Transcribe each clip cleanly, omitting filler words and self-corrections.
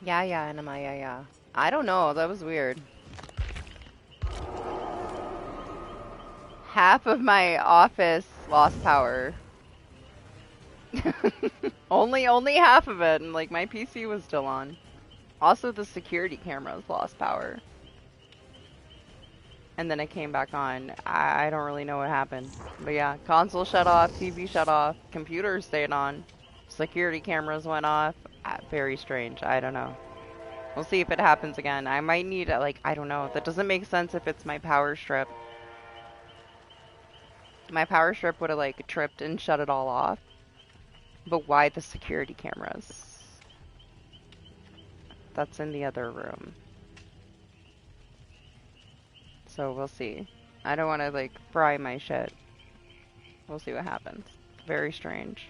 Yeah, yeah, Anima, yeah, yeah. I don't know, that was weird. Half of my office lost power. Only half of it, and like my PC was still on. Also, the security cameras lost power. And then it came back on. I don't really know what happened. But yeah, console shut off, TV shut off, computer stayed on, security cameras went off. Very strange. I don't know. We'll see if it happens again. I might need, like, I don't know. That doesn't make sense if it's my power strip. My power strip would have, like, tripped and shut it all off. But why the security cameras? That's in the other room. So we'll see. I don't want to, like, fry my shit. We'll see what happens. Very strange.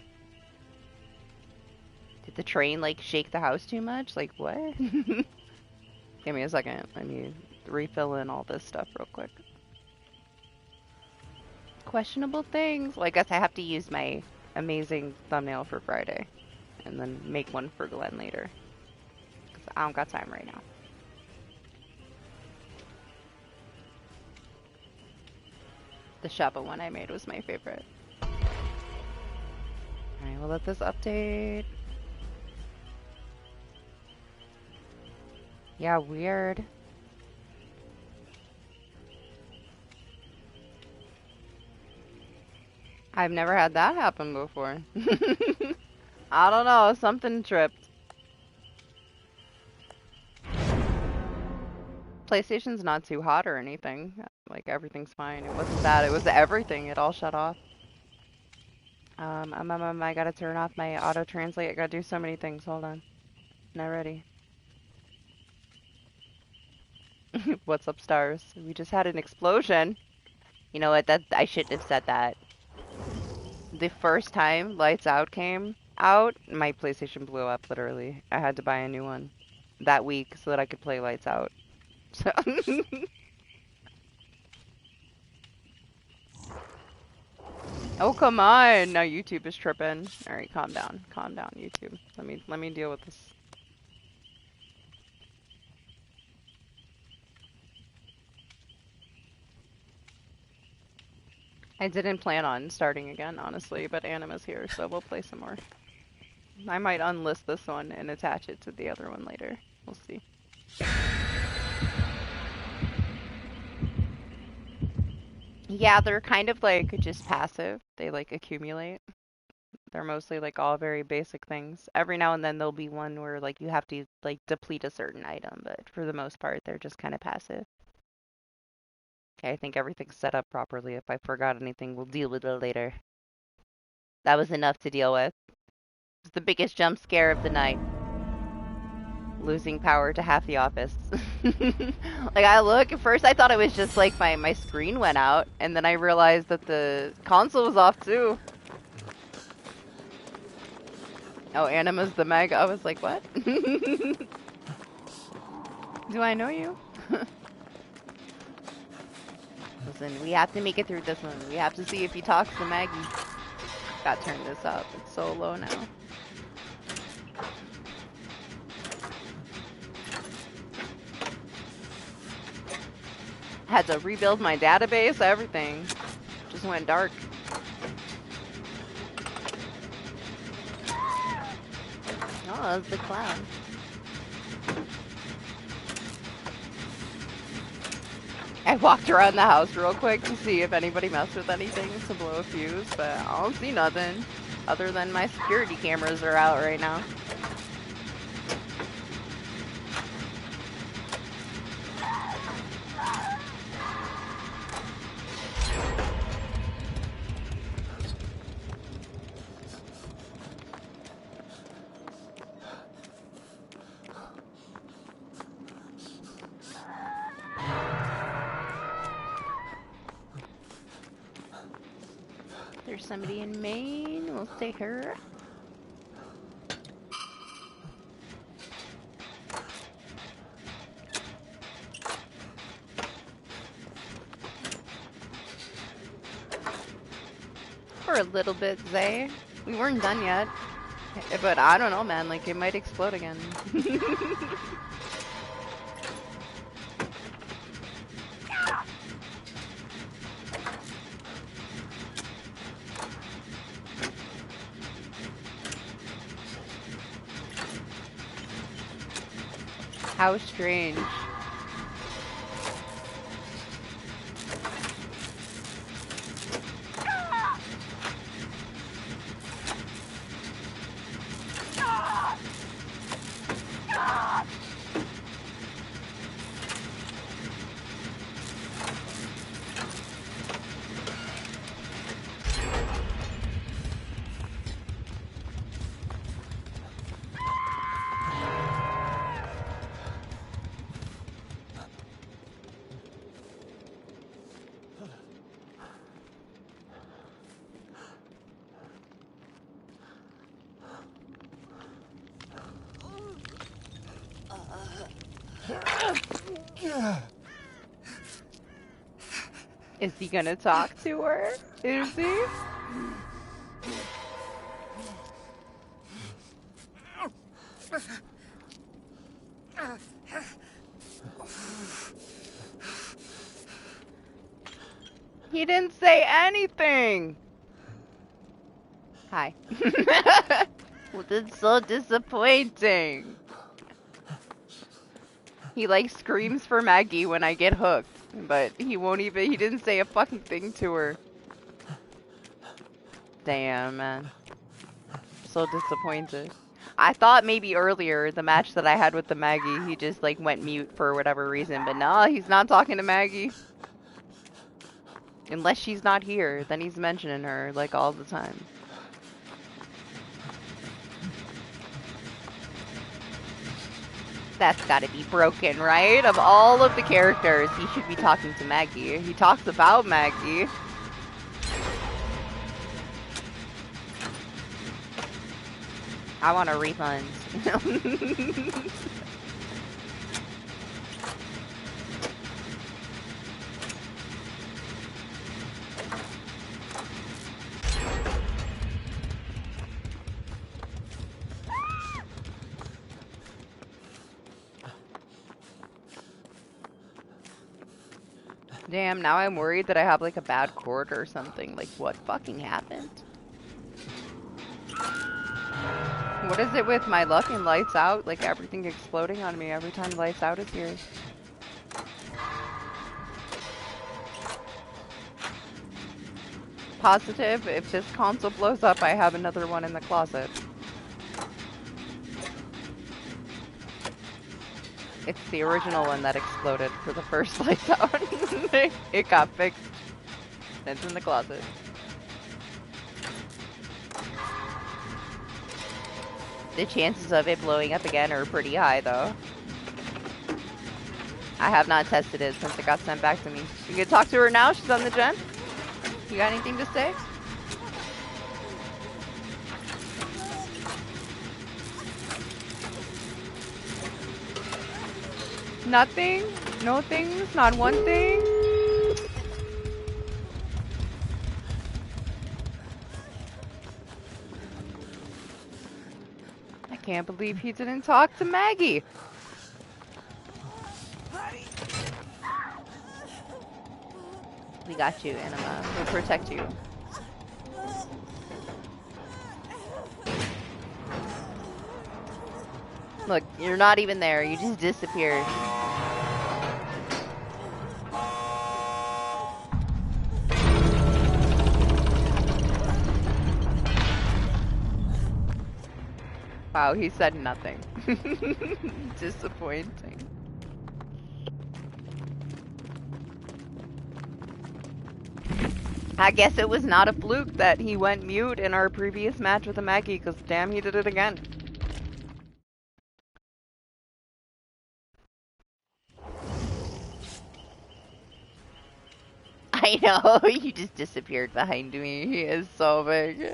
Did the train, like, shake the house too much? Like, what? Give me a second. Let me refill in all this stuff real quick. Questionable things. Well, I guess I have to use my amazing thumbnail for Friday. And then make one for Glenn later. Because I don't got time right now. The Shabba one I made was my favorite. Alright, we'll let this update. Yeah, weird. I've never had that happen before. I don't know, something tripped. PlayStation's not too hot or anything. Like, everything's fine. It wasn't that, it was everything. It all shut off. I gotta turn off my auto-translate. I gotta do so many things. Hold on. Not ready. What's up, stars? We just had an explosion. You know what? That I shouldn't have said that. The first time Lights Out came out, my PlayStation blew up, literally. I had to buy a new one that week so that I could play Lights Out. So oh, come on. Now YouTube is tripping. All right, calm down. Calm down, YouTube. Let me deal with this. I didn't plan on starting again, honestly, but Anima's here, so we'll play some more. I might unlist this one and attach it to the other one later. We'll see. Yeah, they're kind of like just passive. They like accumulate. They're mostly like all very basic things. Every now and then there'll be one where like you have to like deplete a certain item, but for the most part they're just kind of passive. Okay, I think everything's set up properly. If I forgot anything, we'll deal with it later. That was enough to deal with. It's the biggest jump scare of the night. Losing power to half the office. Like, I look, at first I thought it was just like my screen went out, and then I realized that the console was off too. Oh, Anima's the Meg. I was like, what? Do I know you? Listen, we have to make it through this one. We have to see if he talks to Maggie. Gotta turn this up. It's so low now. Had to rebuild my database, everything. Just went dark. Oh, that's the clown. I walked around the house real quick to see if anybody messed with anything to blow a fuse, but I don't see nothing. Other than my security cameras are out right now. There's somebody in Maine. We'll take her. For a little bit, Zay. We weren't done yet. But I don't know, man. Like, it might explode again. How strange. Is he gonna talk to her? Is he? He didn't say anything. Hi. Well, that's so disappointing. He like screams for Maggie when I get hooked, but he didn't say a fucking thing to her. Damn, man. So disappointed. I thought maybe earlier, the match that I had with the Maggie, he just like went mute for whatever reason, but no, he's not talking to Maggie. Unless she's not here, then he's mentioning her like all the time. That's gotta be broken, right? Of all of the characters, he should be talking to Maggie. He talks about Maggie. I want a refund. Damn, now I'm worried that I have like a bad cord or something. Like, what fucking happened? What is it with my luck and lights out? Like, everything exploding on me every time lights out is here. Positive, if this console blows up, I have another one in the closet. It's the original one that exploded for the first lights out. It got fixed. It's in the closet. The chances of it blowing up again are pretty high, though. I have not tested it since it got sent back to me. You can talk to her now? She's on the gen? You got anything to say? Nothing? No things? Not one thing? I can't believe he didn't talk to Maggie. We got you, Anima. We'll protect you. Look, you're not even there. You just disappeared. Wow, he said nothing. Disappointing. I guess it was not a fluke that he went mute in our previous match with the Maggie, because damn, he did it again. I know, you just disappeared behind me. He is so big.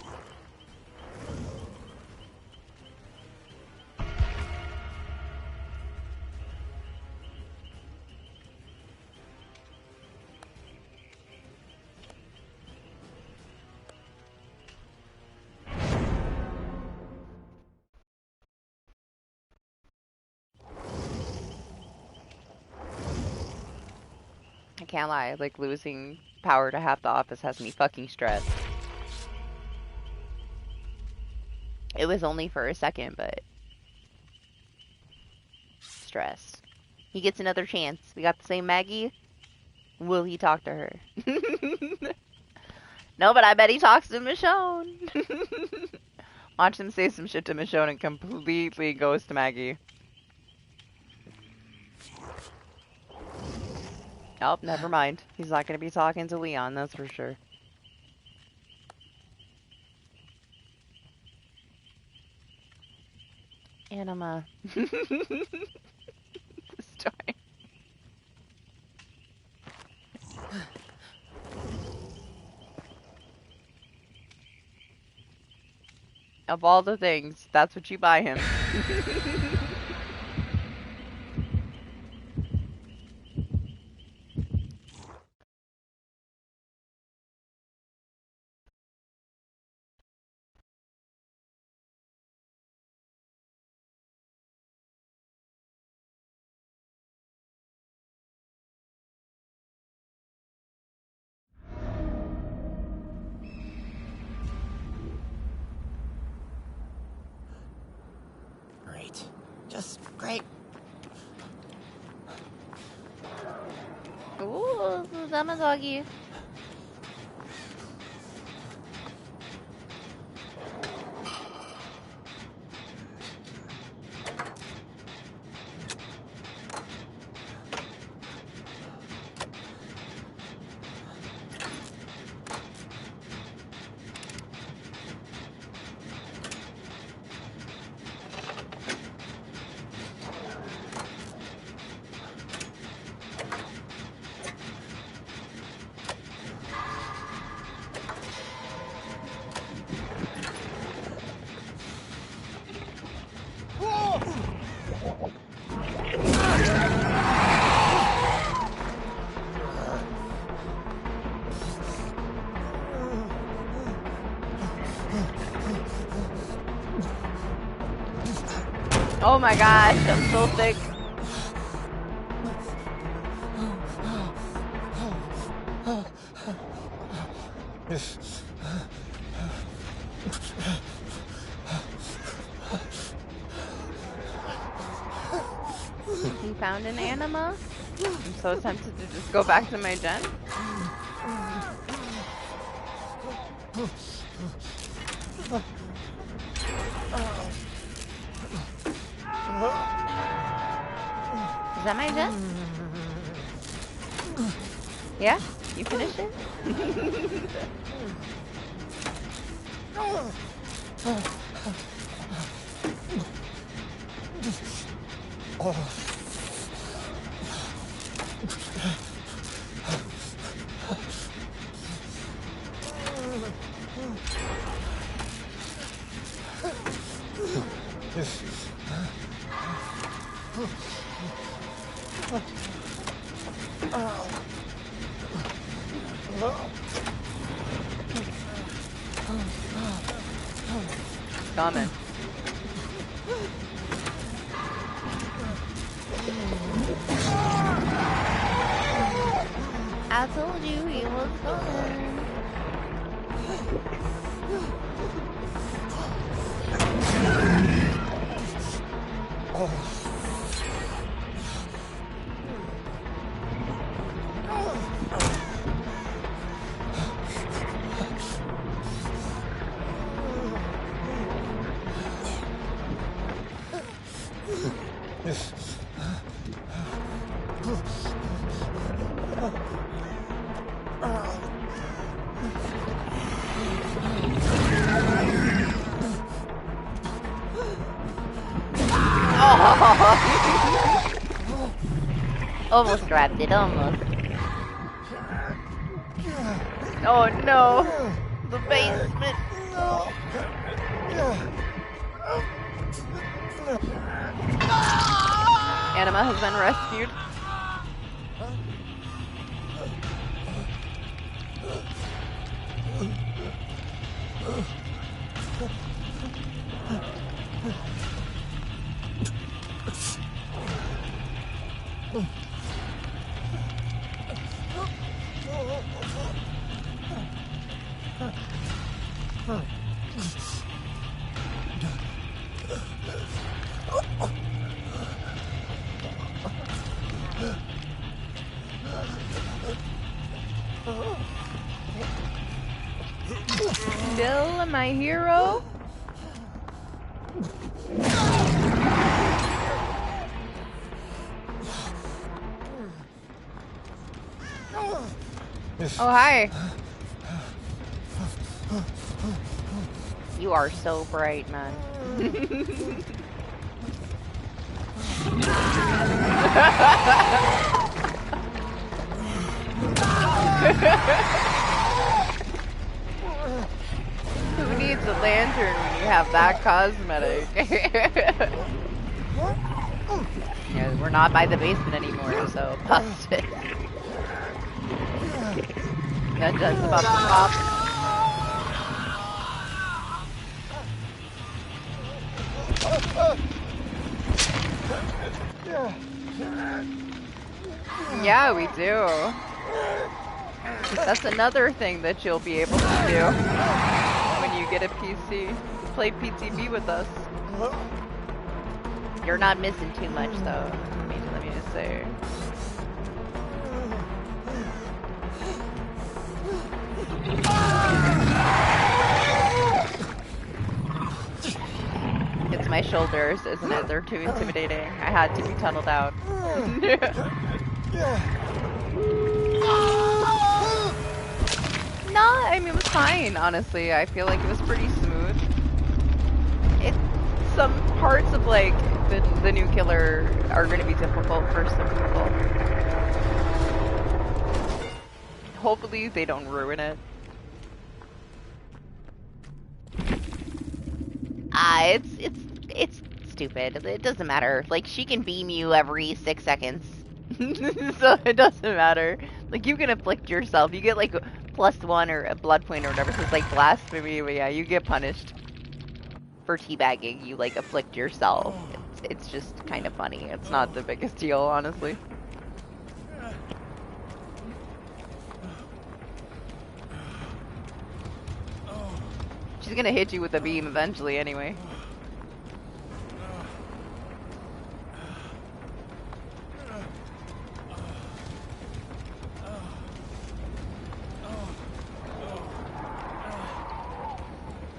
can't lie. Like, losing power to half the office has me fucking stressed. It was only for a second, but stressed. He gets another chance. We got the same Maggie. Will he talk to her? No, but I bet he talks to Michonne. Watch him say some shit to Michonne and completely goes to Maggie. Oh, never mind. He's not going to be talking to Leon, that's for sure. Anima. This story. Of all the things, that's what you buy him. Great. Just great. Ooh, Susanna doggy. Oh my gosh, I'm so thick. He found an anima? I'm so tempted to just go back to my gen. Is that my gen? Yeah? You finished it? Coming. I told you he was coming. Almost grabbed it, almost. Oh no! The basement! No. Anima has been rescued. my hero. Oh, hi. You are so bright, man. Who needs a lantern when you have that cosmetic? Yeah, we're not by the basement anymore, so busted. That just about to pop. Yeah, we do. That's another thing that you'll be able to do when you get a PC. Play PTB with us. You're not missing too much, though. Let me just say. It's my shoulders, isn't it? They're too intimidating. I had to be tunneled out. No, I mean, it was fine, honestly. I feel like it was pretty smooth. Some parts of, like, the new killer are going to be difficult for some people. Hopefully they don't ruin it. It's stupid. It doesn't matter. Like, she can beam you every 6 seconds. So it doesn't matter. Like, you can afflict yourself. You get, like, +1 or a blood point or whatever. So it's like blasphemy, but yeah, you get punished. For teabagging, you, like, afflict yourself. It's just kind of funny. It's not the biggest deal, honestly. She's gonna hit you with a beam eventually, anyway.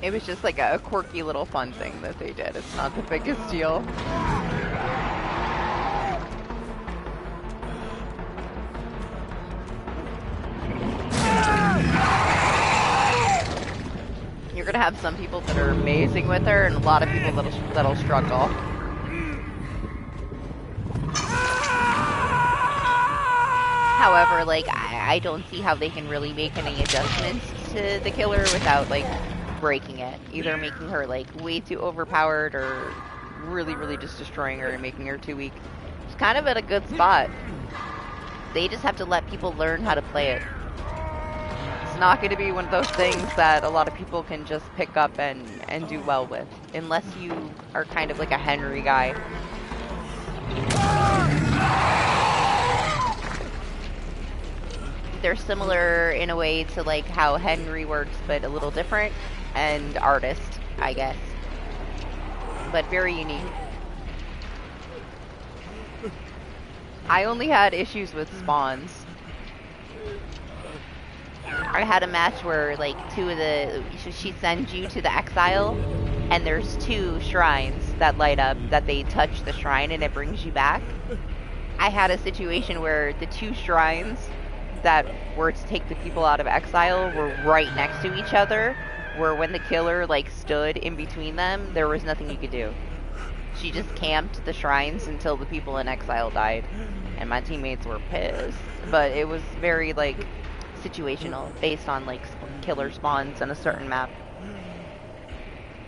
It was just like a quirky little fun thing that they did. It's not the biggest deal. You're gonna have some people that are amazing with her, and a lot of people that'll struggle. However, like, I don't see how they can really make any adjustments to the killer without, like, breaking it. Either making her, like, way too overpowered or really just destroying her and making her too weak. It's kind of at a good spot. They just have to let people learn how to play it. It's not going to be one of those things that a lot of people can just pick up and do well with. Unless you are kind of like a Henry guy. They're similar in a way to, like, how Henry works, but a little different. And Artist, I guess. But very unique. I only had issues with spawns. I had a match where, like, she sends you to the exile, and there's 2 shrines that light up, that they touch the shrine and it brings you back. I had a situation where the 2 shrines that were to take the people out of exile were right next to each other, where when the killer, like, stood in between them, there was nothing you could do. She just camped the shrines until the people in exile died, and my teammates were pissed. But it was very, like, situational, based on, like, killer spawns on a certain map.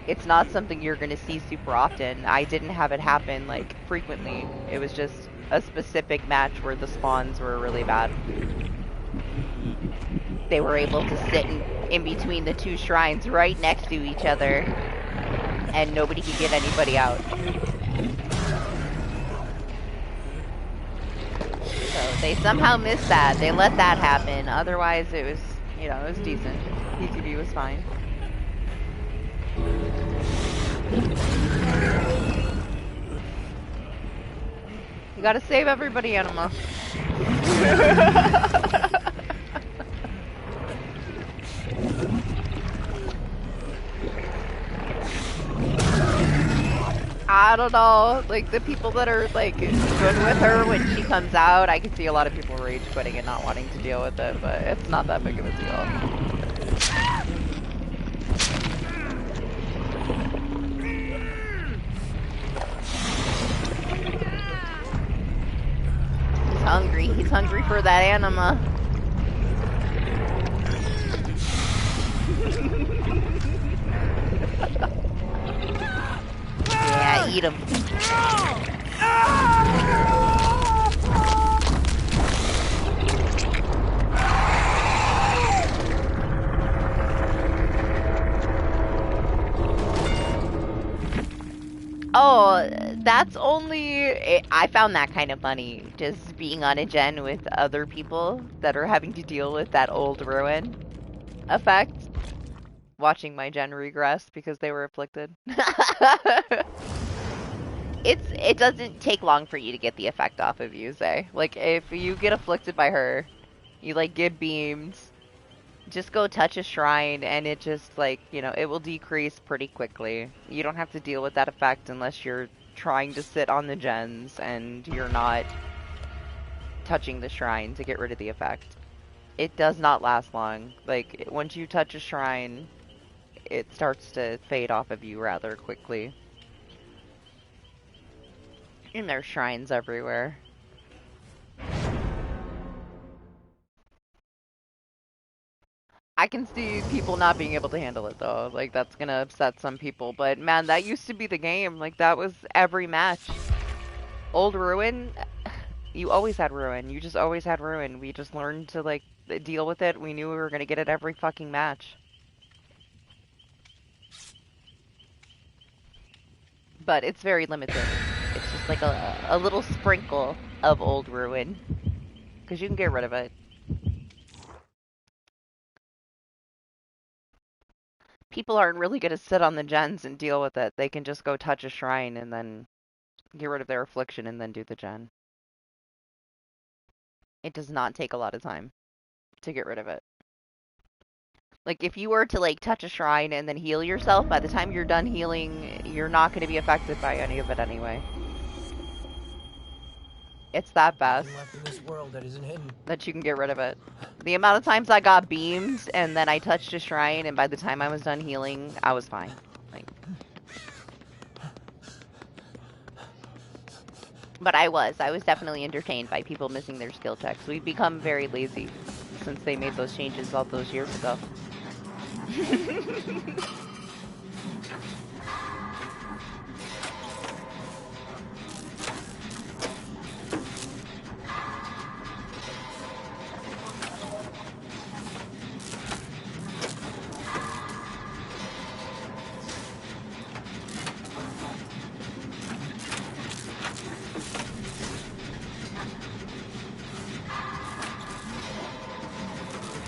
It's not something you're gonna see super often. I didn't have it happen, like, frequently. It was just a specific match where the spawns were really bad. They were able to sit in between the 2 shrines right next to each other, and nobody could get anybody out. So they somehow missed that. They let that happen. Otherwise, it was, you know, it was decent. PTB was fine. You gotta save everybody, Anima. I don't know. Like, the people that are, like, good with her when she comes out, I can see a lot of people rage quitting and not wanting to deal with it, but it's not that big of a deal. He's hungry. He's hungry for that anima. Yeah, eat him. Oh, that's only... I found that kind of funny, just being on a gen with other people that are having to deal with that old ruin effect. Watching my gen regress because they were afflicted. It doesn't take long for you to get the effect off of you, Zay. Like, if you get afflicted by her, you, like, get beamed, just go touch a shrine, and it just, like, you know, it will decrease pretty quickly. You don't have to deal with that effect unless you're trying to sit on the gens and you're not touching the shrine to get rid of the effect. It does not last long. Like, once you touch a shrine, it starts to fade off of you rather quickly. And there's shrines everywhere. I can see people not being able to handle it though. Like, that's gonna upset some people. But man, that used to be the game. Like, that was every match. Old Ruin, you always had Ruin. You just always had Ruin. We just learned to, like, deal with it. We knew we were gonna get it every fucking match. But it's very limited. It's just like a little sprinkle of Old Ruin. Because you can get rid of it. People aren't really going to sit on the gens and deal with it. They can just go touch a shrine and then get rid of their affliction and then do the gen. It does not take a lot of time to get rid of it. Like, if you were to, like, touch a shrine and then heal yourself, by the time you're done healing, you're not going to be affected by any of it anyway. It's that fast in this world that isn't hidden. that you can get rid of it. The amount of times I got beamed and then I touched a shrine and by the time I was done healing, I was fine. Like, but I was definitely entertained by people missing their skill checks. We've become very lazy since they made those changes all those years ago.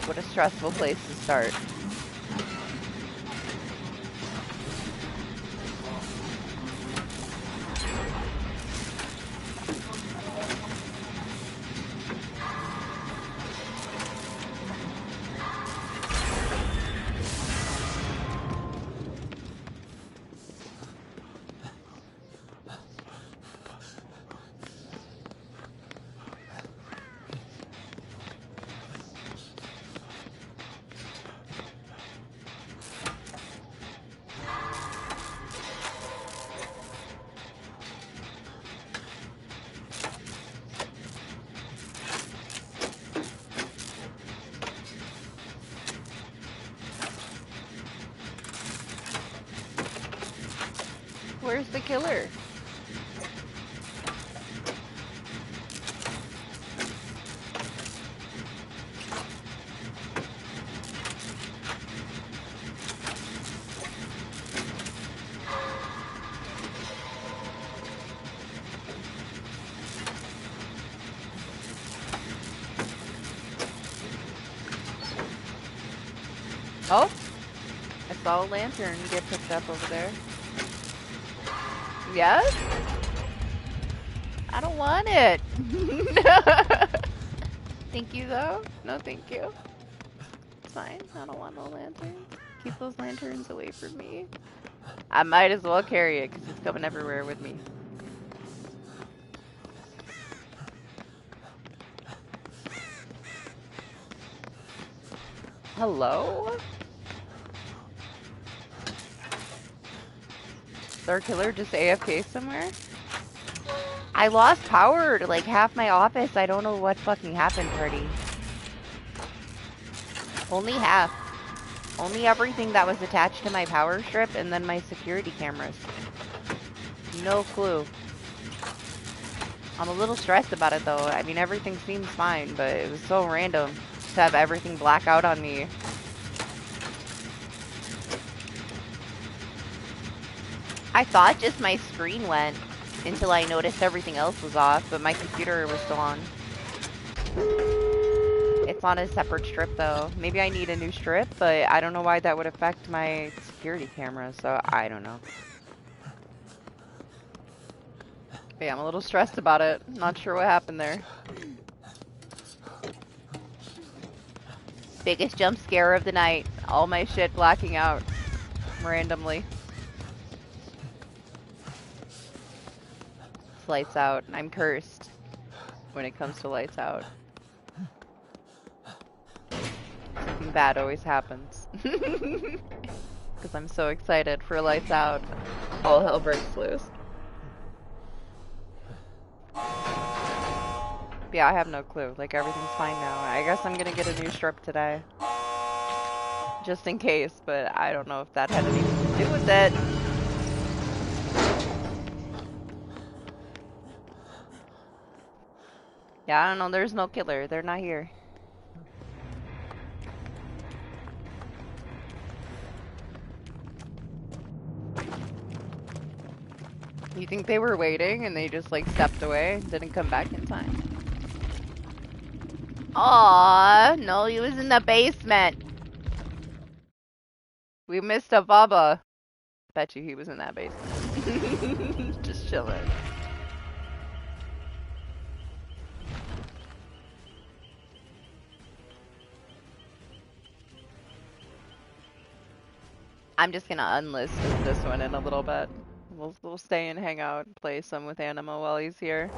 What a stressful place to start. Where's the killer? Oh, I saw a lantern get picked up over there. Yes? I don't want it. Thank you, though. No, thank you. It's fine. I don't want no lanterns. Keep those lanterns away from me. I might as well carry it because it's coming everywhere with me. Hello? Is our killer just AFK somewhere? I lost power to like half my office. I don't know what fucking happened, Freddy. Only half. Only everything that was attached to my power strip and then my security cameras. No clue. I'm a little stressed about it though. I mean, everything seems fine, but it was so random to have everything black out on me. I thought just my screen went until I noticed everything else was off, but my computer was still on. It's on a separate strip though. Maybe I need a new strip, but I don't know why that would affect my security camera, so I don't know. But yeah, I'm a little stressed about it. Not sure what happened there. Biggest jump scare of the night. All my shit blacking out randomly. It's lights out. I'm cursed when it comes to lights out. Something bad always happens. Because I'm so excited for lights out. All hell breaks loose. But yeah, I have no clue. Like, everything's fine now. I guess I'm gonna get a new strip today. Just in case, but I don't know if that had anything to do with it. Yeah, I don't know. There's no killer. They're not here. You think they were waiting and they just like stepped away and didn't come back in time? Aww, no, he was in the basement. We missed a Bubba. Bet you he was in that basement. Just chilling. I'm just gonna unlist this one in a little bit. We'll stay and hang out and play some with Anima while he's here.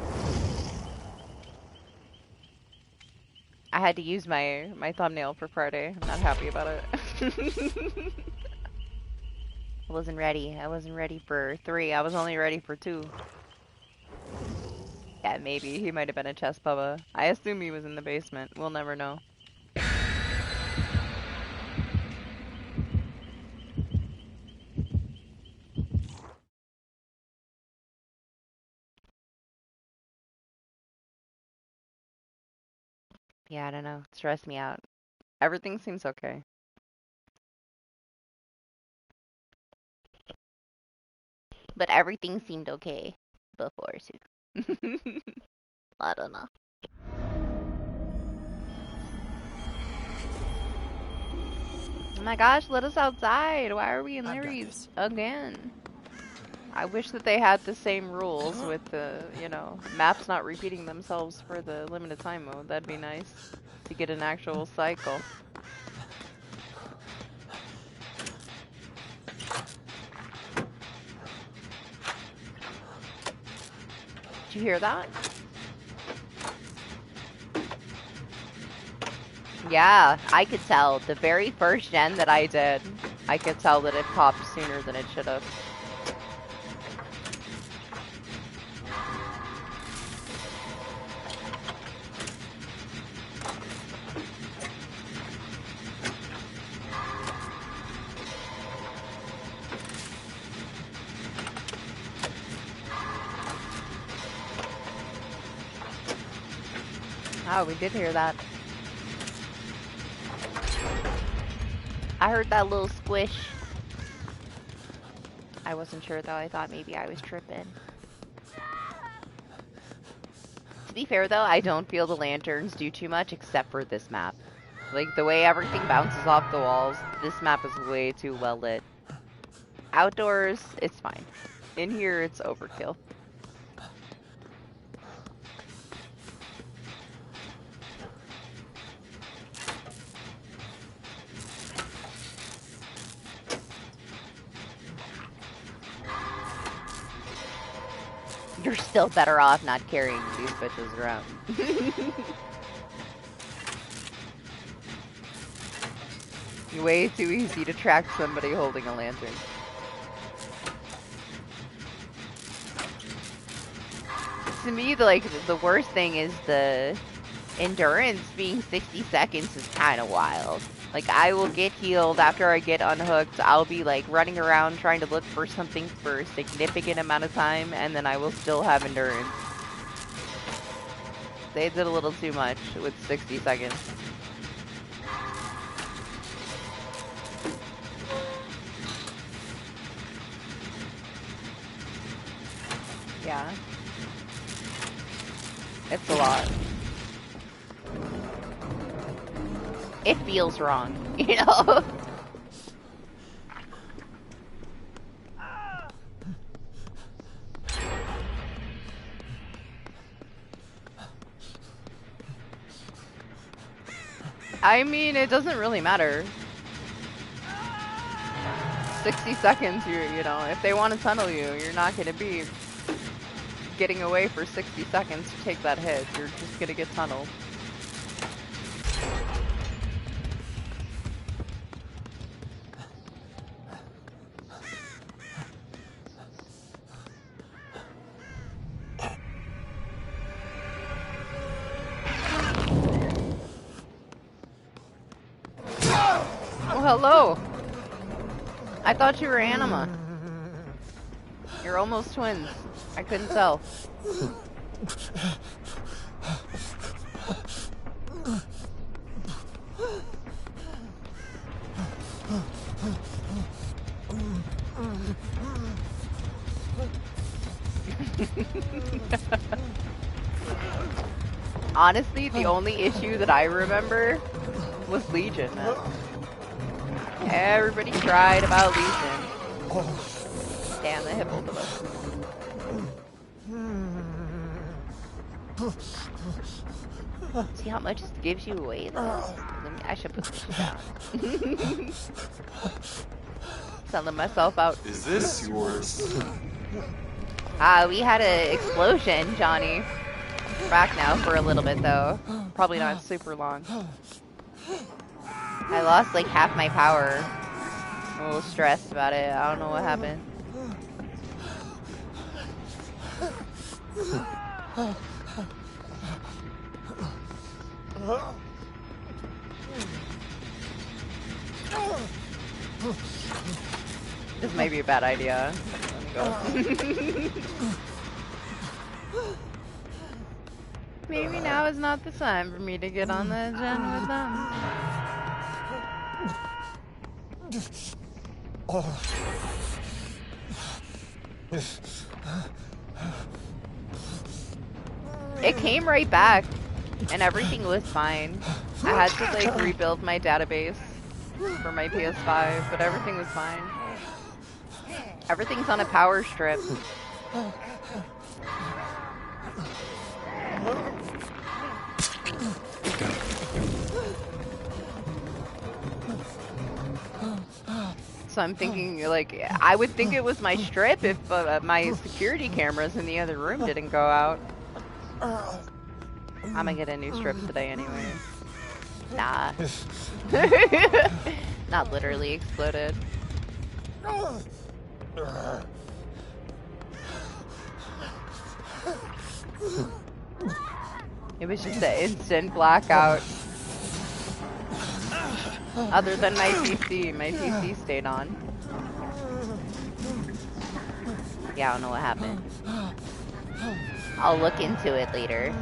I had to use my thumbnail for Friday. I'm not happy about it. I wasn't ready. I wasn't ready for 3. I was only ready for 2. Yeah, maybe. He might have been a chest Bubba. I assume he was in the basement. We'll never know. Yeah, I don't know. It stressed me out. Everything seems okay. But everything seemed okay before, too. I don't know. Oh my gosh, let us outside. Why are we in Larry's again? I wish that they had the same rules with the, you know, maps not repeating themselves for the limited time mode. That'd be nice to get an actual cycle. Did you hear that? Yeah, I could tell. The very first gen that I did, I could tell that it popped sooner than it should have. Oh, we did hear that. I heard that little squish. I wasn't sure though. I thought maybe I was tripping. To be fair though, I don't feel the lanterns do too much except for this map. Like the way everything bounces off the walls, this map is way too well lit. Outdoors, it's fine. In here, it's overkill. You're still better off not carrying these bitches around. Way too easy to track somebody holding a lantern. To me, the worst thing is the endurance being 60 seconds is kind of wild. Like, I will get healed after I get unhooked. I'll be, like, running around trying to look for something for a significant amount of time, and then I will still have endurance. They did a little too much with 60 seconds. Yeah. It's a lot. It feels wrong, you know? I mean, it doesn't really matter. 60 seconds, you know, if they want to tunnel you, you're not going to be getting away for 60 seconds to take that hit. You're just going to get tunneled. Oh, hello. I thought you were Anima. You're almost twins. I couldn't tell. Honestly, the only issue that I remember was Legion. Everybody cried about Legion. Damn, they hit both of us. See how much it gives you away, though? I should put this shit down. Selling myself out. Is this yours? We had an explosion, Johnny. We're back now for a little bit, though. Probably not super long. I lost like half my power. I'm a little stressed about it. I don't know what happened. This might be a bad idea. Let me go. Maybe now is not the time for me to get on the agenda with them. It came right back, and everything was fine. I had to like rebuild my database for my PS5, but everything was fine. Everything's on a power strip. So I'm thinking, like, I would think it was my strip if my security cameras in the other room didn't go out. I'm gonna get a new strip today anyway. Nah. Not literally exploded. It was just an instant blackout. Other than my PC stayed on. Yeah, I don't know what happened. I'll look into it later.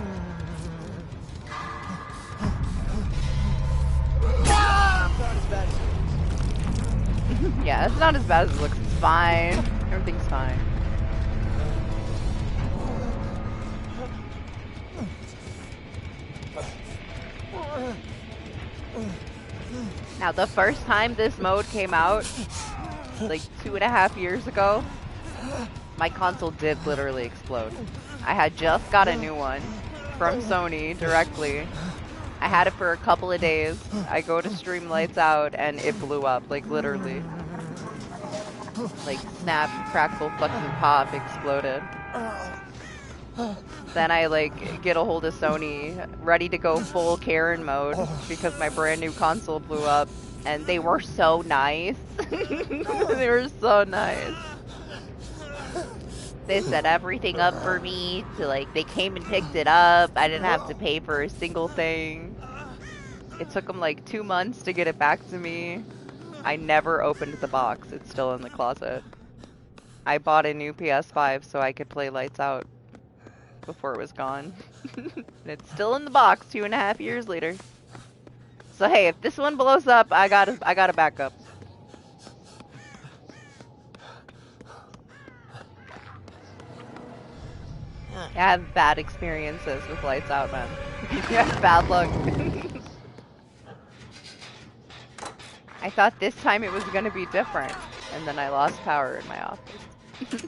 Yeah, it's not as bad as it looks. It's fine. Everything's fine. Now, the first time this mode came out, like 2.5 years ago, my console did literally explode. I had just got a new one from Sony directly. I had it for a couple of days. I go to stream lights out and it blew up, like literally. Like snap, crackle, fucking pop, exploded. Then I like get a hold of Sony, ready to go full Karen mode because my brand new console blew up, and they were so nice. They were so nice. They set everything up for me to like, they came and picked it up. I didn't have to pay for a single thing. It took them like 2 months to get it back to me. I never opened the box. It's still in the closet. I bought a new PS5 so I could play Lights Out before it was gone. It's still in the box 2.5 years later. So hey, if this one blows up, I got a backup. I have bad experiences with Lights Out, man. You have bad luck. I thought this time it was gonna be different, and then I lost power in my office.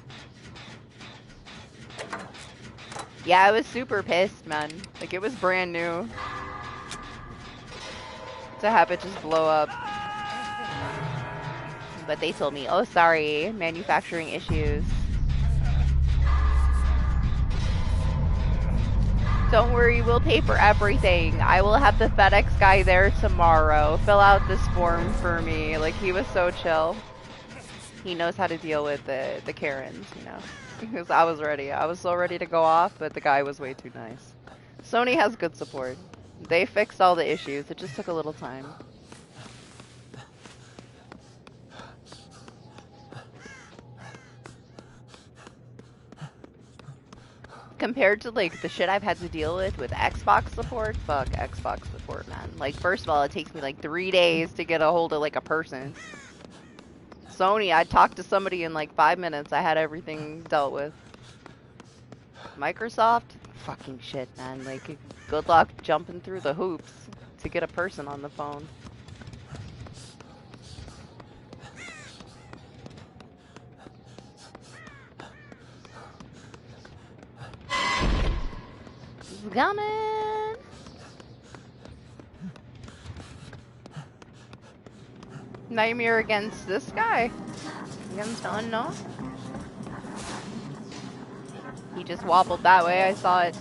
Yeah, I was super pissed, man. Like, it was brand new. To have it just blow up. But they told me, oh, sorry, manufacturing issues. Don't worry, we'll pay for everything. I will have the FedEx guy there tomorrow. Fill out this form for me. Like, he was so chill. He knows how to deal with the Karens, you know. Because I was ready. I was so ready to go off, but the guy was way too nice. Sony has good support. They fixed all the issues. It just took a little time. Compared to like the shit I've had to deal with Xbox support, fuck Xbox support, man. Like, first of all, it takes me like 3 days to get a hold of like a person. Sony, I talked to somebody in like 5 minutes. I had everything dealt with. Microsoft, fucking shit, man. Like, good luck jumping through the hoops to get a person on the phone. It's coming. Nightmare against this guy. Against unknown. He just wobbled that way. I saw it.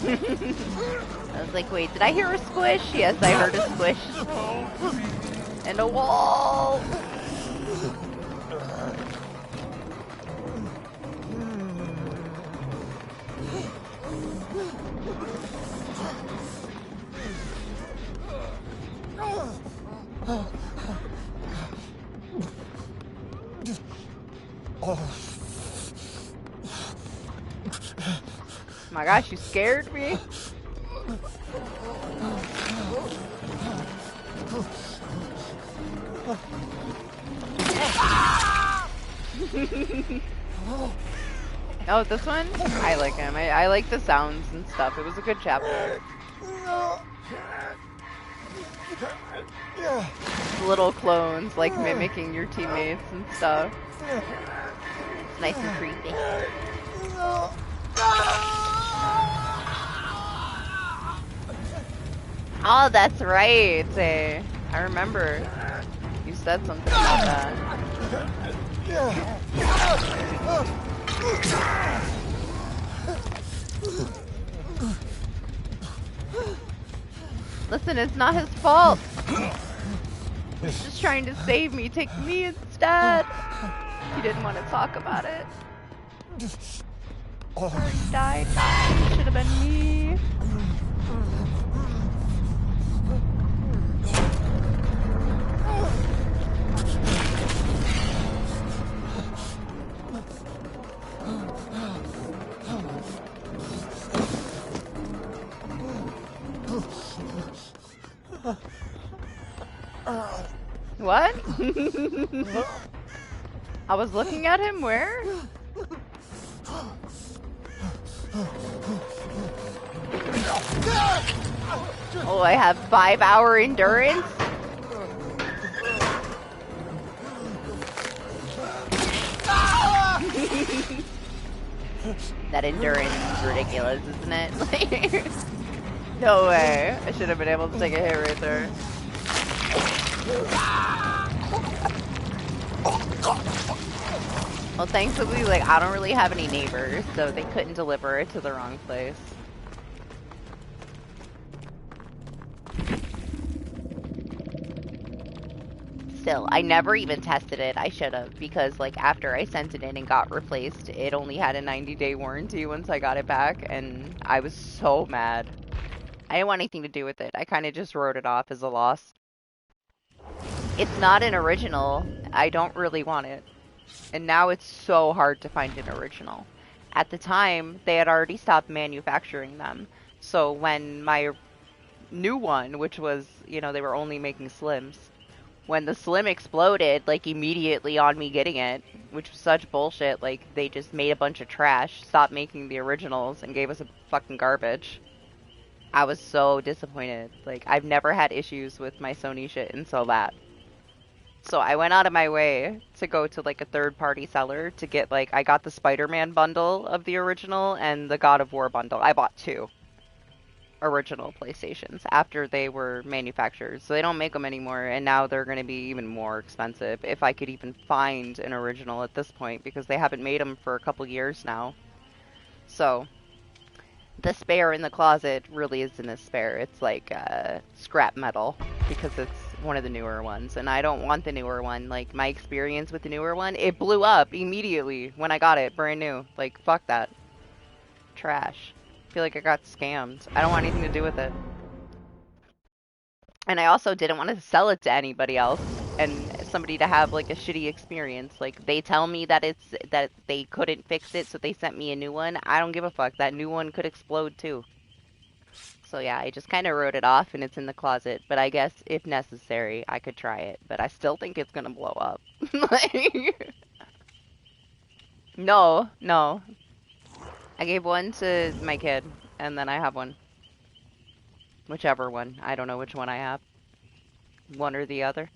I was like, wait, did I hear a squish? Yes, I heard a squish. And a wall. My gosh, you scared me. Oh, this one? I like him. I like the sounds and stuff. It was a good chapter. Little clones, like, mimicking your teammates and stuff. It's nice and creepy. Oh, that's right. I remember you said something about that. Listen, it's not his fault. He's just trying to save me. Take me instead. He didn't want to talk about it. Already died. It should have been me. What? I was looking at him where? Oh, I have 5-hour endurance? That endurance is ridiculous, isn't it? No way. I should have been able to take a hit right there. Well, thankfully, like, I don't really have any neighbors, so they couldn't deliver it to the wrong place. Still, I never even tested it. I should have, because, like, after I sent it in and got replaced, it only had a 90-day warranty once I got it back, and I was so mad. I didn't want anything to do with it. I kind of just wrote it off as a loss. It's not an original. I don't really want it. And now it's so hard to find an original. At the time, they had already stopped manufacturing them. So when my new one, which was, you know, they were only making Slims, when the Slim exploded, like, immediately on me getting it, which was such bullshit, like, they just made a bunch of trash, stopped making the originals, and gave us a fucking garbage. I was so disappointed. Like, I've never had issues with my Sony shit until that. So I went out of my way to go to, like, a third-party seller to get, like, I got the Spider-Man bundle of the original and the God of War bundle. I bought 2 original PlayStations after they were manufactured. So they don't make them anymore, and now they're going to be even more expensive if I could even find an original at this point, because they haven't made them for a couple years now. So the spare in the closet really isn't a spare. It's like scrap metal, because it's one of the newer ones, and I don't want the newer one. Like, my experience with the newer one, it blew up immediately when I got it brand new. Like, fuck that. Trash. I feel like I got scammed. I don't want anything to do with it. And I also didn't want to sell it to anybody else and somebody to have, like, a shitty experience. Like, they tell me that that they couldn't fix it, so they sent me a new one. I don't give a fuck. That new one could explode too. So yeah, I just kind of wrote it off, and it's in the closet. But I guess if necessary, I could try it. But I still think it's gonna blow up. Like, no, no. I gave one to my kid, and then I have one. Whichever one. I don't know which one I have. One or the other.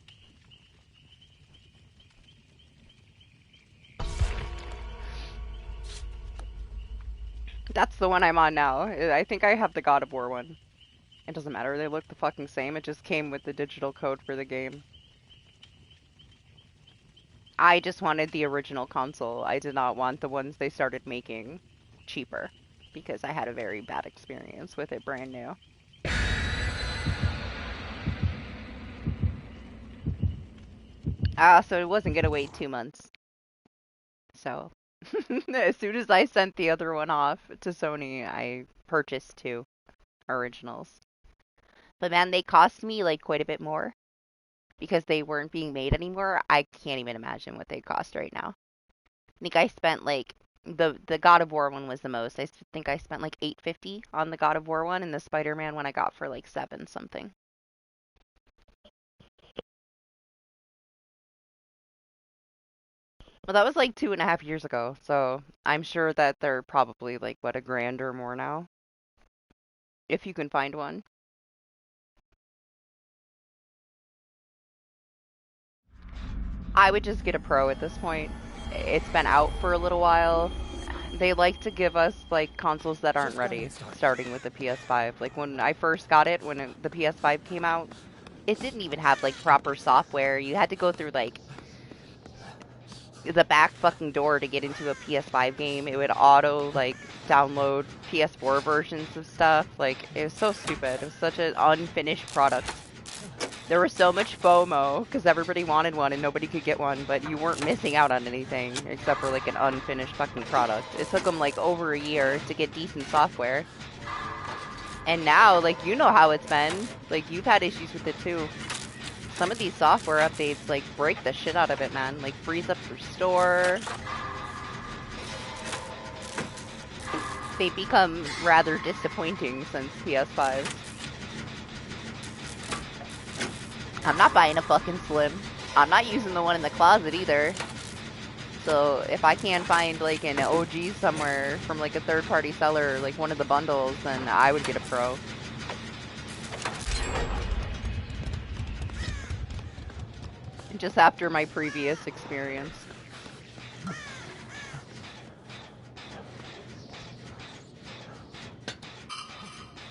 That's the one I'm on now. I think I have the God of War one. It doesn't matter. They look the fucking same. It just came with the digital code for the game. I just wanted the original console. I did not want the ones they started making cheaper, because I had a very bad experience with it brand new. So it wasn't gonna wait 2 months. So as soon as I sent the other one off to Sony, I purchased 2 originals. But man, they cost me like quite a bit more because they weren't being made anymore. I can't even imagine what they cost right now. I think I spent like the God of War one was the most. I think I spent like $8.50 on the God of War one, and the Spider-Man one I got for like 7 something. Well, that was like 2.5 years ago, so I'm sure that they're probably like, what, $1,000 or more now, if you can find one. I would just get a Pro at this point. It's been out for a little while. They like to give us like consoles that aren't ready, starting with the PS5. Like when I first got it, when the PS5 came out, it didn't even have like proper software. You had to go through like the back fucking door to get into a PS5 game. It would auto like download PS4 versions of stuff. Like, it was so stupid. It was such an unfinished product. There was so much FOMO because everybody wanted one and nobody could get one, but you weren't missing out on anything except for like an unfinished fucking product. It took them like over a year to get decent software. And now, like, you know how it's been. Like, you've had issues with it too. Some of these software updates, like, break the shit out of it, man. Like, freeze up your store. They become rather disappointing since PS5. I'm not buying a fucking Slim. I'm not using the one in the closet either. So if I can find like an OG somewhere from like a third-party seller, like one of the bundles, then I would get a Pro. Just after my previous experience.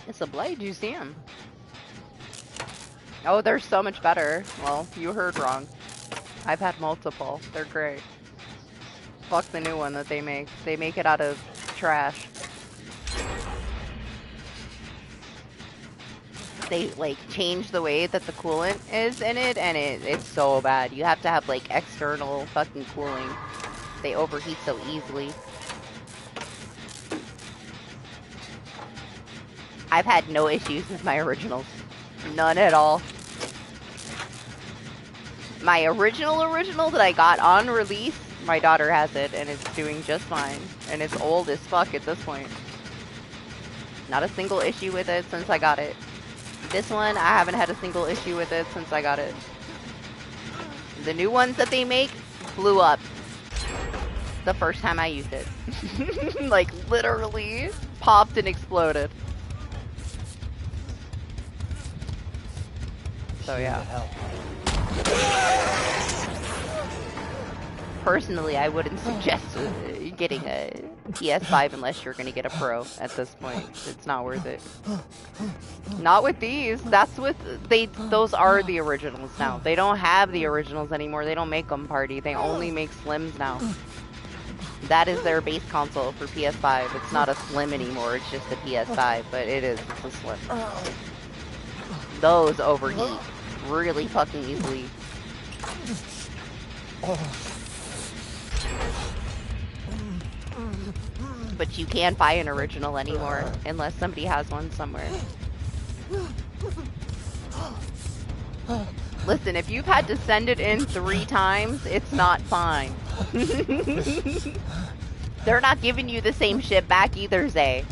It's a blade, you see him. Oh, they're so much better. Well, you heard wrong. I've had multiple. They're great. Fuck the new one that they make. They make it out of trash. They like change the way that the coolant is in it, and it's so bad. You have to have like external fucking cooling. They overheat so easily. I've had no issues with my originals. None at all. My original that I got on release, my daughter has it, and it's doing just fine. And it's old as fuck at this point. Not a single issue with it since I got it. This one, I haven't had a single issue with it since I got it. The new ones that they make blew up the first time I used it. Like, literally popped and exploded. So, yeah. Personally, I wouldn't suggest getting a PS5 unless you're gonna get a Pro at this point. It's not worth it. Not with these. That's with those are the originals now. They don't have the originals anymore. They don't make them party. They only make Slims now. That is their base console for PS5. It's not a Slim anymore. It's just a PS5, but it's a Slim. Those overheat really fucking easily. But you can't buy an original anymore unless somebody has one somewhere. Listen, if you've had to send it in 3 times, it's not fine. They're not giving you the same shit back either, Zay.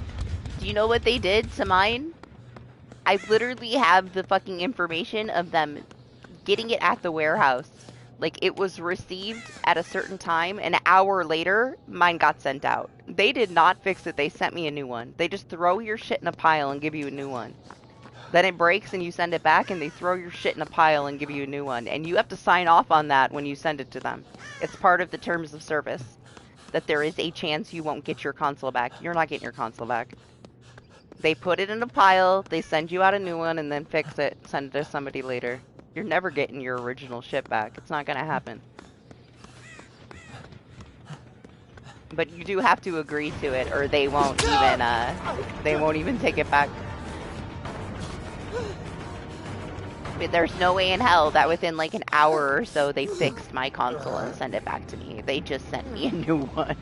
Do you know what they did to mine? I literally have the fucking information of them getting it at the warehouse. Like, it was received at a certain time, an hour later, mine got sent out. They did not fix it, they sent me a new one. They just throw your shit in a pile and give you a new one. Then it breaks and you send it back and they throw your shit in a pile and give you a new one. And you have to sign off on that when you send it to them. It's part of the terms of service. That there is a chance you won't get your console back. You're not getting your console back. They put it in a pile, they send you out a new one and then fix it, send it to somebody later. You're never getting your original shit back. It's not gonna happen. But you do have to agree to it, or they won't even take it back. But there's no way in hell that within like an hour or so they fixed my console and sent it back to me. They just sent me a new one.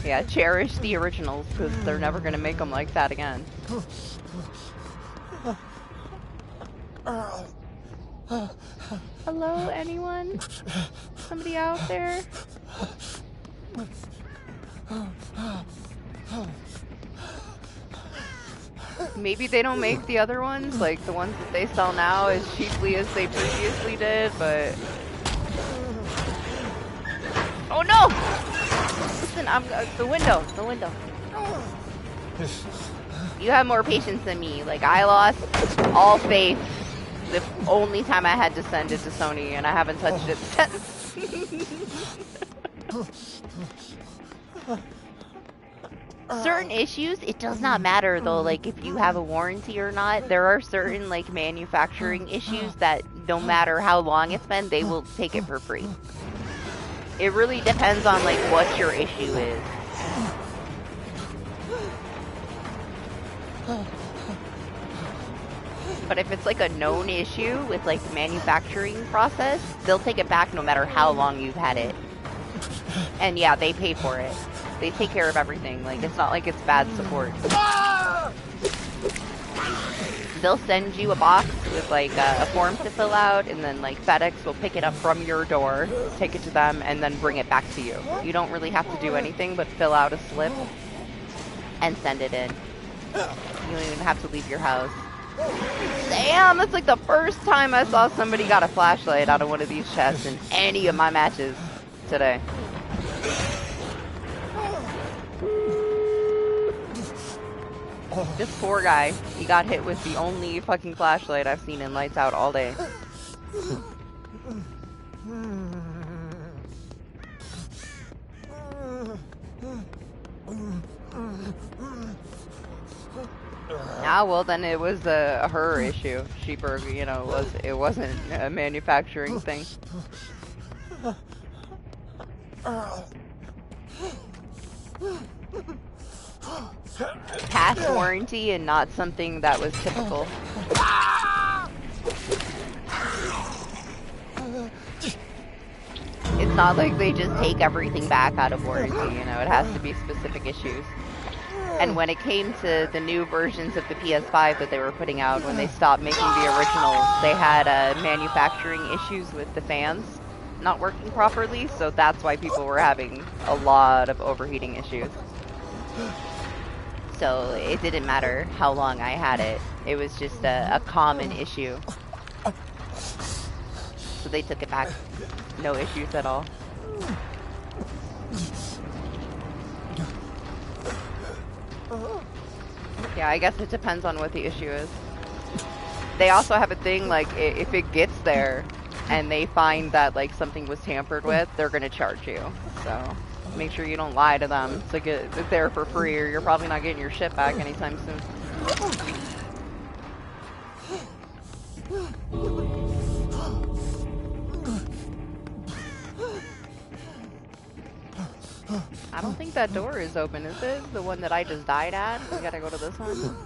Yeah, cherish the originals, because they're never going to make them like that again. Hello, anyone? Somebody out there? Maybe they don't make the other ones, like the ones that they sell now, as cheaply as they previously did, but... Oh no! Listen, I'm the window. You have more patience than me. Like, I lost all faith the only time I had to send it to Sony, and I haven't touched it since. Certain issues, it does not matter though, like if you have a warranty or not. There are certain like manufacturing issues that no matter how long it's been, they will take it for free. It really depends on like what your issue is. But if it's like a known issue with like the manufacturing process, they'll take it back no matter how long you've had it. And yeah, they pay for it. They take care of everything. Like, it's not like it's bad support. They'll send you a box with like a form to fill out, and then like FedEx will pick it up from your door, take it to them, and then bring it back to you. You don't really have to do anything but fill out a slip and send it in. You don't even have to leave your house. Damn, that's like the first time I saw somebody got a flashlight out of one of these chests in any of my matches today. This poor guy, he got hit with the only fucking flashlight I've seen in Lights Out all day. Ah, well, then it was a her issue. She broke, you know, it wasn't a manufacturing thing. Past warranty and not something that was typical. It's not like they just take everything back out of warranty, you know, it has to be specific issues. And when it came to the new versions of the PS5 that they were putting out, when they stopped making the originals, they had manufacturing issues with the fans not working properly, so that's why people were having a lot of overheating issues. So it didn't matter how long I had it, it was just a common issue. So they took it back, no issues at all. Yeah, I guess it depends on what the issue is. They also have a thing, like, if it gets there and they find that, like, something was tampered with, they're gonna charge you. So, make sure you don't lie to them to get it there for free, or you're probably not getting your shit back anytime soon. I don't think that door is open, is it? The one that I just died at? We gotta go to this one?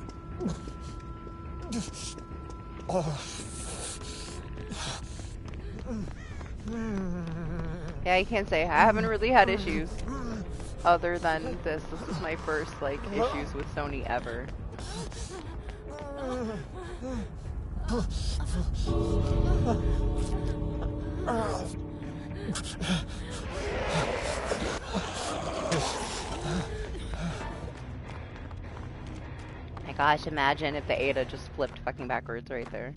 Yeah, I can't say. I haven't really had issues. Other than this. This is my first, like, issues with Sony ever. My gosh, imagine if the Ada just flipped fucking backwards right there.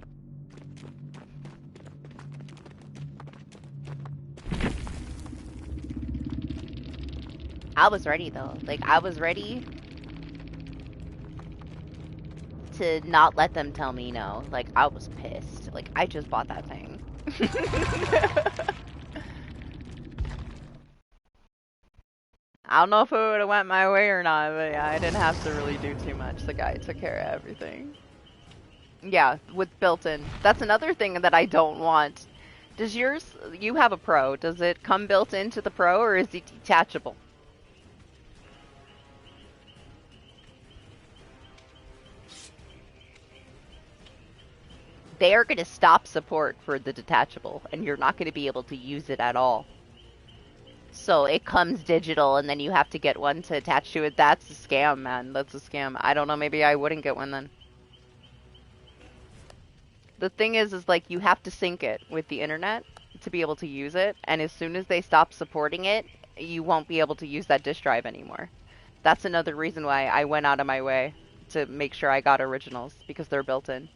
I was ready though. Like, I was ready to not let them tell me no. Like, I was pissed. Like, I just bought that thing. I don't know if it would have went my way or not, but yeah, I didn't have to really do too much. The guy took care of everything. Yeah, with built-in. That's another thing that I don't want. Does yours, you have a Pro, does it come built into the Pro or is it detachable? They are going to stop support for the detachable, and you're not going to be able to use it at all. So it comes digital, and then you have to get one to attach to it. That's a scam, man. That's a scam. I don't know, maybe I wouldn't get one then. The thing is like, you have to sync it with the internet to be able to use it, and as soon as they stop supporting it, you won't be able to use that disk drive anymore. That's another reason why I went out of my way to make sure I got originals, because they're built in.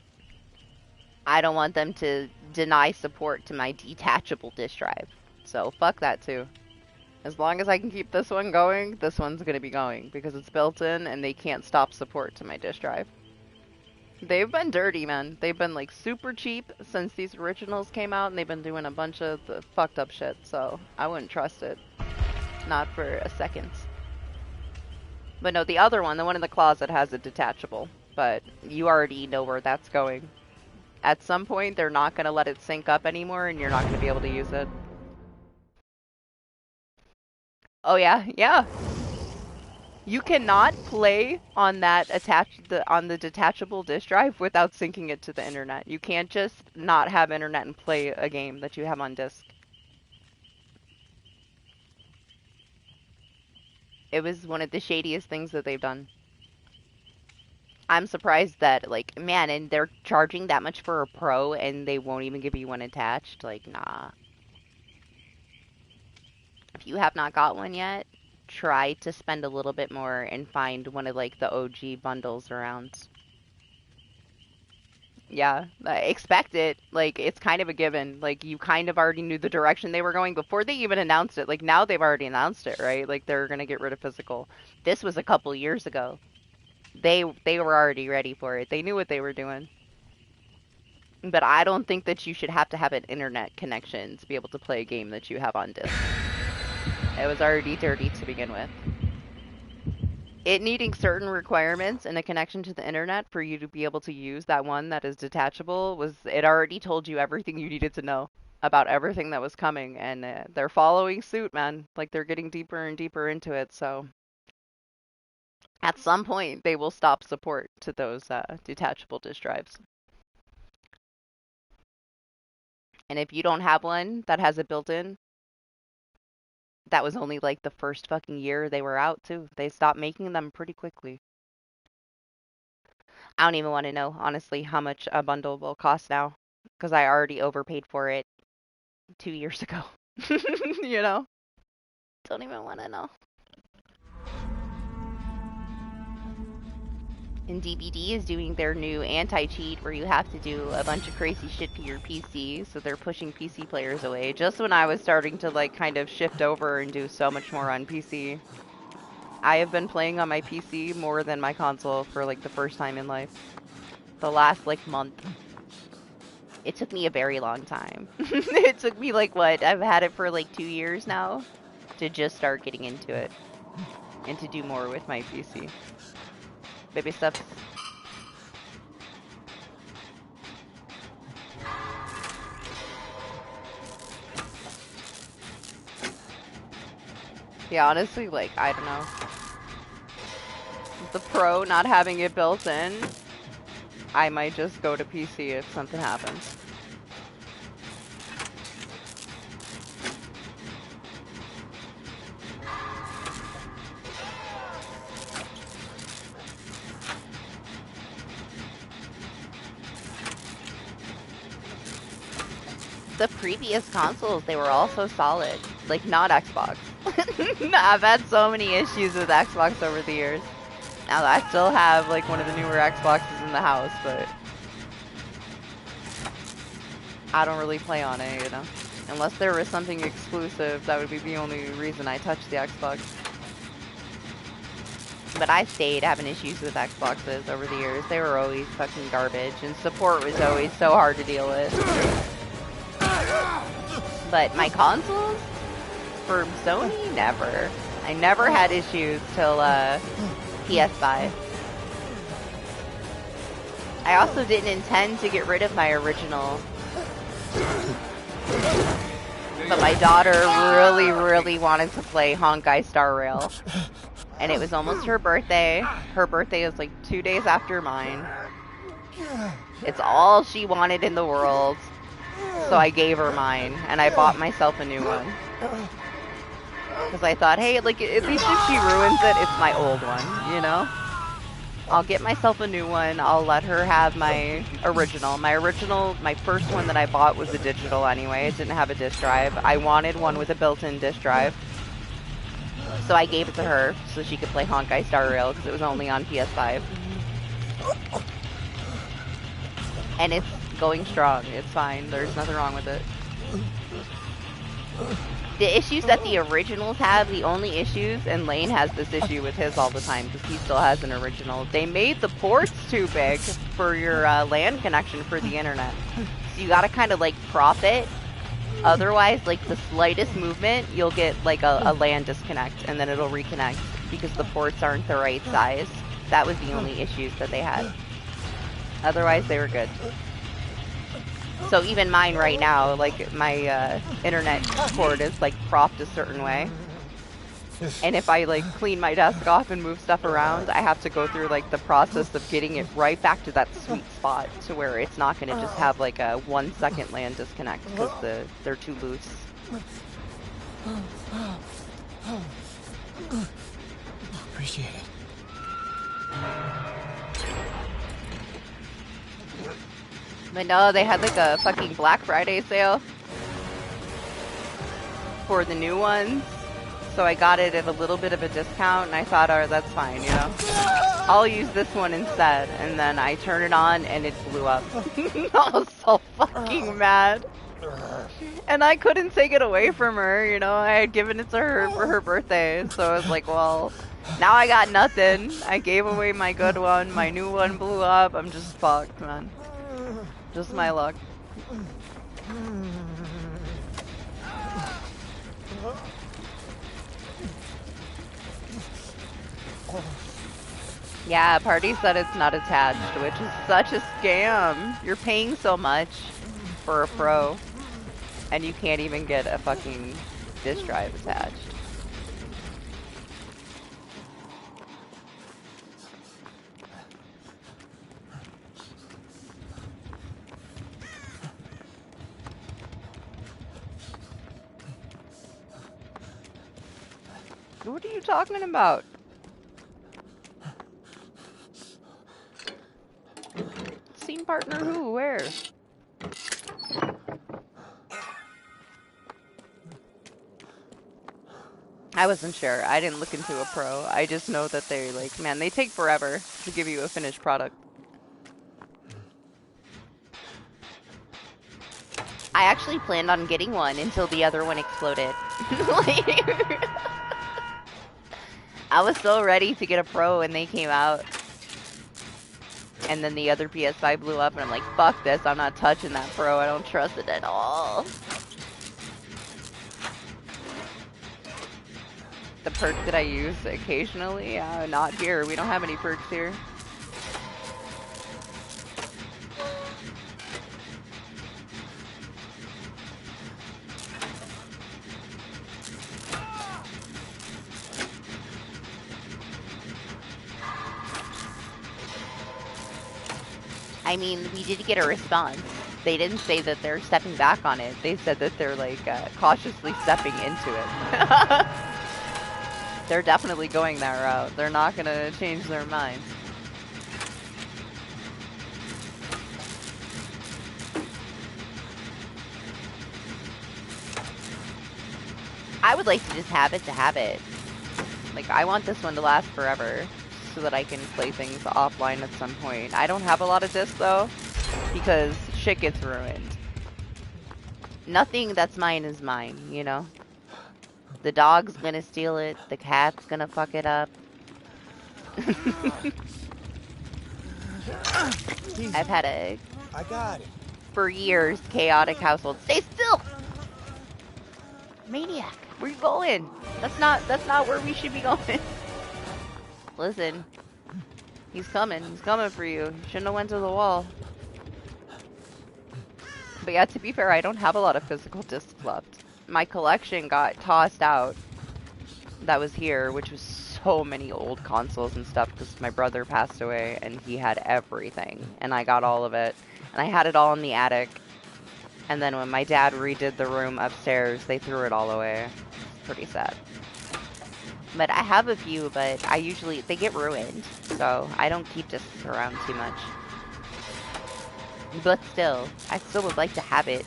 I don't want them to deny support to my detachable disk drive. So fuck that too. As long as I can keep this one going, this one's gonna be going, because it's built in and they can't stop support to my disk drive. They've been dirty, man. They've been like super cheap since these originals came out, and they've been doing a bunch of the fucked up shit, so I wouldn't trust it. Not for a second. But no, the other one, the one in the closet, has a detachable, but you already know where that's going. At some point, they're not gonna let it sync up anymore, and you're not gonna be able to use it. Oh yeah, yeah. You cannot play on that on the detachable disk drive without syncing it to the internet. You can't just not have internet and play a game that you have on disk. It was one of the shadiest things that they've done. I'm surprised that, like, man, and they're charging that much for a Pro and they won't even give you one attached. Like, nah. If you have not got one yet, try to spend a little bit more and find one of, like, the OG bundles around. Yeah, expect it. Like, it's kind of a given. Like, you kind of already knew the direction they were going before they even announced it. Like, now they've already announced it, right? Like, they're gonna get rid of physical. This was a couple years ago. They were already ready for it. They knew what they were doing. But I don't think that you should have to have an internet connection to be able to play a game that you have on disc. It was already dirty to begin with. it needing certain requirements and a connection to the internet for you to be able to use that one that is detachable was it already told you everything you needed to know about everything that was coming, and they're following suit, man. Like they're getting deeper and deeper into it, so at some point they will stop support to those detachable disk drives. And if you don't have one that has a built-in, that was only like the first fucking year they were out too. They stopped making them pretty quickly. I don't even want to know, honestly, how much a bundle will cost now, because I already overpaid for it 2 years ago. You know? Don't even want to know. And DBD is doing their new anti-cheat where you have to do a bunch of crazy shit to your PC, so they're pushing PC players away. Just when I was starting to like kind of shift over and do so much more on PC. I have been playing on my PC more than my console for like the first time in life. The last like month. It took me a very long time. It took me like what? I've had it for like 2 years now to just start getting into it and to do more with my PC. Baby steps. Yeah, honestly, like, I don't know. The Pro not having it built in, I might just go to PC if something happens. The previous consoles, they were all so solid. Like, not Xbox. I've had so many issues with Xbox over the years. Now, I still have, like, one of the newer Xboxes in the house, but I don't really play on it, you know? Unless there was something exclusive, that would be the only reason I touched the Xbox. But I stayed having issues with Xboxes over the years. They were always fucking garbage, and support was always so hard to deal with. But my consoles? For Sony, never. I never had issues till PS5. I also didn't intend to get rid of my original. But my daughter really, really wanted to play Honkai Star Rail. And it was almost her birthday. Her birthday is like 2 days after mine. It's all she wanted in the world. So I gave her mine, and I bought myself a new one. Because I thought, hey, like, at least if she ruins it, it's my old one, you know? I'll get myself a new one. I'll let her have my original. My first one that I bought was a digital anyway. It didn't have a disc drive. I wanted one with a built-in disc drive. So I gave it to her so she could play Honkai Star Rail because it was only on PS5. And it's going strong. It's fine. There's nothing wrong with it. The issues that the originals have, the only issues, and Lane has this issue with his all the time because he still has an original. They made the ports too big for your LAN connection for the internet. So you gotta kind of like prop it. Otherwise, like the slightest movement, you'll get like a LAN disconnect and then it'll reconnect because the ports aren't the right size. That was the only issues that they had. Otherwise, they were good. So even mine right now, like my internet cord is like propped a certain way. And if I like clean my desk off and move stuff around, I have to go through like the process of getting it right back to that sweet spot to where it's not going to just have like a 1 second LAN disconnect because they're too loose. Appreciate it. But no, they had like a fucking Black Friday sale for the new ones. So I got it at a little bit of a discount, and I thought, oh, that's fine, you know? I'll use this one instead. And then I turned it on, and it blew up. I was so fucking mad. And I couldn't take it away from her, you know? I had given it to her for her birthday. So I was like, well, now I got nothing. I gave away my good one. My new one blew up. I'm just fucked, man. Just my luck. Yeah, Party said it's not attached, which is such a scam. You're paying so much for a Pro, and you can't even get a fucking disk drive attached. What are you talking about? Scene partner who? Where? I wasn't sure. I didn't look into a Pro. I just know that they, like, man, they take forever to give you a finished product. I actually planned on getting one until the other one exploded. I was so ready to get a Pro when they came out. And then the other PS5 blew up, and I'm like, fuck this. I'm not touching that Pro. I don't trust it at all. The perk that I use occasionally? Not here. We don't have any perks here. I mean, we did get a response. They didn't say that they're stepping back on it. They said that they're, like, cautiously stepping into it. They're definitely going that route. They're not going to change their minds. I would like to just have it. Like, I want this one to last forever, so that I can play things offline at some point. I don't have a lot of discs, though, because shit gets ruined. Nothing that's mine is mine, you know? The dog's gonna steal it, the cat's gonna fuck it up. I've had a, I got it. for years, chaotic household. Stay still! Maniac, where you going? That's not where we should be going. Listen, he's coming for you. You shouldn't have went to the wall. But yeah, to be fair, I don't have a lot of physical discs left. My collection got tossed out that was here, which was so many old consoles and stuff because my brother passed away and he had everything and I got all of it and I had it all in the attic, and then when my dad redid the room upstairs they threw it all away. It's pretty sad. But I have a few, but they get ruined, so I don't keep discs around too much. But still, I still would like to have it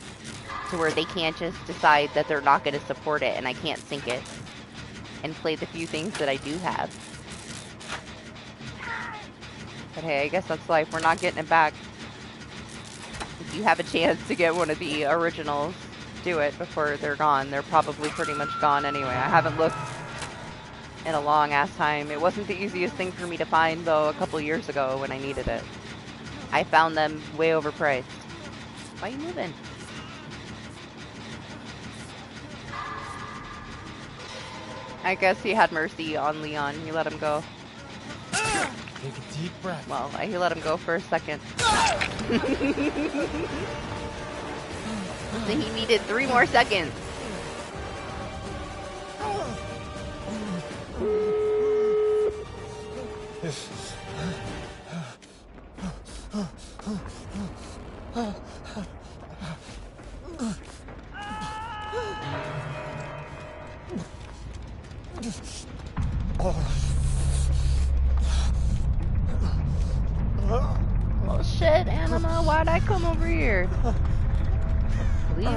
to where they can't just decide that they're not going to support it and I can't sync it and play the few things that I do have. But hey, I guess that's life. We're not getting it back. If you have a chance to get one of the originals, do it before they're gone. They're probably pretty much gone anyway. I haven't looked in a long ass time. It wasn't the easiest thing for me to find, though, a couple years ago when I needed it. I found them way overpriced. Why are you moving? I guess he had mercy on Leon. He let him go. Take a deep breath. Well, he let him go for a second. So he needed 3 more seconds. Oh shit, Anima, why'd I come over here? Leave.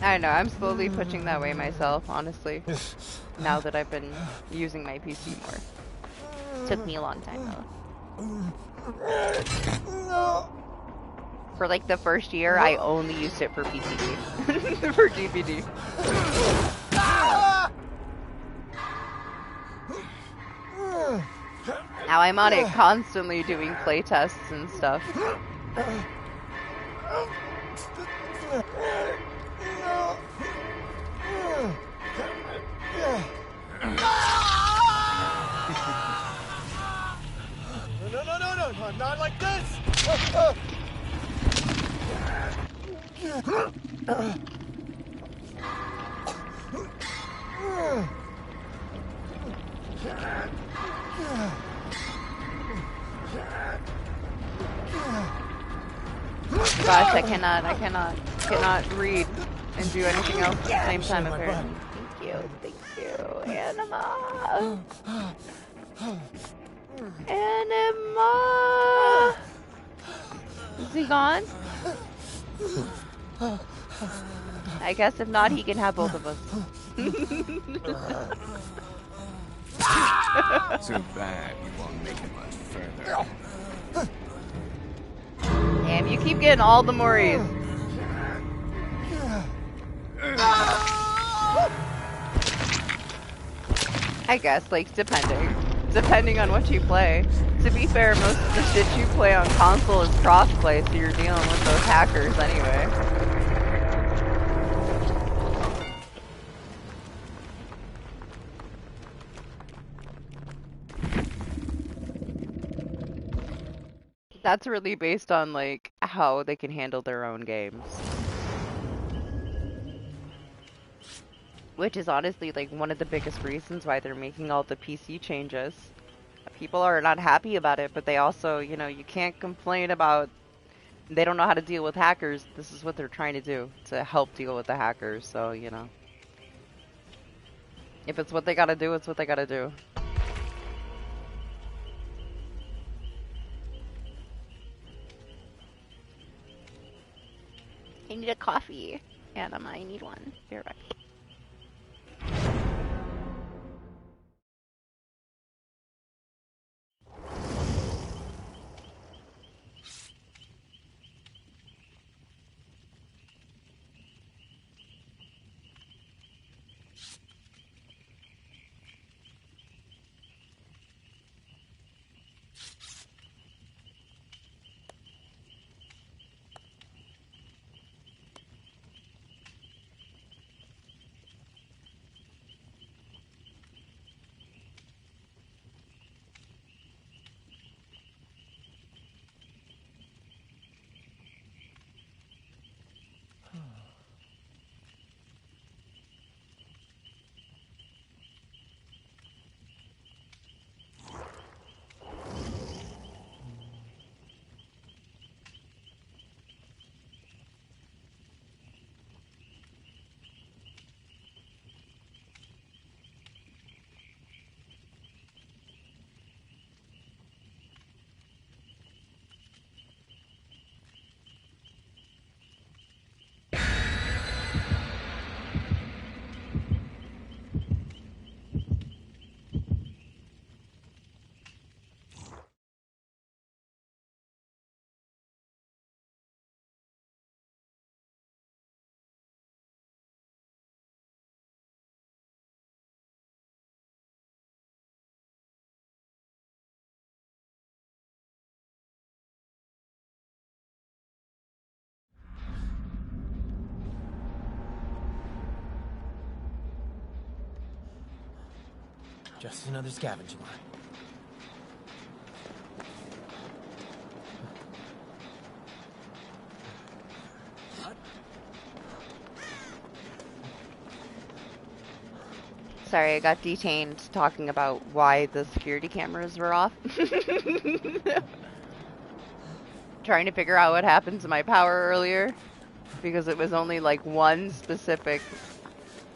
I know, I'm slowly pushing that way myself, honestly. Now that I've been using my PC more. Took me a long time though. For like the first year, I only used it for PC. For DBD. Now I'm on it constantly doing play tests and stuff. No, not like this! Gosh, I cannot read and do anything else at the same time apparently. Thank you, Anima. Anima! Is he gone? I guess if not, he can have both of us. Too bad you won't make it much further. Damn, you keep getting all the Moris. I guess, like, depending on what you play. To be fair, most of the shit you play on console is crossplay, so you're dealing with those hackers anyway. That's really based on, like, how they can handle their own games. Which is honestly, like, one of the biggest reasons why they're making all the PC changes. People are not happy about it, but they also, you know, you can't complain about they don't know how to deal with hackers. This is what they're trying to do, to help deal with the hackers, so, you know. If it's what they gotta do, it's what they gotta do. I need a coffee. Anima, I need one. Be right back. Just another scavenging line. Sorry, I got detained talking about why the security cameras were off. Trying to figure out what happened to my power earlier. Because it was only like one specific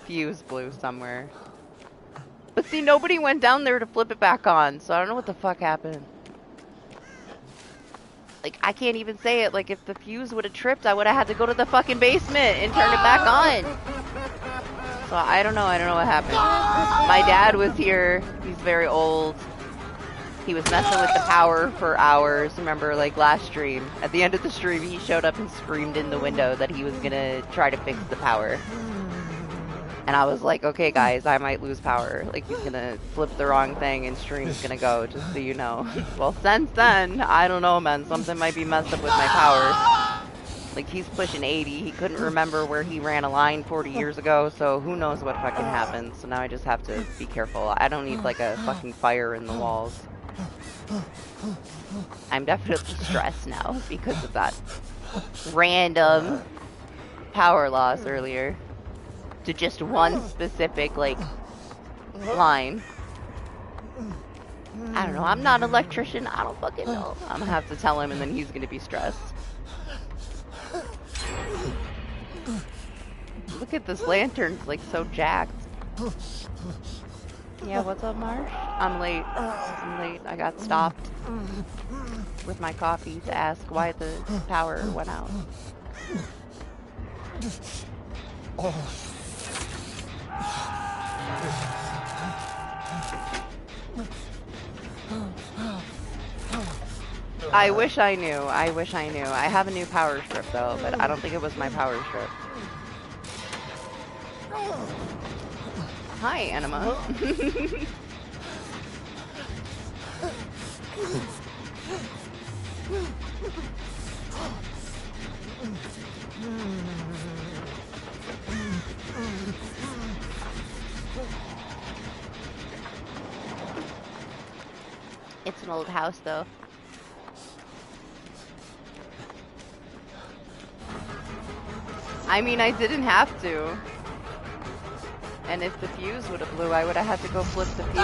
fuse blew somewhere. But see, nobody went down there to flip it back on, so I don't know what the fuck happened. Like, I can't even say it. Like, if the fuse would have tripped, I would have had to go to the fucking basement and turn it back on. So I don't know what happened. My dad was here. He's very old. He was messing with the power for hours. Remember, like, last stream. At the end of the stream, he showed up and screamed in the window that he was gonna try to fix the power. And I was like, okay, guys, I might lose power. Like, he's gonna flip the wrong thing and stream's gonna go, just so you know. Well, since then, I don't know, man. Something might be messed up with my power. Like, he's pushing 80. He couldn't remember where he ran a line 40 years ago, so who knows what fucking happened. So now I just have to be careful. I don't need, like, a fucking fire in the walls. I'm definitely stressed now because of that random power loss earlier. To just one specific, like, line. I don't know. I'm not an electrician. I don't fucking know. I'm gonna have to tell him and then he's gonna be stressed. Look at this lantern. It's, like, so jacked. Yeah, what's up, Marsh? I'm late. I got stopped with my coffee to ask why the power went out. I wish I knew. I have a new power strip though, but I don't think it was my power strip. Hi, Anima. It's an old house though. I mean, I didn't have to. And if the fuse would have blew, I would have had to go flip the fuse.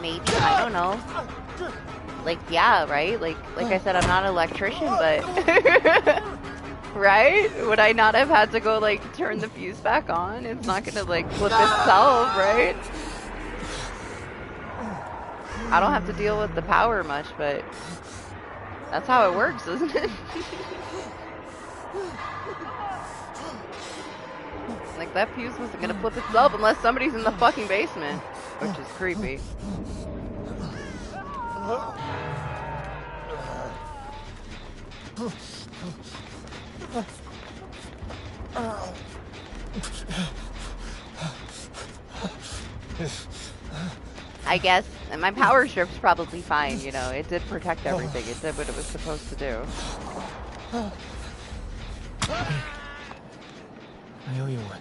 Maybe, I don't know. Like, yeah, right? Like I said, I'm not an electrician, but... right? Would I not have had to go, like, turn the fuse back on? It's not gonna, like, flip itself, right? I don't have to deal with the power much, but... that's how it works, isn't it? Like, that fuse wasn't gonna flip itself unless somebody's in the fucking basement. Which is creepy. I guess, and my power strip's probably fine, you know, it did protect everything, it did what it was supposed to do. I owe you one.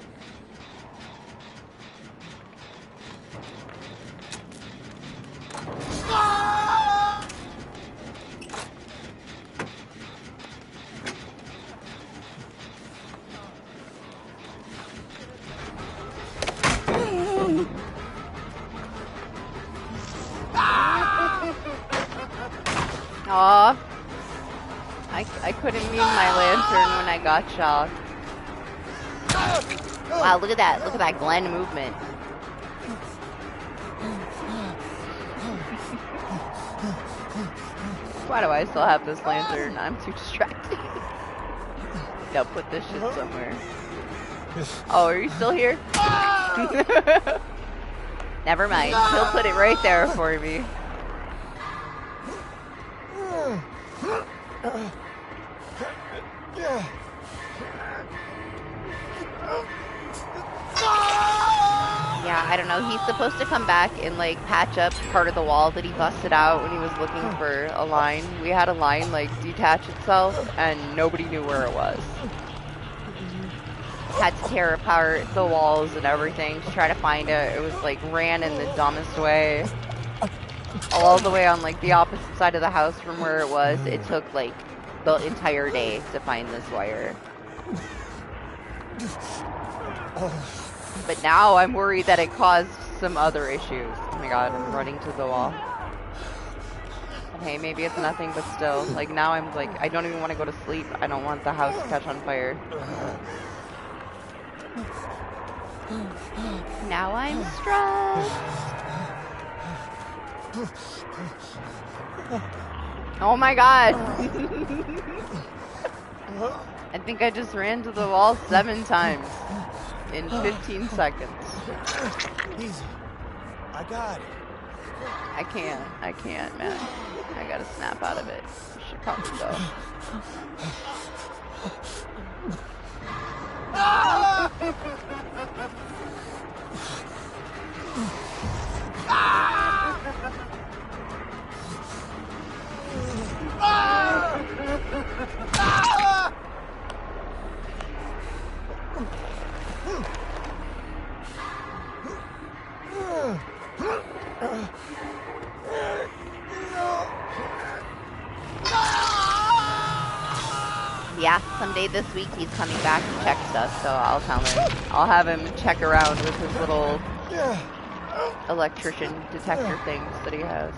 Aw, I couldn't mute my lantern when I got shocked. Wow, look at that Glenn movement. Why do I still have this lantern? I'm too distracted. No, put this shit somewhere. Oh, are you still here? Never mind, he'll put it right there for me. Yeah, I don't know. He's supposed to come back and, like, patch up part of the wall that he busted out when he was looking for a line. We had a line, like, detach itself, and nobody knew where it was. Had to tear apart the walls and everything to try to find it. It was, like, ran in the dumbest way. All the way on, like, the opposite side of the house from where it was. It took, like, the entire day to find this wire. But now I'm worried that it caused some other issues. Oh my god, I'm running to the wall. Okay, maybe it's nothing, but still. Like, now I'm like, I don't even want to go to sleep. I don't want the house to catch on fire. Now I'm stressed. Oh my god. I think I just ran to the wall 7 times in 15 seconds. Easy. I got it. I can't, man. I gotta snap out of it. Should probably go. Yeah, someday this week he's coming back to check stuff, so I'll tell him. I'll have him check around with his little electrician detector things that he has.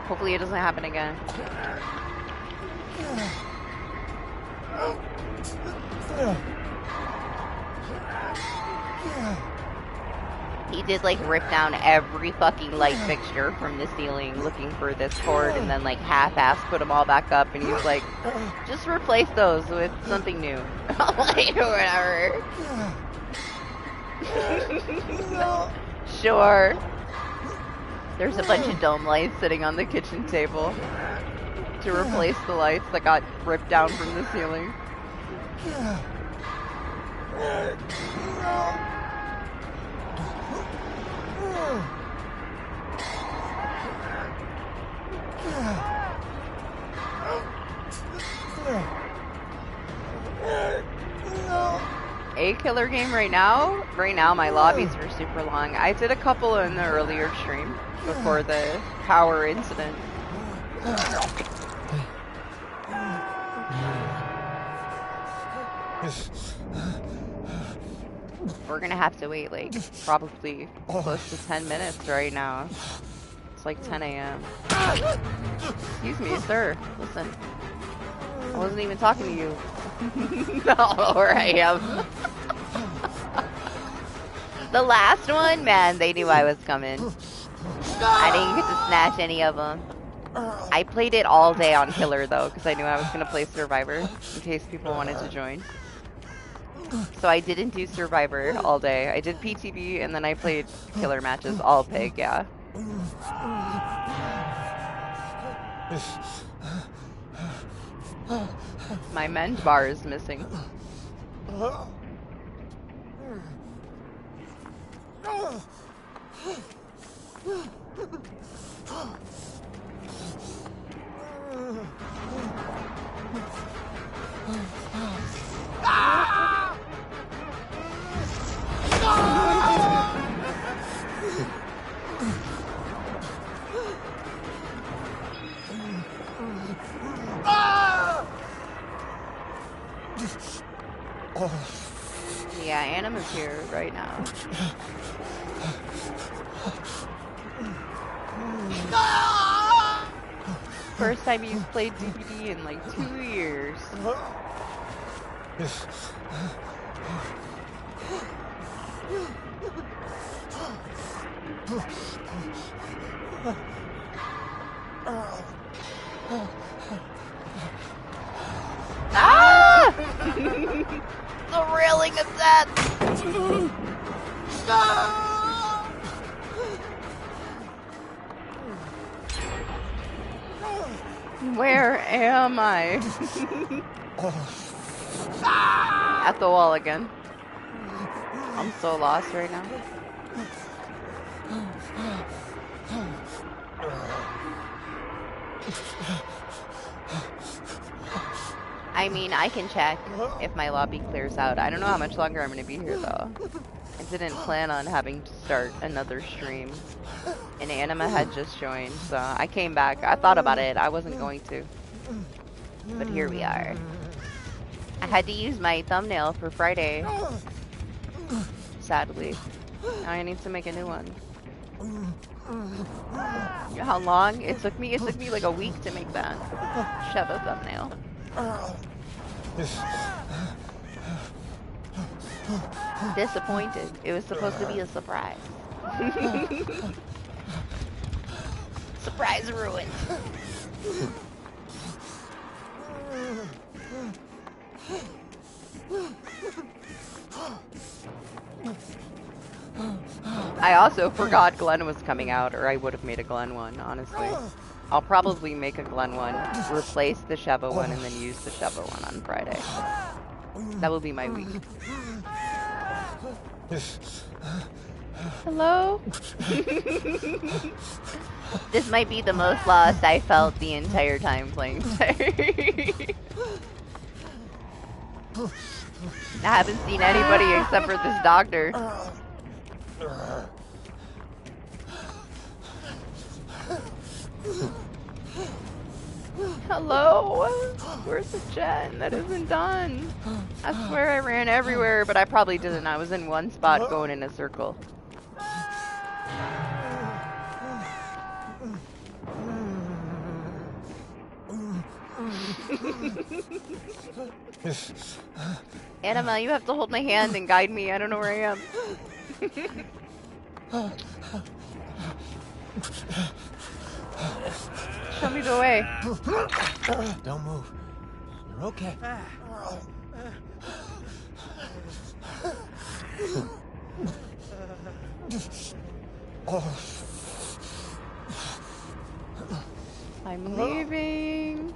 Hopefully it doesn't happen again. He did like rip down every fucking light fixture from the ceiling looking for this cord and then like half-ass put them all back up and he's like, just replace those with something new. I'm like, whatever. Sure. There's a bunch of dome lights sitting on the kitchen table to replace the lights that got ripped down from the ceiling. A killer game right now? Right now my lobbies are super long. I did a couple in the earlier stream before the power incident. We're gonna have to wait like probably close to 10 minutes right now. It's like 10 a.m. Excuse me, sir. Listen. I wasn't even talking to you. No, where I am. The last one, man, they knew I was coming. I didn't get to snatch any of them. I played it all day on Killer, though, because I knew I was going to play Survivor, in case people wanted to join. So I didn't do Survivor all day. I did PTB, and then I played Killer matches all pig, yeah. My mend bar is missing. Yeah, Anima's here right now. First time he's played DBD in like 2 years. Ah! The railing of death! Where am I? At the wall again. I'm so lost right now. I mean, I can check if my lobby clears out. I don't know how much longer I'm going to be here, though. I didn't plan on having to start another stream. And Anima had just joined, so I came back. I thought about it. I wasn't going to. But here we are. I had to use my thumbnail for Friday. Sadly. Now I need to make a new one. You know how long it took me? It took me like a week to make that Sheva thumbnail. Disappointed. It was supposed to be a surprise. Surprise ruined. I also forgot Glenn was coming out, or I would have made a Glenn one, honestly. I'll probably make a Glenn one, replace the Sheva one, and then use the Sheva one on Friday. That will be my week. Hello? This might be the most lost I felt the entire time playing today. I haven't seen anybody except for this doctor. Hello? Where's the gen? That isn't done. I swear I ran everywhere, but I probably didn't. I was in one spot going in a circle. Anima, you have to hold my hand and guide me. I don't know where I am. Show me the way. Don't move. You're okay. I'm leaving.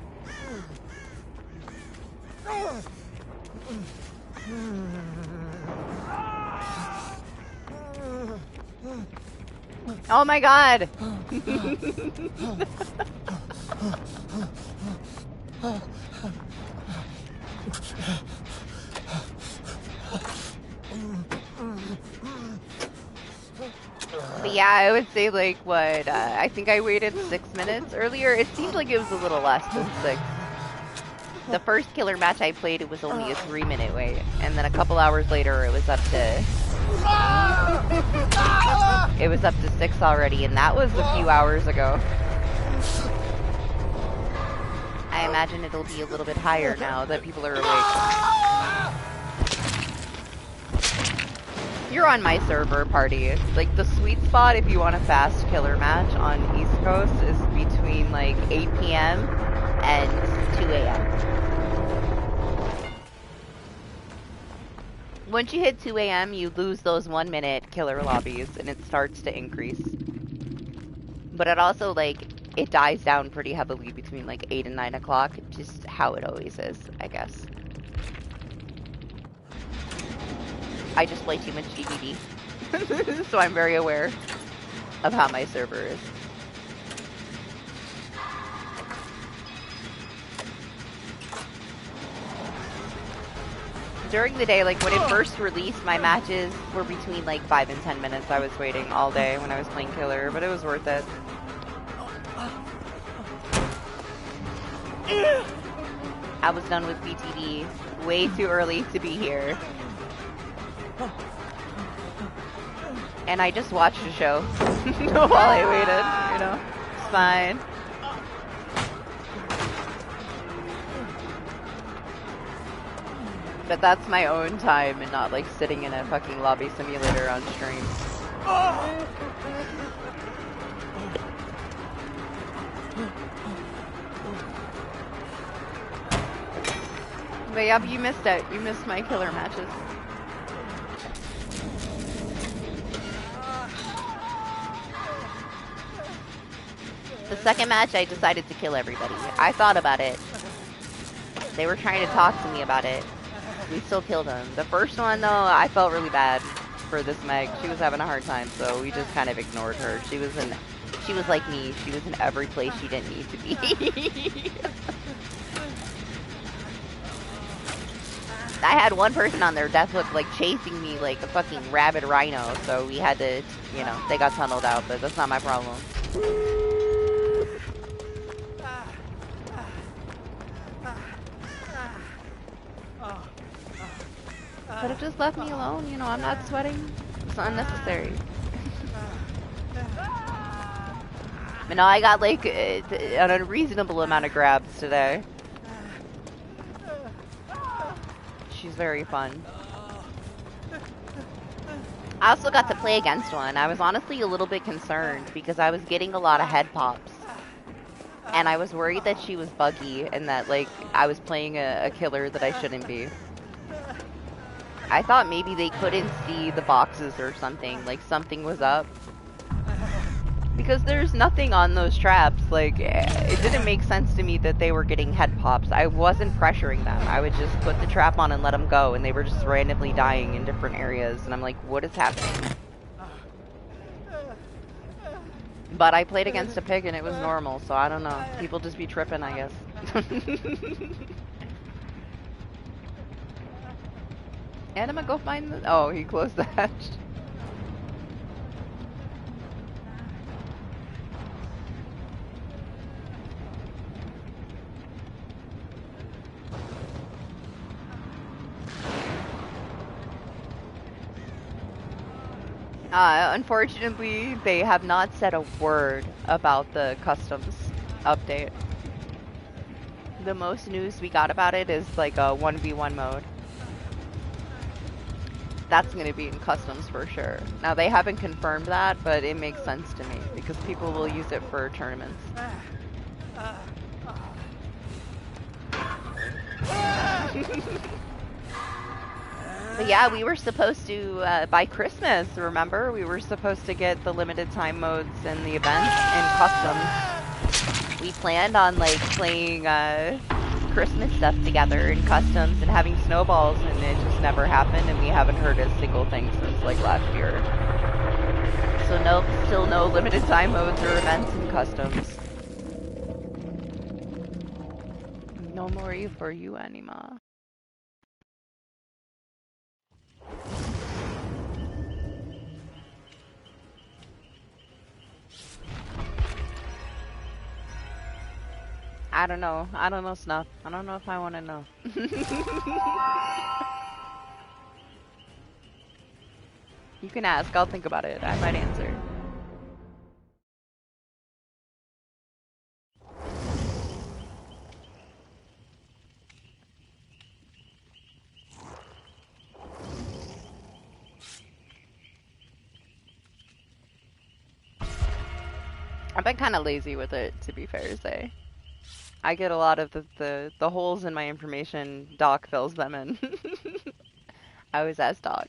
Oh my god! But yeah, I would say like what, I think I waited 6 minutes earlier. It seemed like it was a little less than 6. The first killer match I played, it was only a 3-minute wait. And then a couple hours later, it was up to... It was up to 6 already, and that was a few hours ago. I imagine it'll be a little bit higher now that people are awake. You're on my server, party. Like, the sweet spot if you want a fast killer match on East Coast is between, like, 8 p.m. and 2 a.m. Once you hit 2 a.m., you lose those 1-minute killer lobbies, and it starts to increase. But it also, like, it dies down pretty heavily between, like, 8 and 9 o'clock, just how it always is, I guess. I just play too much DBD, so I'm very aware of how my server is. During the day, like when it first released, my matches were between like 5 and 10 minutes. I was waiting all day when I was playing killer, but it was worth it. I was done with BTD way too early to be here. And I just watched the show while I waited, you know, it's fine. But that's my own time and not like sitting in a fucking lobby simulator on stream. But yeah, you missed it. You missed my killer matches. The second match, I decided to kill everybody. I thought about it. They were trying to talk to me about it. We still killed them. The first one, though, I felt really bad for this Meg. She was having a hard time, so we just kind of ignored her. She was like me. She was in every place she didn't need to be. I had one person on their death hook, like, chasing me like a fucking rabid rhino, so we had to, you know, they got tunneled out, but that's not my problem. Could have just left me alone, you know, I'm not sweating. It's unnecessary. But no, I got like an unreasonable amount of grabs today. She's very fun. I also got to play against one. I was honestly a little bit concerned because I was getting a lot of head pops. And I was worried that she was buggy and that like I was playing a killer that I shouldn't be. I thought maybe they couldn't see the boxes or something, like something was up. Because there's nothing on those traps, like, it didn't make sense to me that they were getting head pops. I wasn't pressuring them. I would just put the trap on and let them go, and they were just randomly dying in different areas, and I'm like, what is happening? But I played against a pig and it was normal, so I don't know. People just be tripping, I guess. Anima, go find the... Oh, he closed the hatch. Unfortunately, they have not said a word about the customs update. The most news we got about it is like a 1v1 mode. That's going to be in customs for sure. Now, they haven't confirmed that, but it makes sense to me because people will use it for tournaments. But yeah, we were supposed to, by Christmas, remember? We were supposed to get the limited time modes and the events in customs. We planned on, like, playing Christmas stuff together in customs and having snowballs, and it just never happened, and we haven't heard a single thing since, like, last year. So no, still no limited time modes or events in customs. No more for you, Anima. I don't know. I don't know, Snuff. I don't know if I want to know. You can ask. I'll think about it. I might answer. I've been kind of lazy with it, to be fair to say. I get a lot of the holes in my information. Doc fills them in. I always ask Doc.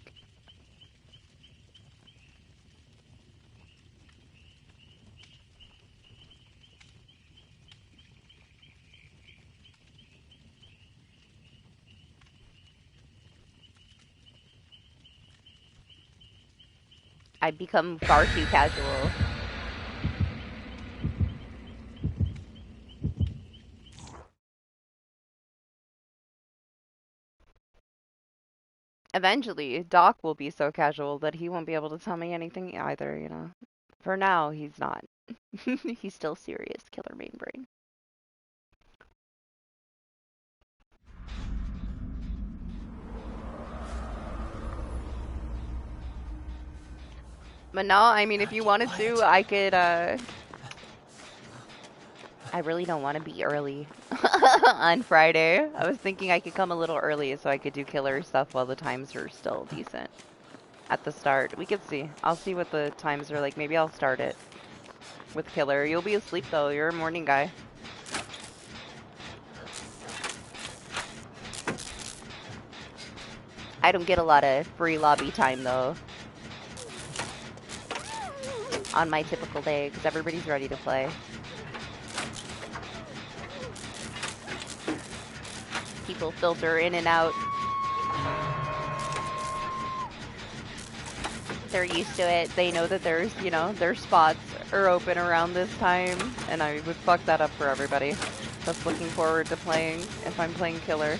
I become far too casual. Eventually, Doc will be so casual that he won't be able to tell me anything either, you know. For now, he's not. He's still serious, killer main brain. But no, I mean, if you wanted to, I could, I really don't want to be early on Friday. I was thinking I could come a little early so I could do killer stuff while the times are still decent at the start. We could see. I'll see what the times are like. Maybe I'll start it with killer. You'll be asleep though. You're a morning guy. I don't get a lot of free lobby time though on my typical day because everybody's ready to play. People filter in and out. They're used to it. They know that there's, you know, their spots are open around this time, and I would fuck that up for everybody that's looking forward to playing if I'm playing killer.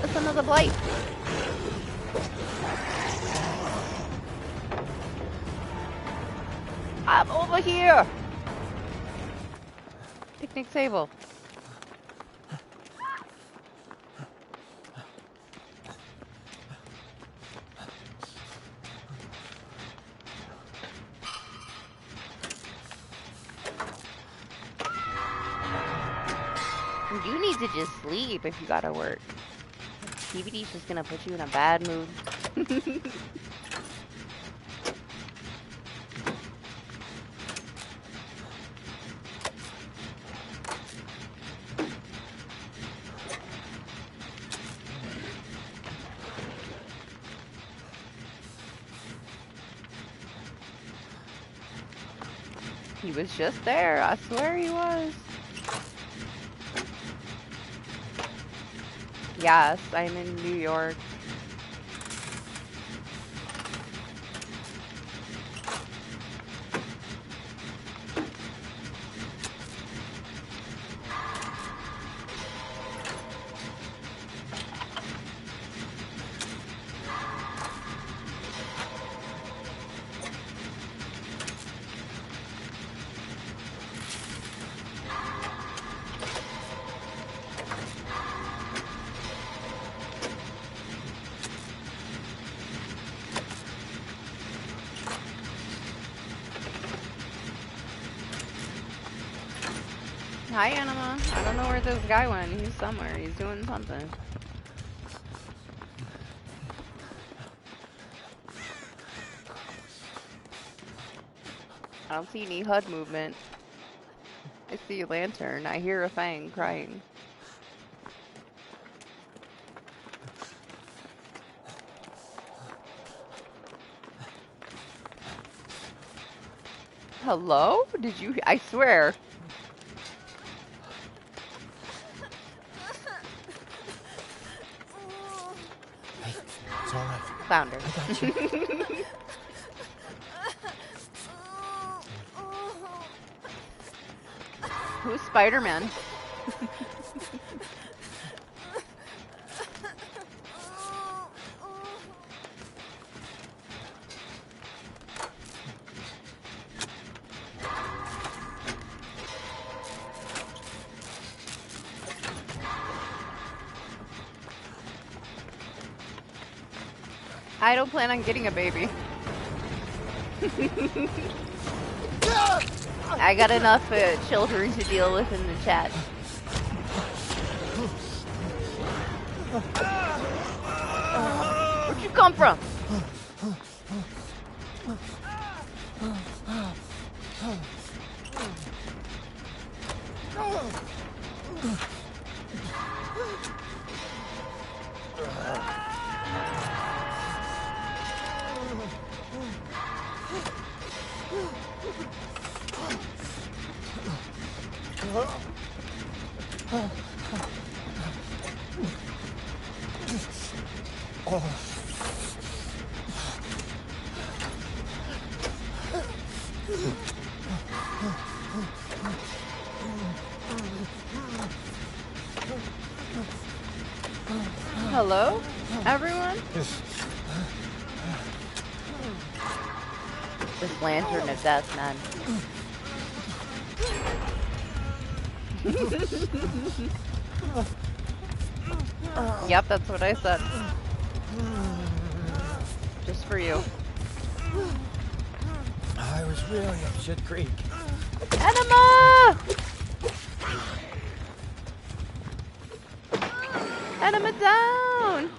Listen to the blight. I'm over here! Picnic table. You need to just sleep if you gotta work. DBD's just gonna put you in a bad mood. He was just there. I swear he was. Yes, I'm in New York. Hi, Anima. I don't know where this guy went. He's somewhere. He's doing something. I don't see any HUD movement. I see a lantern. I hear a Fang crying. Hello? Did you? I swear. Hey, it's all right. Found her. I got you. Who's Spider-Man? I don't plan on getting a baby. I got enough children to deal with in the chat. Where'd you come from? Hello, everyone? This lantern of death, man. Yep, that's what I said. Just for you. I was really up shit creek. Enema! Enema down!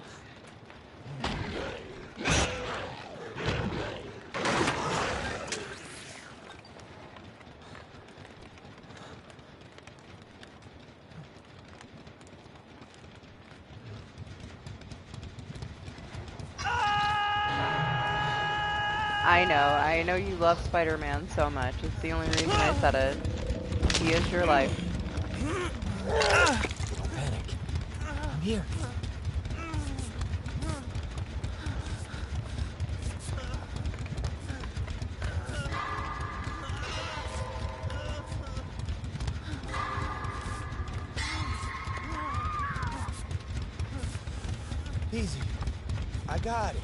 I know you love Spider-Man so much. It's the only reason I said it. He is your life. Don't panic. I'm here. Easy. I got it.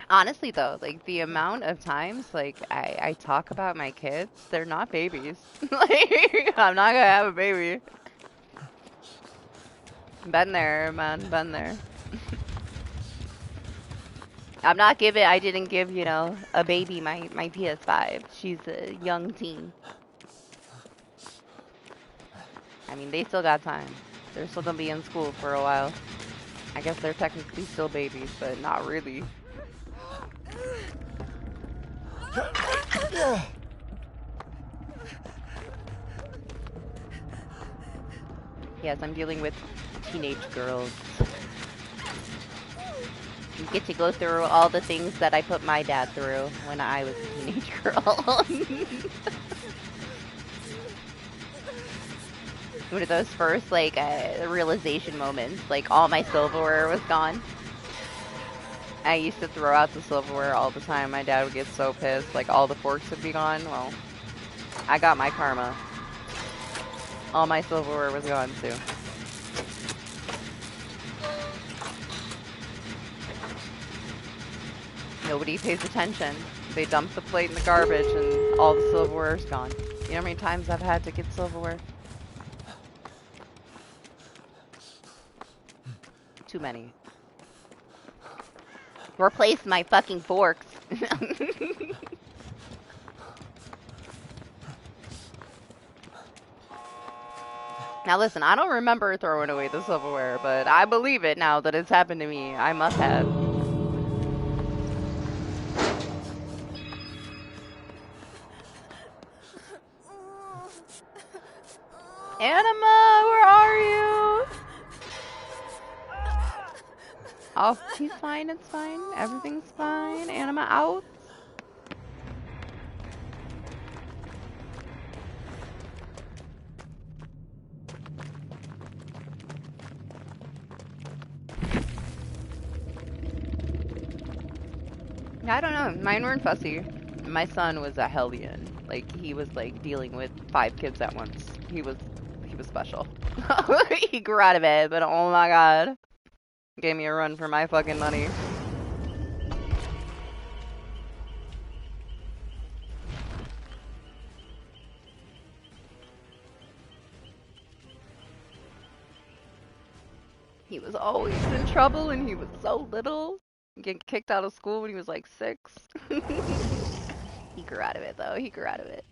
Honestly though, like the amount of times like I talk about my kids, they're not babies. Like I'm not gonna have a baby. Been there, man, been there. I didn't give, you know, a baby my PS5. She's a young teen. I mean, they still got time. They're still gonna be in school for a while. I guess they're technically still babies, but not really. Yes, I'm dealing with teenage girls. You get to go through all the things that I put my dad through when I was a teenage girl. One of those first, like, realization moments. Like, all my silverware was gone. I used to throw out the silverware all the time. My dad would get so pissed. Like, all the forks would be gone. Well, I got my karma. All my silverware was gone too. Nobody pays attention. They dump the plate in the garbage and all the silverware's gone. You know how many times I've had to get silverware? Too many. Replace my fucking forks. Now listen, I don't remember throwing away the silverware, but I believe it now that it's happened to me. I must have. Anima, where are you? Oh, she's fine, it's fine. Everything's fine. Anima out. I don't know. Mine weren't fussy. My son was a hellion. Like, he was like dealing with 5 kids at once. He was special. He grew out of it, but oh my god. Gave me a run for my fucking money. He was always in trouble and he was so little. Getting kicked out of school when he was like 6. He grew out of it though. He grew out of it.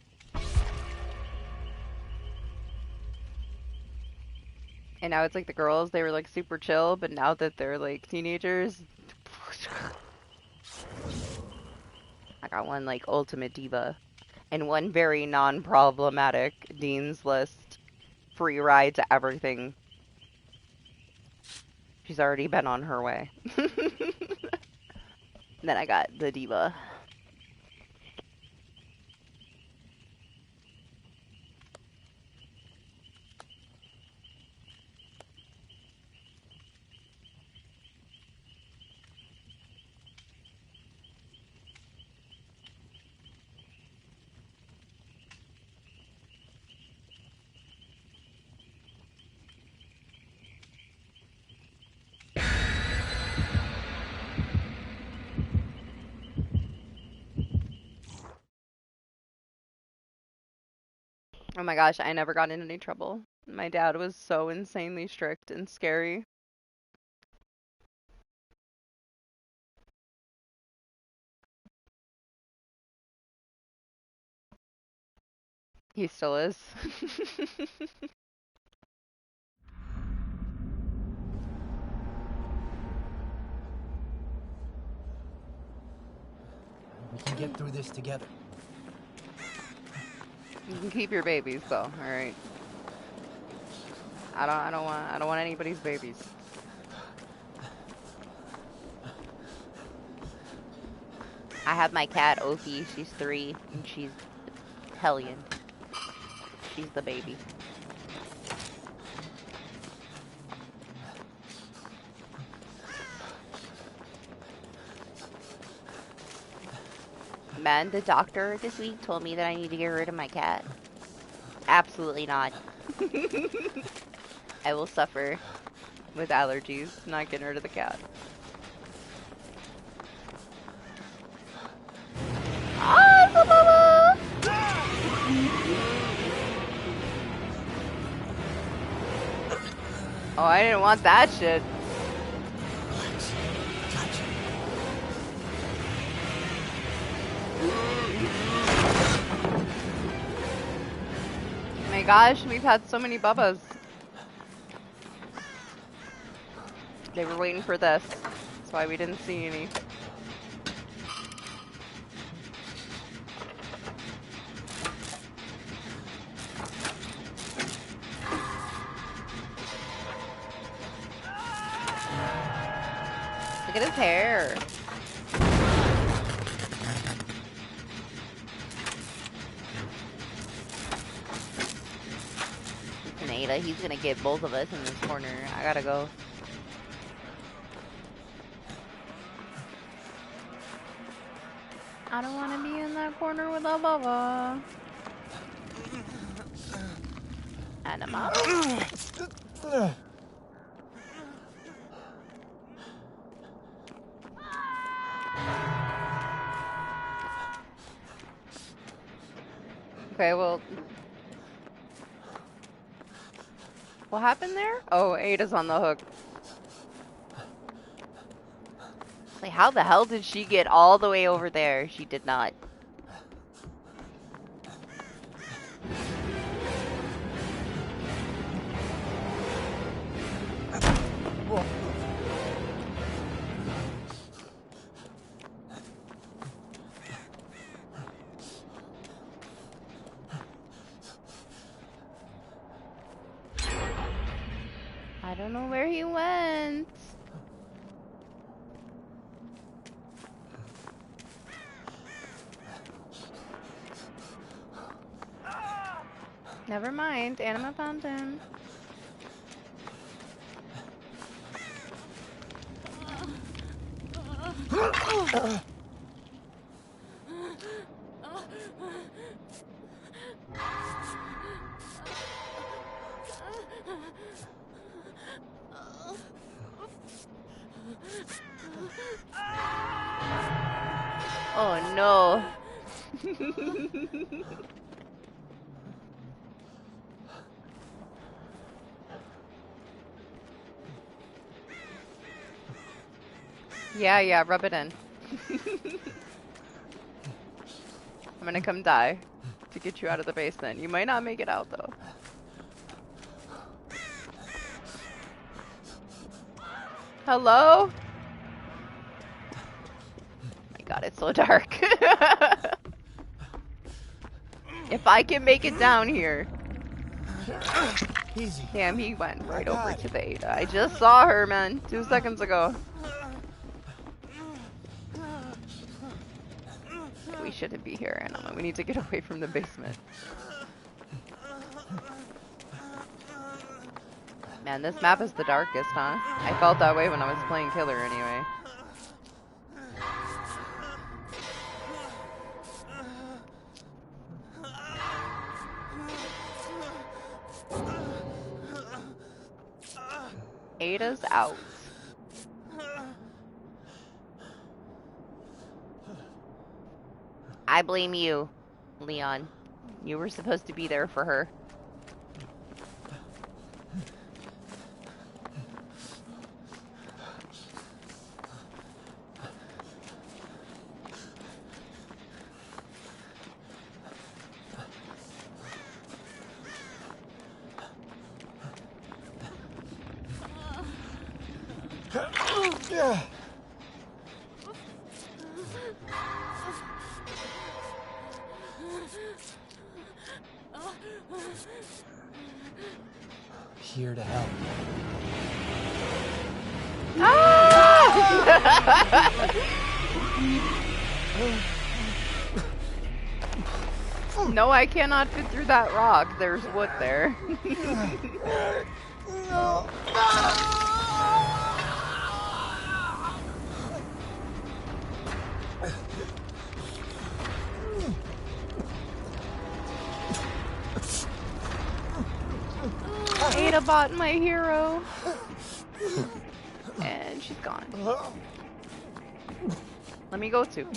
And now it's like the girls, they were like super chill, but now that they're like teenagers, I got one like ultimate diva and one very non-problematic Dean's List free ride to everything. She's already been on her way. Then I got the diva. Oh my gosh, I never got in any trouble. My dad was so insanely strict and scary. He still is. We can get through this together. You can keep your babies though, alright? I don't want anybody's babies. I have my cat Ophi, she's 3 and she's hellion. She's the baby. Man, the doctor this week told me that I need to get rid of my cat. Absolutely not. I will suffer with allergies, not getting rid of the cat. Ah, Mama! Oh, I didn't want that shit. Oh my gosh, we've had so many bubbas. They were waiting for this. That's why we didn't see any. Look at his hair. Ada, he's gonna get both of us in this corner. I gotta go. I don't want to be in that corner with a Bubba. Anima. Okay, well, what happened there? Oh, Ada's on the hook. Like, how the hell did she get all the way over there? She did not. I don't know where he went. Never mind, Anima found him. Oh no. Yeah, rub it in. I'm gonna come die to get you out of the basement. You might not make it out though. Hello? Oh my god, it's so dark. If I can make it down here. Easy. Damn, he went right over to the Ada. I just saw her, man, 2 seconds ago. We shouldn't be here, Anima. We need to get away from the basement. Man, this map is the darkest, huh? I felt that way when I was playing Killer anyway. Ada's out. I blame you, Leon. You were supposed to be there for her. Here to help. No, I cannot fit through that rock. There's wood there. No. Ada bought my hero. And she's gone. Let me go too.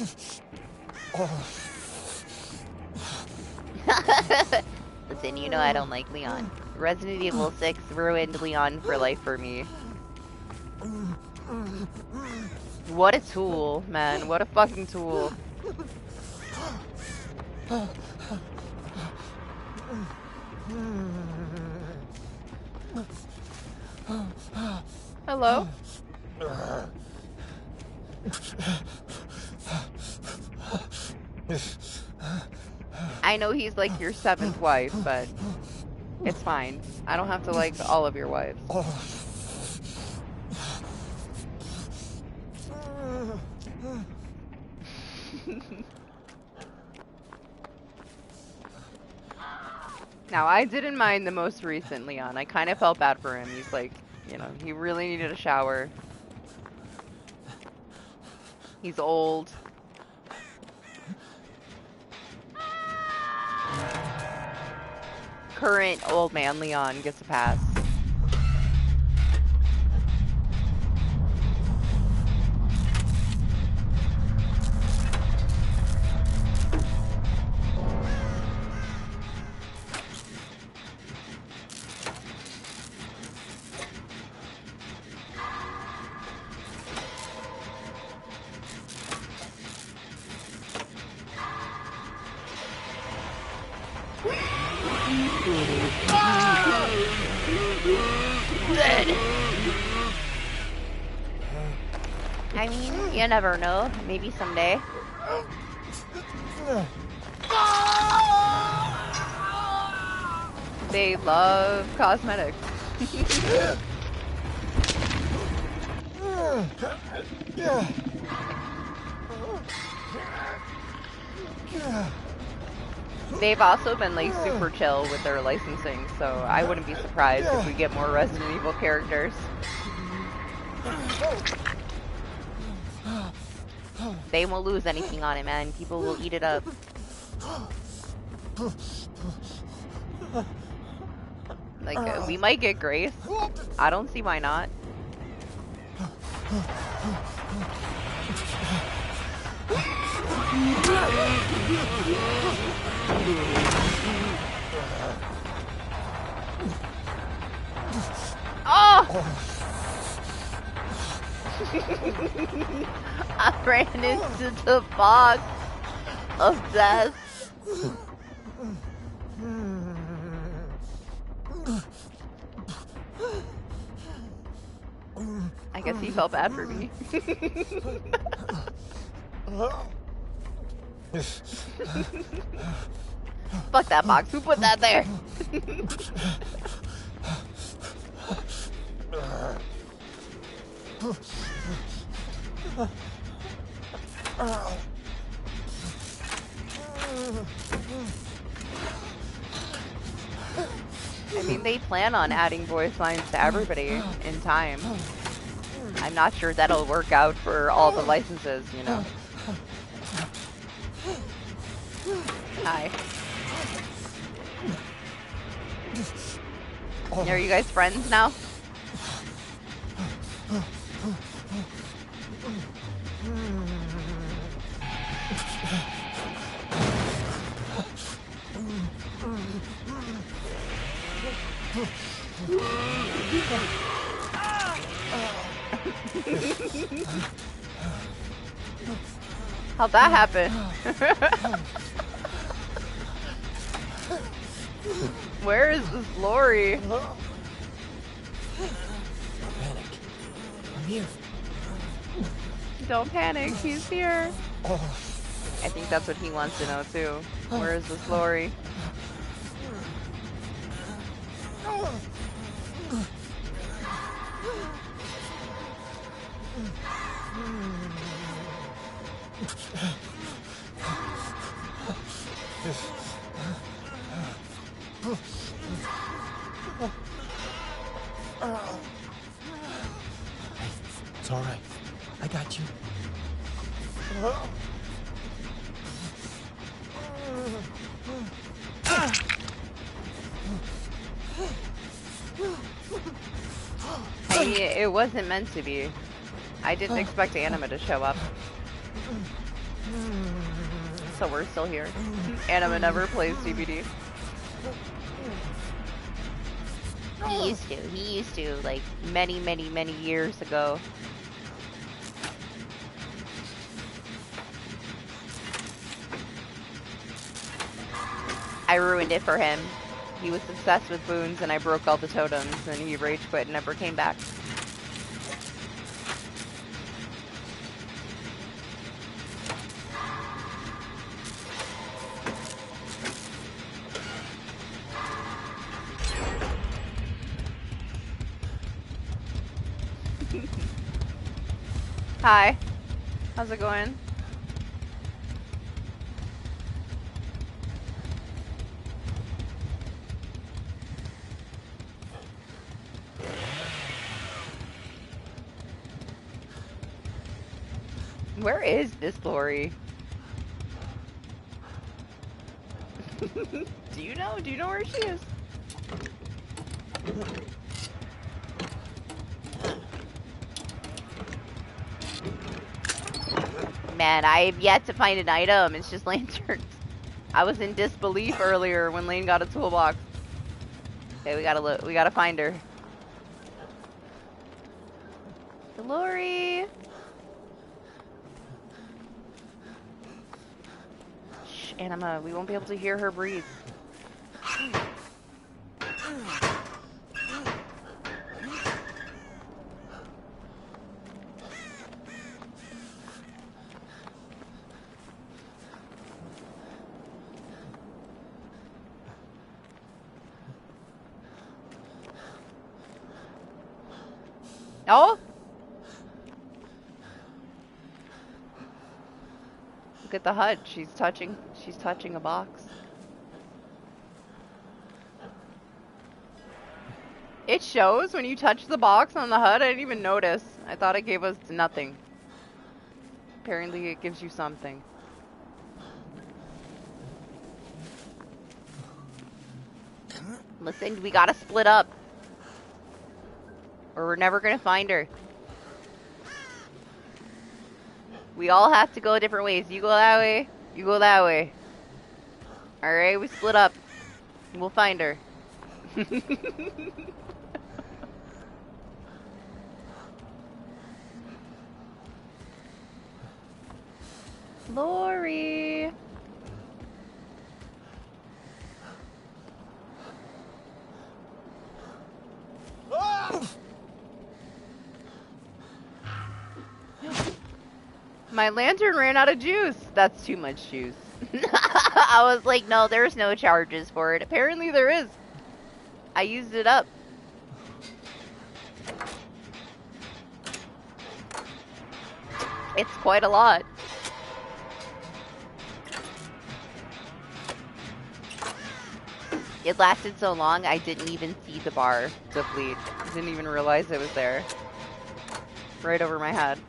Listen, you know I don't like Leon. Resident Evil 6 ruined Leon for life for me. What a tool, man. What a fucking tool. Hello? I know he's like your 7th wife, but it's fine. I don't have to like all of your wives. Now, I didn't mind the most recent Leon. I kind of felt bad for him. He's like, you know, he really needed a shower. He's old. current old man Leon gets a pass. I mean, you never know. Maybe someday. They love cosmetics. They've also been like super chill with their licensing, so I wouldn't be surprised if we get more Resident Evil characters. They won't lose anything on it, man. People will eat it up. Like, we might get Grace. I don't see why not. Oh! I ran into the box of death. I guess he felt bad for me. Fuck that box. Who put that there? I mean, they plan on adding voice lines to everybody in time. I'm not sure that'll work out for all the licenses, you know. Hi. Are you guys friends now? How'd that happen? Where is this Lori? Don't panic. I'm here. Don't panic, he's here. I think that's what he wants to know too. Where is this Lori? It's all right. I got you. I mean, it wasn't meant to be. I didn't expect Anima to show up. So we're still here. Anima never plays DBD. He used to, like, many, many, many years ago. I ruined it for him. He was obsessed with boons and I broke all the totems and he rage quit and never came back. Hi. How's it going? Where is this Lori? Do you know? Do you know where she is? Man, I have yet to find an item. It's just lanterns. I was in disbelief earlier when Lane got a toolbox. Okay, we gotta look. We gotta find her. Lori. Shh, Anima. We won't be able to hear her breathe. Oh! Look at the HUD. She's touching a box. It shows when you touch the box on the HUD. I didn't even notice. I thought it gave us nothing. Apparently it gives you something. Listen, we gotta split up. Or we're never gonna find her. We all have to go different ways. You go that way, you go that way. Alright, we split up. We'll find her. Lori. My lantern ran out of juice. That's too much juice. I was like, no, there's no charges for it. Apparently there is. I used it up. It's quite a lot. It lasted so long, I didn't even see the bar deplete. Didn't even realize it was there. Right over my head.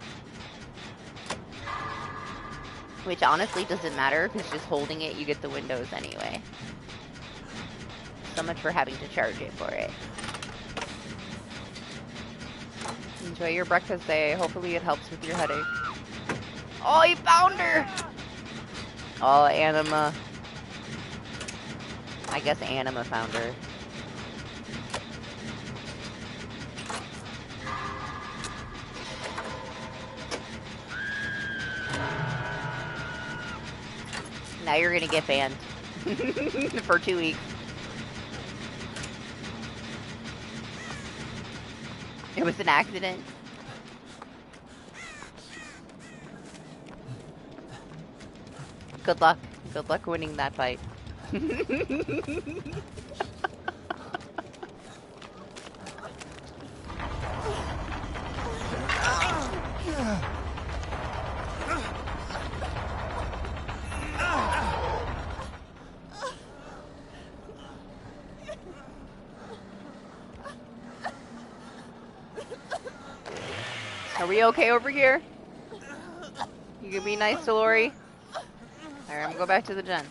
Which honestly doesn't matter, because just holding it, you get the windows anyway. So much for having to charge it for it. Enjoy your breakfast day. Hopefully it helps with your headache. Oh, you found her! Oh, Anima. I guess Anima found her. Now you're gonna get banned. For 2 weeks. It was an accident. Good luck. Good luck winning that fight. Are we okay over here? You can be nice to Lori? Alright, I'm gonna go back to the gen.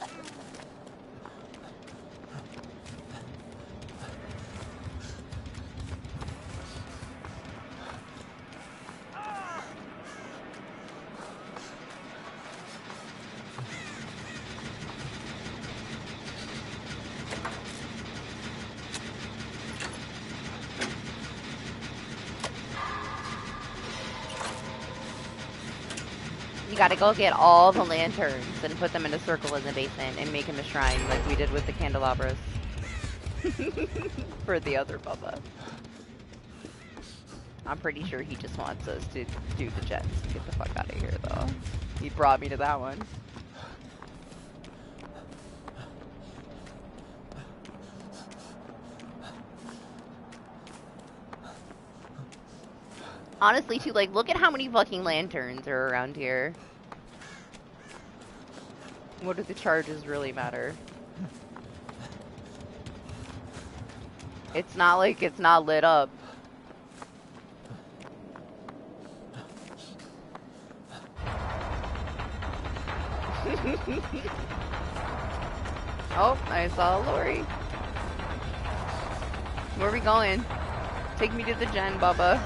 You gotta go get all the lanterns and put them in a circle in the basement and make him a shrine like we did with the candelabras. For the other Bubba. I'm pretty sure he just wants us to do the jets and get the fuck out of here though. He brought me to that one. Honestly too, like, look at how many fucking lanterns are around here. What do the charges really matter? It's not like it's not lit up. Oh, I saw Lori. Where are we going? Take me to the gen, Bubba.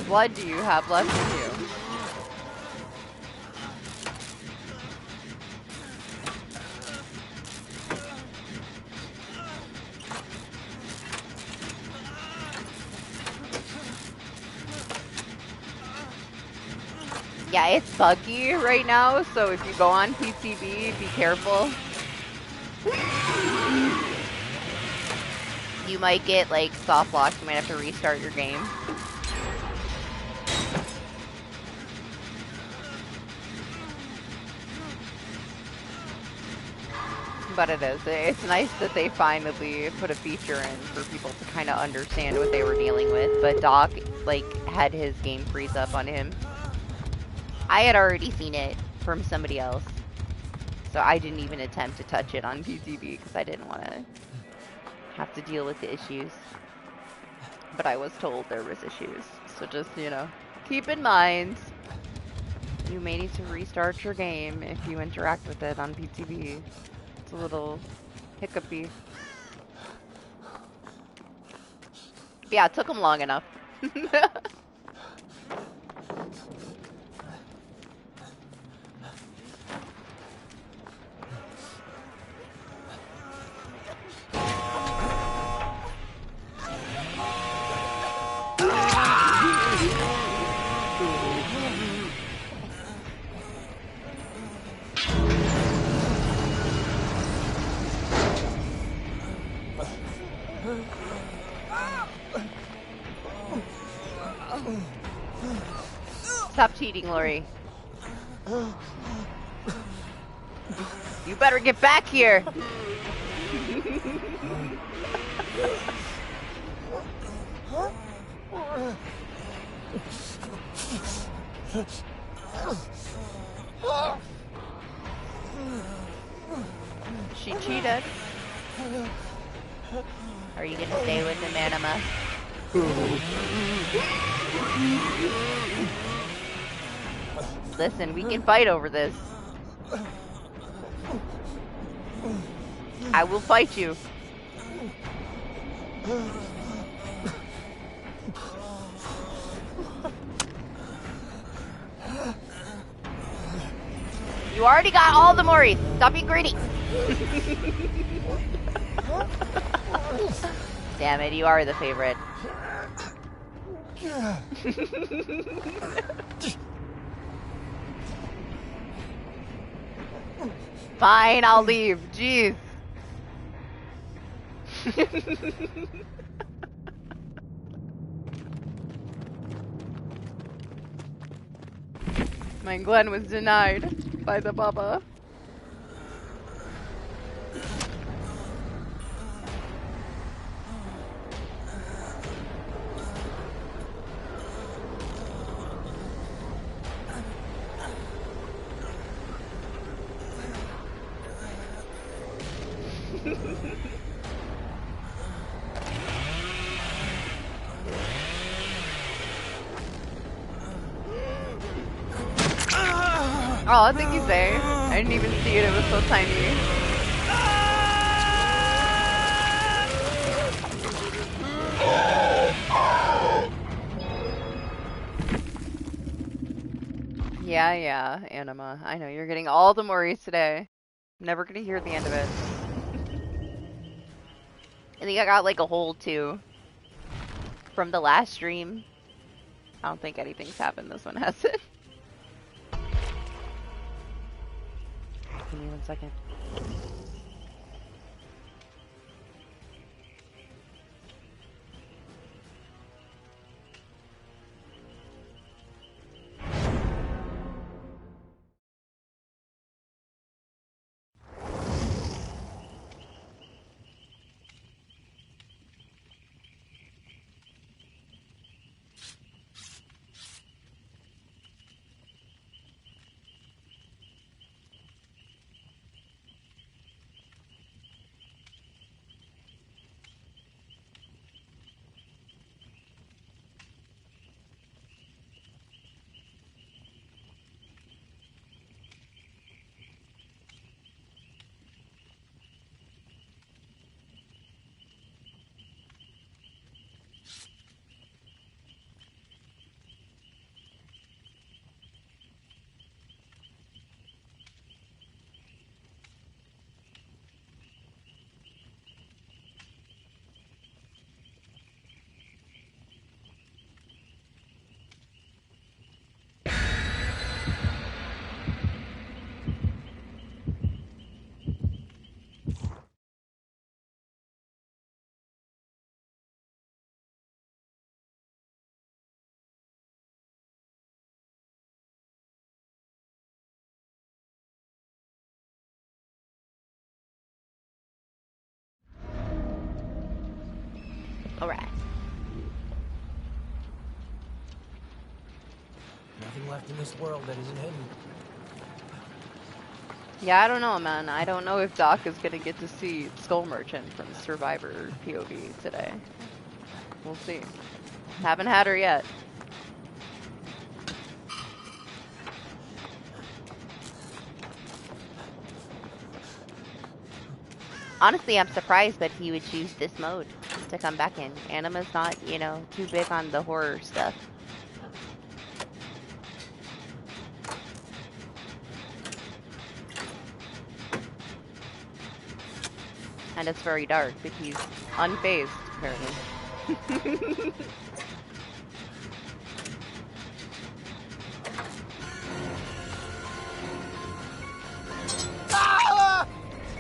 blood do you have left in you? Yeah, it's buggy right now, so if you go on PCB, be careful. You might get, like, soft locked. You might have to restart your game. But it is. It's nice that they finally put a feature in for people to kind of understand what they were dealing with. But Doc, like, had his game freeze up on him. I had already seen it from somebody else. So I didn't even attempt to touch it on PCB because I didn't want to have to deal with the issues. But I was told there was issues. So just, you know, keep in mind, you may need to restart your game if you interact with it on PCB. It's a little hiccupy. Yeah, it took them long enough. Stop cheating, Lori. You better get back here. She cheated. Are you gonna stay with him, Anima? Listen, we can fight over this. I will fight you. You already got all the Moris. Stop being greedy. Damn it, you are the favorite. Fine, I'll leave. Jeez. My Glenn was denied by the Bubba. Oh, thank you, Zay. I didn't even see it, it was so tiny. Yeah, Anima. I know, you're getting all the Moris today. I'm never gonna hear the end of it. I think I got like a hold too from the last stream. I don't think anything's happened. This one hasn't. Give me 1 second. Alright. Nothing left in this world that isn't hidden. Yeah, I don't know, man. I don't know if Doc is gonna get to see Skull Merchant from Survivor POV today. We'll see. Haven't had her yet. Honestly, I'm surprised that he would choose this mode to come back in. Anima's not, you know, too big on the horror stuff. And it's very dark, but he's unfazed, apparently.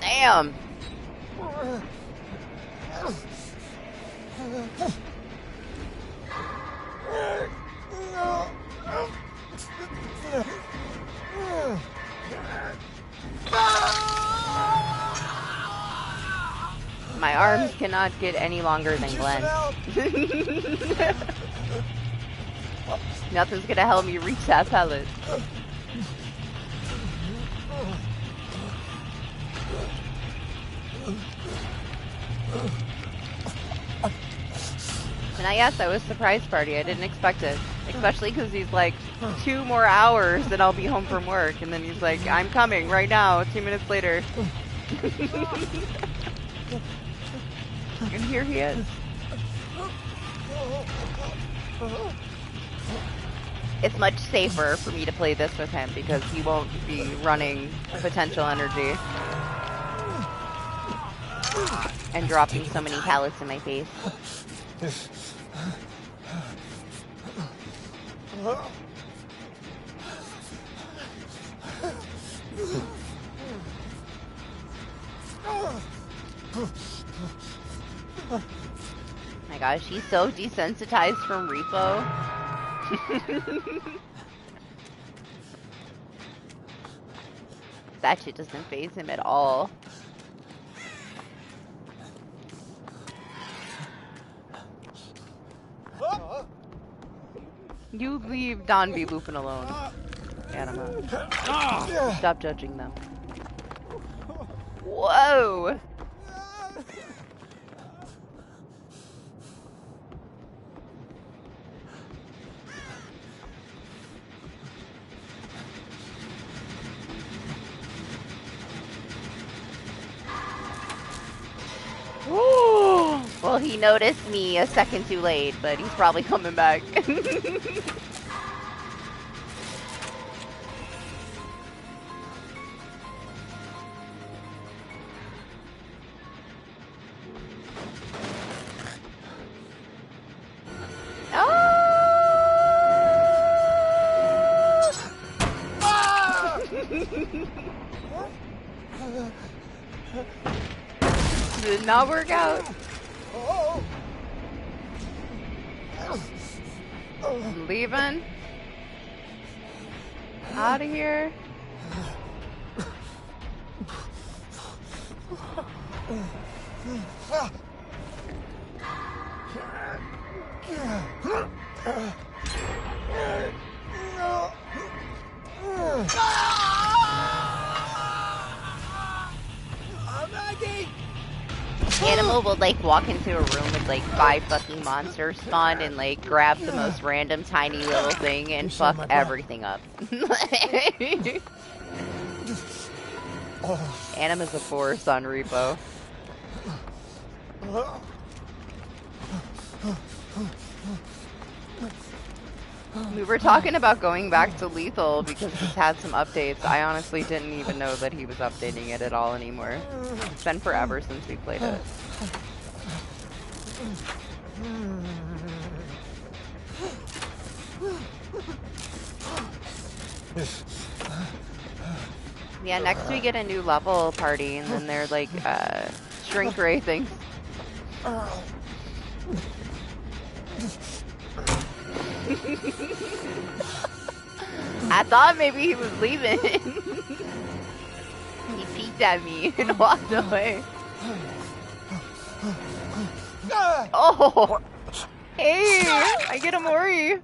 Damn! My arms cannot get any longer than Glenn. Nothing's gonna help me reach that pellet. And yes, I was surprise party. I didn't expect it. Especially because he's like, 2 more hours and I'll be home from work. And then he's like, I'm coming right now, 2 minutes later. And here he is. It's much safer for me to play this with him because he won't be running potential energy. And dropping so many pellets in my face. My gosh, he's so desensitized from repo. That shit doesn't faze him at all. You leave Don B. Looping alone, Anima. Stop judging them. Whoa! Well, he noticed me a second too late, but he's probably coming back. Did not work out. I'm leaving. Out of here. Animal will like walk into a room with like 5 fucking monsters spawned and like grab the most random tiny little thing and fuck everything up. Anima's a force on repo. We were talking about going back to Lethal because he's had some updates. I honestly didn't even know that he was updating it at all anymore. It's been forever since we played it. Yeah, next we get a new level party and then they're like shrink ray things. I thought maybe he was leaving. He peeked at me and walked away. Oh! Hey! I get a Mori!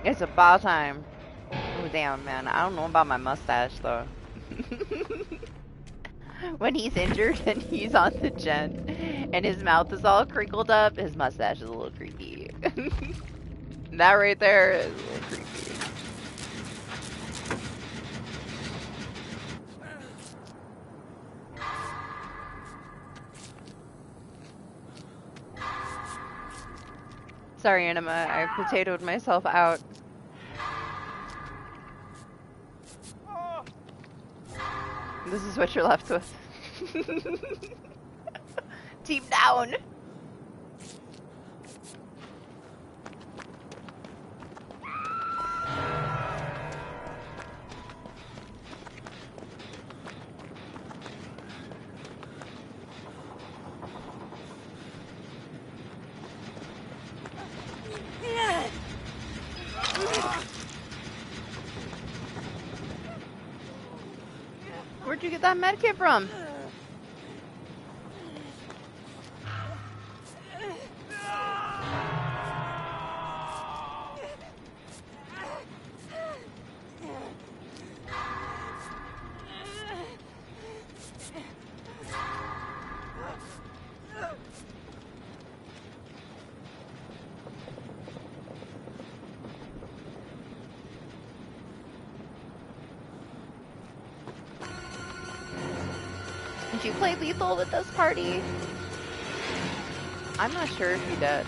It's about time. Oh, damn, man. I don't know about my mustache, though. When he's injured and he's on the gen and his mouth is all crinkled up, his mustache is a little creepy. That right there is a little creepy. Sorry, Anima. I potatoed myself out. This is what you're left with. Team down! Where'd you get that medkit from? Did you play lethal with this party? I'm not sure if you did.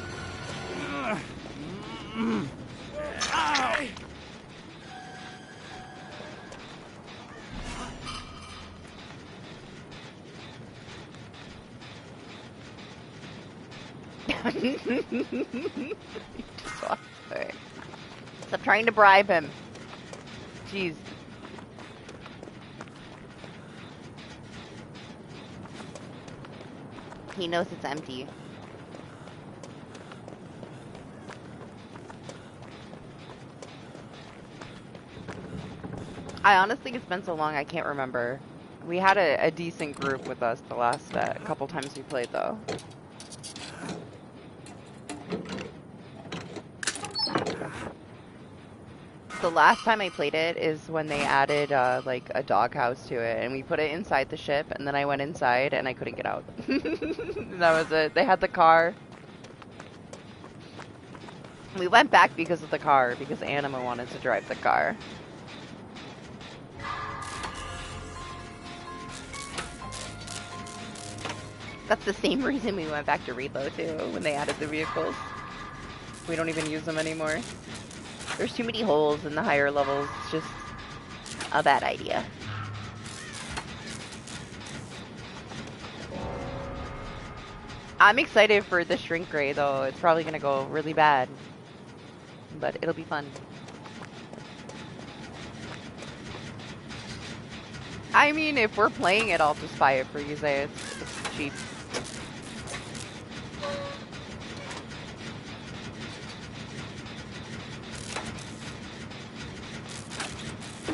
Just walked away. Stop trying to bribe him. Jeez. He knows it's empty. I honestly, it's been so long I can't remember. We had a decent group with us the last couple times we played, though. The last time I played it is when they added like a doghouse to it, and we put it inside the ship, and then I went inside and I couldn't get out. That was it. They had the car. We went back because of the car, because Anima wanted to drive the car. That's the same reason we went back to Reload too, when they added the vehicles. We don't even use them anymore. There's too many holes in the higher levels. It's just a bad idea. I'm excited for the shrink ray though. It's probably gonna go really bad, but it'll be fun. I mean, if we're playing it, I'll just buy it for you, say it's cheap.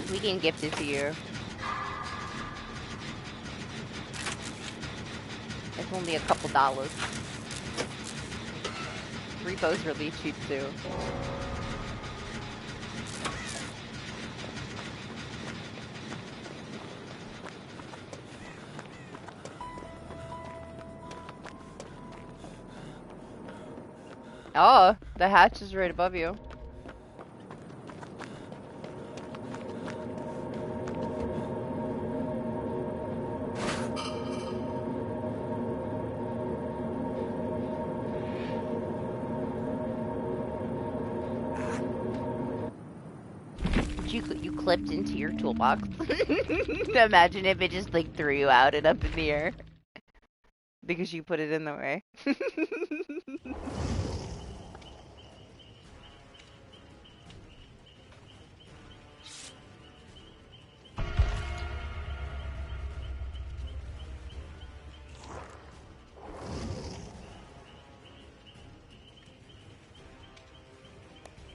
We can gift it to you. It's only a couple dollars. Repo's really cheap too. Oh, the hatch is right above you. You clipped into your toolbox. Imagine if it just like threw you out and up in the air. Because you put it in the way.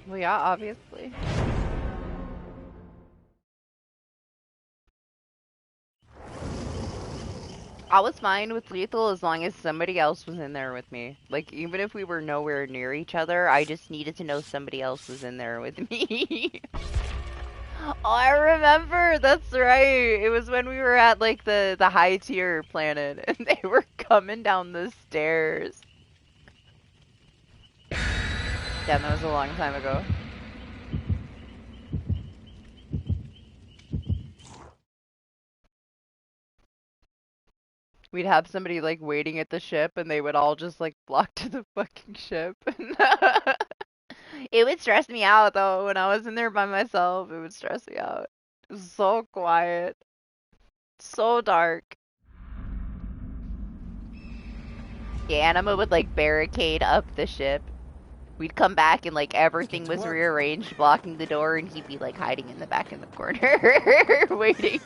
Well, yeah, obviously. I was fine with lethal as long as somebody else was in there with me. Like, even if we were nowhere near each other, I just needed to know somebody else was in there with me. Oh, I remember. That's right. It was when we were at like the high tier planet and they were coming down the stairs. Yeah, that was a long time ago. We'd have somebody like waiting at the ship and they would all just like flock to the fucking ship. It would stress me out though when I was in there by myself. It would stress me out. It was so quiet, so dark. Yeah, Anima would like barricade up the ship. We'd come back and like everything was rearranged, blocking the door, and he'd be like hiding in the back in the corner, waiting.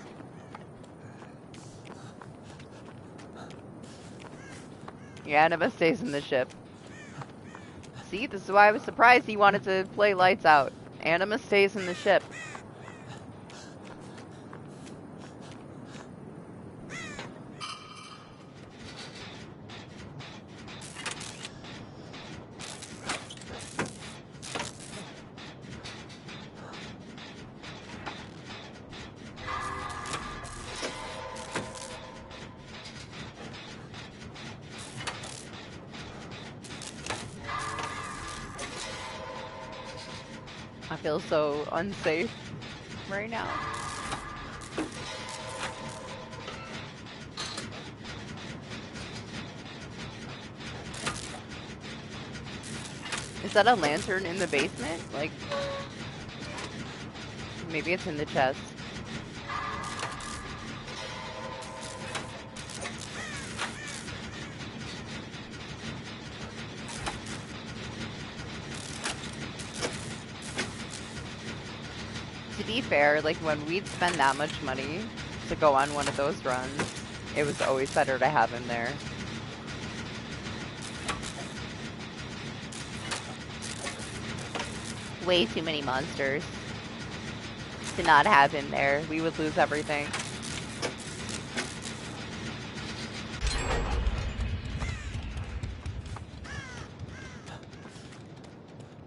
Yeah, Anima stays in the ship. See, this is why I was surprised he wanted to play lights out. Anima stays in the ship. I feel so unsafe right now. Is that a lantern in the basement? Like, maybe it's in the chest. To be fair, like when we'd spend that much money to go on one of those runs, it was always better to have him there. Way too many monsters to not have him there. We would lose everything.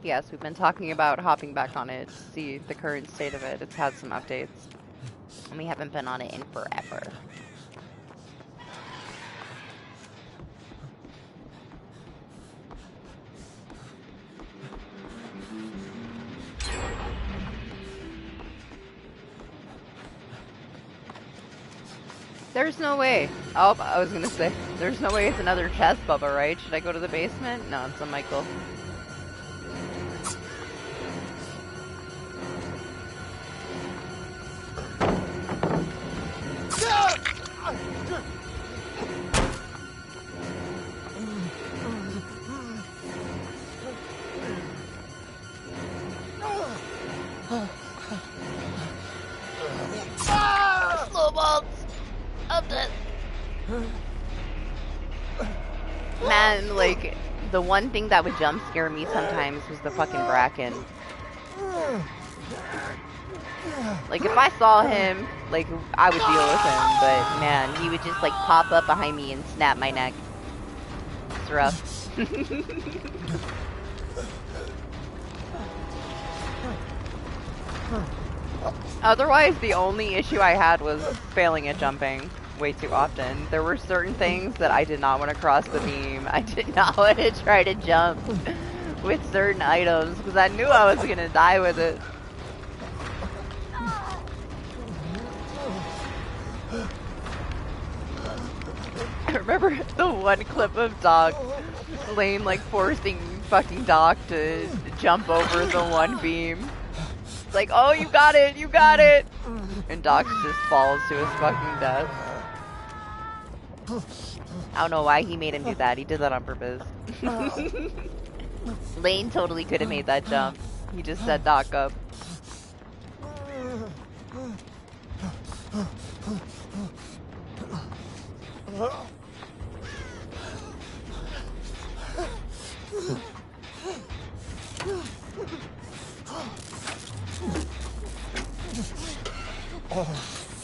Yes, we've been talking about hopping back on it to see the current state of it. It's had some updates. And we haven't been on it in forever. There's no way. Oh, I was gonna say, there's no way it's another chest, Bubba, right? Should I go to the basement? No, it's a Michael. Man, like, the one thing that would jump scare me sometimes was the fucking Bracken. Like, if I saw him, like, I would deal with him, but man, he would just, like, pop up behind me and snap my neck. It's rough. Otherwise, the only issue I had was failing at jumping way too often. There were certain things that I did not want to cross the beam. I did not want to try to jump with certain items because I knew I was going to die with it. I remember the one clip of Doc Lane like forcing fucking Doc to jump over the one beam. It's like, oh, you got it, you got it! And Doc just falls to his fucking death. I don't know why he made him do that. He did that on purpose. Lane totally could have made that jump. He just set Doc up.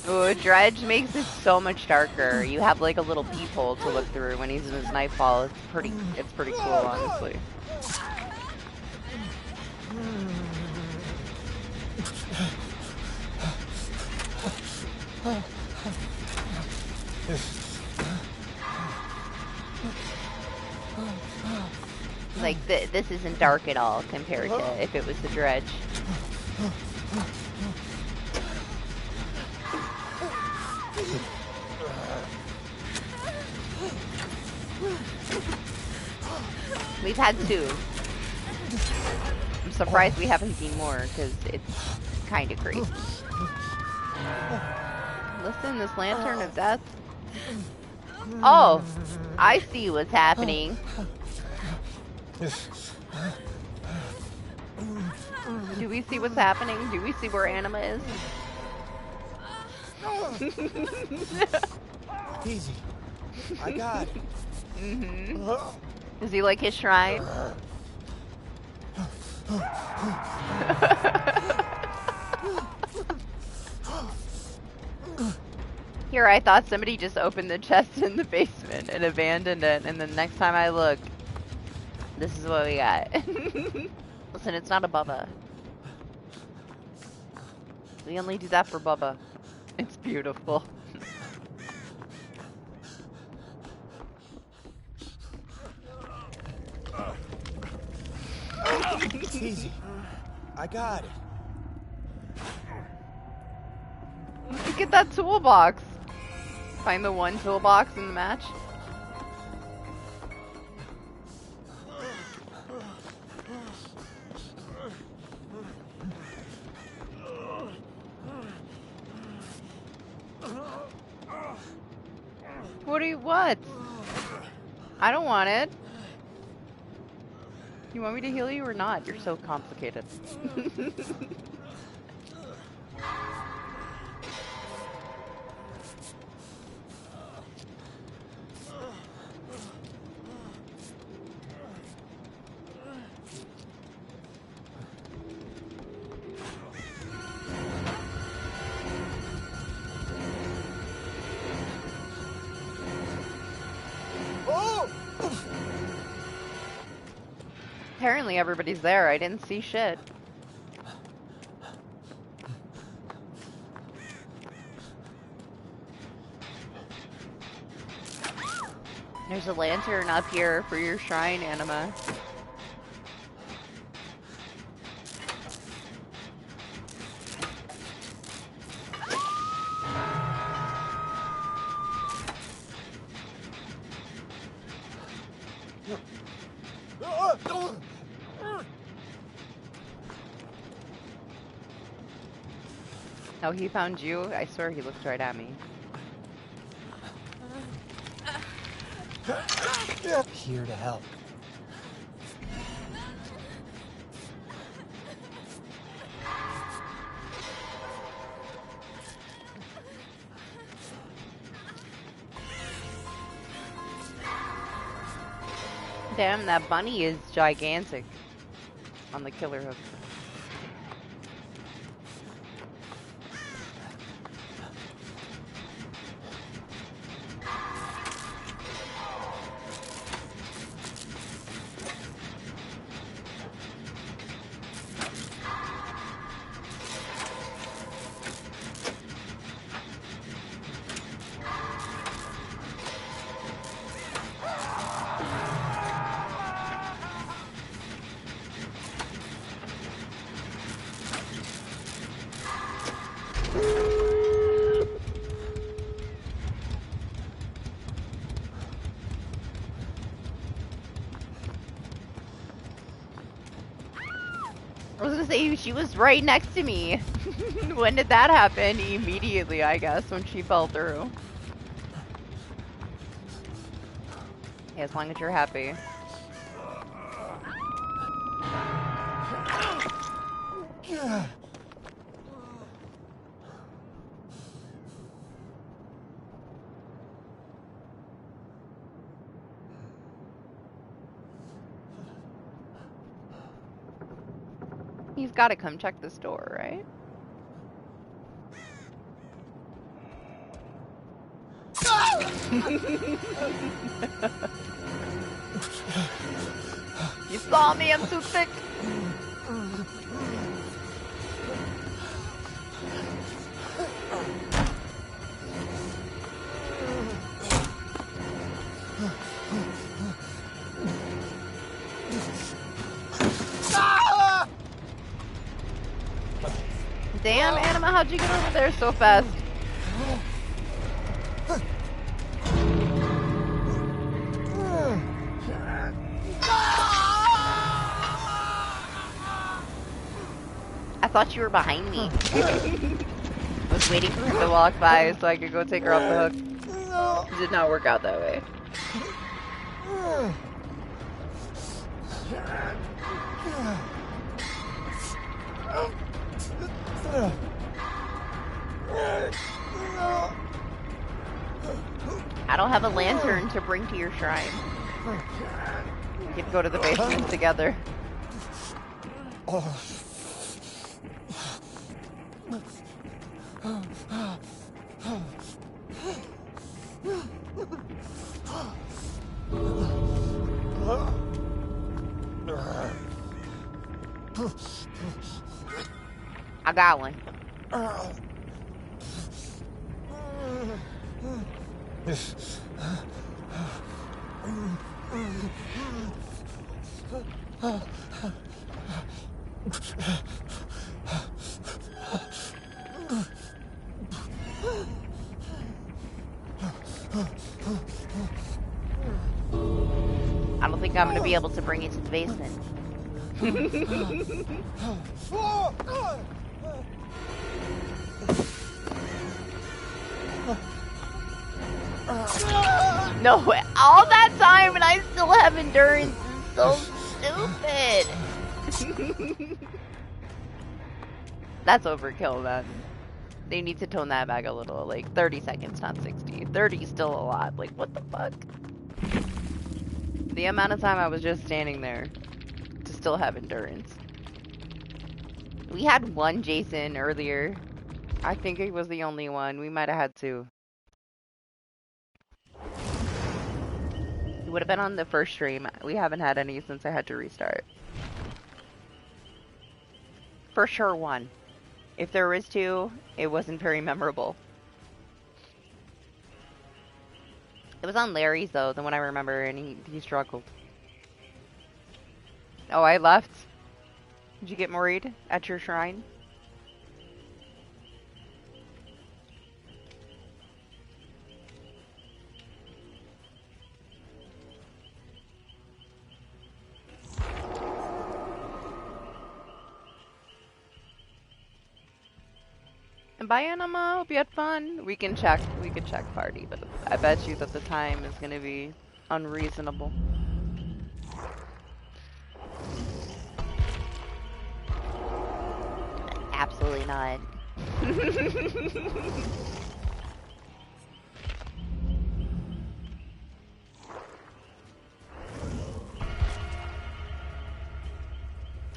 Ooh, Dredge makes it so much darker. You have like a little peephole to look through when he's in his nightfall. It's pretty cool, honestly. Like, this isn't dark at all compared to if it was the Dredge. We've had 2. I'm surprised we haven't seen more, because it's kind of crazy. Listen, this Lantern of Death. Oh, I see what's happening. Do we see what's happening? Do we see where Anima is? Easy. I got it. Is he like his shrine? Here, I thought somebody just opened the chest in the basement and abandoned it, and the next time I look, this is what we got. Listen, it's not a Bubba. We only do that for Bubba. It's beautiful. Easy. I got it. Look at that toolbox. Find the one toolbox in the match. What? I don't want it. You want me to heal you or not? You're so complicated. Apparently everybody's there. I didn't see shit. There's a lantern up here for your shrine, Anima. Oh, he found you? I swear he looked right at me. Here to help. Damn, that bunny is gigantic on the killer hook. I was gonna say, she was right next to me. When did that happen? Immediately, I guess, when she fell through. Yeah, as long as you're happy. He's gotta come check this door, right? You saw me, I'm too thick. Damn, Anima, how'd you get over there so fast? I thought you were behind me. I was waiting for him to walk by so I could go take her off the hook. It did not work out that way. I don't have a lantern to bring to your shrine. We can go to the basement together. I got one. I don't think I'm going to be able to bring it to the basement. No, all that time and I still have endurance is so stupid. That's overkill, man. They need to tone that back a little. Like 30 seconds, not 60. 30 is still a lot. Like, what the fuck? The amount of time I was just standing there to still have endurance. We had one Jason earlier. I think it was the only one. We might have had two. It would have been on the first stream. We haven't had any since I had to restart. For sure one. If there was two, it wasn't very memorable. It was on Larry's though, the one I remember, and he struggled. Oh, I left. Did you get worried at your shrine? And bye, Anima. Hope you had fun. We can check party, but I bet you that the time is gonna be unreasonable. Absolutely not.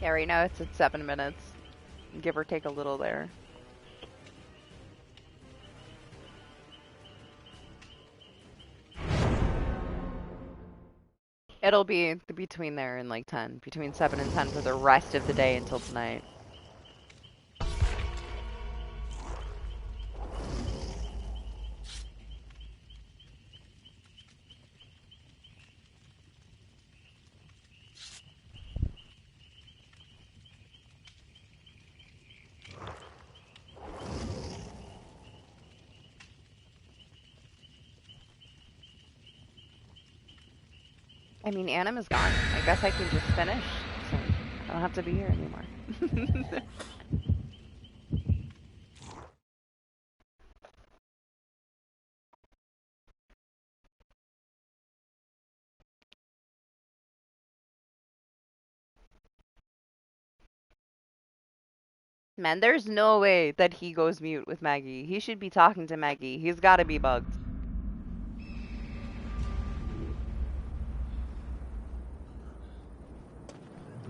Yeah, right now it's at 7 minutes. Give or take a little there. It'll be between there and like 10. Between 7 and 10 for the rest of the day until tonight. I mean, Anima's gone. I guess I can just finish, so I don't have to be here anymore. Man, there's no way that he goes mute with Maggie. He should be talking to Maggie. He's gotta be bugged.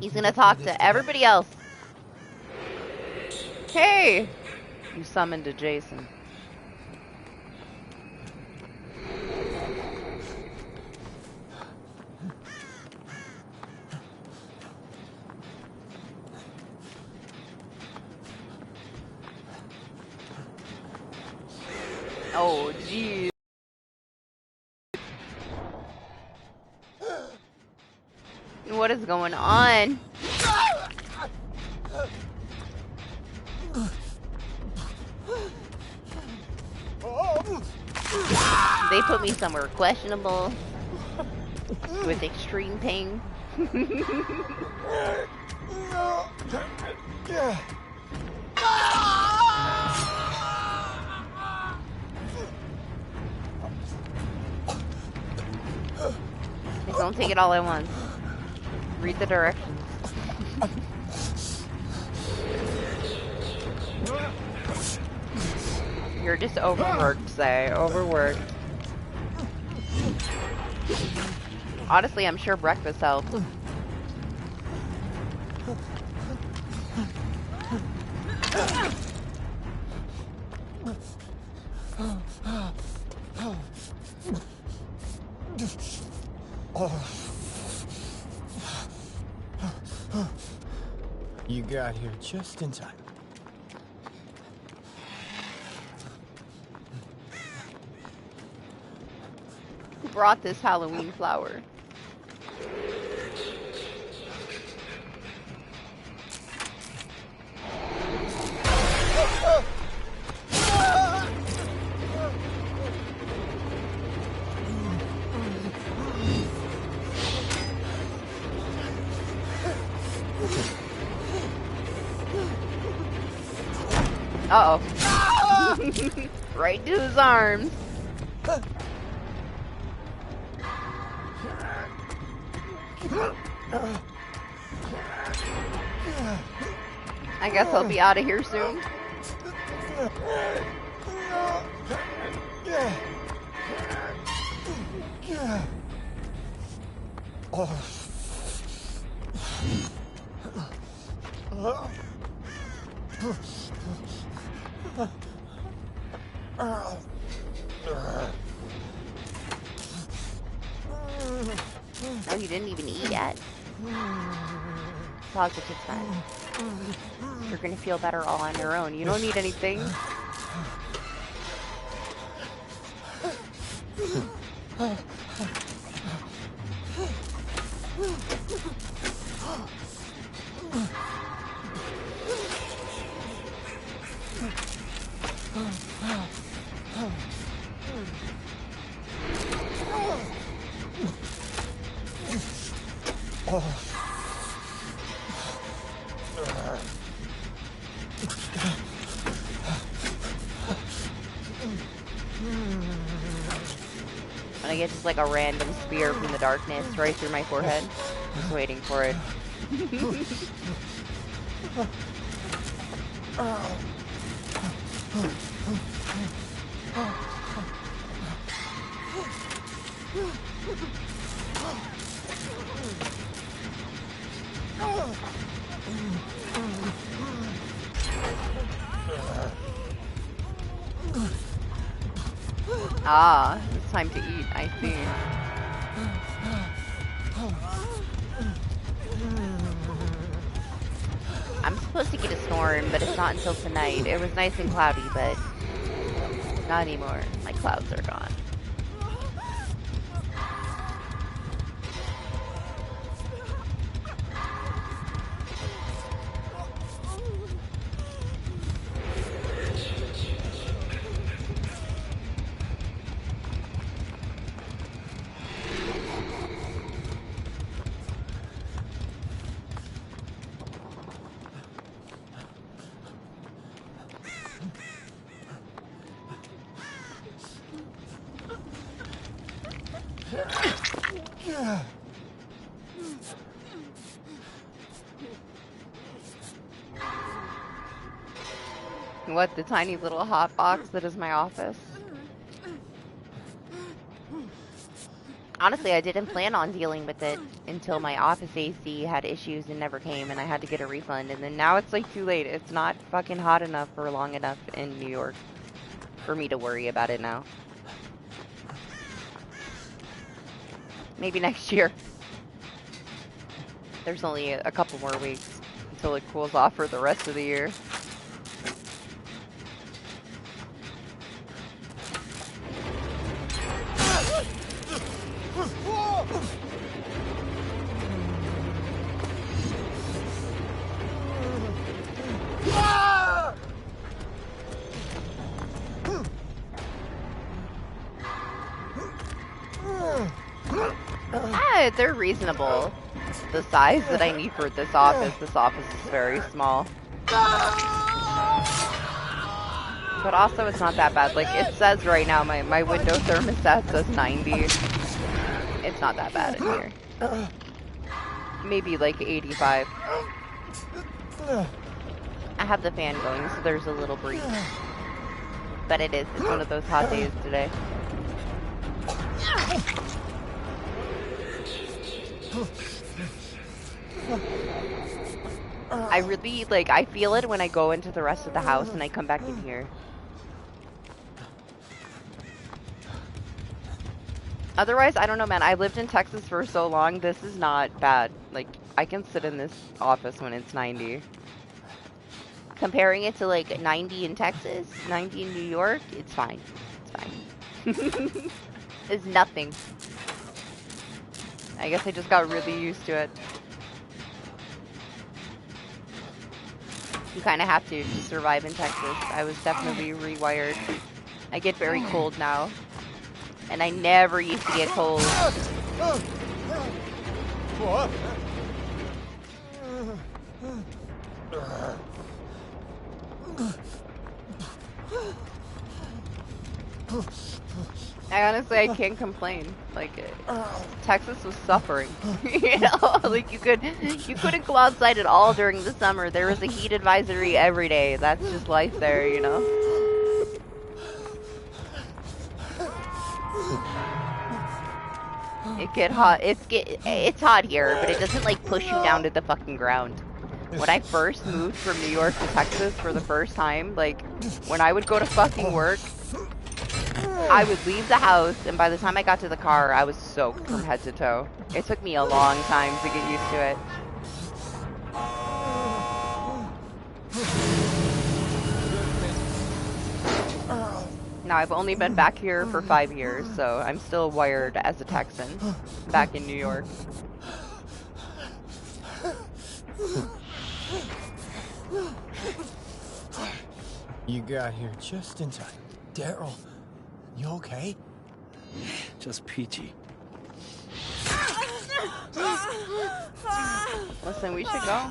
He's gonna talk to everybody else. Hey! You summoned a Jason. Oh, jeez. What is going on? They put me somewhere questionable with extreme pain. Don't take it all at once. Read the directions. You're just overworked, say. Overworked. Honestly, I'm sure breakfast helped. You got here just in time. Who brought this Halloween flower? Uh-oh. Right to his arms. I guess I'll be out of here soon. No, you didn't even eat yet. Positive sign. You're gonna feel better all on your own. You don't need anything. And I get just like a random spear from the darkness right through my forehead. Just waiting for it. Ah, it's time to eat, I see. I'm supposed to get a storm, but it's not until tonight. It was nice and cloudy, but not anymore. My clouds are gone. What, the tiny little hot box that is my office? Honestly, I didn't plan on dealing with it until my office AC had issues and never came, and I had to get a refund. And then now it's like too late. It's not fucking hot enough or long enough in New York for me to worry about it now. Maybe next year. There's only a couple more weeks until it cools off for the rest of the year. they're reasonable. The size that I need for this office is very small. But also it's not that bad. Like, it says right now, my window thermostat says 90. It's not that bad in here. Maybe like 85. I have the fan going, so there's a little breeze. But it's one of those hot days today. I really, like, I feel it when I go into the rest of the house and I come back in here. Otherwise, I don't know, man. I lived in Texas for so long. This is not bad. Like, I can sit in this office when it's 90. Comparing it to, like, 90 in Texas, 90 in New York, it's fine. It's fine. It's nothing. I guess I just got really used to it. You kind of have to survive in Texas. I was definitely rewired. I get very cold now. And I never used to get cold. What? I can't complain. Like, Texas was suffering. You know, like you couldn't go outside at all during the summer. There was a heat advisory every day. That's just life there, you know. It get hot. It's hot here, but it doesn't like push you down to the fucking ground. When I first moved from New York to Texas for the first time, like when I would go to fucking work, I would leave the house, and by the time I got to the car, I was soaked from head to toe. It took me a long time to get used to it. Now, I've only been back here for 5 years, so I'm still wired as a Texan back in New York. You got here just in time. Daryl, you okay? Just peachy. Listen, we should go.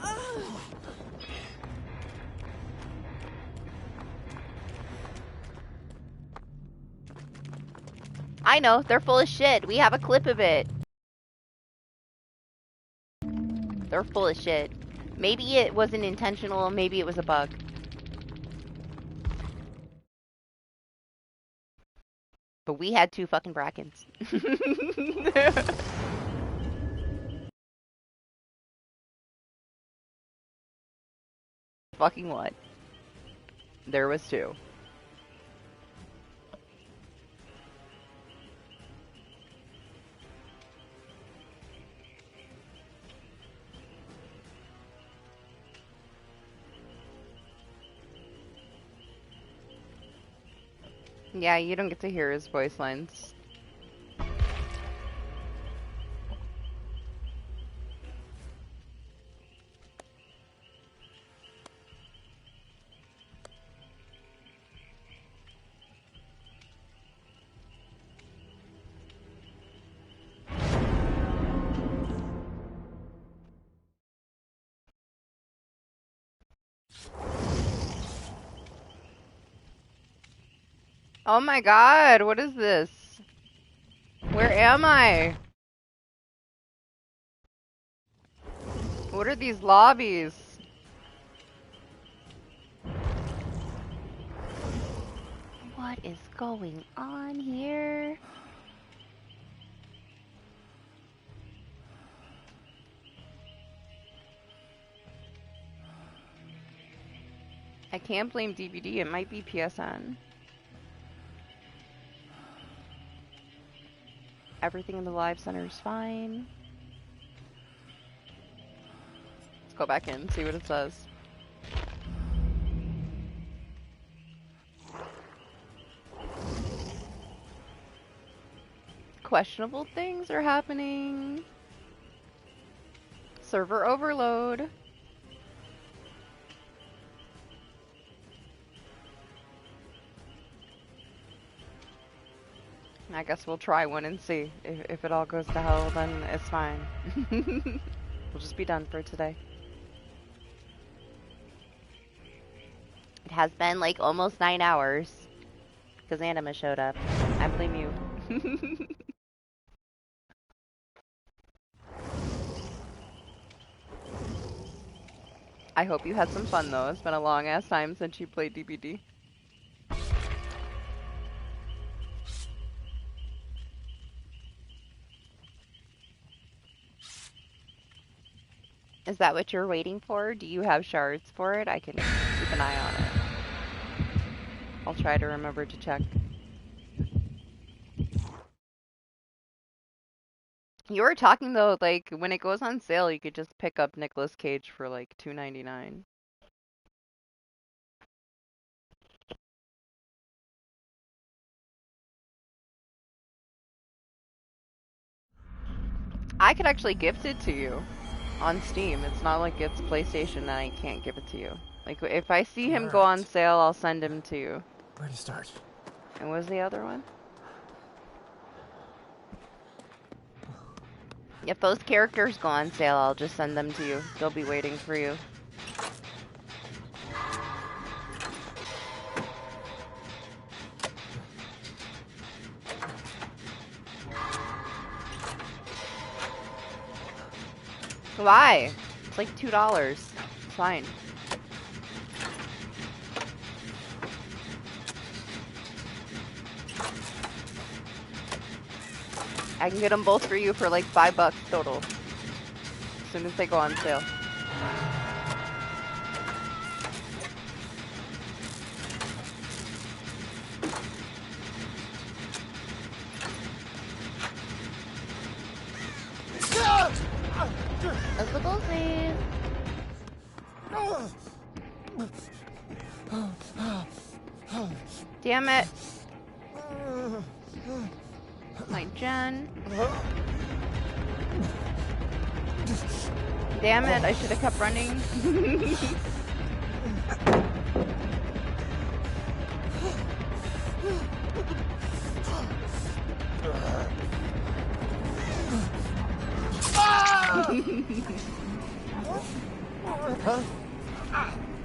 I know, they're full of shit. We have a clip of it. They're full of shit. Maybe it wasn't intentional, maybe it was a bug. But we had 2 fucking Brackens. Fucking what? There was 2. Yeah, you don't get to hear his voice lines. Oh my god, what is this? Where am I? What are these lobbies? What is going on here? I can't blame DBD, it might be PSN. Everything in the live center is fine. Let's go back in and see what it says. Questionable things are happening. Server overload. I guess we'll try one and see. If it all goes to hell, then it's fine. We'll just be done for today. It has been like almost 9 hours because Anima showed up. I blame you. I hope you had some fun though. It's been a long ass time since you played DBD. Is that what you're waiting for? Do you have shards for it? I can keep an eye on it. I'll try to remember to check. You were talking though, like when it goes on sale, you could just pick up Nicolas Cage for like $2.99. I could actually gift it to you on Steam. It's not like it's PlayStation and I can't give it to you. Like if I see him go on sale, I'll send him to you. Where to start? And what was the other one? If those characters go on sale, I'll just send them to you. They'll be waiting for you. Why? It's like $2. It's fine. I can get them both for you for like $5 total. As soon as they go on sale. That's the goal, please. Damn it. My Jen. Damn it, I should have kept running.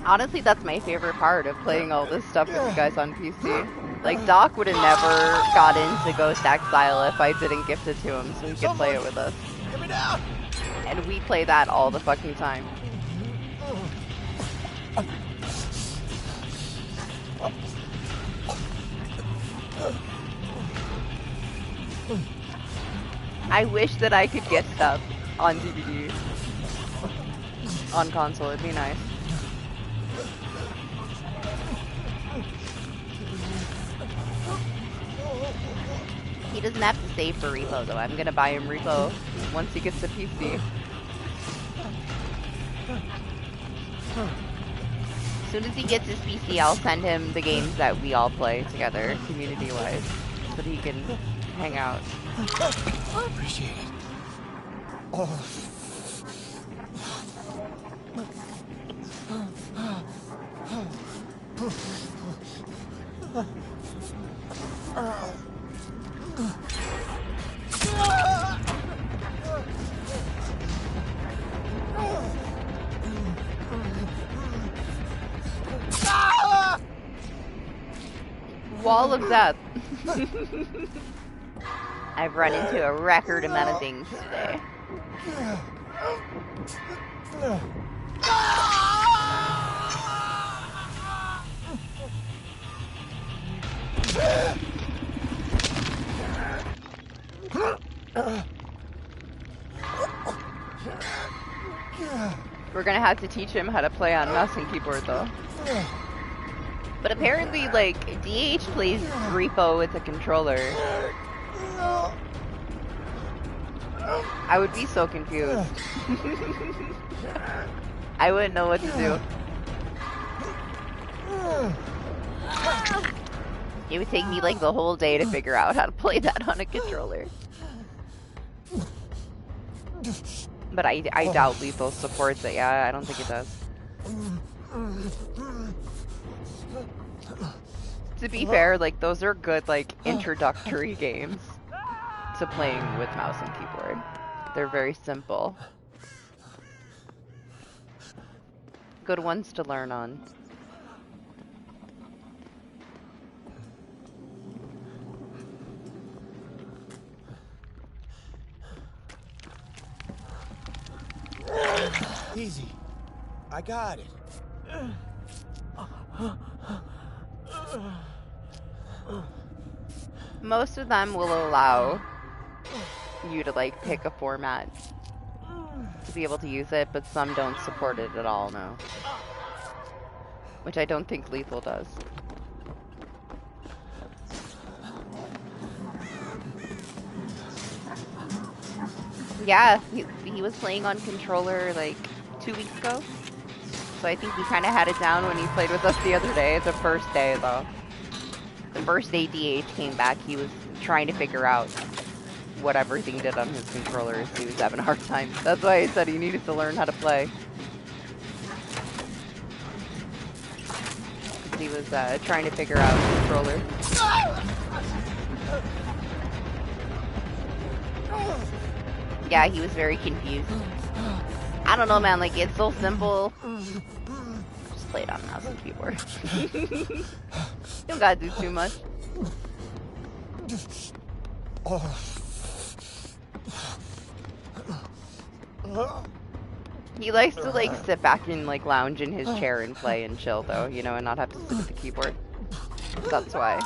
Honestly, that's my favorite part of playing all this stuff with you guys on PC. Like, Doc would have never got into Ghost Exile if I didn't gift it to him so he could play it with us. And we play that all the fucking time. I wish that I could get stuff on DVD. On console, it'd be nice. He doesn't have to save for repo though. I'm gonna buy him repo once he gets a PC. As soon as he gets his PC, I'll send him the games that we all play together, community-wise, so that he can hang out. Appreciate it. Oh. Wall of death. I've run into a record amount of things today. We're gonna have to teach him how to play on mouse and keyboard though. But apparently, like, DH plays repo with a controller. I would be so confused. I wouldn't know what to do. It would take me like the whole day to figure out how to play that on a controller. But I doubt Lethal supports it. Yeah, I don't think it does. To be fair, like, those are good, like, introductory games to playing with mouse and keyboard. They're very simple. Good ones to learn on. Easy. I got it. Most of them will allow you to, like, pick a format to be able to use it, but some don't support it at all, no. Which I don't think Lethal does. Yeah, he was playing on controller like 2 weeks ago. So I think he kind of had it down when he played with us the other day. The first day, though. The first day DH came back, he was trying to figure out what everything did on his controller. So he was having a hard time. That's why I said he needed to learn how to play. He was trying to figure out the controller. Yeah, he was very confused. I don't know, man, like, it's so simple. Just play it on mouse and keyboard. You don't gotta do too much. He likes to, like, sit back and, like, lounge in his chair and play and chill, though, you know, and not have to sit at the keyboard. That's why.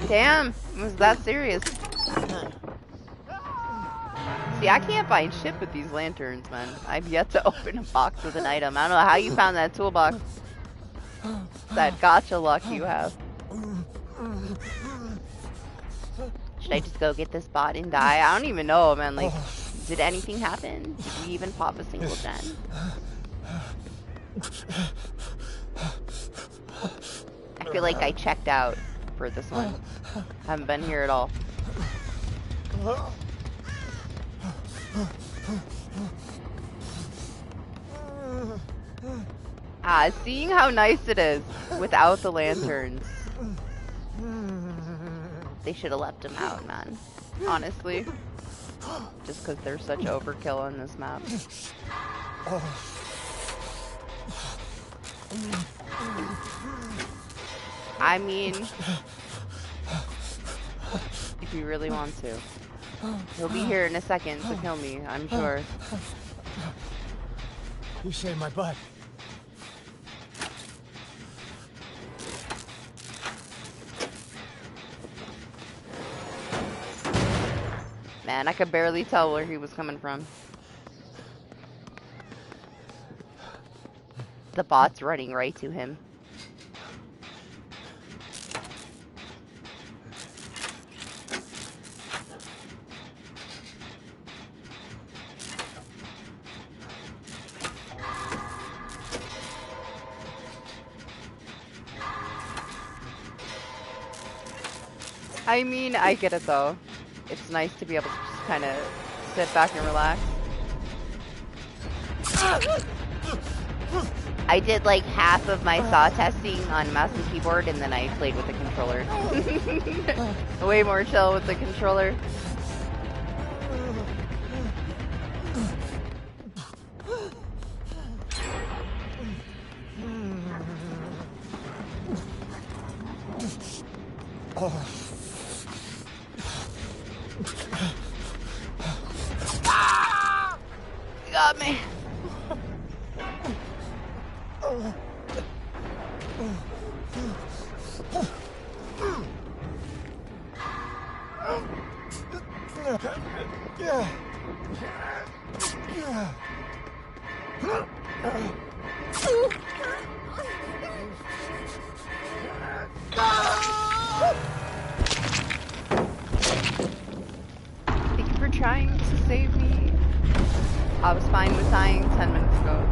Damn, was that serious? See, I can't find shit with these lanterns, man. I've yet to open a box with an item. I don't know how you found that toolbox. That gotcha luck you have. Should I just go get this bot and die? I don't even know, man. Like, did anything happen? Did we even pop a single gen? I feel like I checked out for this one. Haven't been here at all. Seeing how nice it is without the lanterns. They should have left them out, man. Honestly. Just because they're such overkill on this map. I mean, if you really want to. He'll be here in a second to kill me, I'm sure. You saved my butt. Man, I could barely tell where he was coming from. The bot's running right to him. I mean, I get it though. It's nice to be able to just kind of sit back and relax. I did like half of my saw testing on mouse and keyboard, and then I played with the controller. Way more chill with the controller. You got me. Thank you for trying to save me. I was fine with dying 10 minutes ago.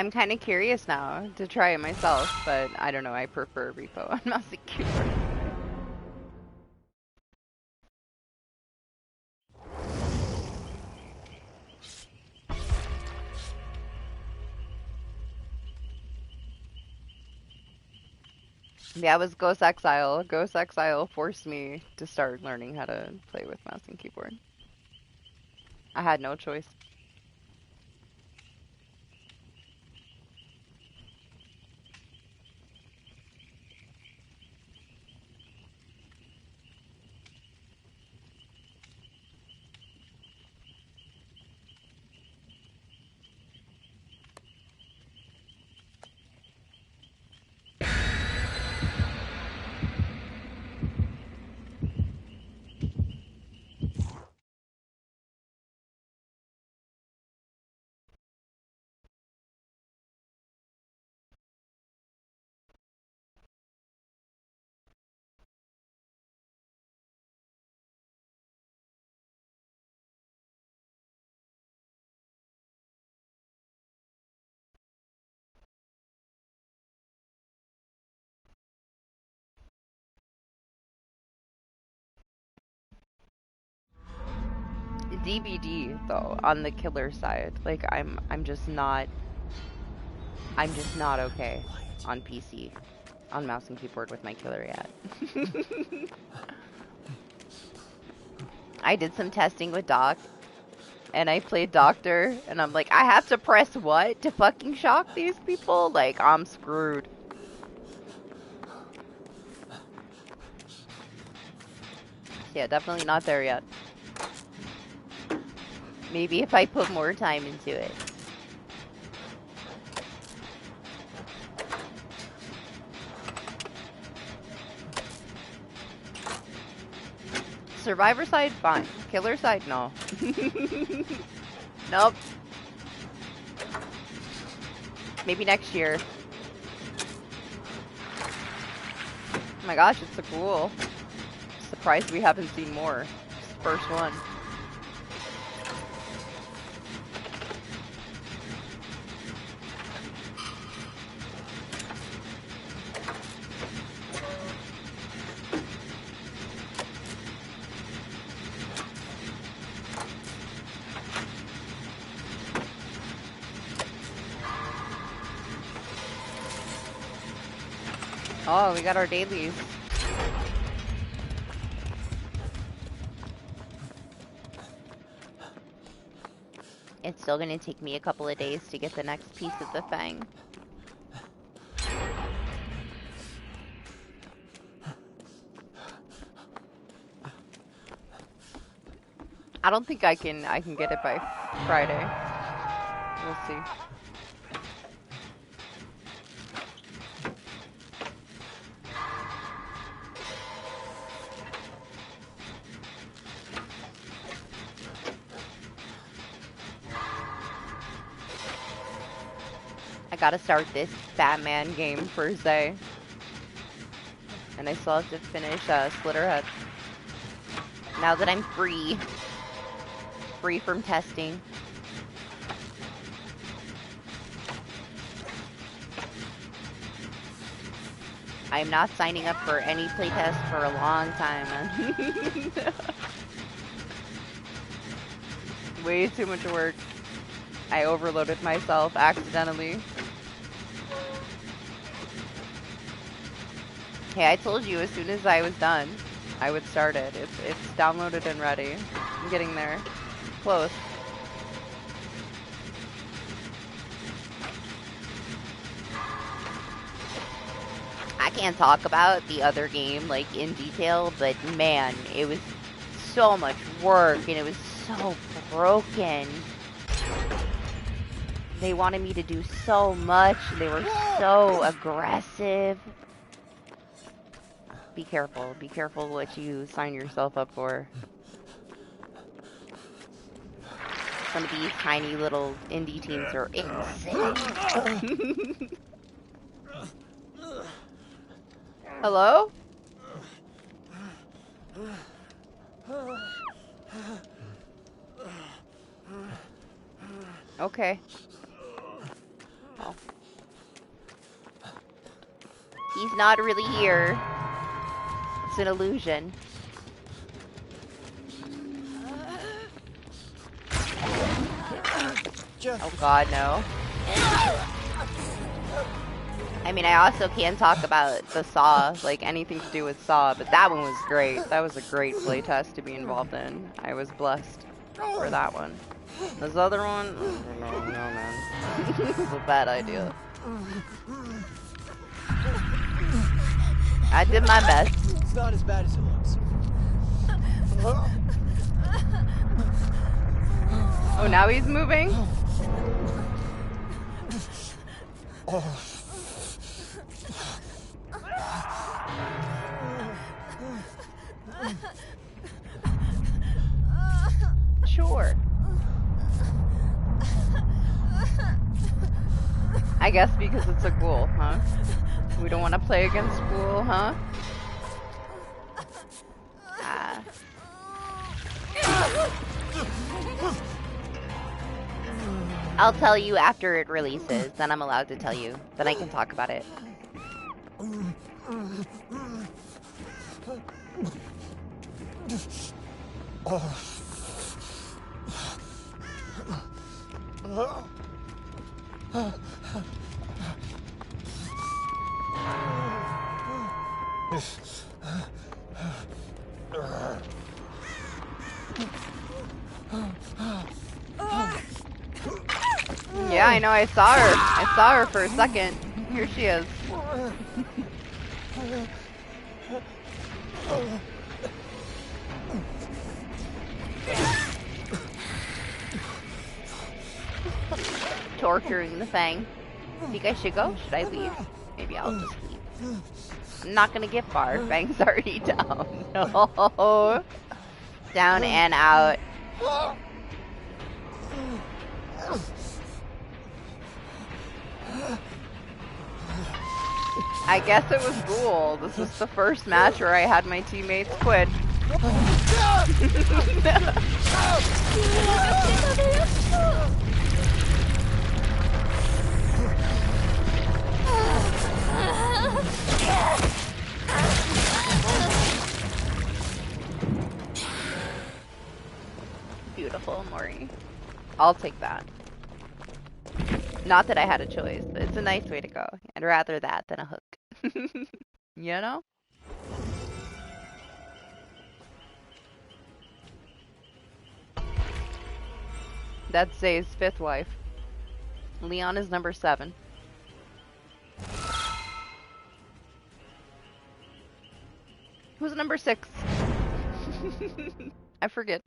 I'm kind of curious now to try it myself, but I don't know. I prefer repo on mouse and keyboard. Yeah, it was Ghost Exile. Ghost Exile forced me to start learning how to play with mouse and keyboard. I had no choice. DBD though, on the killer side, like I'm just not okay on PC on mouse and keyboard with my killer yet. I did some testing with Doc and I played Doctor and I'm like, I have to press what to fucking shock these people? Like, I'm screwed. Yeah, definitely not there yet. Maybe if I put more time into it. Survivor side, fine. Killer side, no. Nope. Maybe next year. Oh my gosh, it's so cool. Surprised we haven't seen more. It's the first one. Oh, we got our dailies. It's still gonna take me a couple of days to get the next piece of the Fang. I don't think I can get it by Friday. We'll see. I gotta start this Batman game Thursday. And I still have to finish Slitterhead. Now that I'm free from testing. I'm not signing up for any playtest for a long time, man. Way too much work. I overloaded myself accidentally. Hey, I told you as soon as I was done, I would start it. It's downloaded and ready. I'm getting there. Close. I can't talk about the other game like in detail, but man, it was so much work and it was so broken. They wanted me to do so much. They were so aggressive. Be careful. Be careful what you sign yourself up for. Some of these tiny little indie teams are insane. Hello? Okay. Oh. He's not really here. It's an illusion. Oh god, no. I mean, I also can talk about the Saw, like anything to do with Saw, but that one was great. That was a great playtest to be involved in. I was blessed for that one. This other one, no, man. This is a bad idea. I did my best. It's not as bad as it looks. Oh, now he's moving? Sure. I guess because it's a ghoul, huh? We don't want to play against ghoul, huh? Ah. I'll tell you after it releases, then I'm allowed to tell you. Then I can talk about it. Yeah, I know, I saw her. I saw her for a second. Here she is. Torturing the Fang. Think I should go? Should I leave? Maybe I'll just leave. I'm not gonna get far. Fang's already down. No. Down and out. I guess it was Ghoul. This was the first match where I had my teammates quit. Beautiful, Mori. I'll take that. Not that I had a choice, but it's a nice way to go. I'd rather that than a hook. You know? That's Zay's 5th wife. Leon is number 7. Who's number 6? I forget.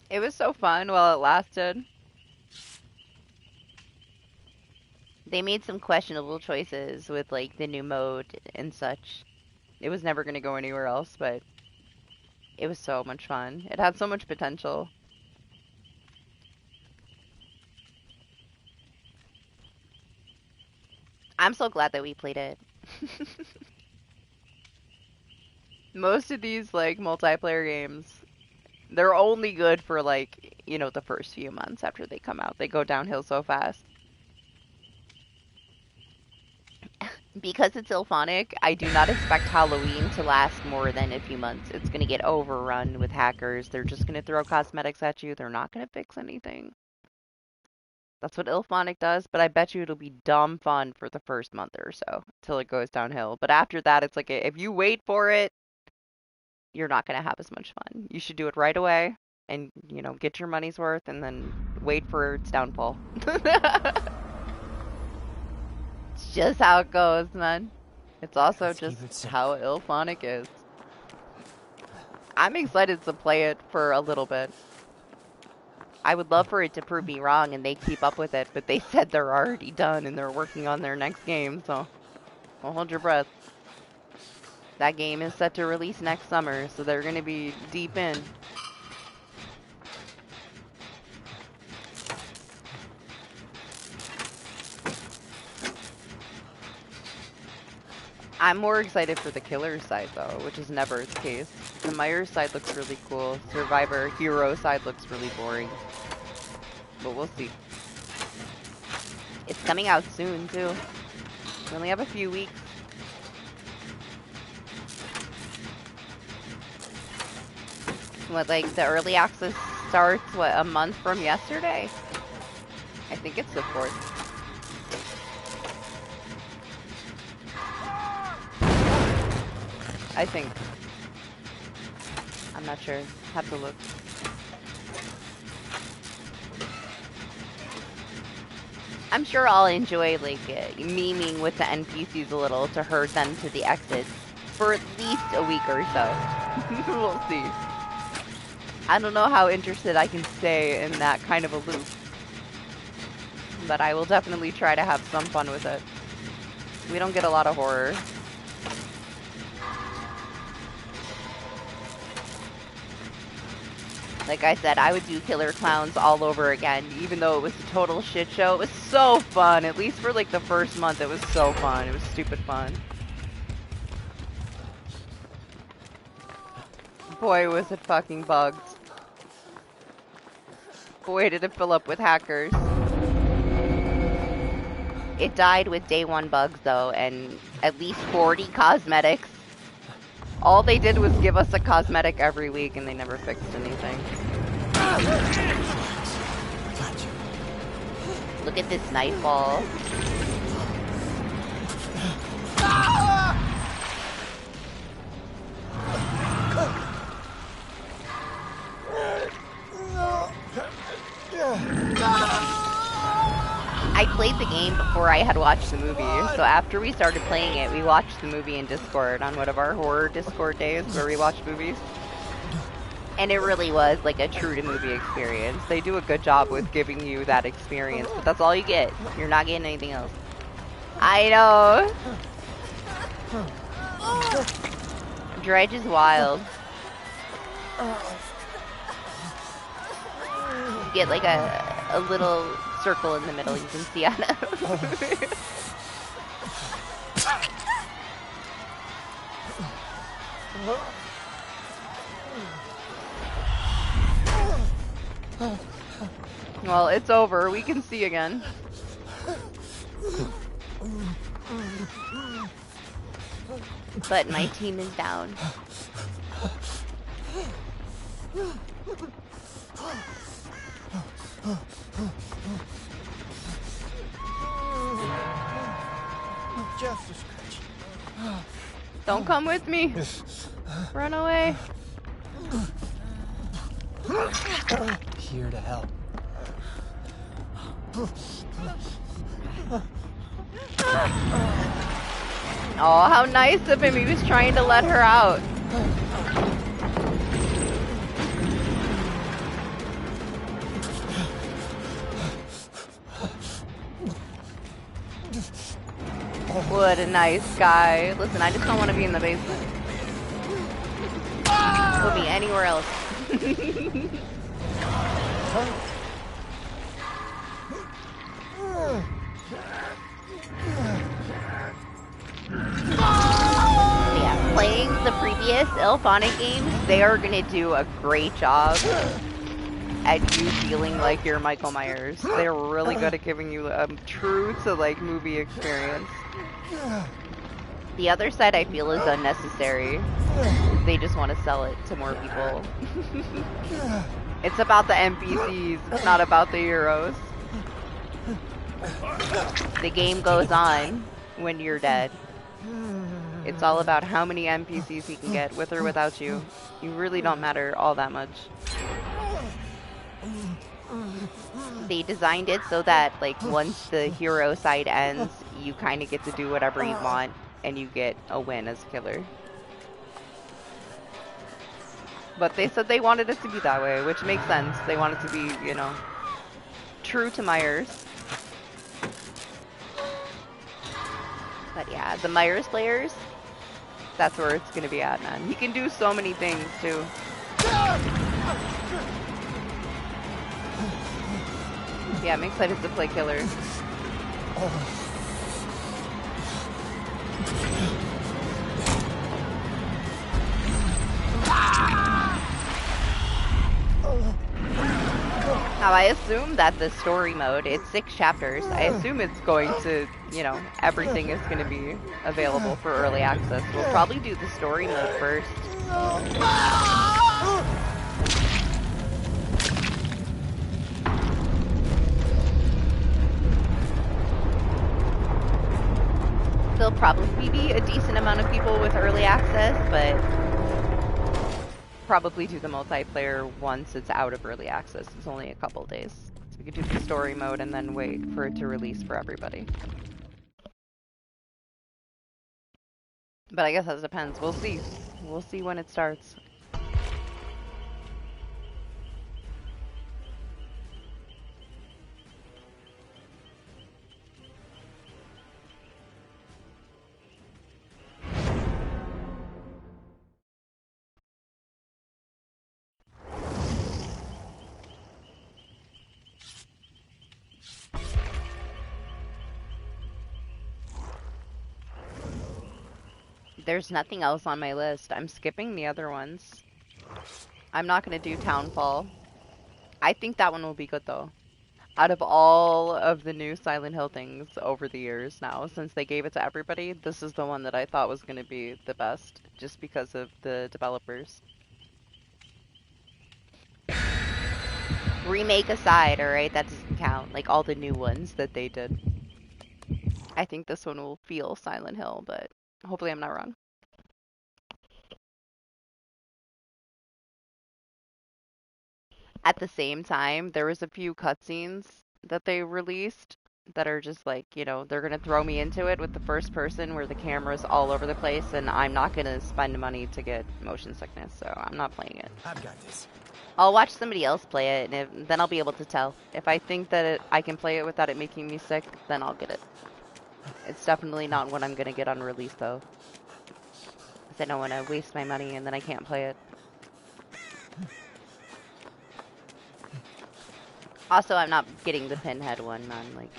It was so fun while it lasted. They made some questionable choices with like the new mode and such. It was never going to go anywhere else, but it was so much fun. It had so much potential. I'm so glad that we played it. Most of these like multiplayer games, they're only good for like, you know, the first few months after they come out. They go downhill so fast. Because it's Ilphonic, I do not expect Halloween to last more than a few months. It's going to get overrun with hackers. They're just going to throw cosmetics at you. They're not going to fix anything. That's what Ilphonic does, but I bet you it'll be dumb fun for the first month or so, till it goes downhill. But after that, it's like, if you wait for it, you're not going to have as much fun. You should do it right away and, you know, get your money's worth and then wait for its downfall. It's just how it goes, man. It's also just how Ilphonic is. I'm excited to play it for a little bit. I would love for it to prove me wrong and they keep up with it, but they said they're already done and they're working on their next game, so well, hold your breath. That game is set to release next summer, so they're going to be deep in. I'm more excited for the killer side though, which is never the case. The Myers side looks really cool. Survivor hero side looks really boring. But we'll see. It's coming out soon too. We only have a few weeks. What, like the early access starts, what, a month from yesterday? I think it's the 4th. I think. I'm not sure. Have to look. I'm sure I'll enjoy like memeing with the NPCs a little to herd them to the exits for at least a week or so. We'll see. I don't know how interested I can stay in that kind of a loop, but I will definitely try to have some fun with it. We don't get a lot of horror. Like I said, I would do Killer Clowns all over again, even though it was a total shit show. It was so fun. At least for like the first month, it was so fun. It was stupid fun. Boy, was it fucking bugged. Boy, did it fill up with hackers. It died with day 1 bugs though, and at least 40 cosmetics. All they did was give us a cosmetic every week, and they never fixed anything. Look at this nightfall. I played the game before I had watched the movie, so after we started playing it, we watched the movie in Discord on one of our horror Discord days where we watch movies. And it really was like a true to movie experience. They do a good job with giving you that experience, but that's all you get. You're not getting anything else. I know. Dredge is wild. You get like a little circle in the middle you can see on it. Well, it's over. We can see again. But my team is down. Just a scratch. Don't come with me. Run away. Here to help. Oh, how nice of him. He was trying to let her out. What a nice guy. Listen, I just don't want to be in the basement. Put me anywhere else. Yeah, playing the previous Ilphonic games, they are going to do a great job at you feeling like you're Michael Myers. They're really good at giving you a true to like movie experience. The other side I feel is unnecessary. They just want to sell it to more people. It's about the NPCs, it's not about the heroes. The game goes on when you're dead. It's all about how many NPCs he can get, with or without you. You really don't matter all that much. They designed it so that, like, once the hero side ends, you kind of get to do whatever you want, and you get a win as killer. But they said they wanted it to be that way, which makes sense. They want it to be, you know, true to Myers. But yeah, the Myers players, that's where it's gonna be at, man. He can do so many things, too. Yeah, I'm excited to play killer. Now, I assume that the story mode, it's 6 chapters. I assume it's going to, you know, everything is going to be available for early access. We'll probably do the story mode first. There'll probably be a decent amount of people with early access, but probably do the multiplayer once it's out of early access. It's only a couple days. So we could do the story mode and then wait for it to release for everybody. But I guess that depends. We'll see. We'll see when it starts. There's nothing else on my list. I'm skipping the other ones. I'm not going to do Townfall. I think that one will be good though. Out of all of the new Silent Hill things over the years now, since they gave it to everybody, this is the one that I thought was going to be the best, just because of the developers. Remake aside, alright? That doesn't count. Like all the new ones that they did. I think this one will feel Silent Hill, but hopefully I'm not wrong. At the same time, there was a few cutscenes that they released that are just like, you know, they're gonna throw me into it with the first person where the camera's all over the place, and I'm not gonna spend money to get motion sickness, so I'm not playing it. I've got this. I'll watch somebody else play it, and then I'll be able to tell. If I think that I can play it without it making me sick, then I'll get it. It's definitely not what I'm gonna get on release, though. Because I don't want to waste my money and then I can't play it. Also, I'm not getting the Pinhead one, man. Like,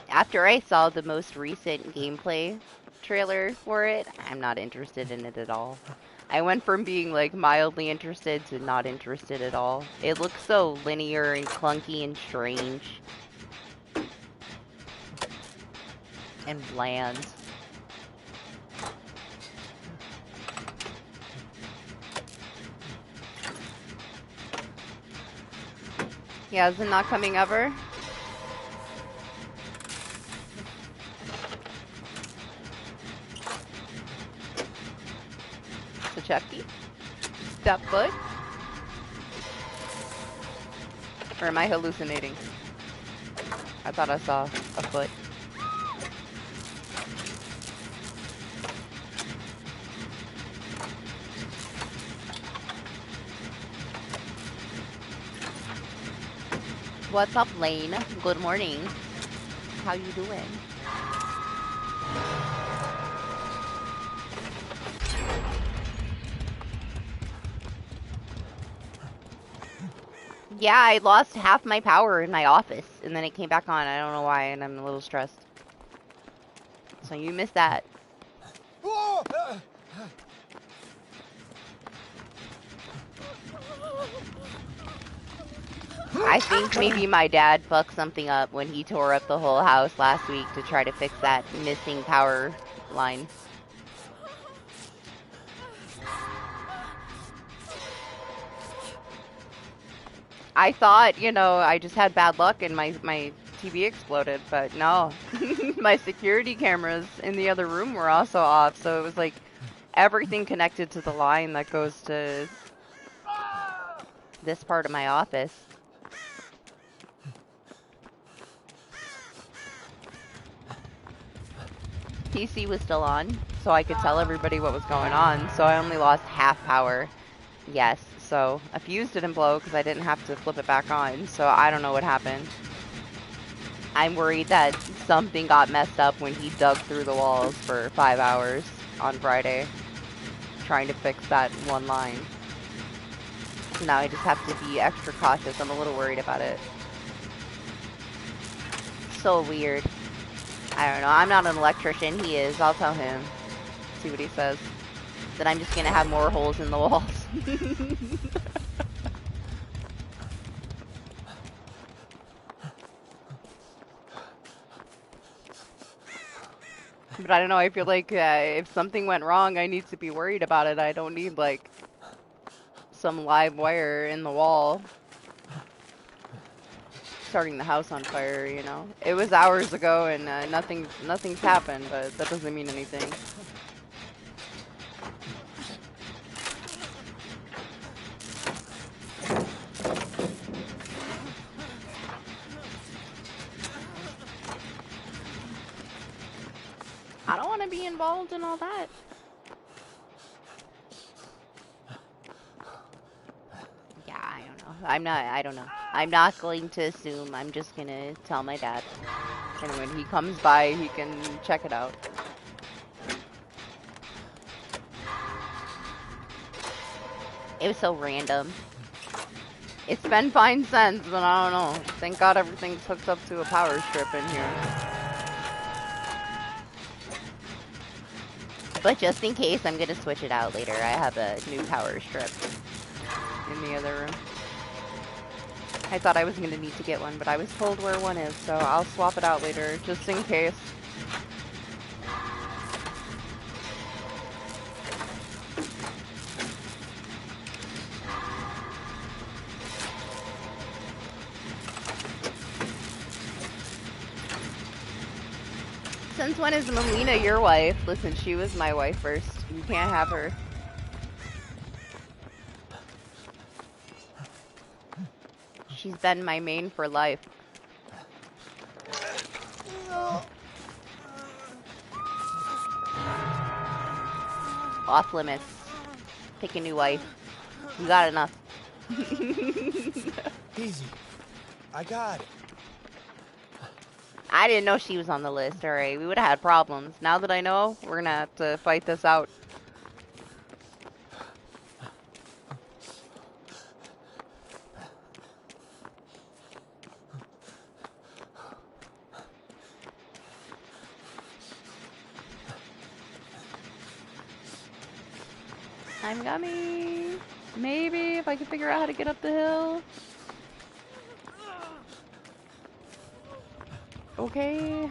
after I saw the most recent gameplay trailer for it, I'm not interested in it at all. I went from being like mildly interested to not interested at all. It looks so linear and clunky and strange. And bland. Yeah, is it not coming ever? So Chucky? Step foot? Or am I hallucinating? I thought I saw a foot. What's up, Lane? Good morning. How you doing? Yeah, I lost half my power in my office, and then it came back on. I don't know why, and I'm a little stressed. So you missed that. I think maybe my dad fucked something up when he tore up the whole house last week to try to fix that missing power line. I thought, you know, I just had bad luck and my TV exploded, but no. My security cameras in the other room were also off, so it was like everything connected to the line that goes to this part of my office. PC was still on, so I could tell everybody what was going on, so I only lost half power. Yes, so a fuse didn't blow because I didn't have to flip it back on, so I don't know what happened. I'm worried that something got messed up when he dug through the walls for 5 hours on Friday, trying to fix that one line. So now I just have to be extra cautious. I'm a little worried about it. So weird. I don't know. I'm not an electrician. He is. I'll tell him. See what he says. That I'm just going to have more holes in the walls. But I don't know, I feel like if something went wrong, I need to be worried about it. I don't need, like, some live wire in the wall starting the house on fire, you know? It was hours ago and nothing's happened, but that doesn't mean anything. I don't want to be involved in all that. Yeah, I don't know. I don't know. I'm not going to assume. I'm just going to tell my dad. And when he comes by, he can check it out. It was so random. It's been fine since, but I don't know. Thank God everything's hooked up to a power strip in here. But just in case, I'm going to switch it out later. I have a new power strip in the other room. I thought I was going to need to get one, but I was told where one is, so I'll swap it out later, just in case. Since when is Melina your wife? Listen, she was my wife first. You can't have her. She's been my main for life. Off limits. Pick a new wife. You got enough. Easy. I got it. I didn't know she was on the list. Alright, we would have had problems. Now that I know, we're gonna have to fight this out. I'm coming. Maybe if I can figure out how to get up the hill. Okay.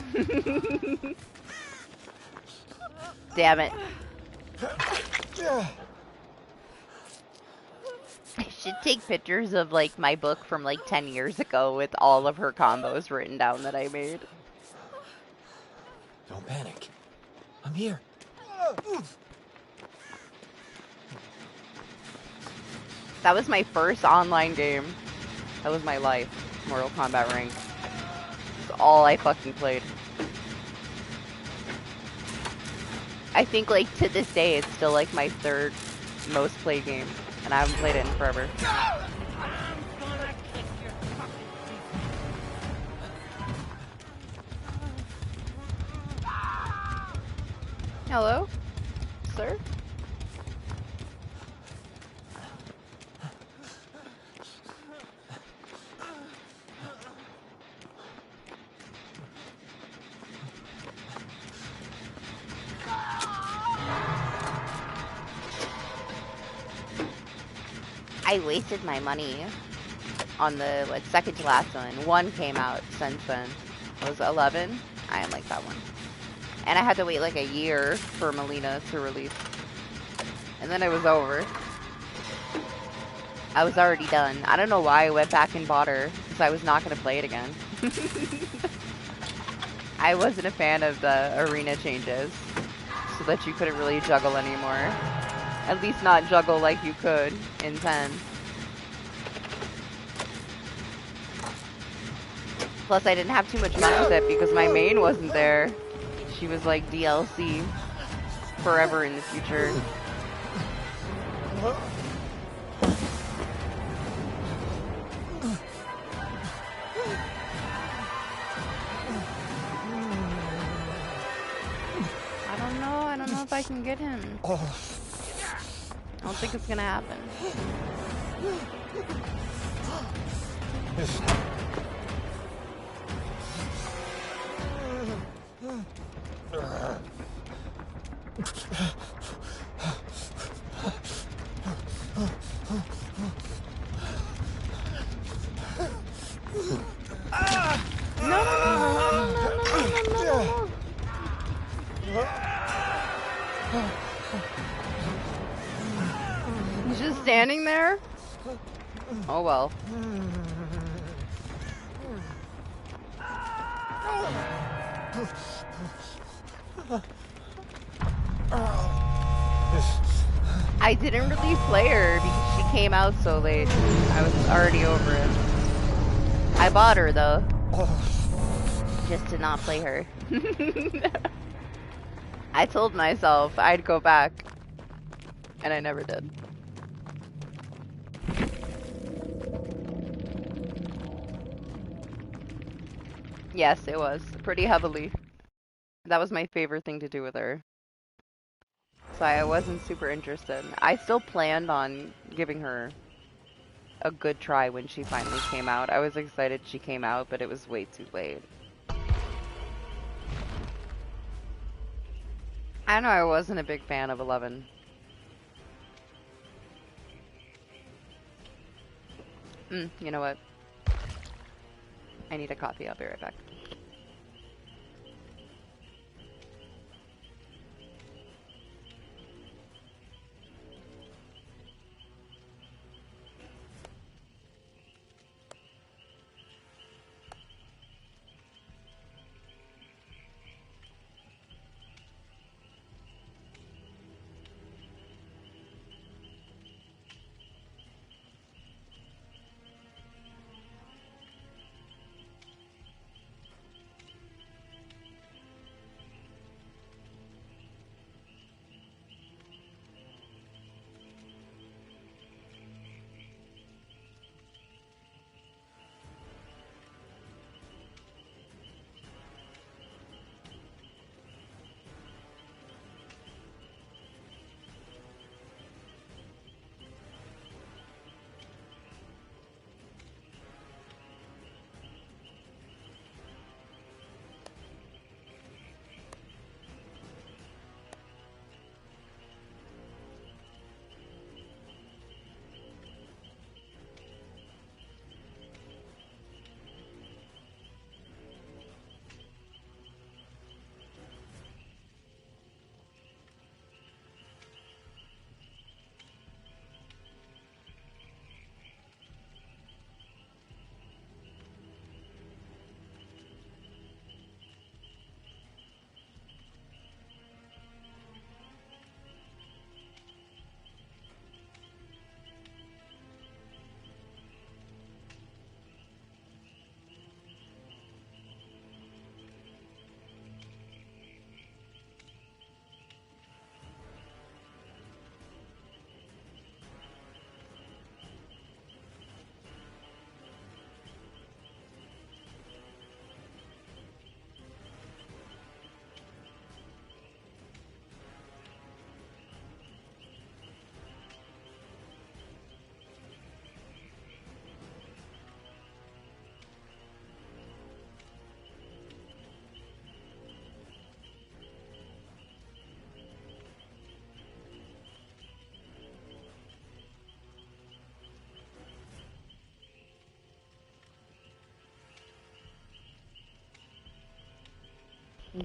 Damn it. I should take pictures of, like, my book from, like, 10 years ago with all of her combos written down that I made. Don't panic. I'm here. That was my first online game. That was my life. Mortal Kombat ranked. That's all I fucking played. I think, like, to this day, it's still, like, my third most played game. And I haven't played it in forever. Hello? Sir? I wasted my money on the, what, second to last one. One came out since then. It was 11. I didn't like that one. And I had to wait like a year for Melina to release. And then it was over. I was already done. I don't know why I went back and bought her, because I was not going to play it again. I wasn't a fan of the arena changes, so that you couldn't really juggle anymore. At least not juggle like you could in 10. Plus, I didn't have too much fun with it because my main wasn't there. She was like DLC forever in the future. I don't know if I can get him. I don't think it's gonna happen. Oh well. I didn't really play her because she came out so late. I was already over it. I bought her though, just to not play her. I told myself I'd go back, and I never did. Yes, it was. Pretty heavily. That was my favorite thing to do with her. So I wasn't super interested. I still planned on giving her a good try when she finally came out. I was excited she came out, but it was way too late. I know I wasn't a big fan of 11. You know what? I need a coffee. I'll be right back.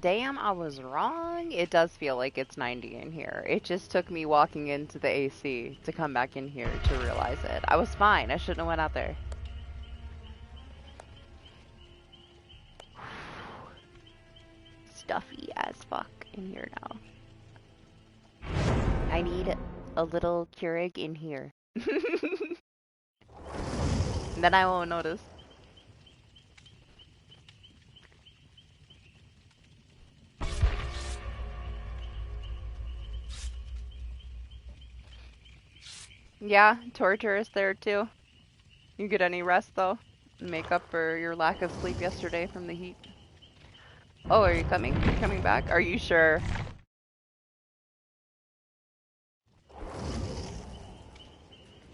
Damn, I was wrong. It does feel like it's 90 in here. It just took me walking into the AC to come back in here to realize it. I was fine. I shouldn't have went out there. Stuffy as fuck in here now. I need a little Keurig in here. Then I won't notice. Yeah, torture is there too. You get any rest though? Make up for your lack of sleep yesterday from the heat. Oh, are you coming? You're coming back? Are you sure?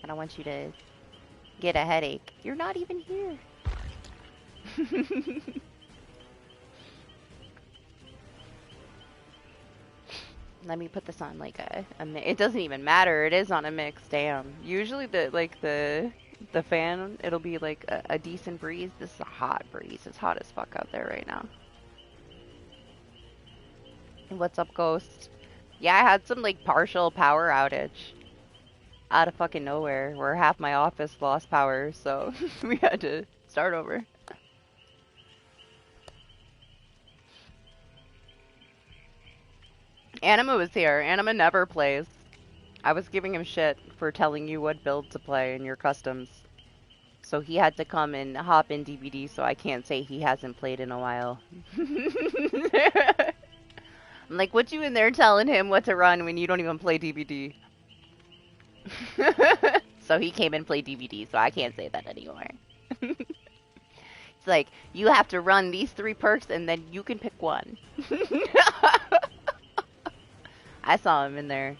I don't want you to get a headache. You're not even here. Let me put this on like it doesn't even matter. It is on a mix. Damn. Usually the fan, it'll be like a decent breeze. This is a hot breeze. It's hot as fuck out there right now. What's up, Ghost? Yeah, I had some like partial power outage. out of fucking nowhere, where half my office lost power, so we had to start over. Anima was here. Anima never plays. I was giving him shit for telling you what build to play in your customs. So he had to come and hop in DBD, so I can't say he hasn't played in a while. I'm like, what you in there telling him what to run when you don't even play DBD? So he came and played DBD, so I can't say that anymore. It's like, you have to run these 3 perks and then you can pick one. I saw him in there.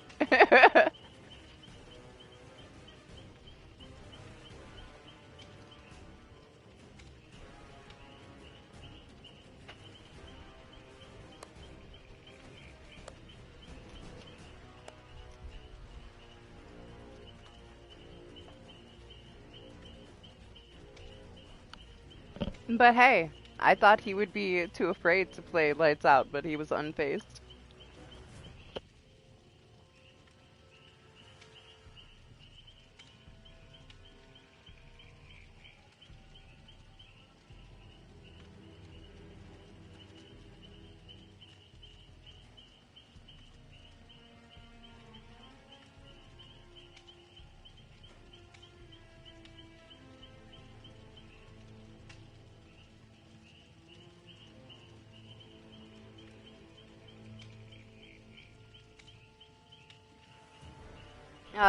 But hey, I thought he would be too afraid to play Lights Out, but he was unfazed.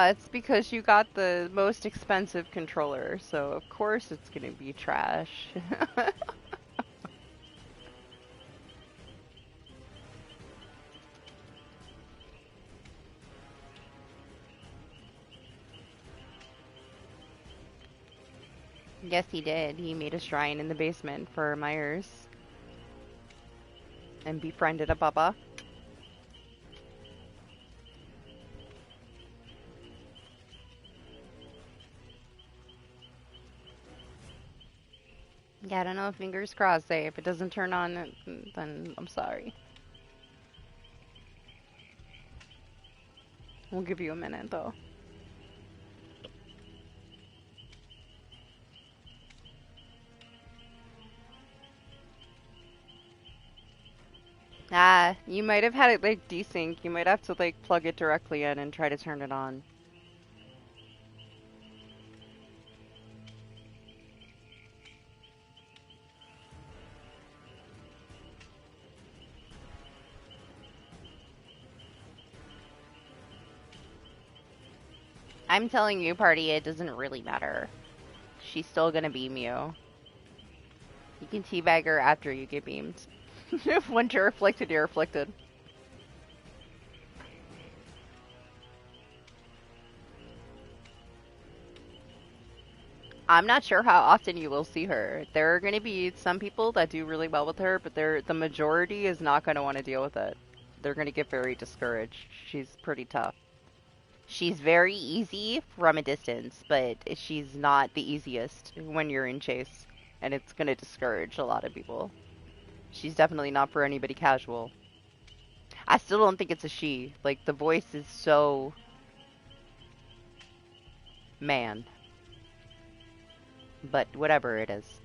It's because you got the most expensive controller, so of course it's gonna be trash. Yes, he did. He made a shrine in the basement for Myers and befriended a Bubba. Yeah, I don't know. Fingers crossed. Say if it doesn't turn on, then I'm sorry. We'll give you a minute though. Ah, you might have had it like desync. You might have to like plug it directly in and try to turn it on. I'm telling you, party, it doesn't really matter. She's still gonna beam you. You can teabag her after you get beamed. Once you're afflicted, you're afflicted. I'm not sure how often you will see her. There are going to be some people that do really well with her, but the majority is not going to want to deal with it. They're going to get very discouraged. She's pretty tough. She's very easy from a distance, but she's not the easiest when you're in chase, and it's going to discourage a lot of people. She's definitely not for anybody casual. I still don't think it's a she. Like, the voice is so man. But whatever it is.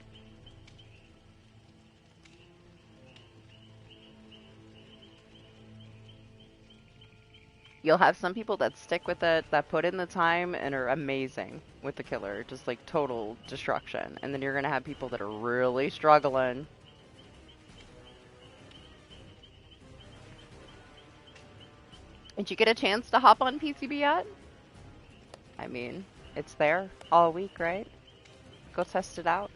You'll have some people that stick with it, that put in the time, and are amazing with the killer. Just like total destruction. And then you're going to have people that are really struggling. Did you get a chance to hop on PCB yet? I mean, it's there all week, right? Go test it out.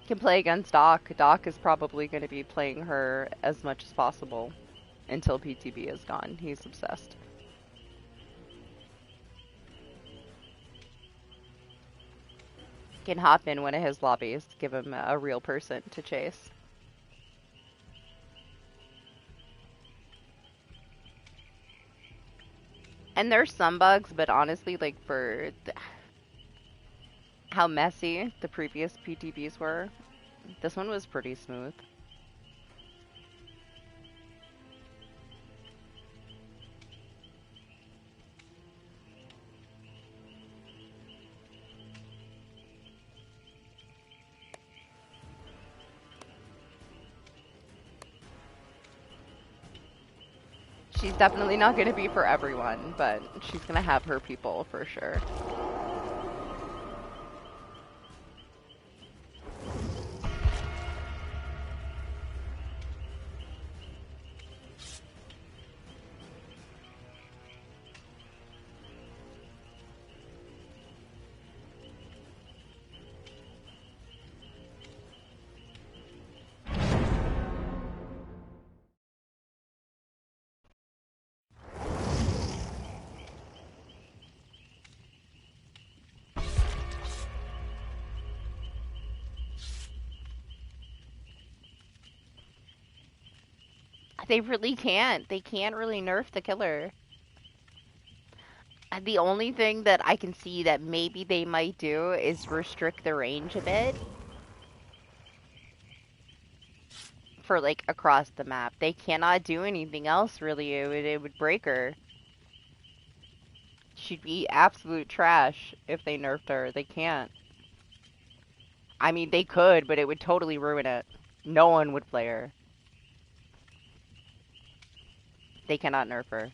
You can play against Doc. Doc is probably going to be playing her as much as possible until PTB is gone. He's obsessed. You can hop in one of his lobbies, give him a real person to chase. And there's some bugs, but honestly, like for how messy the previous PTBs were, this one was pretty smooth. She's definitely not going to be for everyone, but she's going to have her people for sure. They really can't. They can't really nerf the killer. The only thing that I can see that maybe they might do is restrict the range a bit for like across the map. They cannot do anything else really. It would break her. She'd be absolute trash if they nerfed her. They can't. I mean, they could, but it would totally ruin it. No one would play her. They cannot nerf her.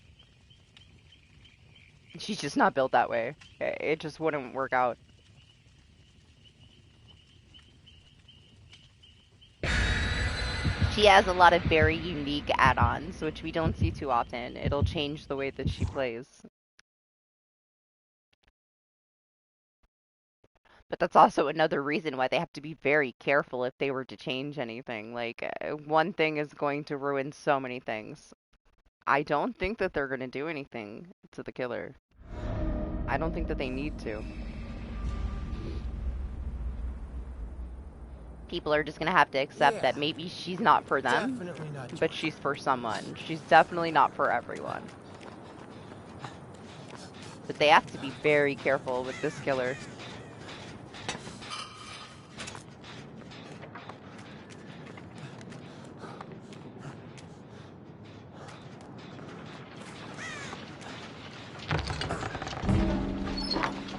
She's just not built that way. It just wouldn't work out. She has a lot of very unique add-ons, which we don't see too often. It'll change the way that she plays. But that's also another reason why they have to be very careful if they were to change anything. Like, one thing is going to ruin so many things. I don't think that they're going to do anything to the killer. I don't think that they need to. People are just going to have to accept that maybe she's not for them, but she's for someone. She's definitely not for everyone. But they have to be very careful with this killer.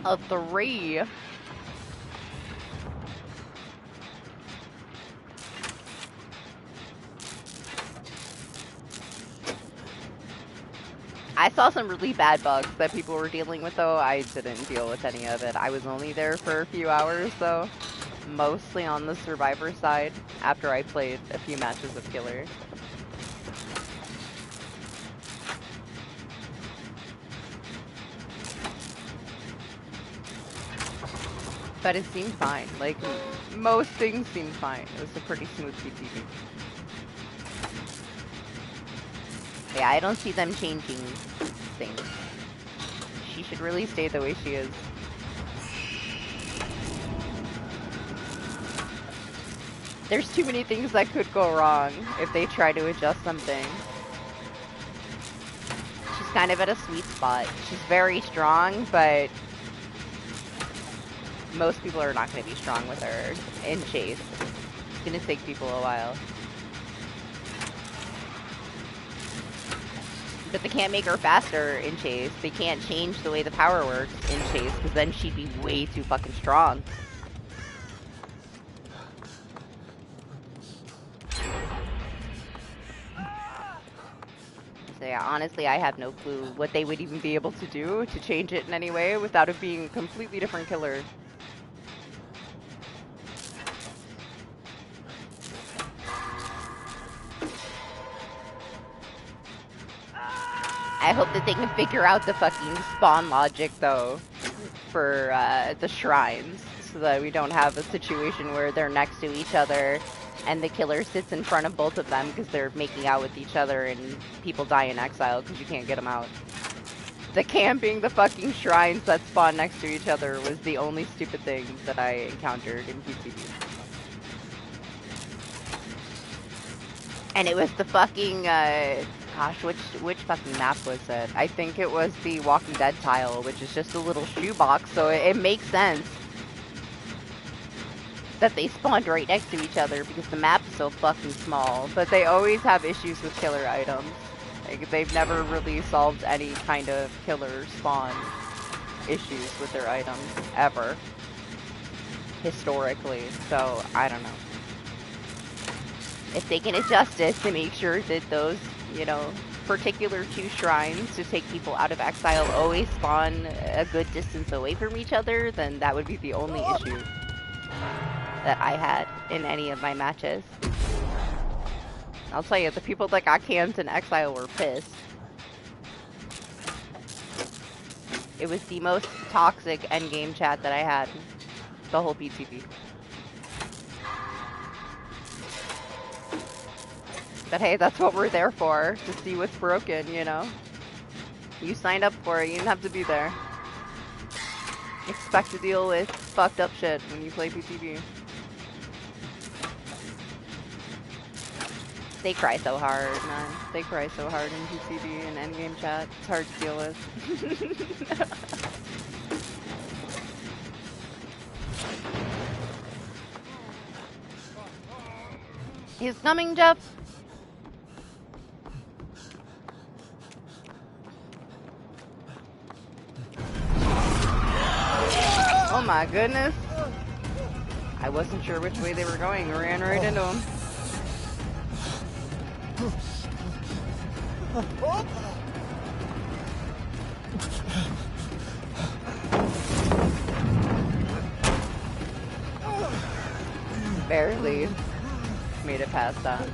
A 3. I saw some really bad bugs that people were dealing with, though. I didn't deal with any of it. I was only there for a few hours, though. Mostly on the survivor side, after I played a few matches of killer. But it seemed fine. Like, most things seemed fine. It was a pretty smooth PTV. Yeah, I don't see them changing things. She should really stay the way she is. There's too many things that could go wrong if they try to adjust something. She's kind of at a sweet spot. She's very strong, but most people are not going to be strong with her in chase. It's going to take people a while. But they can't make her faster in chase. They can't change the way the power works in chase, because then she'd be way too fucking strong. So yeah, honestly, I have no clue what they would even be able to do to change it in any way without it being a completely different killer. I hope that they can figure out the fucking spawn logic, though, for the shrines, so that we don't have a situation where they're next to each other and the killer sits in front of both of them because they're making out with each other and people die in exile because you can't get them out. The camping the fucking shrines that spawn next to each other was the only stupid thing that I encountered in PTV. And it was the fucking, gosh, which fucking map was it? I think it was the Walking Dead tile, which is just a little shoebox, so it makes sense that they spawned right next to each other because the map is so fucking small. But they always have issues with killer items. Like, they've never really solved any kind of killer spawn issues with their items, ever. Historically, so I don't know. If they can adjust it to make sure that those, you know, particular two shrines to take people out of exile always spawn a good distance away from each other, then that would be the only issue that I had in any of my matches. I'll tell you, the people that got canned in exile were pissed. It was the most toxic endgame chat that I had the whole PTP. But hey, that's what we're there for, to see what's broken, you know? You signed up for it, you didn't have to be there. Expect to deal with fucked up shit when you play PTP. They cry so hard, man. They cry so hard in PTP and endgame chat. It's hard to deal with. He's coming, Jeff! Oh my goodness. I wasn't sure which way they were going. I ran right into him. Barely made it past that.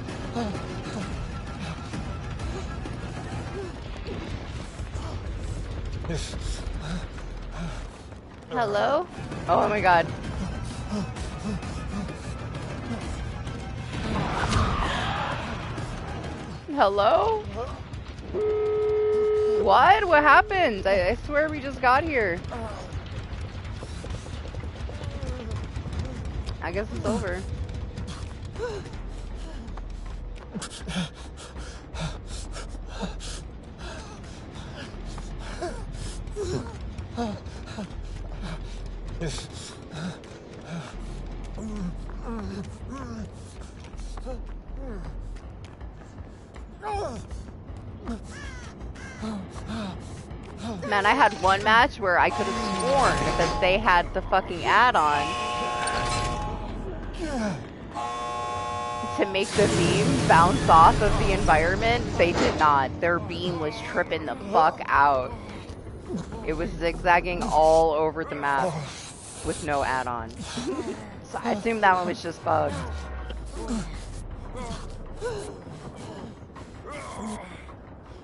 Hello? Oh my god. Hello? What? What happened? I swear we just got here. I guess it's over. Man, I had one match where I could have sworn that they had the fucking add-on to make the beam bounce off of the environment. They did not. Their beam was tripping the fuck out. It was zigzagging all over the map with no add-on. So I assume that one was just bugged.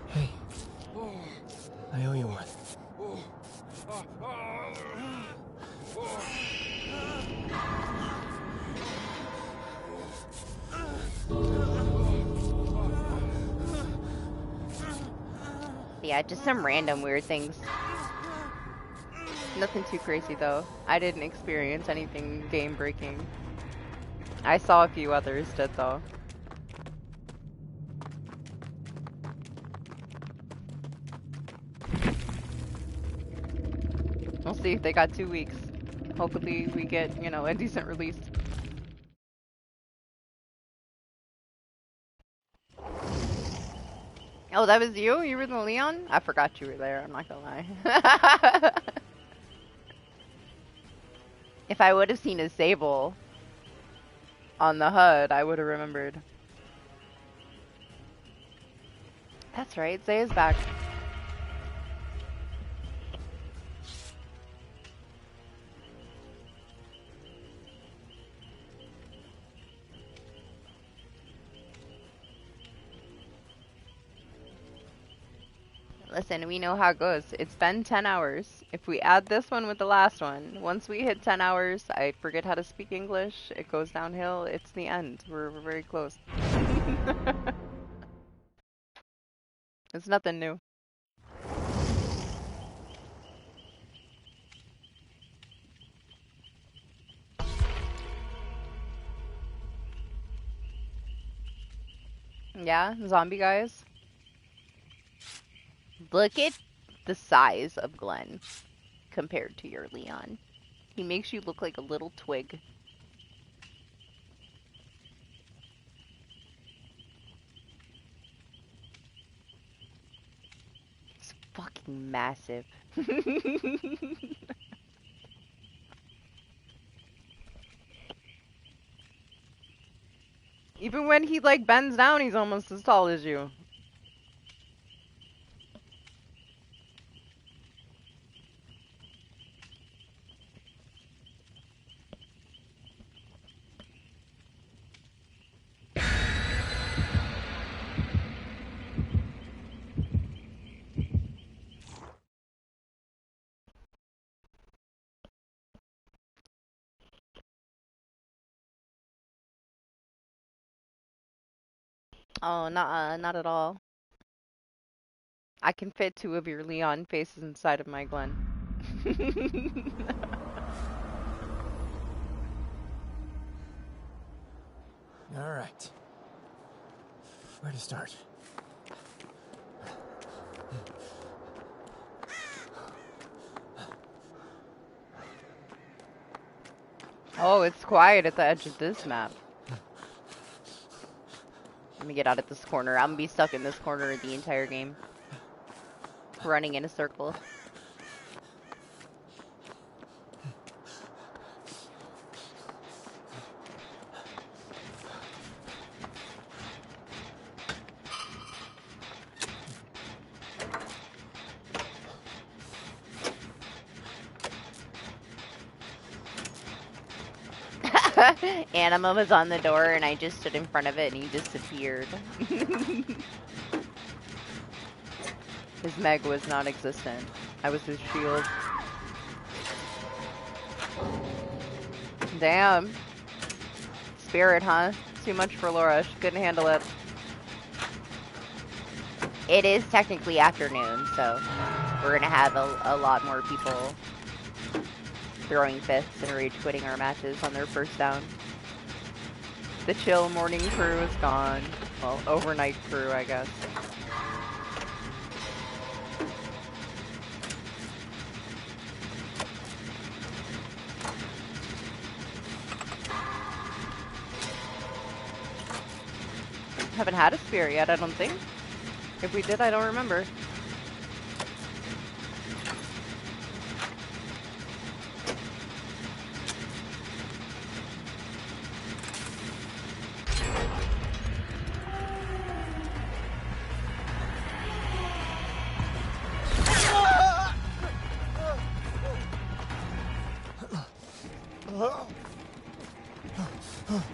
Hey, I owe you one. Yeah, just some random weird things. Nothing too crazy though. I didn't experience anything game breaking. I saw a few others did though. We'll see. They got 2 weeks. Hopefully we get, you know, a decent release. Oh, that was you? You were the Leon? I forgot you were there, I'm not gonna lie. If I would have seen a Sable on the HUD, I would have remembered. That's right, Zay is back. Listen, we know how it goes. It's been 10 hours. If we add this one with the last one, once we hit 10 hours, I forget how to speak English. It goes downhill. It's the end. We're very close. It's nothing new. Yeah, zombie guys. Look at the size of Glenn compared to your Leon. He makes you look like a little twig. He's fucking massive. Even when he like bends down, he's almost as tall as you. Oh, not at all. I can fit 2 of your Leon faces inside of my Glen. All right. Where to start? Oh, it's quiet at the edge of this map. Let me get out of this corner. I'm gonna be stuck in this corner the entire game. Running in a circle. Anima was on the door and I just stood in front of it and he disappeared. His Meg was non-existent. I was his shield. Damn. Spirit, huh? Too much for Laura. She couldn't handle it. It is technically afternoon, so we're gonna have a lot more people throwing fists and rage quitting our matches on their first down. The chill morning crew is gone. Well, overnight crew, I guess. Haven't had a spirit yet, I don't think. If we did, I don't remember.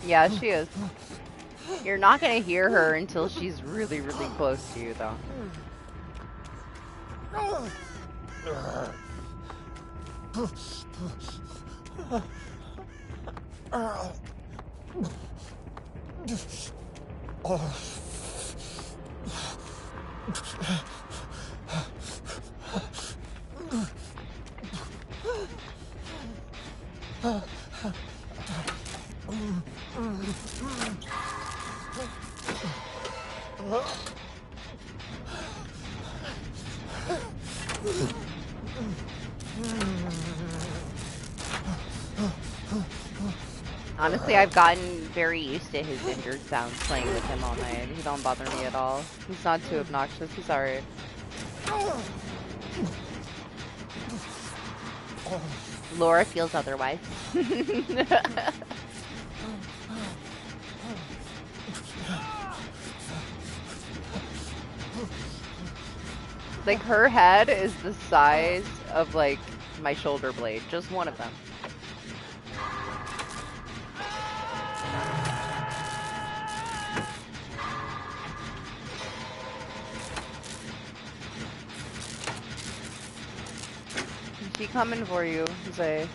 Yeah, she is. You're not gonna hear her until she's really, really close to you, though. Honestly, I've gotten very used to his injured sounds playing with him all night. He don't bother me at all. He's not too obnoxious. He's alright. Laura feels otherwise. Like, her head is the size of, like, my shoulder blade. Just one of them. She coming for you, Zay.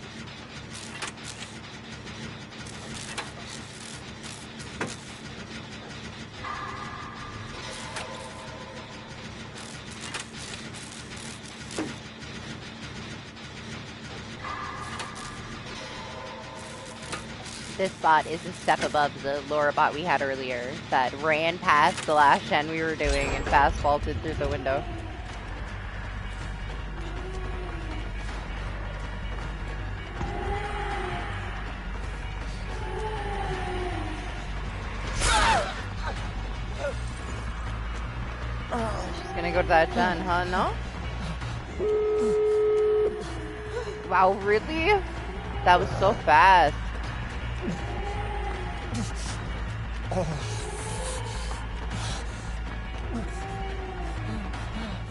This bot is a step above the Laura bot we had earlier that ran past the last gen we were doing and fast vaulted through the window. She's gonna go to that gen, huh? No? Wow, really? That was so fast.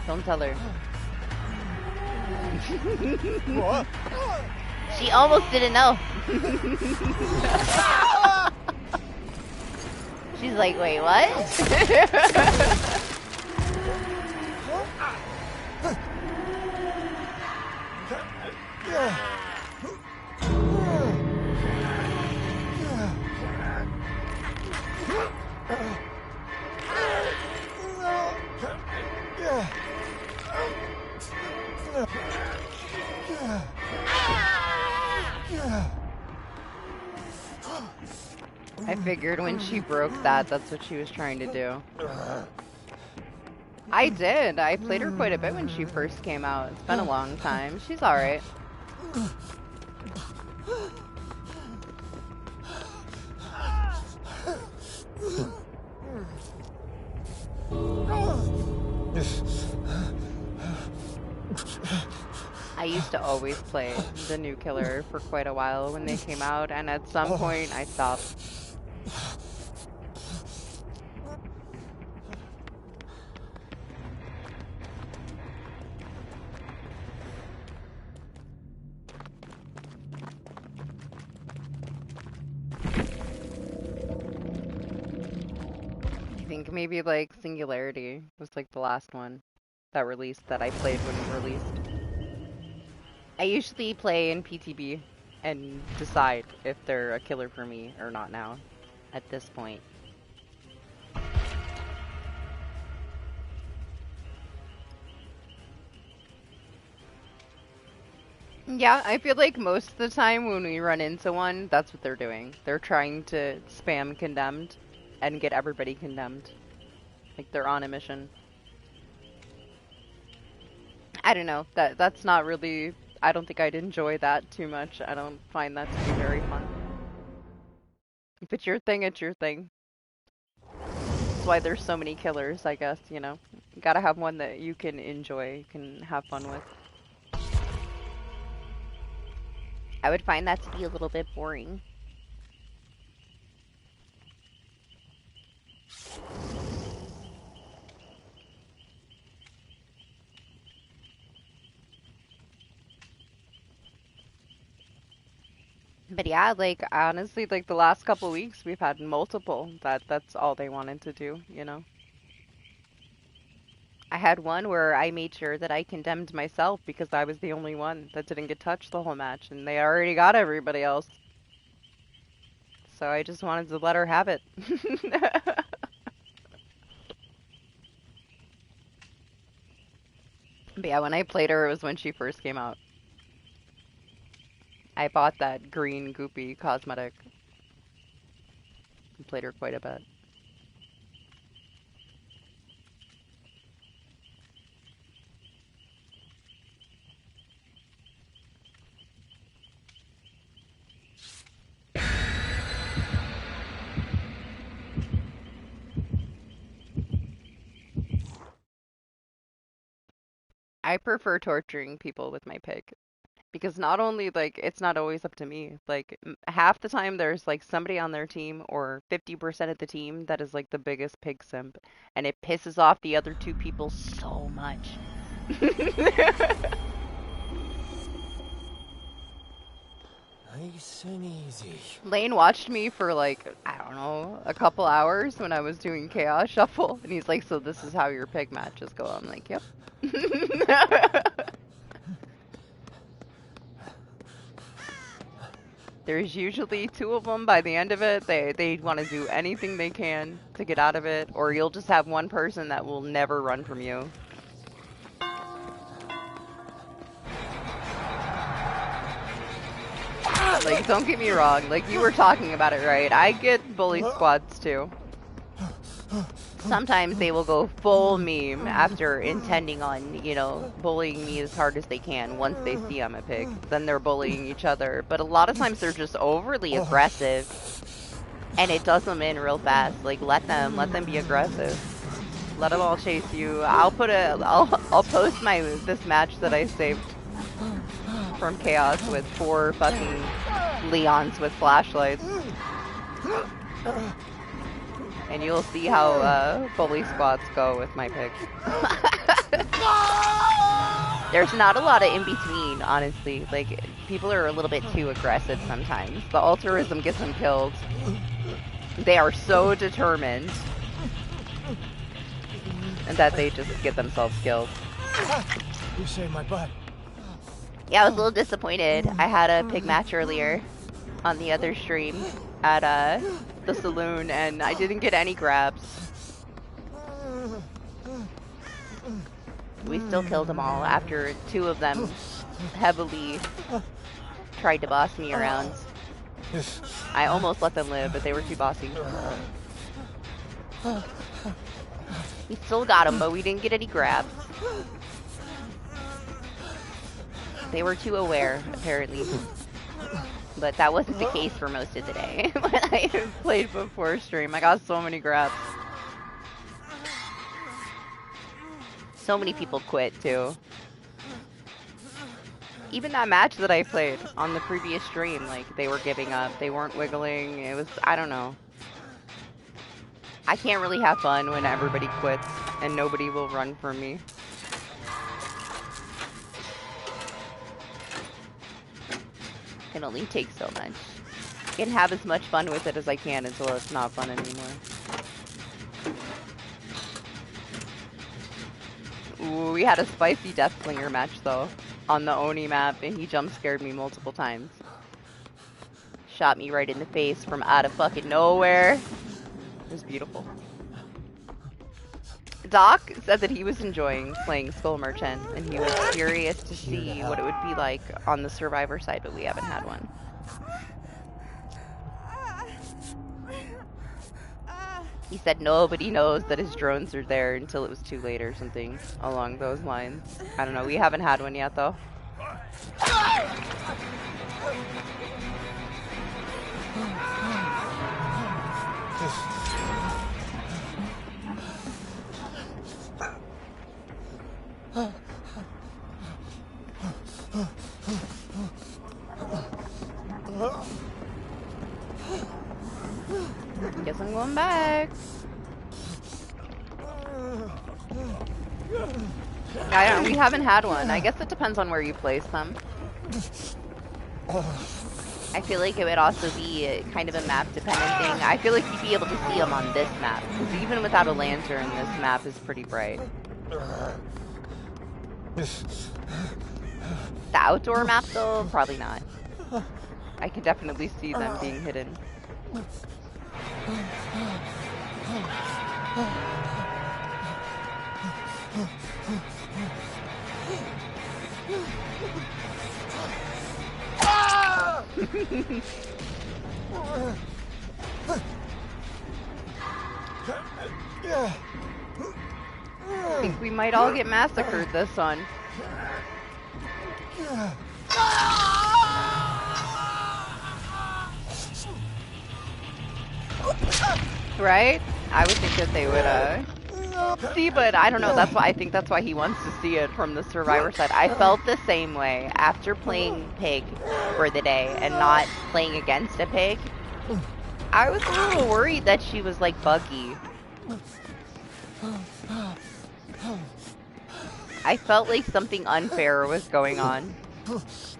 Don't tell her. What? She almost didn't know. She's like, wait, what? I figured when she broke that, that's what she was trying to do. I did. I played her quite a bit when she first came out. It's been a long time. She's alright. I used to always play the new killer for quite a while when they came out, and at some point I stopped. I think maybe like Singularity was like the last one that released that I played when it released. I usually play in PTB and decide if they're a killer for me or not now, at this point. Yeah, I feel like most of the time when we run into one, that's what they're doing. They're trying to spam condemned and get everybody condemned. Like they're on a mission. I don't know. That's not really, I don't think I'd enjoy that too much. I don't find that to be very fun. If it's your thing, it's your thing. That's why there's so many killers, I guess, you know. You gotta have one that you can enjoy, you can have fun with. I would find that to be a little bit boring. But yeah, like honestly, like the last couple weeks we've had multiple that's all they wanted to do, you know. I had one where I made sure that I condemned myself because I was the only one that didn't get touched the whole match and they already got everybody else. So I just wanted to let her have it. But yeah, when I played her, it was when she first came out. I bought that green goopy cosmetic. And played her quite a bit. I prefer torturing people with my pig. Because not only, like, it's not always up to me. Like, half the time there's, like, somebody on their team or 50% of the team that is, like, the biggest pig simp. And it pisses off the other two people so much. Nice and easy. Lane watched me for, like, I don't know, a couple hours when I was doing Chaos Shuffle. And he's like, so this is how your pig matches go. I'm like, yep. There's usually two of them by the end of it. They want to do anything they can to get out of it, or you'll just have one person that will never run from you. Like, don't get me wrong, like, you were talking about it right. I get bully squads too. Sometimes they will go full meme after intending on, you know, bullying me as hard as they can once they see I'm a pig. Then they're bullying each other. But a lot of times they're just overly aggressive. And it does them in real fast. Like, let them be aggressive. Let them all chase you. I'll post this match that I saved from Chaos with 4 fucking Leons with flashlights. And you'll see how bully squads go with my pig. There's not a lot of in-between, honestly. Like, people are a little bit too aggressive sometimes. The altruism gets them killed. They are so determined. And that they just get themselves killed. You saved my butt. Yeah, I was a little disappointed. I had a pig match earlier on the other stream at the saloon, and I didn't get any grabs. We still killed them all after 2 of them heavily tried to boss me around. I almost let them live, but they were too bossy. We still got them, but we didn't get any grabs. They were too aware, apparently. But that wasn't the case for most of the day. When I played before stream, I got so many grabs. So many people quit, too. Even that match that I played on the previous stream, like, they were giving up. They weren't wiggling. It was, I don't know. I can't really have fun when everybody quits and nobody will run for me. Can only take so much. I can have as much fun with it as I can until it's not fun anymore. Ooh, we had a spicy death slinger match though on the Oni map, and he jump scared me multiple times. Shot me right in the face from out of fucking nowhere. It was beautiful. Doc said that he was enjoying playing Skull Merchant, and he was curious to see what it would be like on the Survivor side, but we haven't had one. He said nobody knows that his drones are there until it was too late or something along those lines. I don't know, we haven't had one yet though. Guess I'm going back. We haven't had one. I guess it depends on where you place them. I feel like it would also be kind of a map dependent thing. I feel like you'd be able to see them on this map, because even without a lantern, this map is pretty bright. The outdoor map though, probably not. I can definitely see them being hidden. I think we might all get massacred this one. Right? I would think that they would see, but I don't know, that's why I think that's why he wants to see it from the Survivor side. I felt the same way after playing Pig for the day and not playing against a pig. I was a little worried that she was like buggy. I felt like something unfair was going on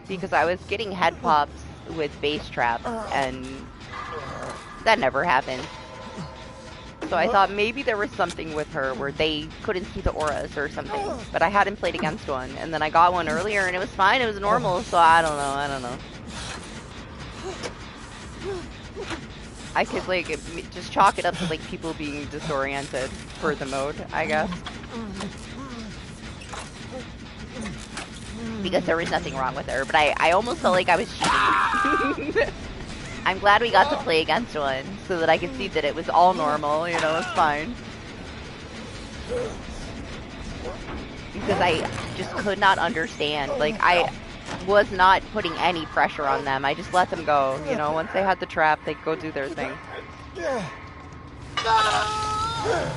because I was getting head pops with base traps and that never happened. So I thought maybe there was something with her where they couldn't see the auras or something. But I hadn't played against one. And then I got one earlier and it was fine. It was normal. So I don't know. I could like just chalk it up to like people being disoriented for the mode, I guess. Because there was nothing wrong with her. But I almost felt like I was cheating. I'm glad we got to play against one so that I could see that it was all normal, you know, it's fine. Because I just could not understand. Like, I was not putting any pressure on them. I just let them go, you know. Once they had the trap, they'd go do their thing.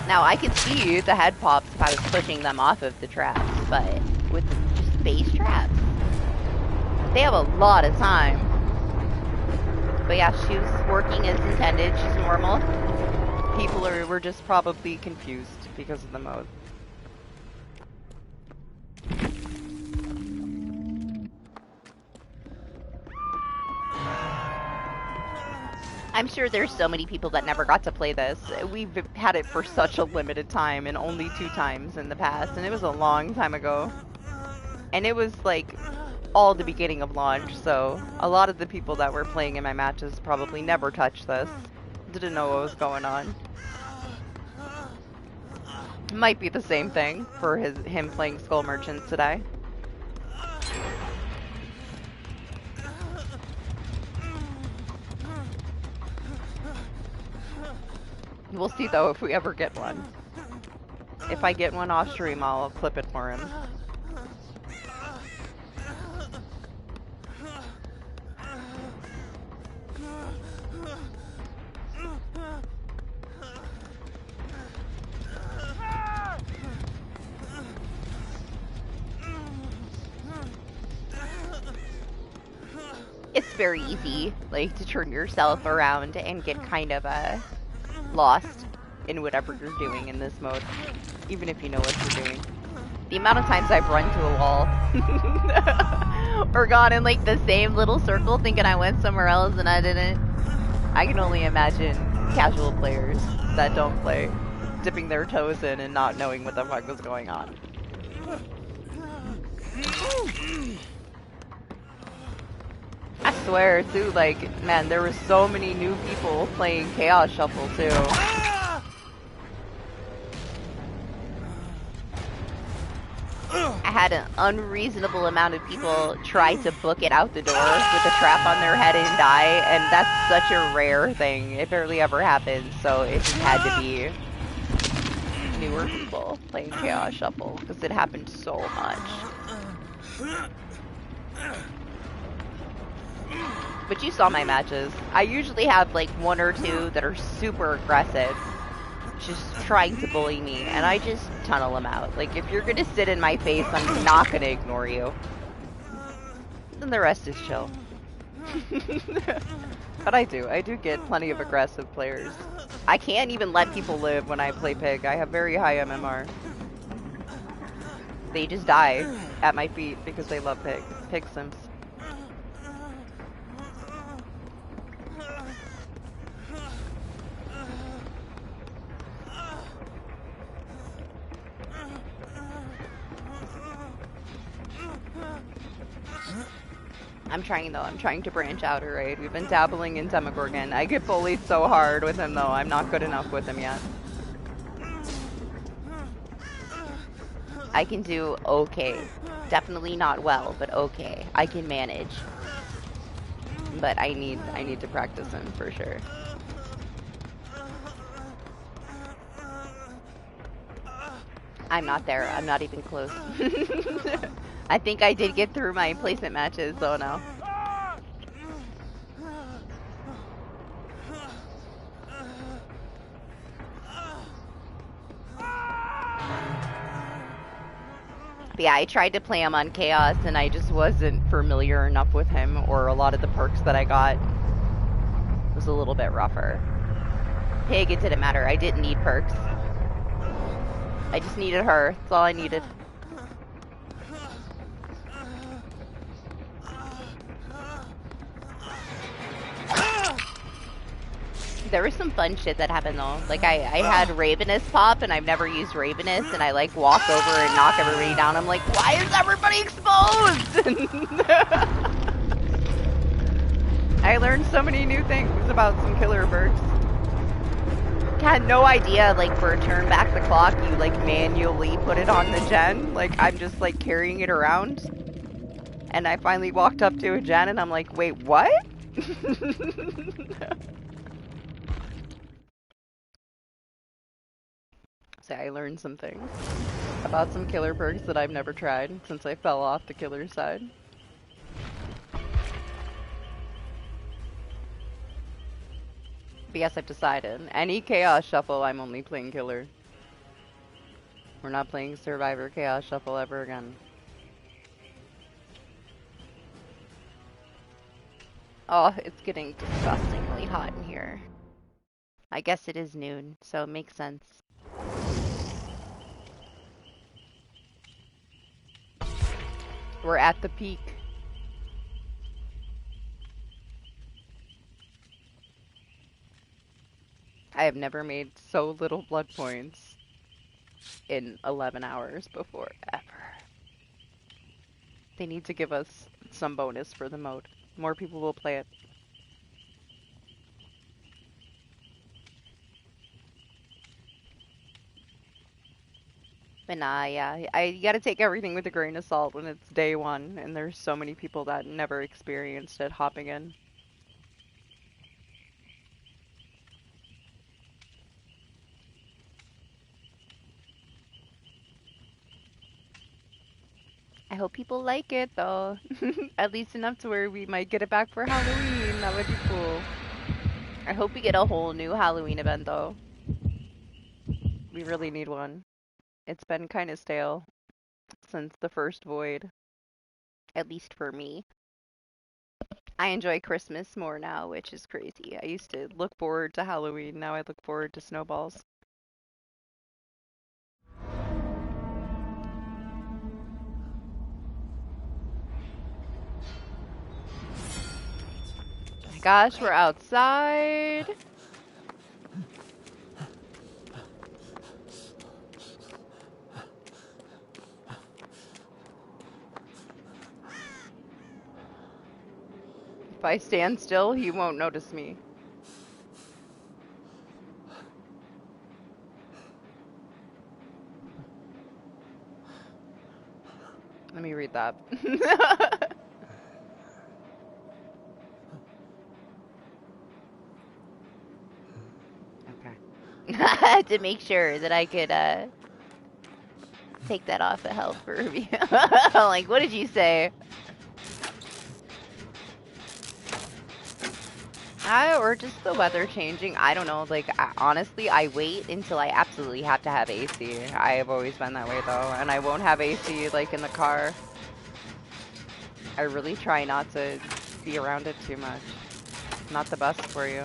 Now, I could see the head pops if I was pushing them off of the traps, but with just base traps, they have a lot of time. But yeah, she was working as intended. She's normal. People were just probably confused because of the mode. I'm sure there's so many people that never got to play this. We've had it for such a limited time and only 2 times in the past, and it was a long time ago. And it was like all the beginning of launch, so a lot of the people that were playing in my matches probably never touched this. Didn't know what was going on. Might be the same thing for him playing Skull Merchant today. We'll see though if we ever get one. If I get one off stream, I'll clip it for him. It's very easy, like, to turn yourself around and get kind of lost in whatever you're doing in this mode, even if you know what you're doing. The amount of times I've run to a wall or gone in like the same little circle thinking I went somewhere else and I didn't. I can only imagine casual players that don't play dipping their toes in and not knowing what the fuck was going on. I swear too, like, man, there were so many new people playing Chaos Shuffle too. I had an unreasonable amount of people try to book it out the door with a trap on their head and die, and that's such a rare thing. It barely ever happens, so it just had to be newer people playing Chaos Shuffle, because it happened so much. But you saw my matches. I usually have like one or two that are super aggressive, just trying to bully me, and I just tunnel them out. Like, if you're gonna sit in my face, I'm not gonna ignore you. Then the rest is chill. But I do get plenty of aggressive players. I can't even let people live when I play Pig. I have very high MMR. They just die at my feet because they love Pig. Pig Sims. I'm trying to branch out, alright? We've been dabbling in Demogorgon. I get bullied so hard with him though, I'm not good enough with him yet. I can do okay. Definitely not well, but okay. I can manage. But I need to practice him for sure. I'm not there. I'm not even close. I think I did get through my placement matches, so no. But yeah, I tried to play him on Chaos, and I just wasn't familiar enough with him, or a lot of the perks that I got was a little bit rougher. Pig, it didn't matter. I didn't need perks. I just needed her. That's all I needed. There was some fun shit that happened though. Like I had Ravenous pop, and I've never used Ravenous, and I like walk over and knock everybody down. I'm like, why is everybody exposed? I learned so many new things about some killer perks. Had no idea, like, for turn back the clock, you like manually put it on the gen. Like, I'm just like carrying it around. And I finally walked up to a gen and I'm like, wait, what? So I learned some things about some killer perks that I've never tried since I fell off the killer side. But yes, I've decided. Any Chaos Shuffle, I'm only playing killer. We're not playing Survivor Chaos Shuffle ever again. Oh, it's getting disgustingly hot in here. I guess it is noon, so it makes sense. We're at the peak. I have never made so little blood points in 11 hours before, ever. They need to give us some bonus for the mode. More people will play it. But nah, yeah, you gotta take everything with a grain of salt when it's day one, and there's so many people that never experienced it hopping in. I hope people like it though. At least enough to where we might get it back for Halloween. That would be cool. I hope we get a whole new Halloween event though. We really need one. It's been kind of stale since the first Void, at least for me. I enjoy Christmas more now, which is crazy. I used to look forward to Halloween, now I look forward to snowballs. My gosh, we're outside. If I stand still, he won't notice me. Let me read that. Okay. To make sure that I could take that off of health for review. Like, what did you say? Or just the weather changing. I don't know. Like, honestly, I wait until I absolutely have to have AC. I have always been that way, though. And I won't have AC, like, in the car. I really try not to be around it too much. Not the best for you.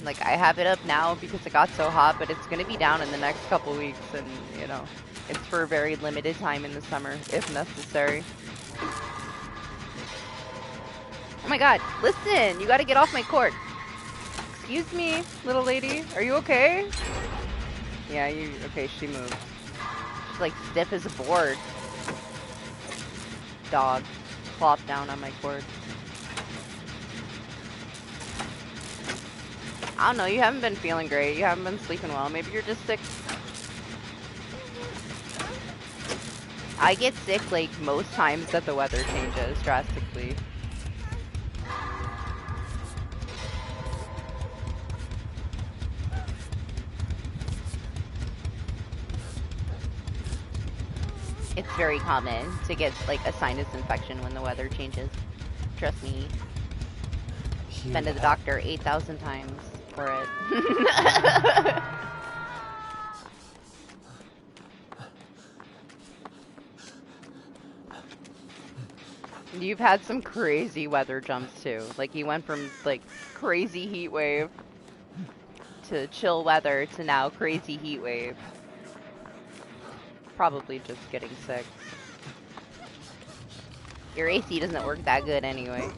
Like, I have it up now because it got so hot, but it's going to be down in the next couple weeks. And, you know, it's for a very limited time in the summer, if necessary. Oh my god, listen! You gotta get off my cord. Excuse me, little lady. Are you okay? Yeah, okay, she moved. She's like stiff as a board. Dog. Plop down on my cord. I don't know, you haven't been feeling great. You haven't been sleeping well. Maybe you're just sick. I get sick, like, most times that the weather changes drastically. It's very common to get, like, a sinus infection when the weather changes. Trust me. Been to the doctor 8,000 times for it. You've had some crazy weather jumps too. Like, you went from, like, crazy heat wave to chill weather to now crazy heat wave. Probably just getting sick. Your AC doesn't work that good anyway.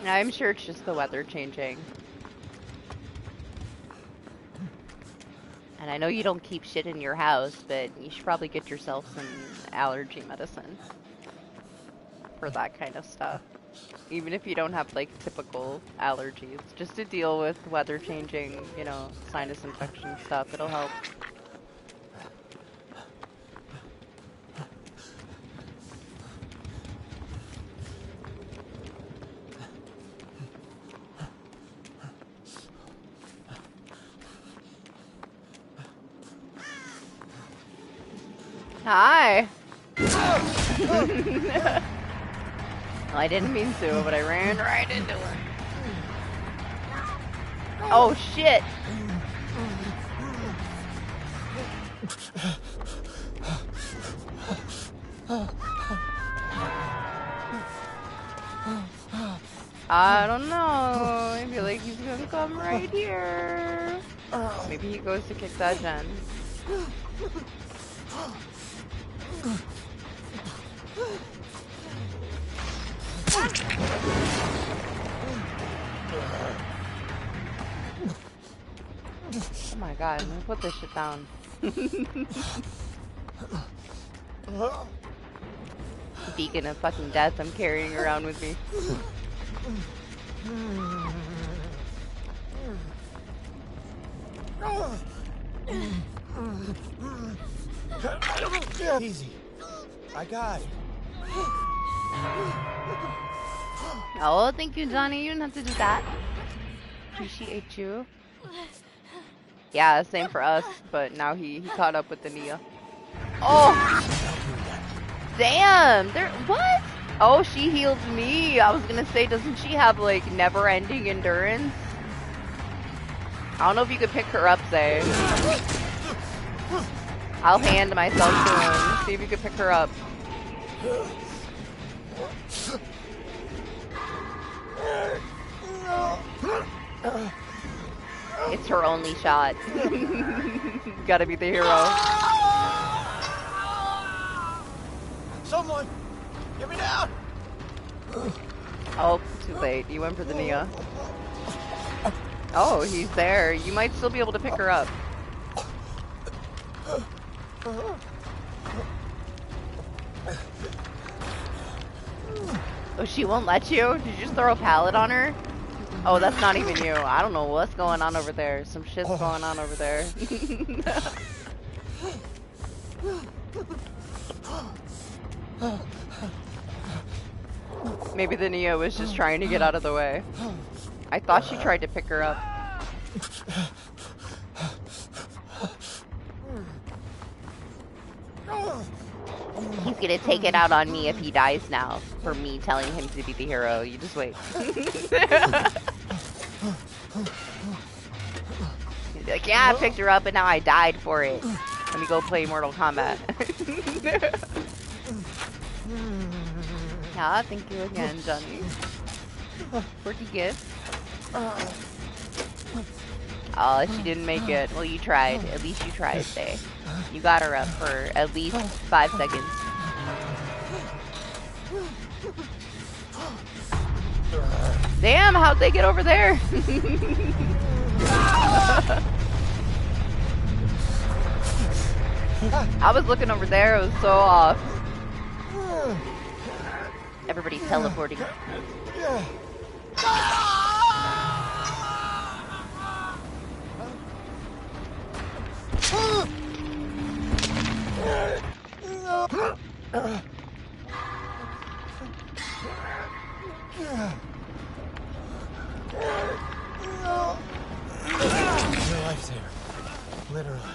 I'm sure it's just the weather changing. And I know you don't keep shit in your house, but you should probably get yourself some allergy medicine for that kind of stuff. Even if you don't have, like, typical allergies. Just to deal with weather changing, you know, sinus infection stuff, it'll help. Hi! Well, I didn't mean to, but I ran right into it. Oh, shit! I don't know. I feel like he's gonna come right here. Maybe he goes to kick that gen. god, let me put this shit down. Beacon of fucking death I'm carrying around with me. Easy. I got it. Oh, thank you, Johnny. You didn't have to do that. Appreciate you. Yeah, same for us, but now he caught up with the Nia. Oh! Damn! There, what? Oh, she healed me. I was gonna say, doesn't she have, like, never-ending endurance? I don't know if you could pick her up, Zay. I'll hand myself to him. See if you could pick her up. It's her only shot. Gotta be the hero. Someone, get me down. Oh, too late. You went for the Nia. Oh, he's there. You might still be able to pick her up. Oh, she won't let you? Did you just throw a pallet on her? Oh, that's not even you. I don't know what's going on over there. Some shit's going on over there. Maybe the Nia was just trying to get out of the way. I thought she tried to pick her up. He's gonna take it out on me if he dies now, for me telling him to be the hero. You just wait. He'd be like, yeah, I picked her up and now I died for it. Let me go play Mortal Kombat. Yeah, thank you again, Johnny. Quirky gift. Oh, she didn't make it. Well, you tried. At least you tried, Faye. You got her up for at least 5 seconds. Damn, how'd they get over there? I was looking over there, it was so off. Everybody's teleporting. You're a lifesaver. Literally.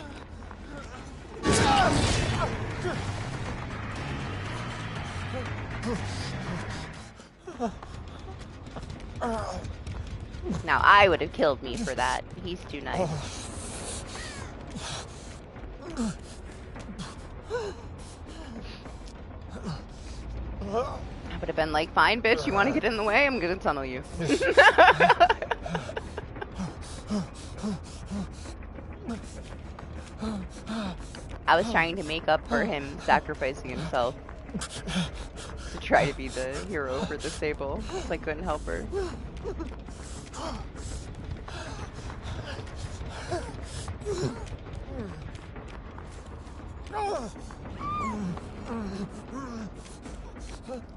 Now I would have killed me for that. He's too nice. I would have been like, fine, bitch, you want to get in the way? I'm gonna tunnel you. I was trying to make up for him sacrificing himself to try to be the hero for the stable, so I couldn't help her.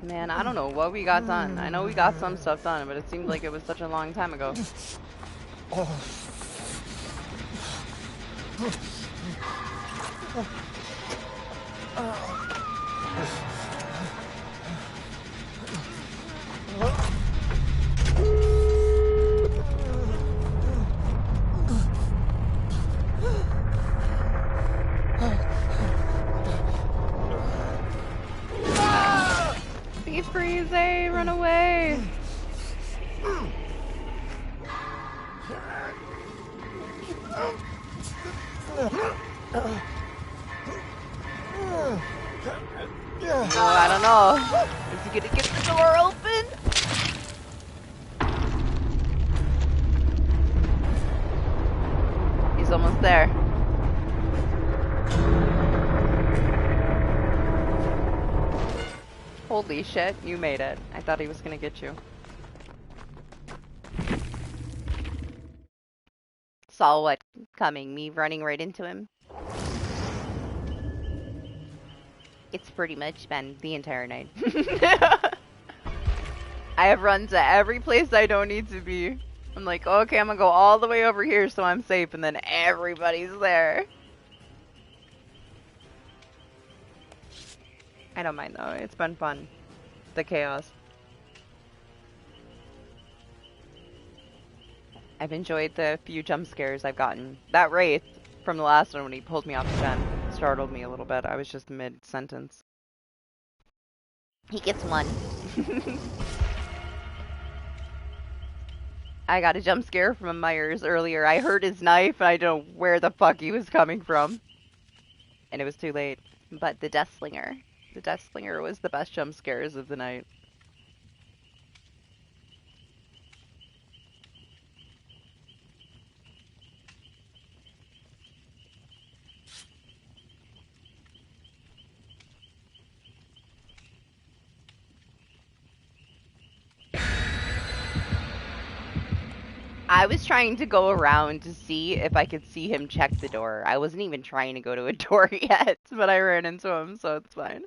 Man, I don't know what we got done. I know we got some stuff done, but it seemed like it was such a long time ago. Be free, Zay! Run away! No, I don't know. Is he gonna get the door open? He's almost there. Holy shit, you made it. I thought he was gonna get you. saw what coming, me running right into him. It's pretty much been the entire night. I have run to every place I don't need to be. I'm like, okay, I'm gonna go all the way over here so I'm safe, and then everybody's there. I don't mind though, it's been fun. The chaos. I've enjoyed the few jump scares I've gotten. That Wraith from the last one when he pulled me off the gen startled me a little bit. I was just mid-sentence. He gets one. I got a jump scare from Myers earlier. I heard his knife and I don't know where the fuck he was coming from. And it was too late. But the Death Slinger. The Death Slinger was the best jump scares of the night. I was trying to go around to see if I could see him check the door. I wasn't even trying to go to a door yet, but I ran into him, so it's fine.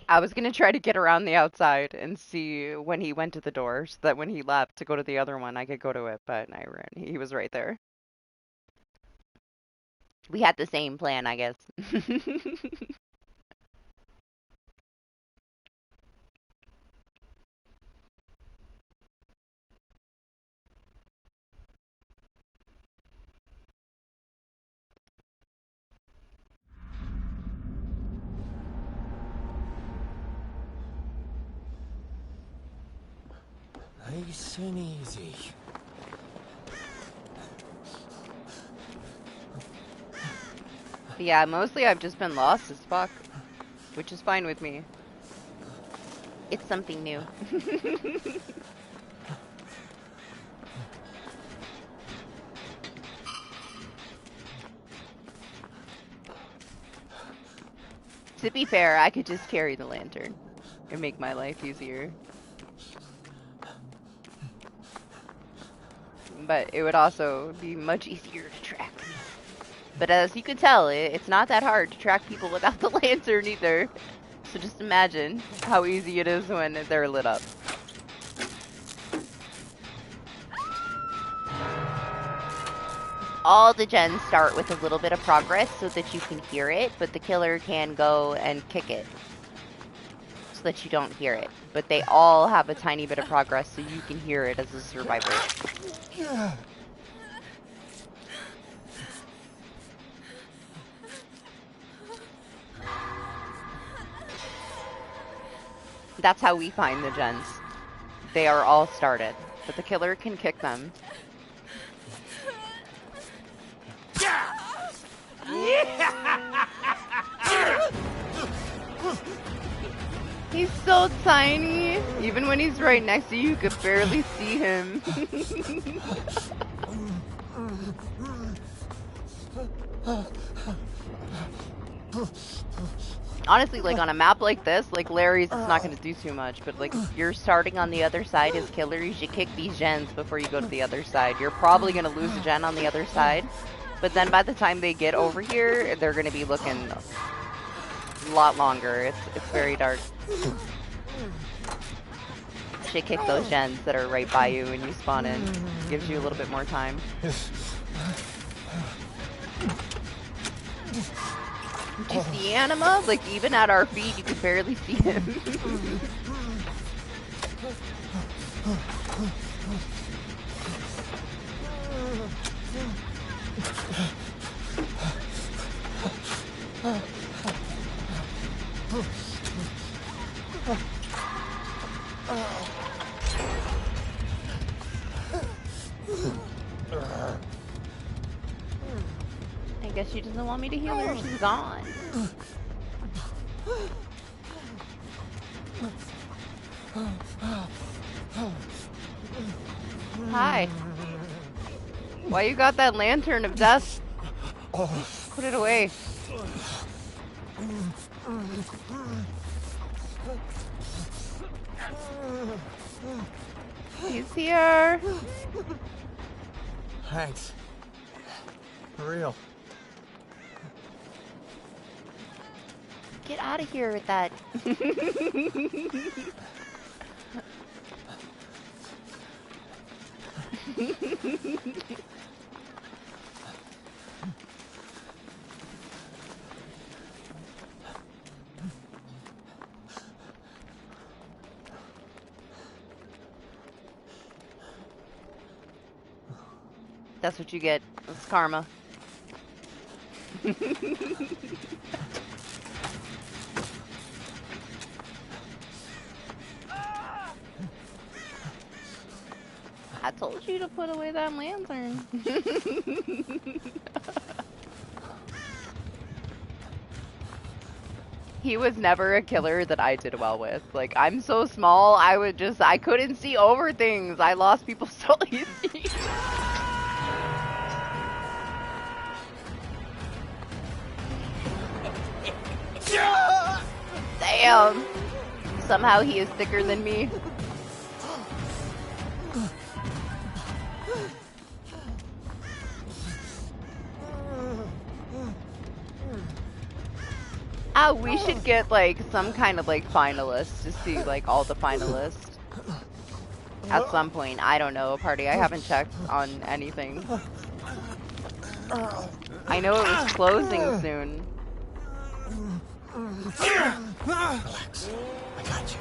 I was gonna try to get around the outside and see when he went to the door, so that when he left to go to the other one, I could go to it, but I ran. He was right there. We had the same plan, I guess. Nice and easy. Yeah, mostly I've just been lost as fuck, which is fine with me. It's something new. To be fair, I could just carry the lantern and make my life easier. But it would also be much easier to track. But as you can tell, it's not that hard to track people without the lantern either. So just imagine how easy it is when they're lit up. All the gens start with a little bit of progress so that you can hear it, but the killer can go and kick it so that you don't hear it. But they all have a tiny bit of progress so you can hear it as a survivor. That's how we find the gens. They are all started, but the killer can kick them. He's so tiny. Even when he's right next to you, you could barely see him. Honestly, like on a map like this, like Larry's, it's not going to do too much, but like you're starting on the other side as killer, you should kick these gens before you go to the other side. You're probably going to lose a gen on the other side, but then by the time they get over here, they're going to be looking a lot longer. It's very dark. You should kick those gens that are right by you when you spawn in. Gives you a little bit more time. Do you see Anima? Like, even at our feet, you could barely see him. I guess she doesn't want me to heal her. She's gone. Hi. Why you got that lantern of death? Put it away. He's here. Thanks. For real. Get out of here with that. That's what you get. That's karma. I told you to put away that lantern. He was never a killer that I did well with. Like, I'm so small, I couldn't see over things. I lost people so easy. Damn. Somehow he is thicker than me. We should get like some kind of like finalists to see like all the finalists at some point. I don't know, party. I haven't checked on anything. I know it was closing soon. Relax. I got you.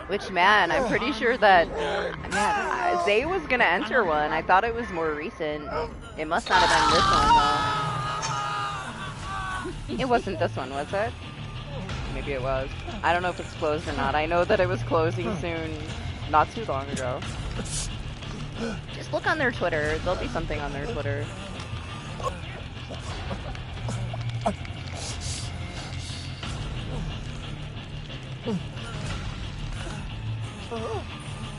Which, man, I'm pretty sure that, man, Zay was gonna enter one. I thought it was more recent. It must not have been this one, though. It wasn't this one, was it? Maybe it was. I don't know if it's closed or not. I know that it was closing soon, not too long ago. Just look on their Twitter. There'll be something on their Twitter.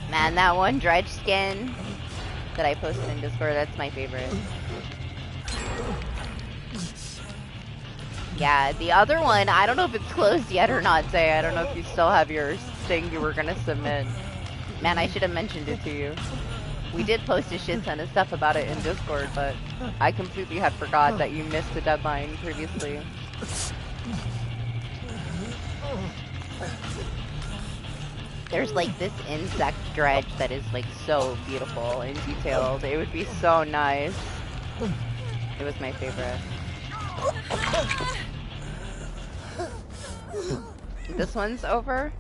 Man, that one dredge skin that I posted in Discord, that's my favorite. Yeah, the other one, I don't know if it's closed yet or not, Zay. I don't know if you still have your thing you were gonna submit. Man, I should have mentioned it to you. We did post a shit ton of stuff about it in Discord, but I completely had forgot that you missed the deadline previously. There's like this insect dredge that is like so beautiful and detailed. It would be so nice. It was my favorite. This one's over?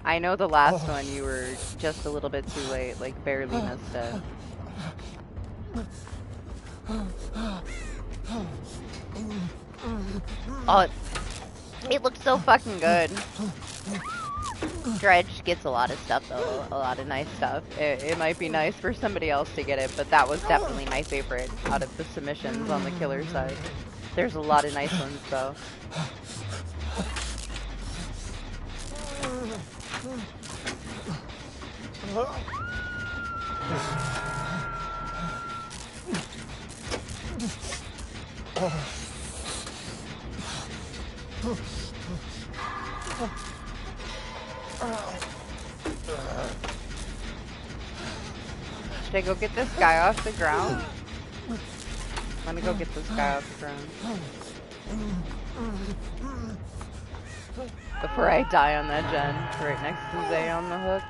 I know the last one you were just a little bit too late, like barely missed it. Oh, it looks so fucking good. Dredge gets a lot of stuff though, a lot of nice stuff. It might be nice for somebody else to get it, but that was definitely my favorite out of the submissions on the killer side. There's a lot of nice ones though. Should I go get this guy off the ground? I'm gonna go get this guy off the ground. Before I die on that gen, right next to Zay on the hook.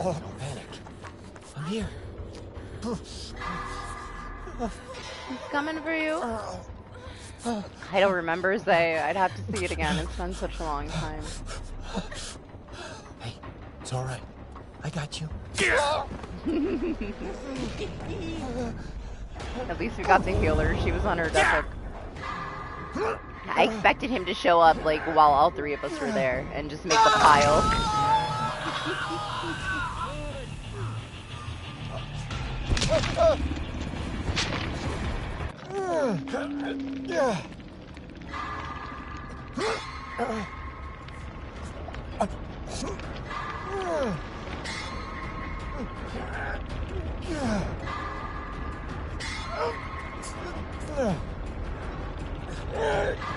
Oh, don't panic. I'm here. He's coming for you. I don't remember Zay. I'd have to see it again. It's been such a long time. Hey, it's all right. I got you. At least we got the healer. She was on her death hook. I expected him to show up like while all three of us were there and just make the pile.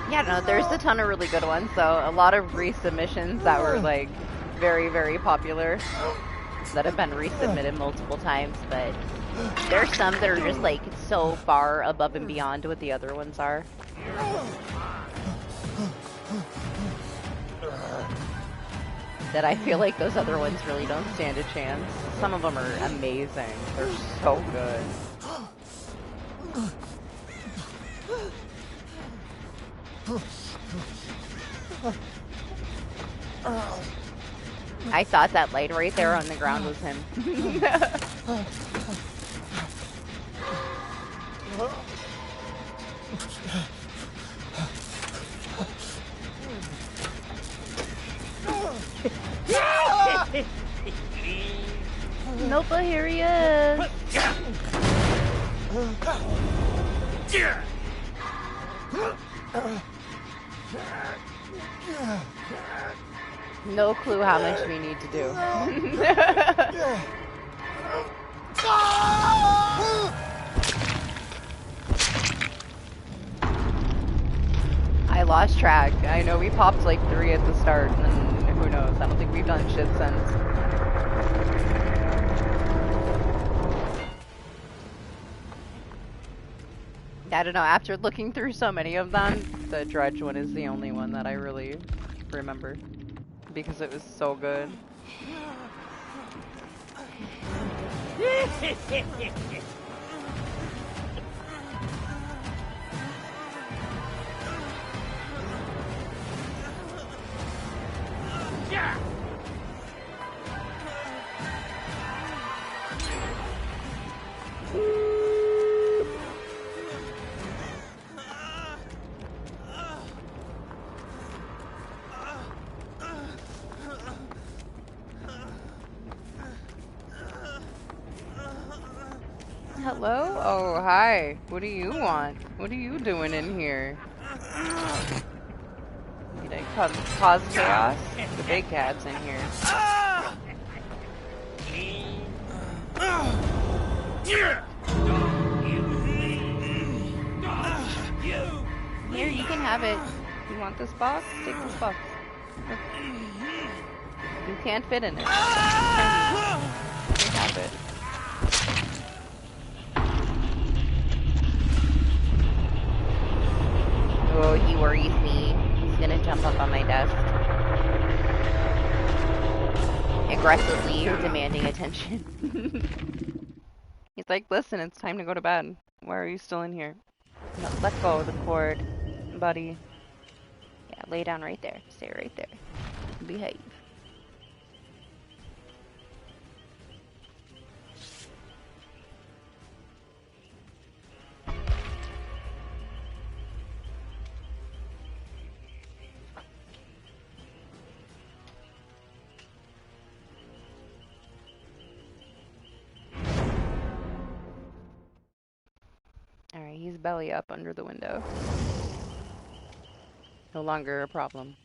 Yeah, no, there's a ton of really good ones, so a lot of resubmissions that were like very, very popular that have been resubmitted multiple times, but there's some that are just like so far above and beyond what the other ones are. That I feel like those other ones really don't stand a chance. Some of them are amazing. They're so good. I thought that light right there on the ground was him. Nope, here he is. No clue how much we need to do. I lost track. I know we popped like 3 at the start, and who knows? I don't think we've done shit since. I don't know, after looking through so many of them, the Dredge one is the only one that I really remember. Because it was so good. Hello? Oh, hi. What do you want? What are you doing in here? You didn't cause chaos? The big cat's in here. Here, you can have it. You want this box? Take this box. Look. You can't fit in it. You can have it. Oh, he worries me. He's gonna jump up on my desk. Aggressively demanding attention. He's like, listen, it's time to go to bed. Why are you still in here? No, let go of the cord, buddy. Yeah, lay down right there. Stay right there. Behave. Alright, he's belly up under the window. No longer a problem.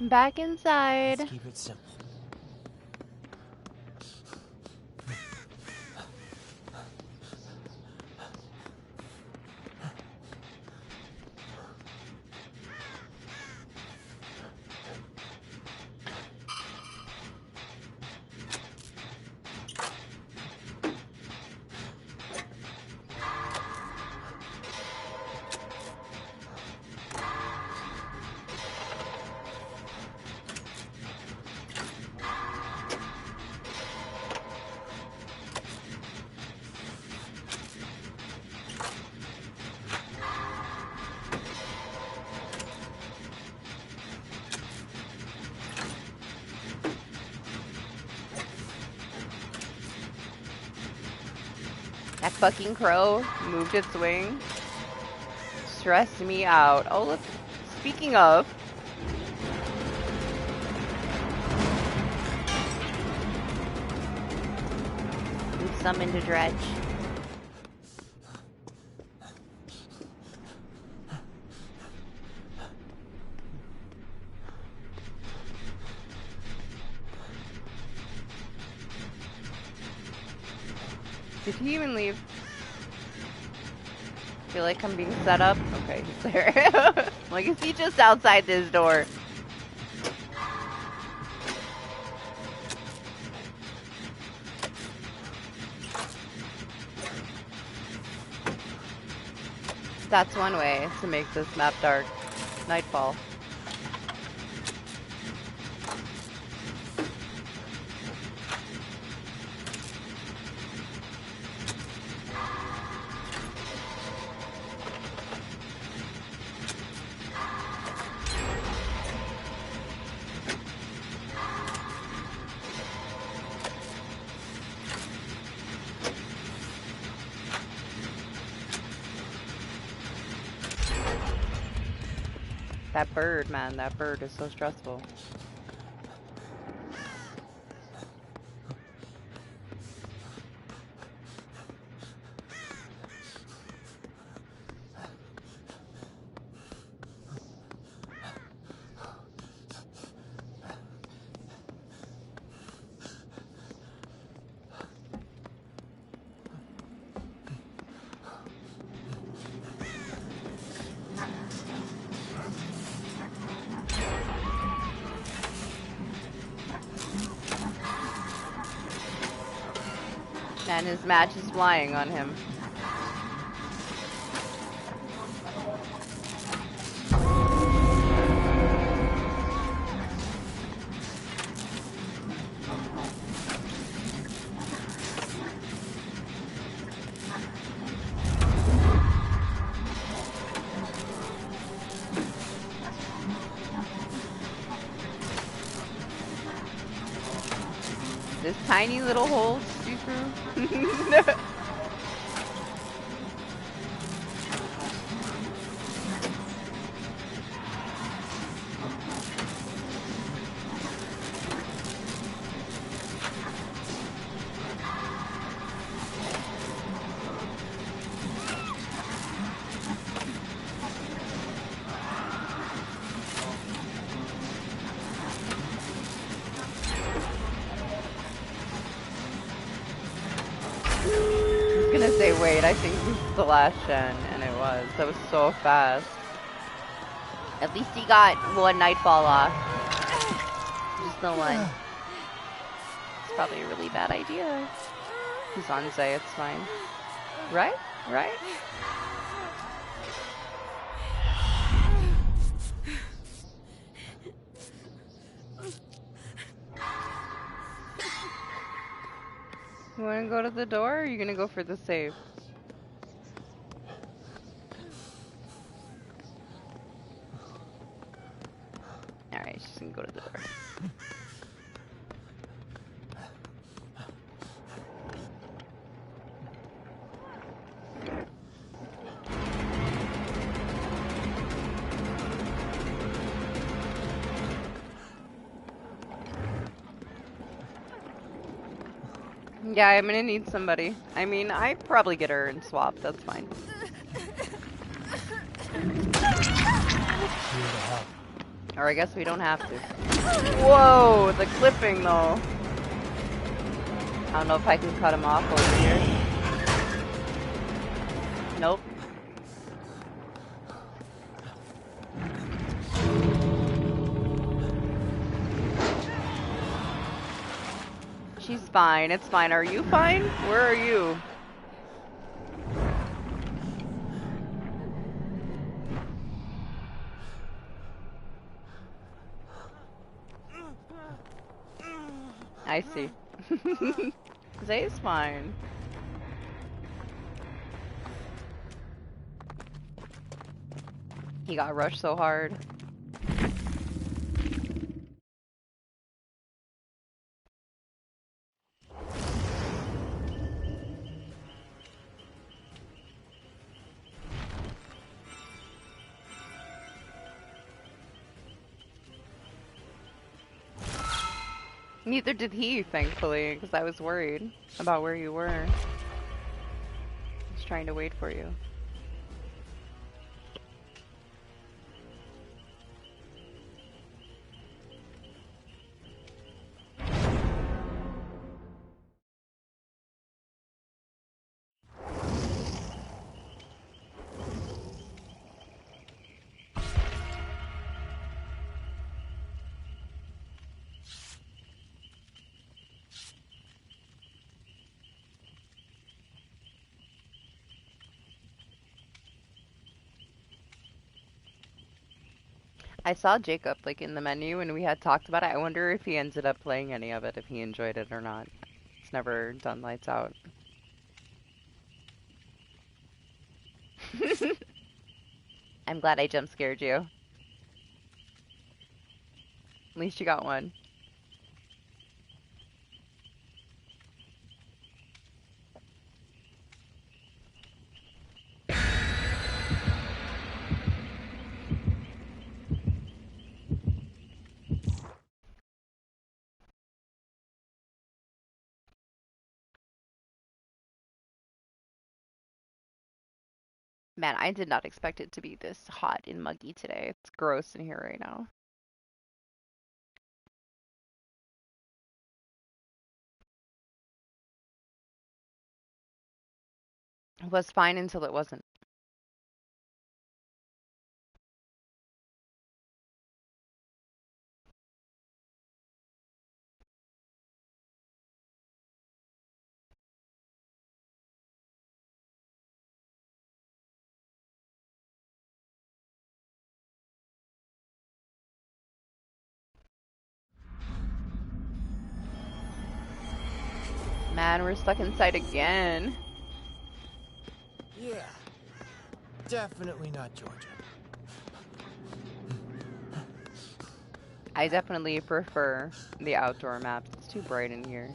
Back inside. Let's keep it simple. That fucking crow moved its wing. Stressed me out. Oh, look. Speaking of. We summoned a dredge. Did he even leave? I feel like I'm being set up. Okay, he's there. Like, is he just outside this door? That's one way to make this map dark. Nightfall. That bird, man, that bird is so stressful. And his match is flying on him. This tiny little hole to see through. Wait, I think this is the last gen, and it was. That was so fast. At least he got one Nightfall off. Just the one. It's probably a really bad idea. He's on Zay, it's fine. Right? Right? You wanna go to the door, or are you gonna go for the save? Alright, she's gonna go to the door. Yeah, I'm gonna need somebody. I mean, I probably get her and swap, that's fine. Or I guess we don't have to. Whoa, the clipping though. I don't know if I can cut him off over here. Nope. She's fine, it's fine. Are you fine? Where are you? I see. Zay's fine. He got rushed so hard. Neither did he, thankfully, because I was worried about where you were. I was trying to wait for you. I saw Jacob like in the menu and we had talked about it. I wonder if he ended up playing any of it, if he enjoyed it or not. He's never done Lights Out. I'm glad I jump scared you. At least you got one. Man, I did not expect it to be this hot and muggy today. It's gross in here right now. It was fine until it wasn't. Man, we're stuck inside again. Yeah. Definitely not Georgia. I definitely prefer the outdoor maps. It's too bright in here.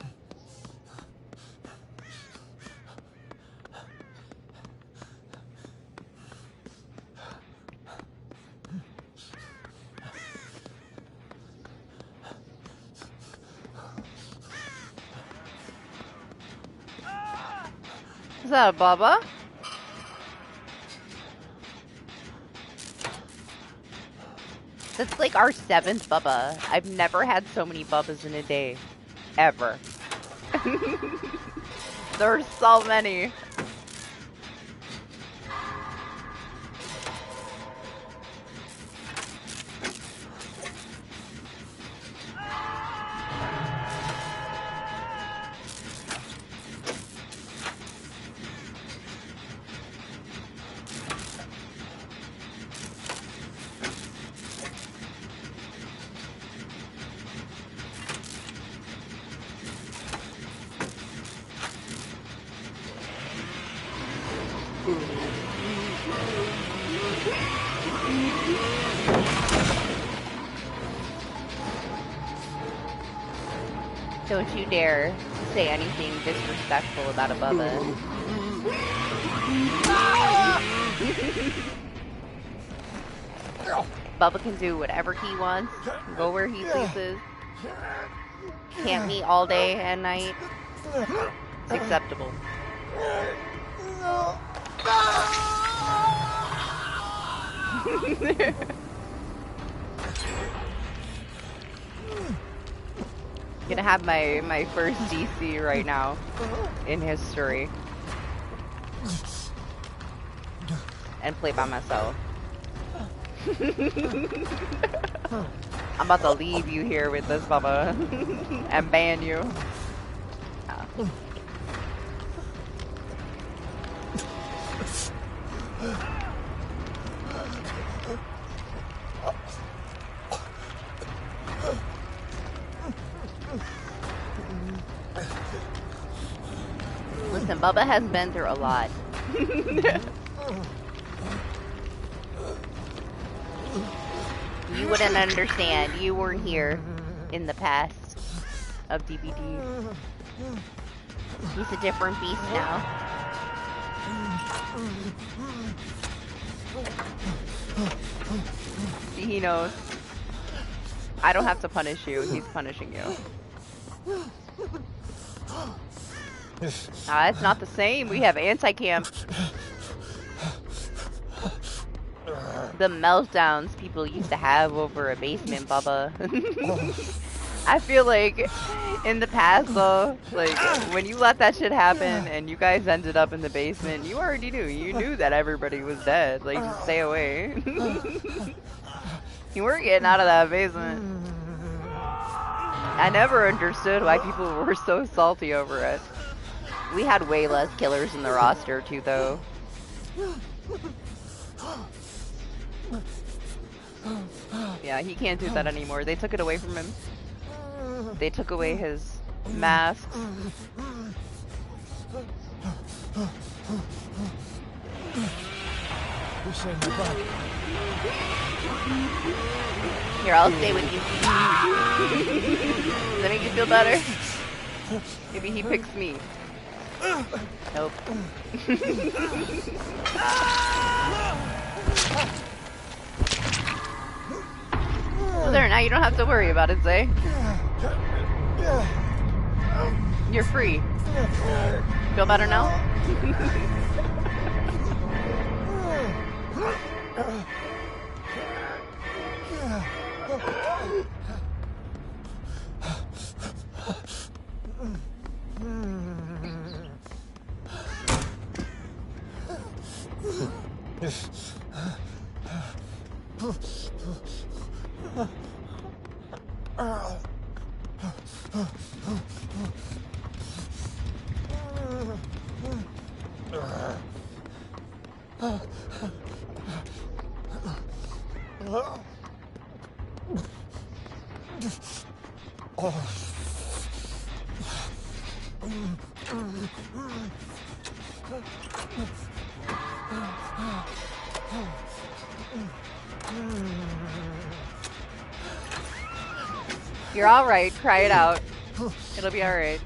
Is that a Bubba? That's like our 7th Bubba. I've never had so many Bubbas in a day. Ever. There's so many. Don't you dare say anything disrespectful about a Bubba. Bubba can do whatever he wants, go where he pleases, camp me all day and night. It's acceptable. Gonna have my first DC right now in history and play by myself. I'm about to leave you here with this Bubba and ban you. Oh. Listen, Bubba has been through a lot. You wouldn't understand. You weren't here in the past of DBD. He's a different beast now. See, he knows. I don't have to punish you. He's punishing you. Ah, it's not the same. We have anti-camp. The meltdowns people used to have over a basement, Bubba. I feel like in the past, though, like, when you let that shit happen and you guys ended up in the basement, you already knew. You knew that everybody was dead. Like, just stay away. You weren't getting out of that basement. I never understood why people were so salty over it. We had way less killers in the roster, too, though. Yeah, he can't do that anymore. They took it away from him. They took away his masks. Here, I'll stay with you. Does that make you feel better? Maybe he picks me. Nope. Well, there, now you don't have to worry about it, Zay. You're free. Feel better now? You're alright, cry it out. It'll be alright.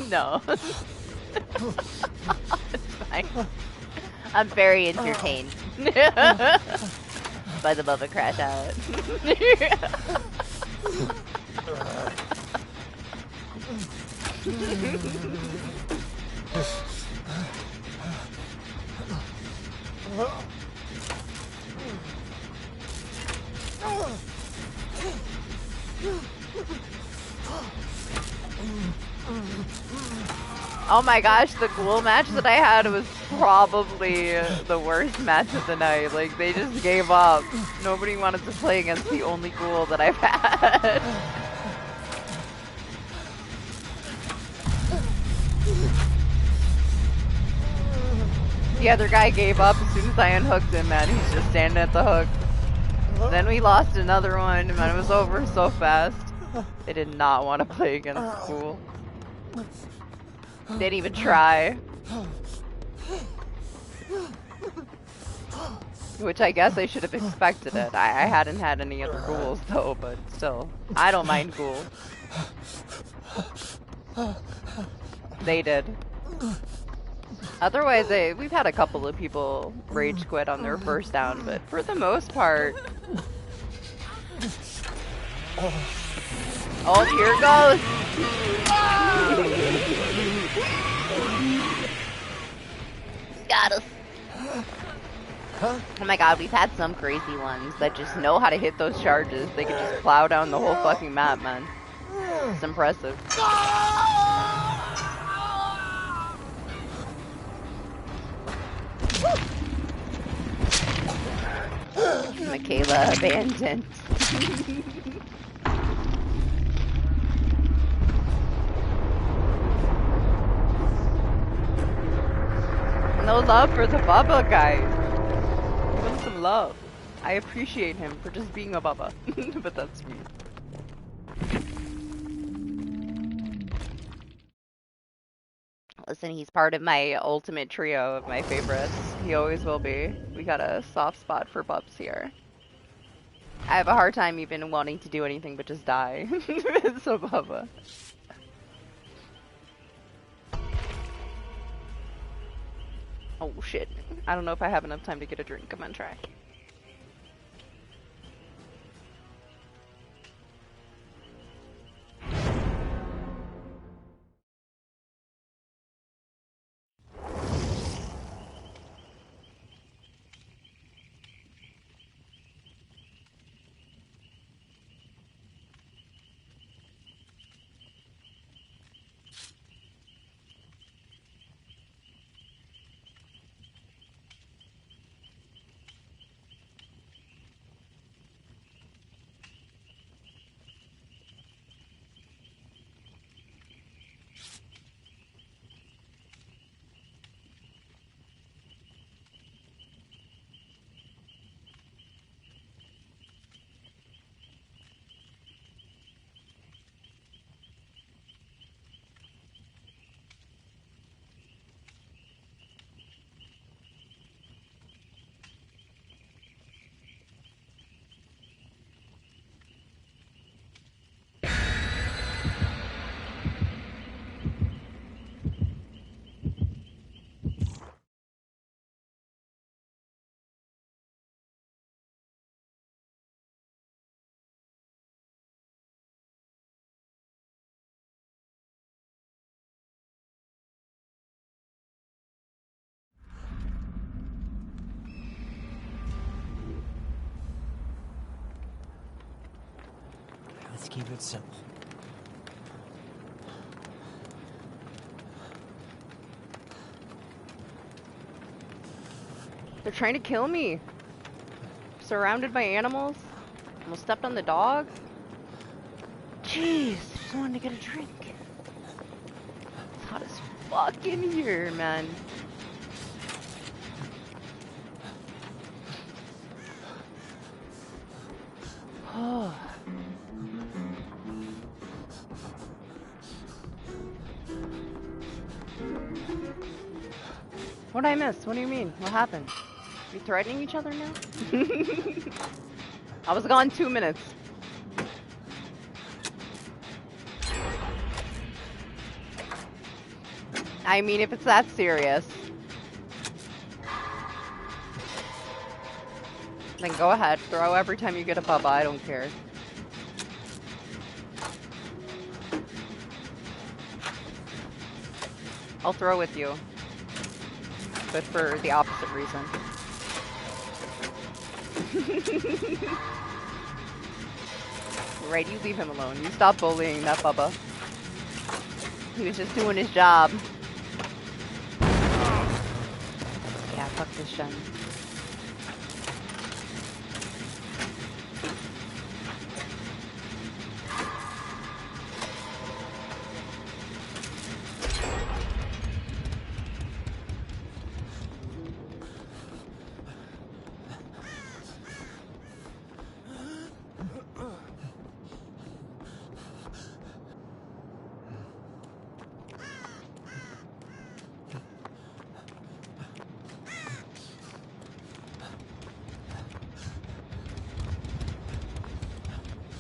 No. It's fine. I'm very entertained by the Bubba crash out. Oh my gosh, the ghoul match that I had was probably the worst match of the night. Like, they just gave up. Nobody wanted to play against the only ghoul that I've had. The other guy gave up as soon as I unhooked him, man. He's just standing at the hook. Then we lost another one, and it was over so fast. They did not want to play against ghoul. Didn't even try. Which I guess I should have expected it. I hadn't had any other ghouls though, but still. I don't mind ghouls. They did. Otherwise, we've had a couple of people rage quit on their first down, but for the most part... Oh, here it goes! Got us. Oh my god, we've had some crazy ones that just know how to hit those charges. They could just plow down the whole fucking map, man. It's impressive. Michaela abandoned. No love for the Bubba guys. Give him some love. I appreciate him for just being a Bubba, but that's me. Listen, he's part of my ultimate trio of my favorites. He always will be. We got a soft spot for Bubs here. I have a hard time even wanting to do anything but just die. So Bubba. Oh shit. I don't know if I have enough time to get a drink. I'm on track. Let's keep it simple. They're trying to kill me. Surrounded by animals. Almost stepped on the dog. Jeez, just wanted to get a drink. It's hot as fuck in here, man. Oh. What did I miss? What do you mean? What happened? Are we threatening each other now? I was gone 2 minutes. I mean, if it's that serious, then go ahead. Throw every time you get a Bubba. I don't care. I'll throw with you. But for the opposite reason. Right, you leave him alone. You stop bullying that Bubba. He was just doing his job. Yeah, fuck this Shen.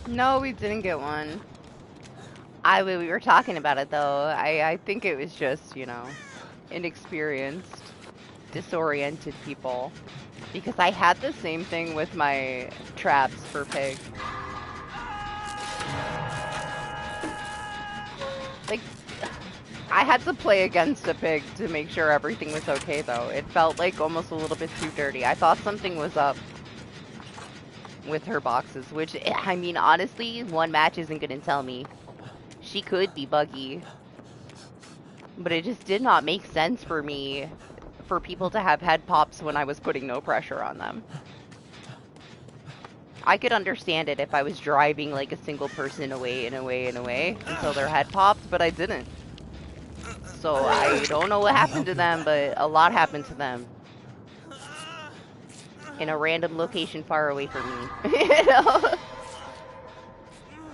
No, we didn't get one. We were talking about it though. I think it was just, you know, inexperienced, disoriented people. Because I had the same thing with my traps for pig. Like, I had to play against a pig to make sure everything was okay though. It felt like almost a little bit too dirty. I thought something was up with her boxes, which, I mean, honestly, one match isn't gonna tell me. She could be buggy. But it just did not make sense for me for people to have head pops when I was putting no pressure on them. I could understand it if I was driving like a single person away and away and away until their head popped, but I didn't. So I don't know what happened to them, but a lot happened to them. in a random location far away from me. You know?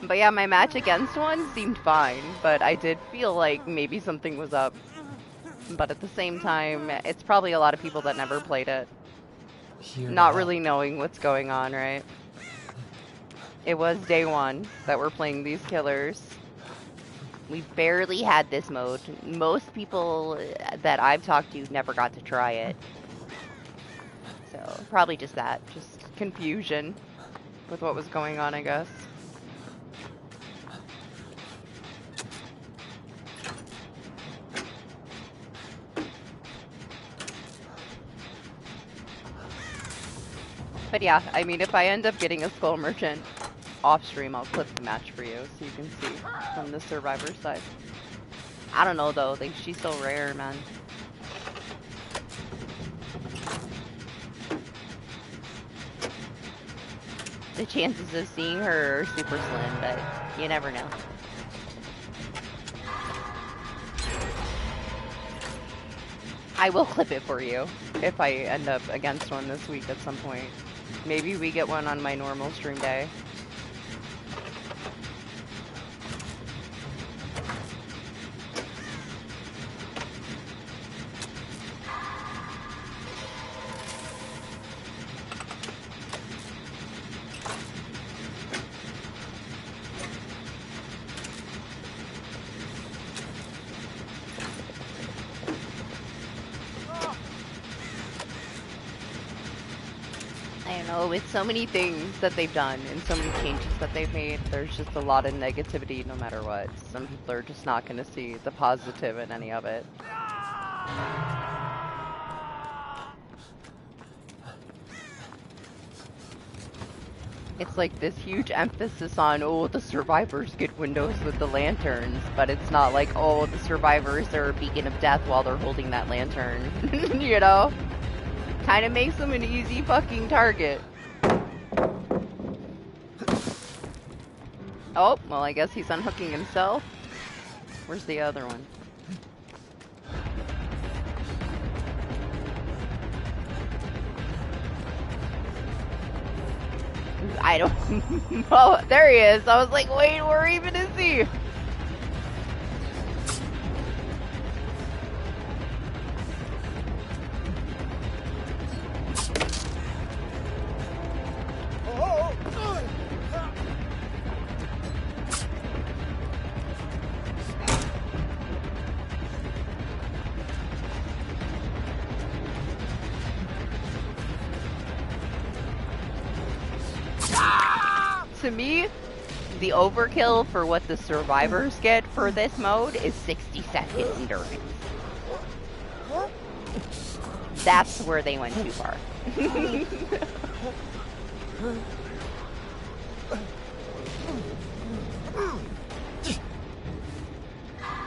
But yeah, my match against one seemed fine, but I did feel like maybe something was up. But at the same time, it's probably a lot of people that never played it. Here Not to really help. knowing what's going on, right? It was day one that we're playing these killers. We barely had this mode. Most people that I've talked to never got to try it. So probably just that, just confusion with what was going on, I guess. But yeah, I mean, if I end up getting a Skull Merchant off stream, I'll clip the match for you so you can see from the Survivor side. I don't know though, like she's so rare, man. The chances of seeing her are super slim, but you never know. I will clip it for you if I end up against one this week at some point. Maybe we get one on my normal stream day. With so many things that they've done and so many changes that they've made, there's just a lot of negativity no matter what. Some people are just not going to see the positive in any of it. It's like this huge emphasis on, oh, the survivors get windows with the lanterns, but it's not like, oh, the survivors are a beacon of death while they're holding that lantern, you know? Kind of makes them an easy fucking target. Oh, well, I guess he's unhooking himself. Where's the other one? I don't... Oh, there he is. I was like, wait, where even is he? To me, the overkill for what the survivors get for this mode is 60-second endurance. That's where they went too far.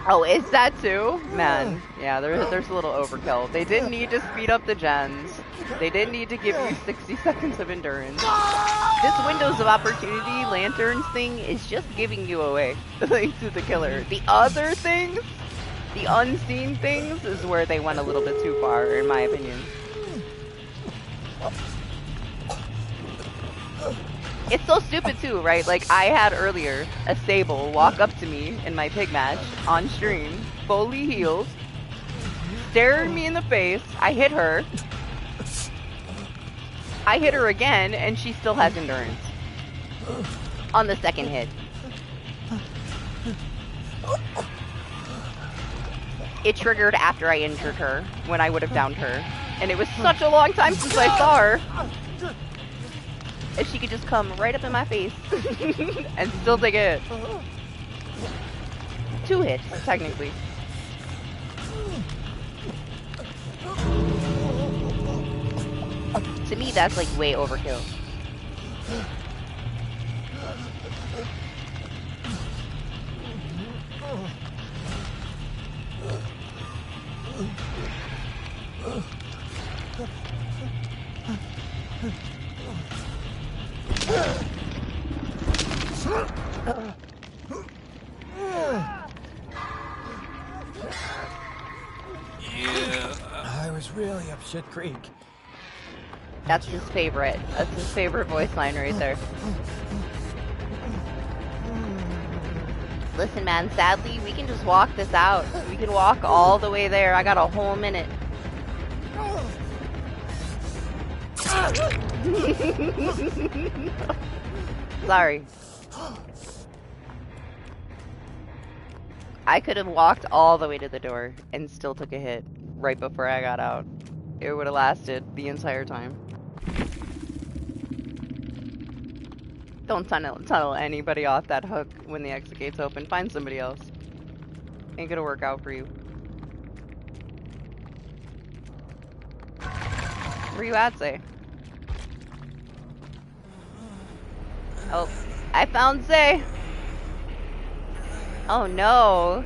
Oh, is that too? Man, yeah, there's a little overkill. They didn't need to speed up the gens. They didn't need to give you 60 seconds of endurance. This windows of opportunity lanterns thing is just giving you away to the killer. The other things, the unseen things, is where they went a little bit too far, in my opinion. It's so stupid too, right? Like, I had earlier a Sable walk up to me in my pig match on stream, fully healed, stared me in the face. I hit her. I hit her again, and she still has endurance on the second hit. It triggered after I injured her, when I would have downed her. And it was such a long time since I saw her. And she could just come right up in my face and still take a hit. 2 hits, technically. To me, that's like way overkill. I was really up shit creek. That's his favorite. That's his favorite voice line right there. Listen, man, sadly, we can just walk this out. We can walk all the way there. I got a whole minute. Sorry. I could have walked all the way to the door and still took a hit right before I got out. It would have lasted the entire time. Don't tunnel anybody off that hook when the exit gate's open. Find somebody else. Ain't gonna work out for you. Where you at, Zay? Oh, I found Zay. Oh no.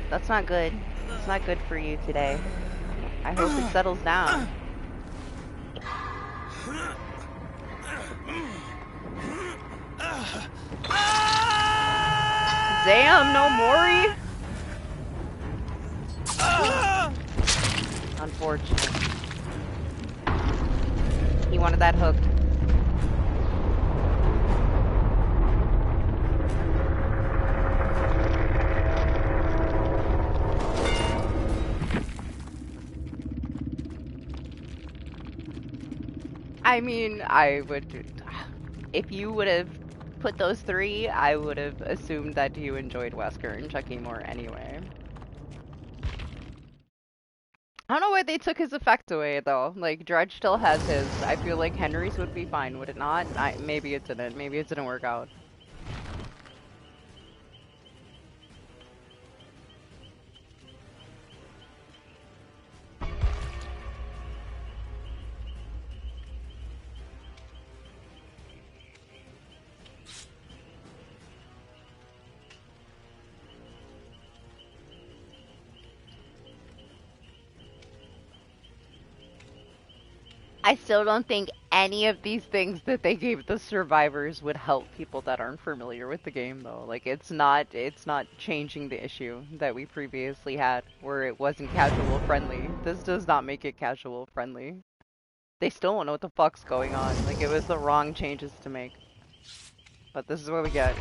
That's not good. It's not good for you today. I hope it settles down. Damn, no Mori? Unfortunate. He wanted that hook. I mean, I would... If you would have put those three, I would have assumed that you enjoyed Wesker and Chucky more anyway. I don't know why they took his effect away, though. Like, Dredge still has his. I feel like Henry's would be fine, would it not? Maybe it didn't. Maybe it didn't work out. I still don't think any of these things that they gave the survivors would help people that aren't familiar with the game, though. Like, it's not changing the issue that we previously had, where it wasn't casual friendly. This does not make it casual friendly. They still don't know what the fuck's going on. Like, it was the wrong changes to make. But this is what we get.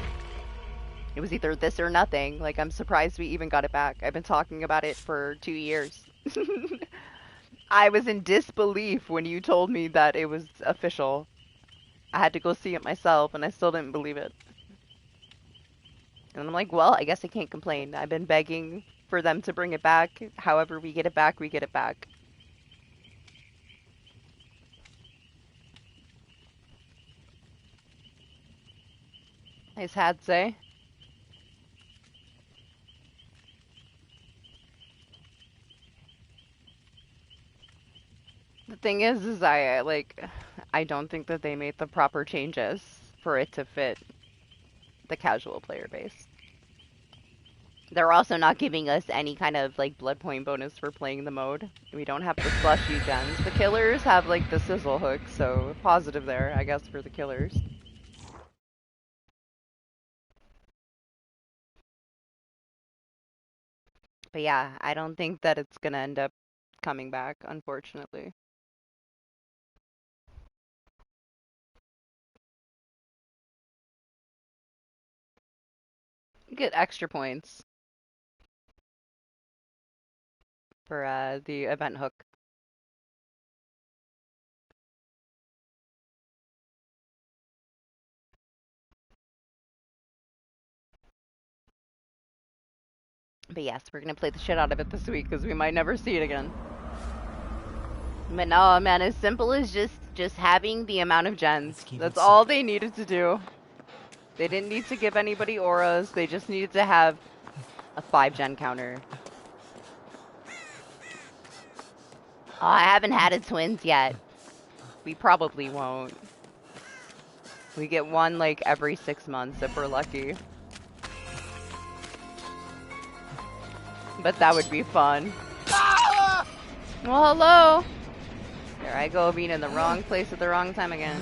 It was either this or nothing. Like, I'm surprised we even got it back. I've been talking about it for 2 years. I was in disbelief when you told me that it was official. I had to go see it myself, and I still didn't believe it. And I'm like, well, I guess I can't complain. I've been begging for them to bring it back. However we get it back, we get it back. Nice hat, Zay. The thing is I don't think that they made the proper changes for it to fit the casual player base. They're also not giving us any kind of, like, blood point bonus for playing the mode. We don't have the slushy gens. The killers have, like, the sizzle hook, so positive there, I guess, for the killers. But yeah, I don't think that it's gonna end up coming back, unfortunately. You get extra points for the event hook. But yes, we're gonna play the shit out of it this week because we might never see it again. But no, man, as simple as just having the amount of gens. That's all they needed to do. They didn't need to give anybody auras. They just needed to have a 5-gen counter. Oh, I haven't had a twins yet. We probably won't. We get one like every 6 months if we're lucky. But that would be fun. Well, hello. There I go, being in the wrong place at the wrong time again.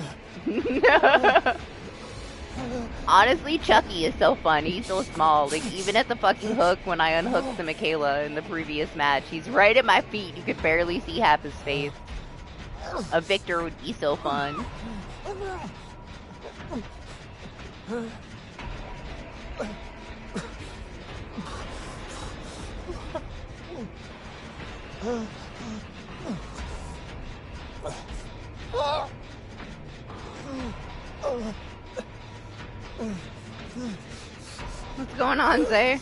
Honestly, Chucky is so fun. He's so small. Like, even at the fucking hook, when I unhooked the Michaela in the previous match, he's right at my feet. You could barely see half his face. A victor would be so fun. What's going on, Zay?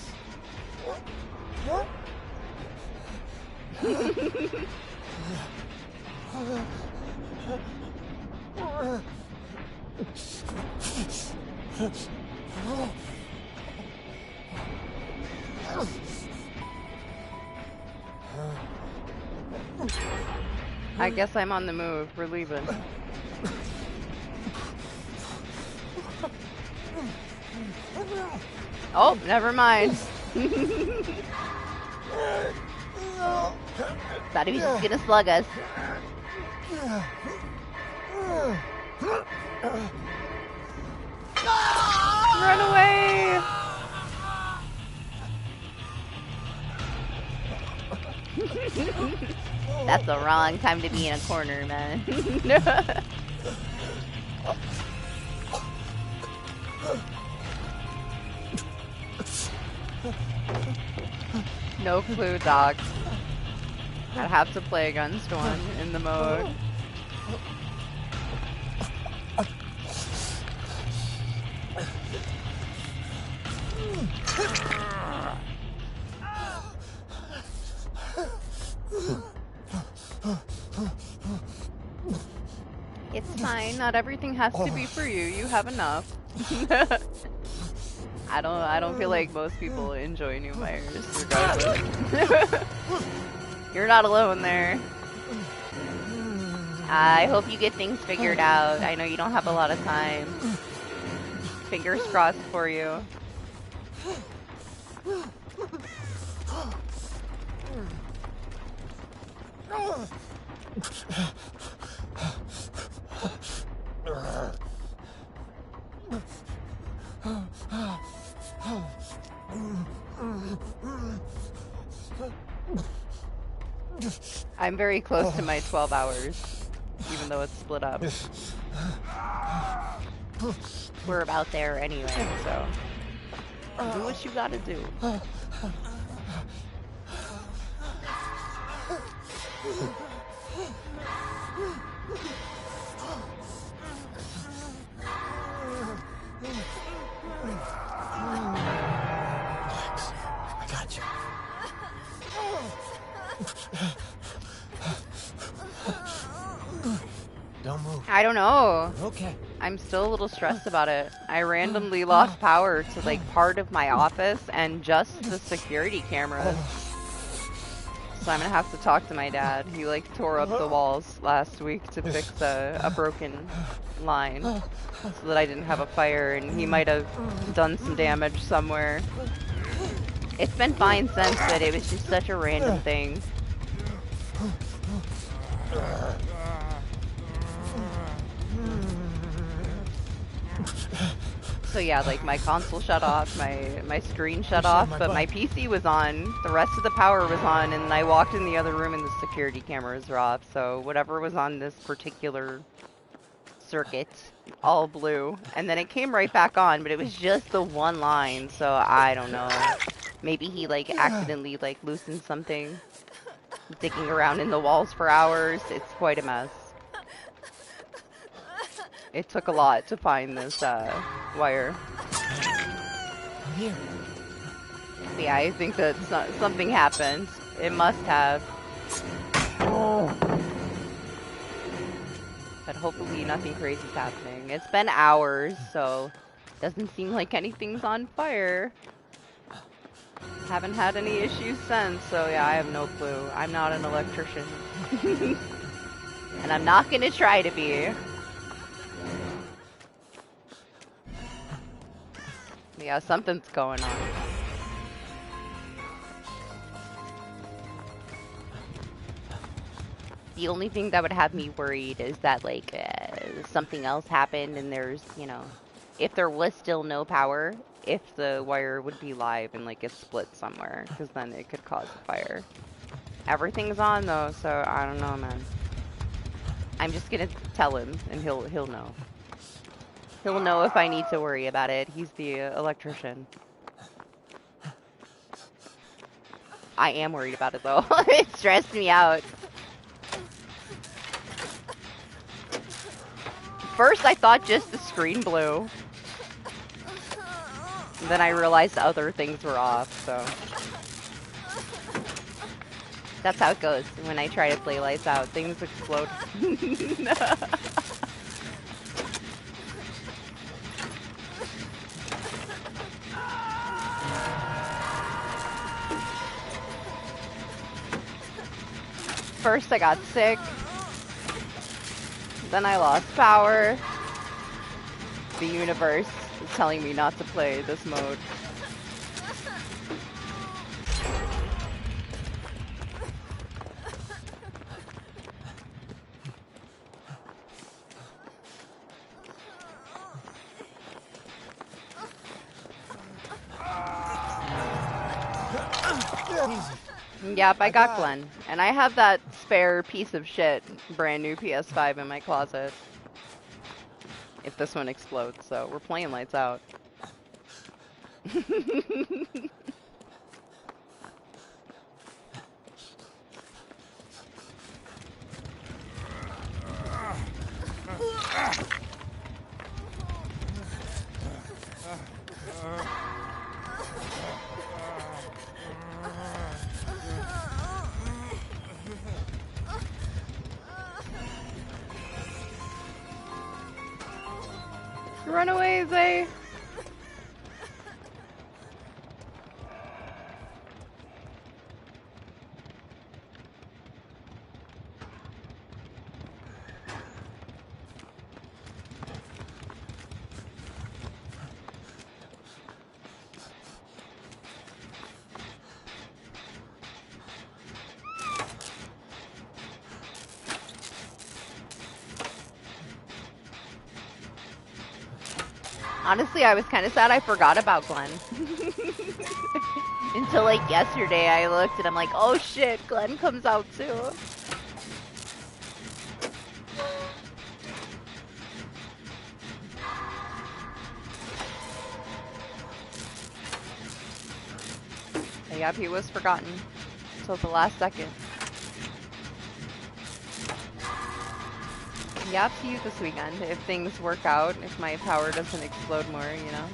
I guess I'm on the move. We're leaving. Oh, never mind. Thought he was just gonna slug us. Run away! That's the wrong time to be in a corner, man. No clue, Doc. I'd have to play against one in the mode. It's fine. Not everything has to be for you. You have enough. I don't feel like most people enjoy new buyers regardless. You're not alone there. I hope you get things figured out. I know you don't have a lot of time. Fingers crossed for you. I'm very close to my 12 hours, even though it's split up. We're about there anyway, so do what you gotta do. Relax. I got you. Don't move. I don't know. Okay. I'm still a little stressed about it. I randomly lost power to like part of my office and just the security cameras. So I'm gonna have to talk to my dad. He like tore up the walls last week to fix a broken line so that I didn't have a fire, and he might have done some damage somewhere. It's been fine since, but it was just such a random thing. So yeah, like my console shut off, my screen shut off, but my PC was on, the rest of the power was on, and I walked in the other room and the security cameras were off, so whatever was on this particular circuit, all blue. And then it came right back on, but it was just the one line, so I don't know. Maybe he like accidentally like loosened something, digging around in the walls for hours. It's quite a mess. It took a lot to find this wire. I'm here. But yeah, I think that something happened. It must have. But hopefully nothing crazy is happening. It's been hours, so it doesn't seem like anything's on fire. Haven't had any issues since, so yeah, I have no clue. I'm not an electrician. And I'm not gonna try to be. Yeah, something's going on. The only thing that would have me worried is that, like, something else happened and there's, you know, if there was still no power, if the wire would be live and, like, it split somewhere, because then it could cause a fire. Everything's on, though, so I don't know, man. I'm just gonna tell him, and he'll know. He'll know if I need to worry about it. He's the electrician. I am worried about it though. It stressed me out. First, I thought just the screen blew. And then I realized other things were off, so. That's how it goes when I try to play lights out. Things explode. First, I got sick. Then I lost power. The universe is telling me not to play this mode. Yep, I got Glenn. And I have that spare piece of shit brand new PS5 in my closet. If this one explodes, so we're playing lights out. Run away, Zay! Honestly, I was kind of sad I forgot about Glenn. Until like yesterday I looked and I'm like, oh shit, Glenn comes out too. Yep, he was forgotten until the last second. Yep, see you this weekend if things work out, if my power doesn't explode more, you know.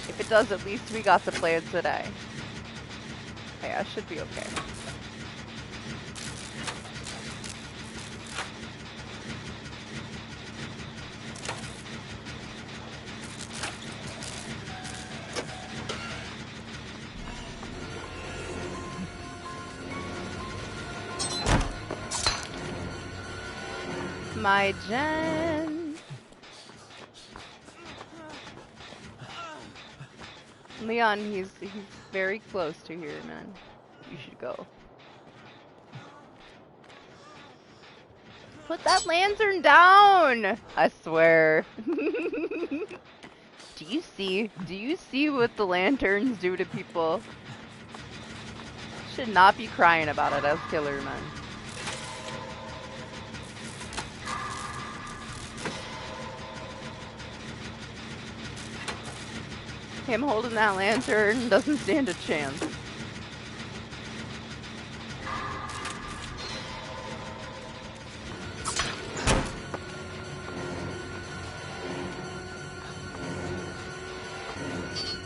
If it does, at least we got to play it today. Yeah, it should be okay. My Jen. Leon, he's very close to here, man. You should go. Put that lantern down! I swear. Do you see what the lanterns do to people? Should not be crying about it as killer, man. Him holding that lantern doesn't stand a chance.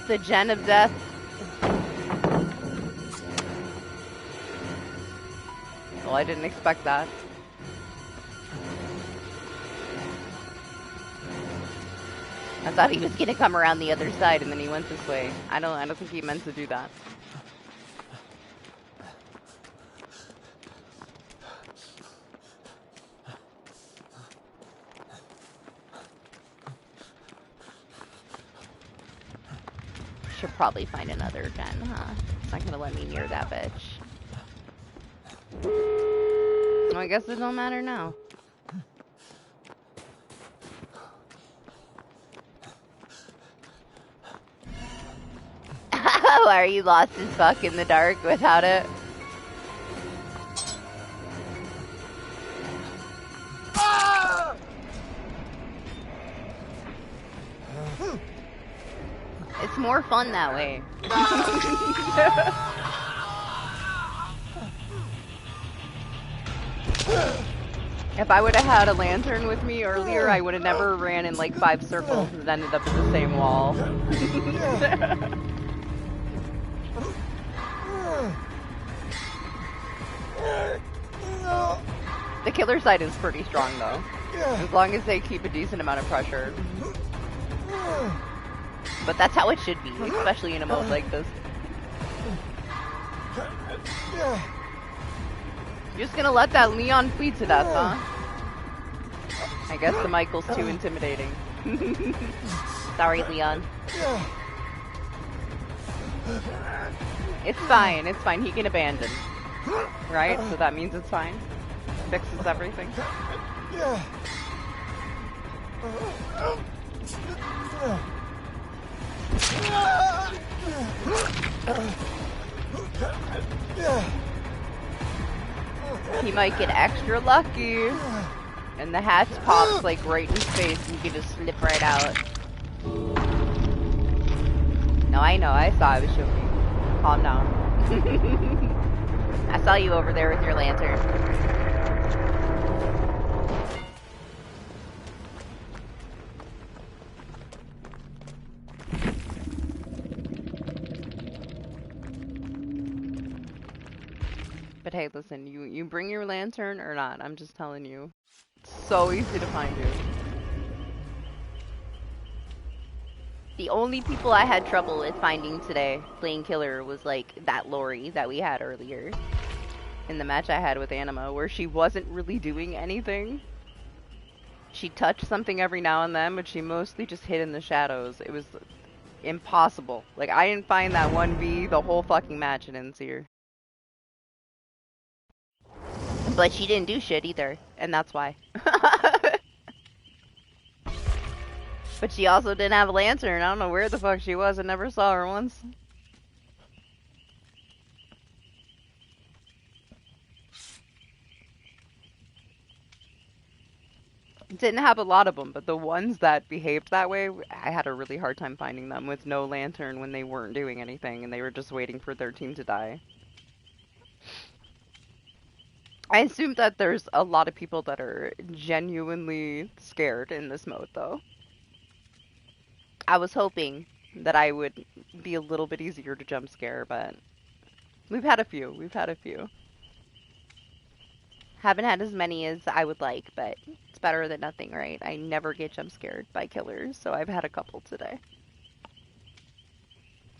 The Gen of Death. Well, I didn't expect that. I thought he was gonna come around the other side and then he went this way. I don't think he meant to do that. Should probably find another Gen, huh? It's not gonna let me near that bitch. Well, I guess it don't matter now. Are you lost as fuck in the dark without it? It's more fun that way. If I would have had a lantern with me earlier, I would have never ran in like 5 circles and ended up at the same wall. The killer side is pretty strong though, as long as they keep a decent amount of pressure. But that's how it should be, especially in a mode like this. You're just gonna let that Leon bleed to death, huh? I guess the Michael's too intimidating. Sorry, Leon. It's fine, it's fine. He can abandon. Right? So that means it's fine. Fixes everything. He might get extra lucky. And the hat pops like right in his face and you can just slip right out. No, I know. I saw I was joking. Calm down. I saw you over there with your lantern. But hey, listen, you bring your lantern or not, I'm just telling you. It's so easy to find you. The only people I had trouble with finding today playing killer was like that Lori that we had earlier in the match I had with Anima, where she wasn't really doing anything. She touched something every now and then, but she mostly just hid in the shadows. It was impossible. Like, I didn't find that 1v the whole fucking match and didn't see her. But she didn't do shit either, and that's why. But she also didn't have a lantern. I don't know where the fuck she was. I never saw her once. Didn't have a lot of them, but the ones that behaved that way, I had a really hard time finding them with no lantern when they weren't doing anything and they were just waiting for their team to die. I assume that there's a lot of people that are genuinely scared in this mode, though. I was hoping that I would be a little bit easier to jump scare, but we've had a few. We've had a few. Haven't had as many as I would like, but it's better than nothing, right? I never get jump scared by killers, so I've had a couple today.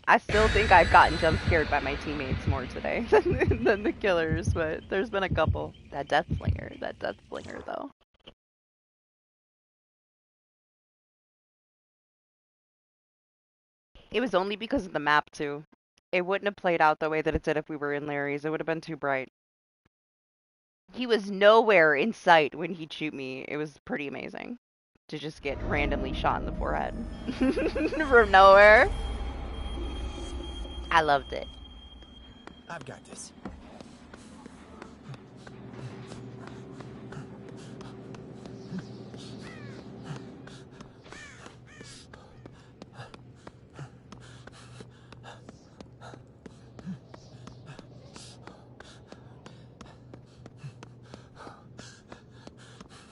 I still think I've gotten jump scared by my teammates more today than the killers, but there's been a couple. That death slinger though. It was only because of the map too. It wouldn't have played out the way that it did if we were in Larry's. It would have been too bright. He was nowhere in sight when he'd shoot me. It was pretty amazing to just get randomly shot in the forehead from nowhere. I loved it. I've got this.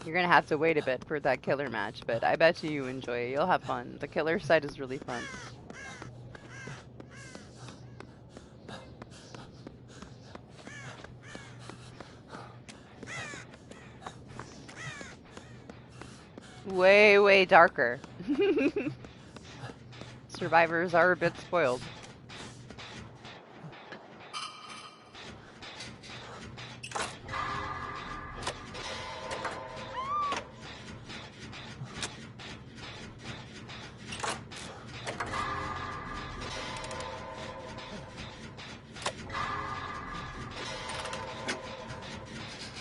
You're gonna have to wait a bit for that killer match, but I bet you enjoy it. You'll have fun. The killer side is really fun. Way, way darker. Survivors are a bit spoiled.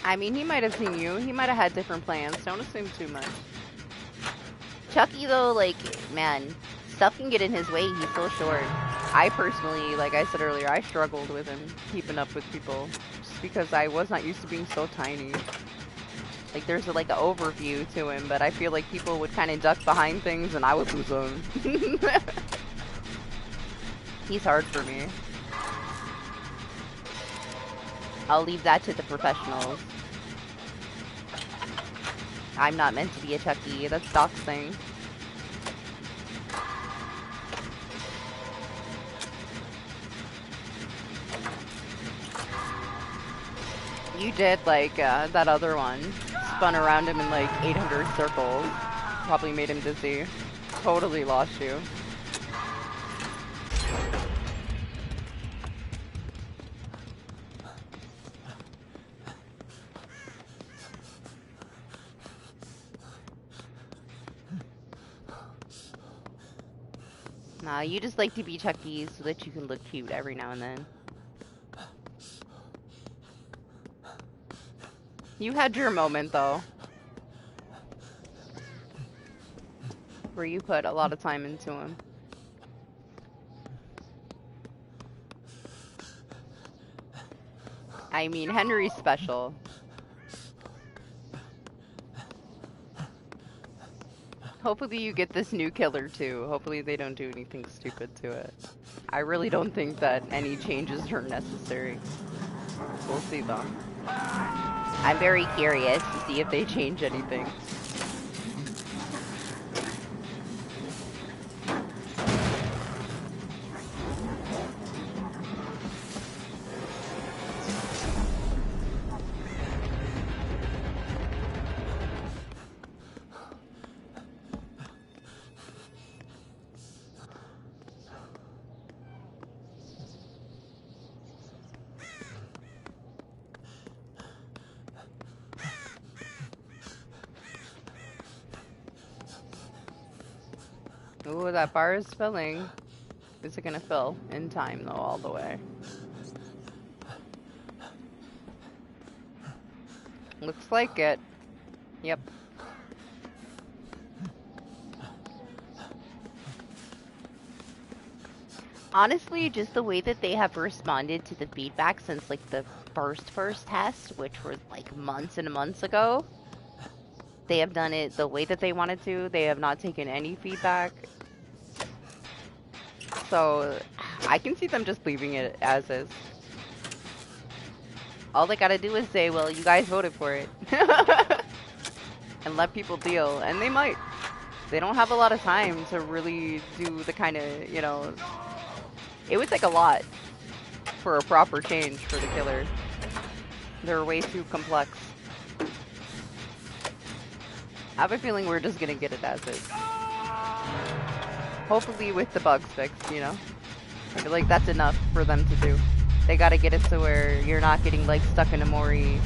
I mean, he might have seen you. He might have had different plans. Don't assume too much. Chucky, though, like, man, stuff can get in his way. He's so short. I personally, like I said earlier, I struggled with him, keeping up with people, just because I was not used to being so tiny. Like, there's like an overview to him, but I feel like people would kind of duck behind things, and I would lose them. He's hard for me. I'll leave that to the professionals. I'm not meant to be a Chucky. That's Doc's thing. You did, like, that other one. Spun around him in, like, 800 circles. Probably made him dizzy. Totally lost you. Nah, you just like to be Chucky so that you can look cute every now and then. You had your moment, though. Where you put a lot of time into him. I mean, Henry's special. Hopefully you get this new killer, too. Hopefully they don't do anything stupid to it. I really don't think that any changes are necessary. We'll see, though. I'm very curious to see if they change anything. Ooh, that bar is filling. Is it gonna fill in time, though, all the way? Looks like it. Yep. Honestly, just the way that they have responded to the feedback since, like, the first test, which was, like, months and months ago. They have done it the way that they wanted to. They have not taken any feedback. So, I can see them just leaving it as is. All they gotta do is say, well, you guys voted for it. And let people deal. And they might. They don't have a lot of time to really do the kind of, you know... It would take a lot for a proper change for the killer. They're way too complex. I have a feeling we're just gonna get it as is. Hopefully with the bugs fixed, you know? I feel like that's enough for them to do. They gotta get it to where you're not getting, like, stuck in a Mori,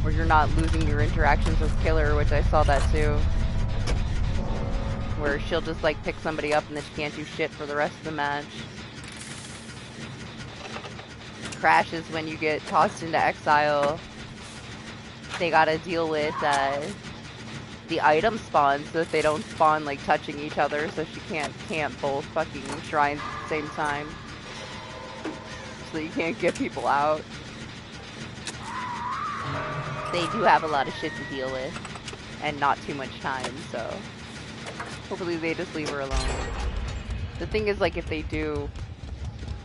or you're not losing your interactions with Killer, which I saw that too. Where she'll just, like, pick somebody up and then she can't do shit for the rest of the match. Crashes when you get tossed into exile. They gotta deal with, the item spawns so that they don't spawn like touching each other, so she can't camp both fucking shrines at the same time. So you can't get people out. They do have a lot of shit to deal with, and not too much time, so hopefully they just leave her alone. The thing is, like, if they do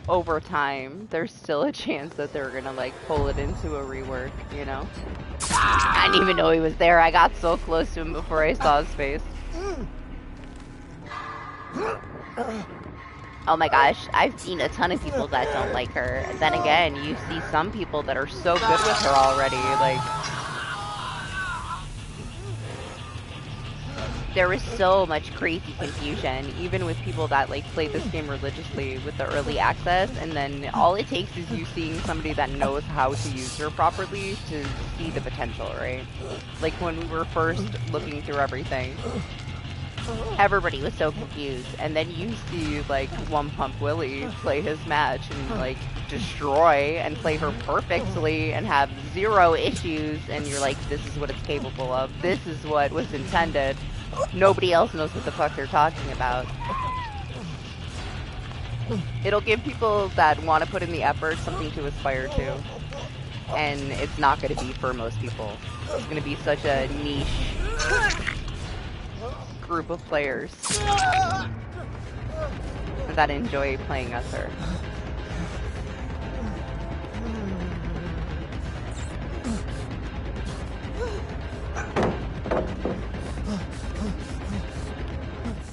over time, there's still a chance that they're gonna like pull it into a rework, you know? I didn't even know he was there. I got so close to him before I saw his face. Oh my gosh, I've seen a ton of people that don't like her. Then again, you see some people that are so good with her already, like... There was so much crazy confusion, even with people that like play this game religiously with the early access, and then all it takes is you seeing somebody that knows how to use her properly to see the potential, right? Like when we were first looking through everything, everybody was so confused, and then you see like One Pump Willie play his match and like destroy and play her perfectly and have zero issues, and you're like, this is what it's capable of, this is what was intended. Nobody else knows what the fuck they're talking about. It'll give people that want to put in the effort something to aspire to. And it's not going to be for most people. It's going to be such a niche group of players. that enjoy playing as her.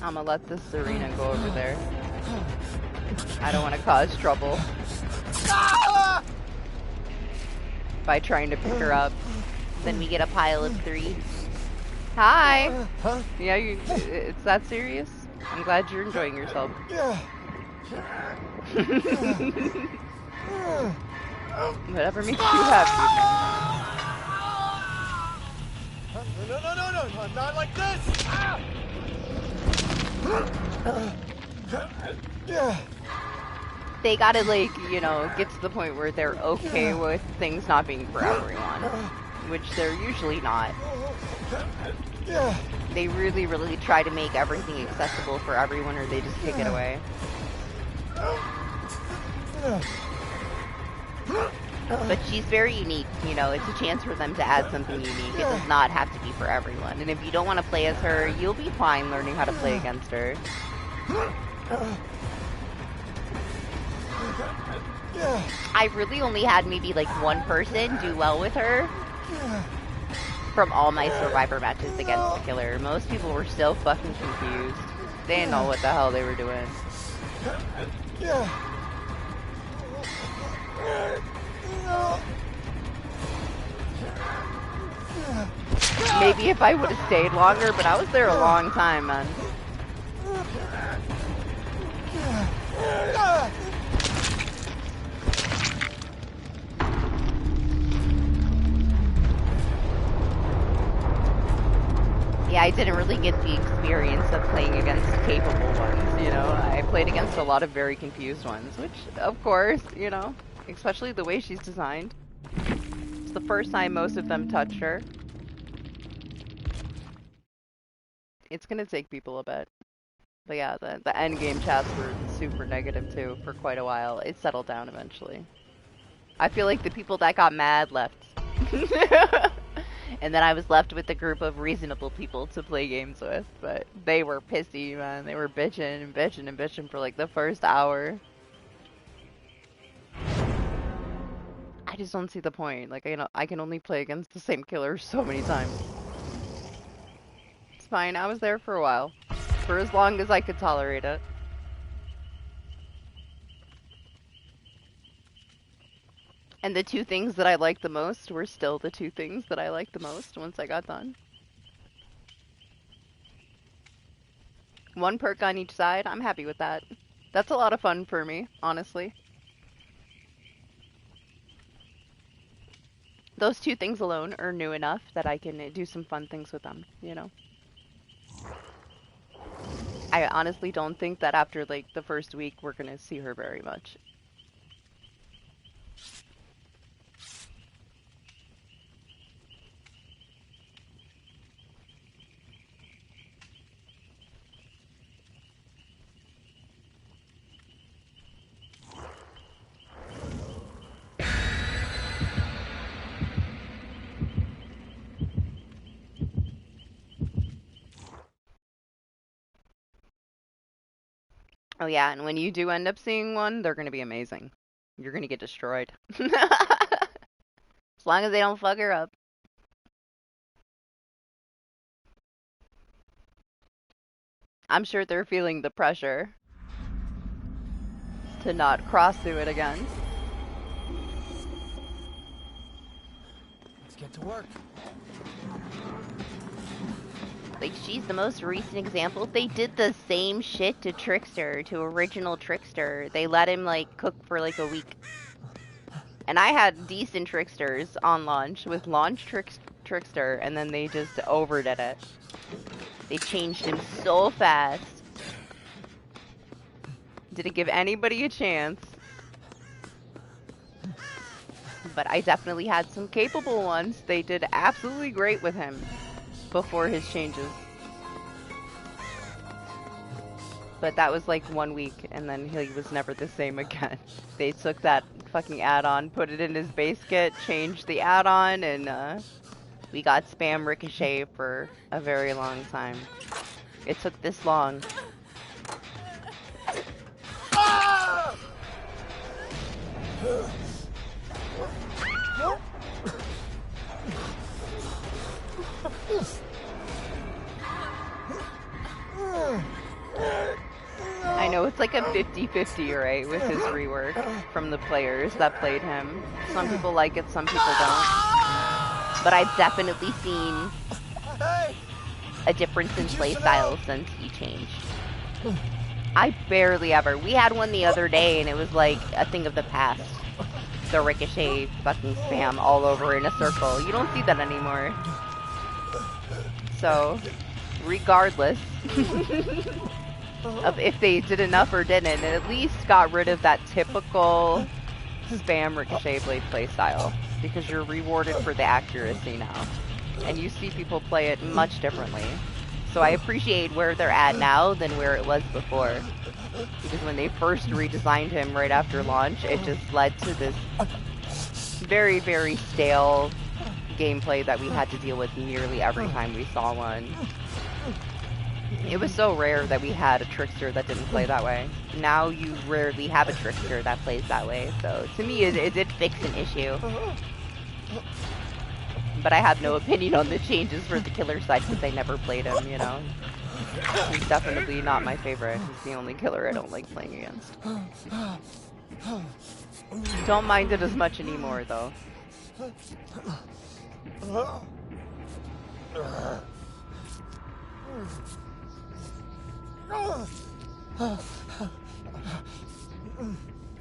I'm gonna let this Serena go over there. I don't want to cause trouble by trying to pick her up. Then we get a pile of 3. Hi! Yeah, it's that serious? I'm glad you're enjoying yourself. Whatever makes you happy. No, not like this! They gotta, like, you know, get to the point where they're okay with things not being for everyone. Which they're usually not. They really, really try to make everything accessible for everyone, or they just take it away. But she's very unique, you know, it's a chance for them to add something unique. It does not have to be for everyone. And if you don't want to play as her, you'll be fine learning how to play against her. I really only had maybe like one person do well with her from all my Survivor matches against the killer. Most people were so fucking confused. They didn't know what the hell they were doing. Maybe if I would have stayed longer, but I was there a long time, man. Yeah, I didn't really get the experience of playing against capable ones, you know. I played against a lot of very confused ones, which, of course, you know, especially the way she's designed. It's the first time most of them touched her. It's gonna take people a bit. But yeah, the end game chats were super negative too for quite a while. It settled down eventually. I feel like the people that got mad left. And then I was left with a group of reasonable people to play games with. But they were pissy, man. They were bitching and bitching and bitching for like the first hour. I just don't see the point. Like, I can only play against the same killer so many times. It's fine. I was there for a while. For as long as I could tolerate it. And the 2 things that I liked the most were still the 2 things that I liked the most once I got done. 1 perk on each side, I'm happy with that. That's a lot of fun for me, honestly. Those 2 things alone are new enough that I can do some fun things with them, you know? I honestly don't think that after, like, the first week we're gonna see her very much. Oh yeah, and when you do end up seeing one, they're gonna be amazing. You're gonna get destroyed. As long as they don't fuck her up. I'm sure they're feeling the pressure to not cross through it again. Let's get to work. Like, she's the most recent example. They did the same shit to Trickster, to original Trickster. They let him, like, cook for, like, a week. And I had decent Tricksters on launch, with launch Trickster, and then they just overdid it. They changed him so fast. Didn't give anybody a chance. But I definitely had some capable ones. They did absolutely great with him before his changes. But that was like 1 week, and then he was never the same again. They took that fucking add-on, put it in his base kit, changed the add-on, and we got spam Ricochet for a very long time. It took this long. I know it's like a 50-50, right, with his rework from the players that played him. Some people like it, some people don't. But I've definitely seen a difference in playstyle since he changed. I barely ever. We had one the other day and it was like a thing of the past. The ricochet fucking spam all over in a circle. You don't see that anymore. So, regardless of if they did enough or didn't, it at least got rid of that typical spam ricochet blade playstyle. Because you're rewarded for the accuracy now. And you see people play it much differently. So I appreciate where they're at now than where it was before. Because when they first redesigned him right after launch, it just led to this very, very stale gameplay that we had to deal with nearly every time we saw one. It was so rare that we had a trickster that didn't play that way. Now you rarely have a trickster that plays that way. So to me, it did fix an issue. But I have no opinion on the changes for the killer side because I never played him, you know. He's definitely not my favorite. He's the only killer I don't like playing against. Don't mind it as much anymore, though.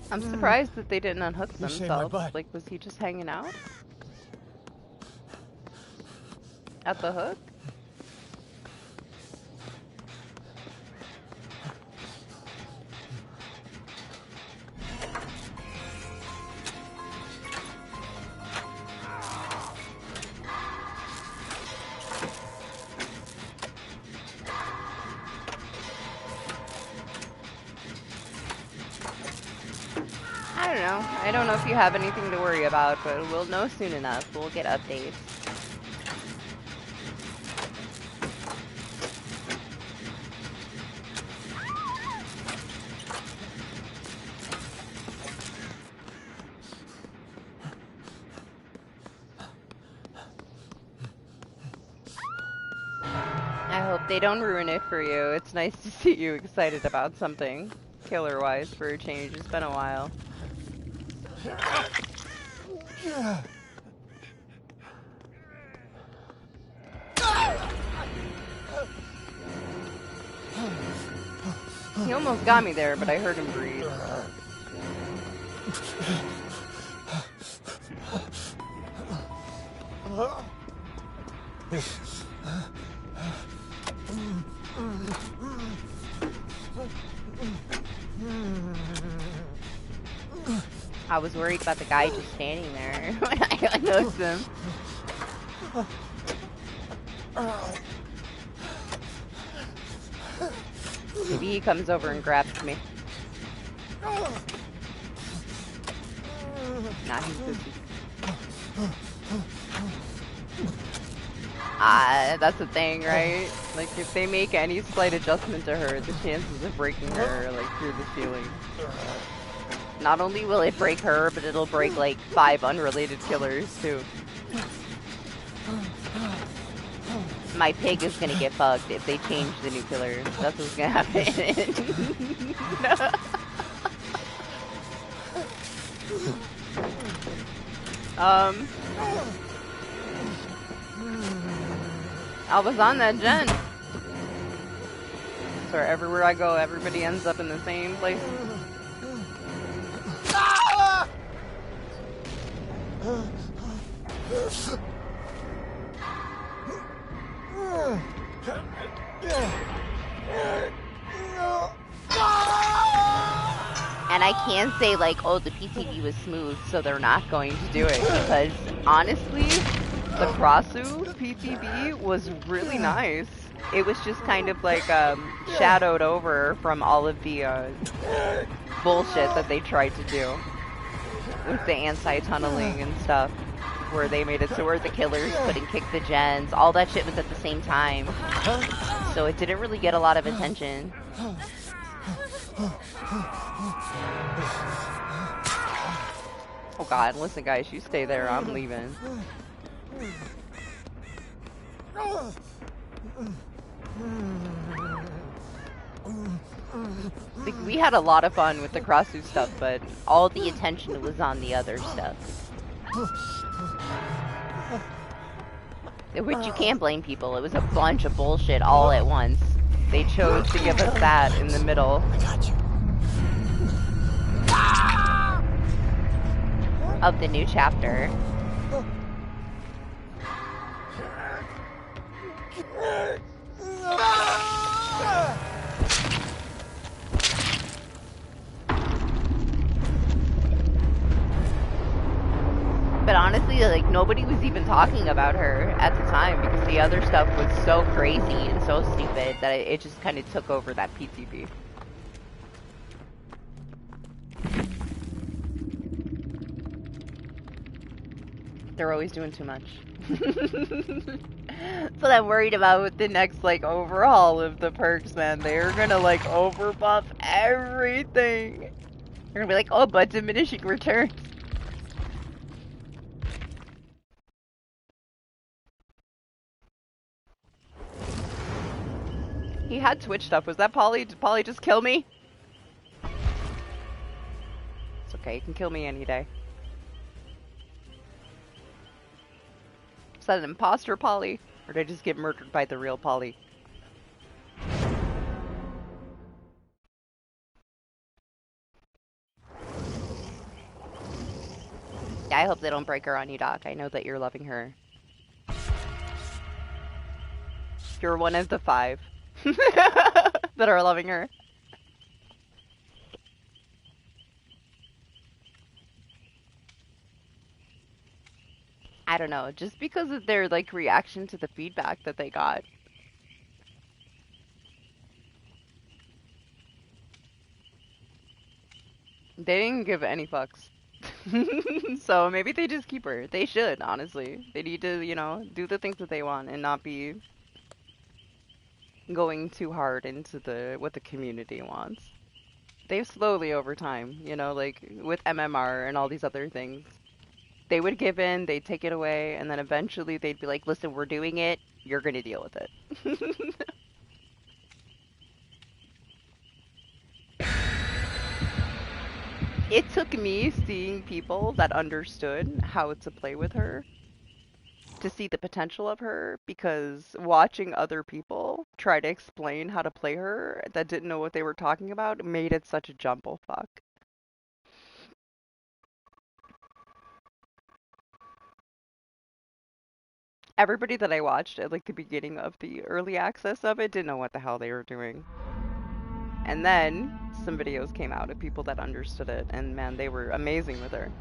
I'm surprised that they didn't unhook themselves. Like, was he just hanging out? At the hook? I don't know. I don't know if you have anything to worry about, but we'll know soon enough. We'll get updates. I hope they don't ruin it for you. It's nice to see you excited about something killer-wise for a change. It's been a while. He almost got me there, but I heard him breathe. I was worried about the guy just standing there when I noticed him. Maybe he comes over and grabs me. Nah, he's busy. That's the thing, right? Like, if they make any slight adjustment to her, the chances of breaking her are, like, through the ceiling. Not only will it break her, but it'll break, like, 5 unrelated killers, too. My pig is gonna get fucked if they change the new killer. That's what's gonna happen. I was on that gen. So everywhere I go, everybody ends up in the same place. And I can say, like, oh, the PTV was smooth, so they're not going to do it. Because, honestly, the Krasu PTV was really nice. It was just kind of, like, shadowed over from all of the bullshit that they tried to do. With the anti-tunneling and stuff. Where they made it so where the killers couldn't kick the gens. All that shit was at the same time. So it didn't really get a lot of attention. Oh god, listen guys, you stay there, I'm leaving. Like, we had a lot of fun with the Crossu stuff, but all the attention was on the other stuff. Which you can't blame people, it was a bunch of bullshit all at once. They chose to give us that in the middle. I got you. Of the new chapter. But honestly, like, nobody was even talking about her at the time because the other stuff was so crazy and so stupid that it just kind of took over that PTP. They're always doing too much. So I'm worried about with the next, like, overhaul of the perks, man. They're gonna, like, overbuff everything. They're gonna be like, oh, but diminishing returns. He had Twitch stuff. Was that Polly? Did Polly just kill me? It's okay, you can kill me any day. Is that an imposter Polly? Or did I just get murdered by the real Polly? Yeah, I hope they don't break her on you, Doc. I know that you're loving her. You're one of the 5 that are loving her. I don't know, just because of their, like, reaction to the feedback that they got. They didn't give any fucks. So maybe they just keep her. They should, honestly. They need to, you know, do the things that they want and not be going too hard into what the community wants. They've slowly over time, you know, like with MMR and all these other things. They would give in, they'd take it away, and then eventually they'd be like, listen, we're doing it, you're gonna deal with it. It took me seeing people that understood how to play with her to see the potential of her, because watching other people try to explain how to play her that didn't know what they were talking about made it such a jumble fuck. Everybody that I watched at like the beginning of the early access of it didn't know what the hell they were doing. And then some videos came out of people that understood it, and man, they were amazing with her.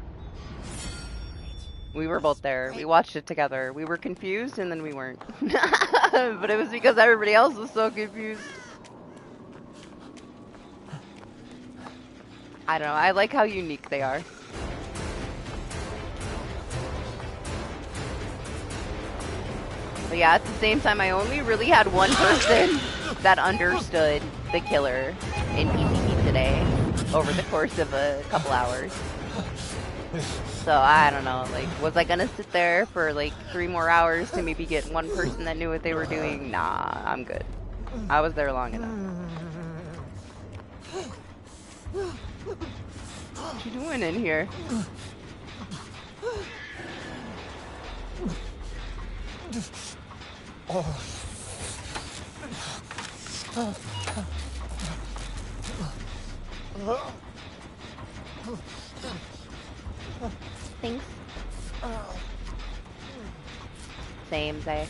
We were both there. We watched it together. We were confused, and then we weren't. But it was because everybody else was so confused. I don't know. I like how unique they are. But yeah, at the same time, I only really had one person that understood the killer in PvP today over the course of a couple hours. So I don't know, like, was I gonna sit there for like 3 more hours to maybe get one person that knew what they were doing? Nah, I'm good. I was there long enough. What you doing in here? Thanks. Same, Zay.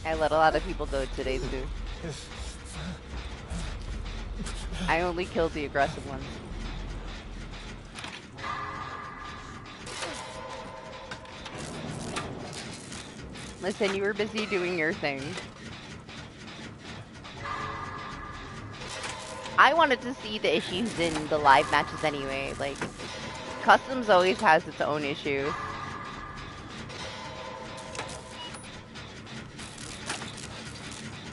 I let a lot of people go today too. I only killed the aggressive ones. Listen, you were busy doing your thing. I wanted to see the issues in the live matches anyway. Like, Customs always has its own issues.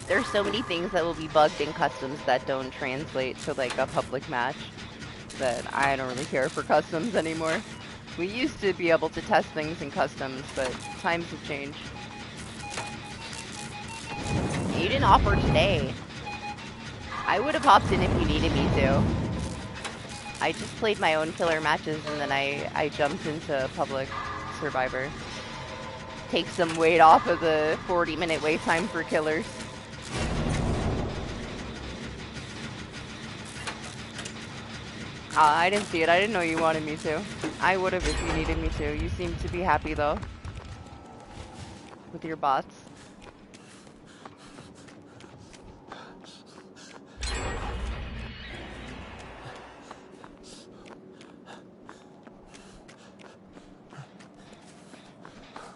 There's so many things that will be bugged in customs that don't translate to like a public match that I don't really care for customs anymore. We used to be able to test things in customs, but times have changed. You didn't offer today. I would have hopped in if you needed me to. I just played my own killer matches and then I jumped into public Survivor. Take some weight off of the 40-minute wait time for killers. I didn't see it. I didn't know you wanted me to. I would have if you needed me to. You seem to be happy though. With your bots.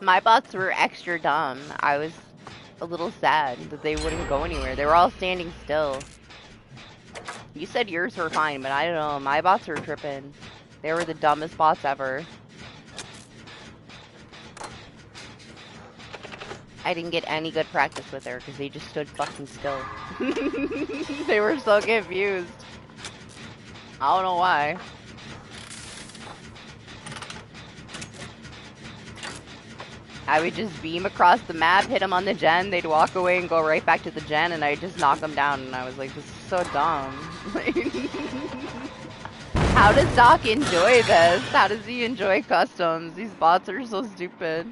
My bots were extra dumb. I was a little sad that they wouldn't go anywhere. They were all standing still. You said yours were fine, but I don't know. My bots were tripping. They were the dumbest bots ever. I didn't get any good practice with her because they just stood fucking still. They were so confused. I don't know why. I would just beam across the map, hit them on the gen, they'd walk away and go right back to the gen, and I'd just knock them down, and I was like, this is so dumb. How does Doc enjoy this? How does he enjoy customs? These bots are so stupid.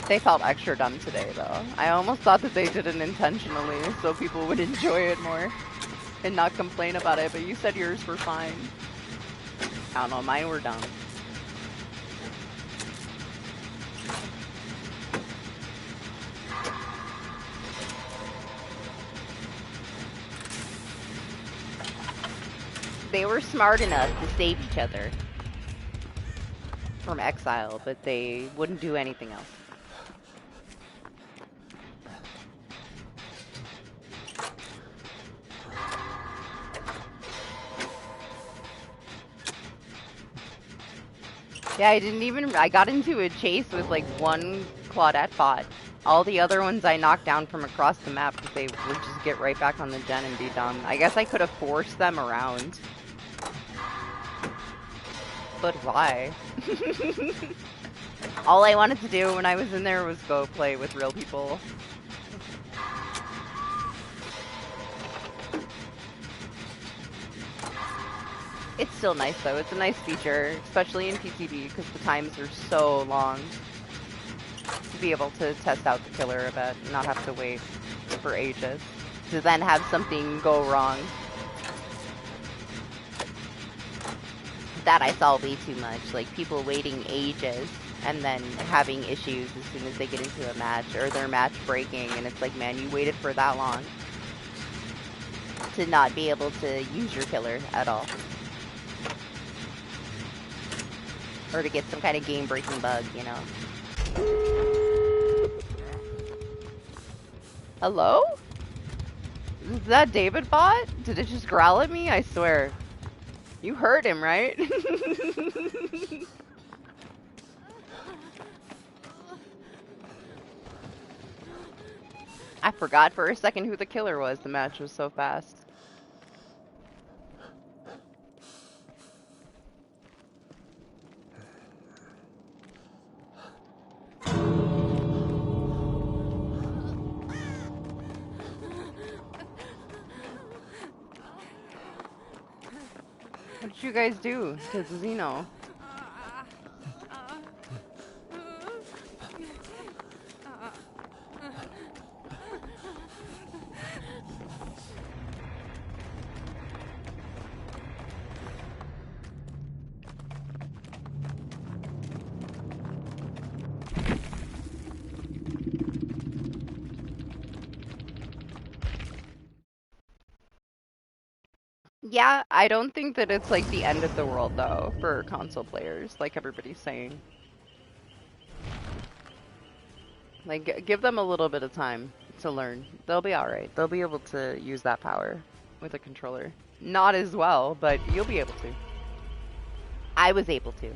They felt extra dumb today, though. I almost thought that they did it intentionally so people would enjoy it more and not complain about it, but you said yours were fine. I don't know, mine were dumb. They were smart enough to save each other from exile, but they wouldn't do anything else. Yeah, I got into a chase with like one Claudette bot. All the other ones I knocked down from across the map because they would just get right back on the gen and be dumb. I guess I could have forced them around. But why? All I wanted to do when I was in there was go play with real people. It's still nice though, it's a nice feature, especially in PTB because the times are so long. To be able to test out the killer a bit and not have to wait for ages. To then have something go wrong. That I saw way too much, like people waiting ages and then having issues as soon as they get into a match or their match breaking, and it's like, man, you waited for that long to not be able to use your killer at all. Or to get some kind of game-breaking bug, you know? Hello? Is that David bot? Did it just growl at me? I swear. You heard him, right? I forgot for a second who the killer was. The match was so fast. What did you guys do to Zeno? Yeah, I don't think that it's like the end of the world though for console players, like everybody's saying. Like, give them a little bit of time to learn. They'll be alright. They'll be able to use that power with a controller. Not as well, but you'll be able to. I was able to,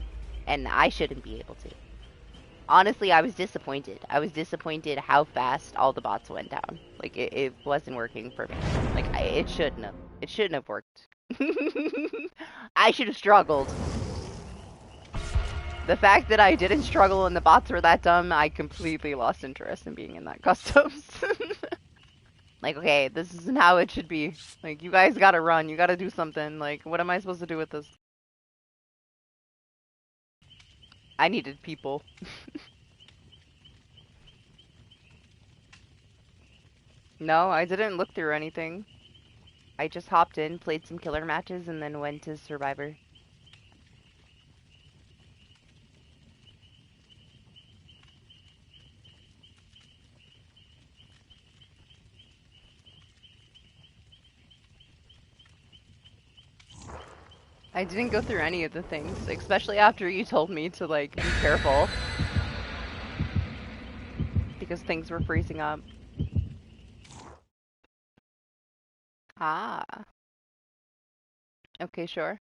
and I shouldn't be able to. Honestly, I was disappointed. I was disappointed how fast all the bots went down. Like, it wasn't working for me. Like, it shouldn't have. It shouldn't have worked. I should have struggled. The fact that I didn't struggle and the bots were that dumb, I completely lost interest in being in that customs. Like, okay, this isn't how it should be. Like, you guys gotta run. You gotta do something. Like, what am I supposed to do with this? I needed people. No, I didn't look through anything. I just hopped in, played some killer matches, and then went to Survivor. I didn't go through any of the things, especially after you told me to, like, be careful. Because things were freezing up. Ah. Okay, sure.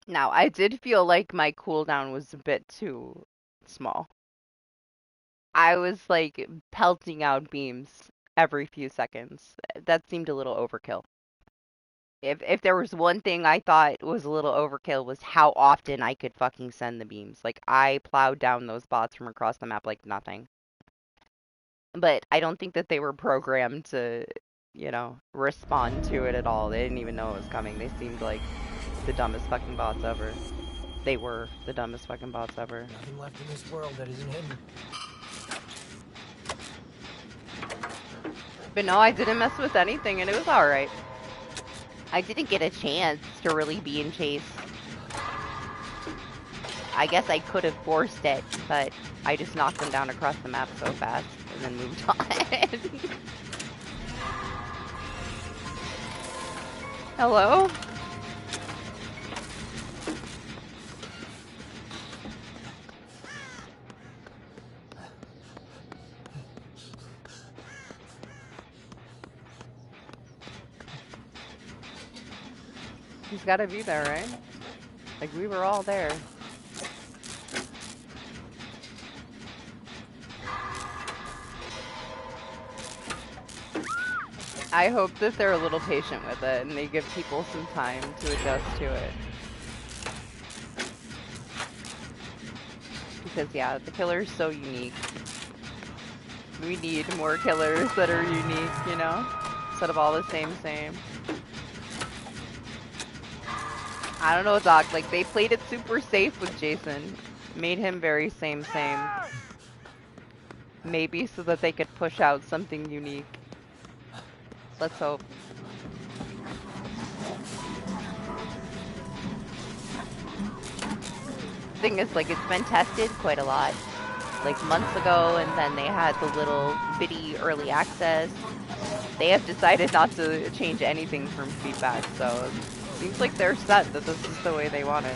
Now, I did feel like my cooldown was a bit too small. I was, like, pelting out beams every few seconds. That seemed a little overkill. If there was one thing I thought was a little overkill was how often I could fucking send the beams. Like, I plowed down those bots from across the map like nothing. But I don't think that they were programmed to, you know, respond to it at all. They didn't even know it was coming. They seemed like the dumbest fucking bots ever. They were the dumbest fucking bots ever. Nothing left in this world that isn't hidden. But no, I didn't mess with anything and it was alright. I didn't get a chance to really be in chase. I guess I could have forced it, but I just knocked them down across the map so fast and then moved on. Hello? He's gotta be there, right? Like, we were all there. I hope that they're a little patient with it and they give people some time to adjust to it. Because, yeah, the killer's so unique. We need more killers that are unique, you know? Instead of all the same. I don't know, Doc. Like, they played it super safe with Jason. Made him very same. Maybe so that they could push out something unique. Let's hope. Thing is, like, it's been tested quite a lot. Like, months ago, and then they had the little bitty early access. They have decided not to change anything from feedback, so it seems like they're set that this is the way they want it.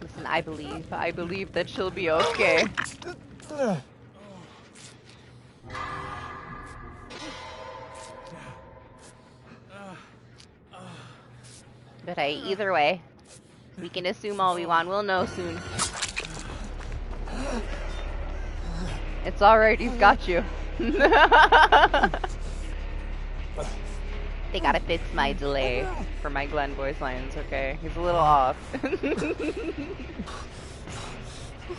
Listen, I believe that she'll be okay. But hey, either way, we can assume all we want. We'll know soon. It's alright, he's got you. They gotta fix my delay for my Glenn voice lines, okay? He's a little off.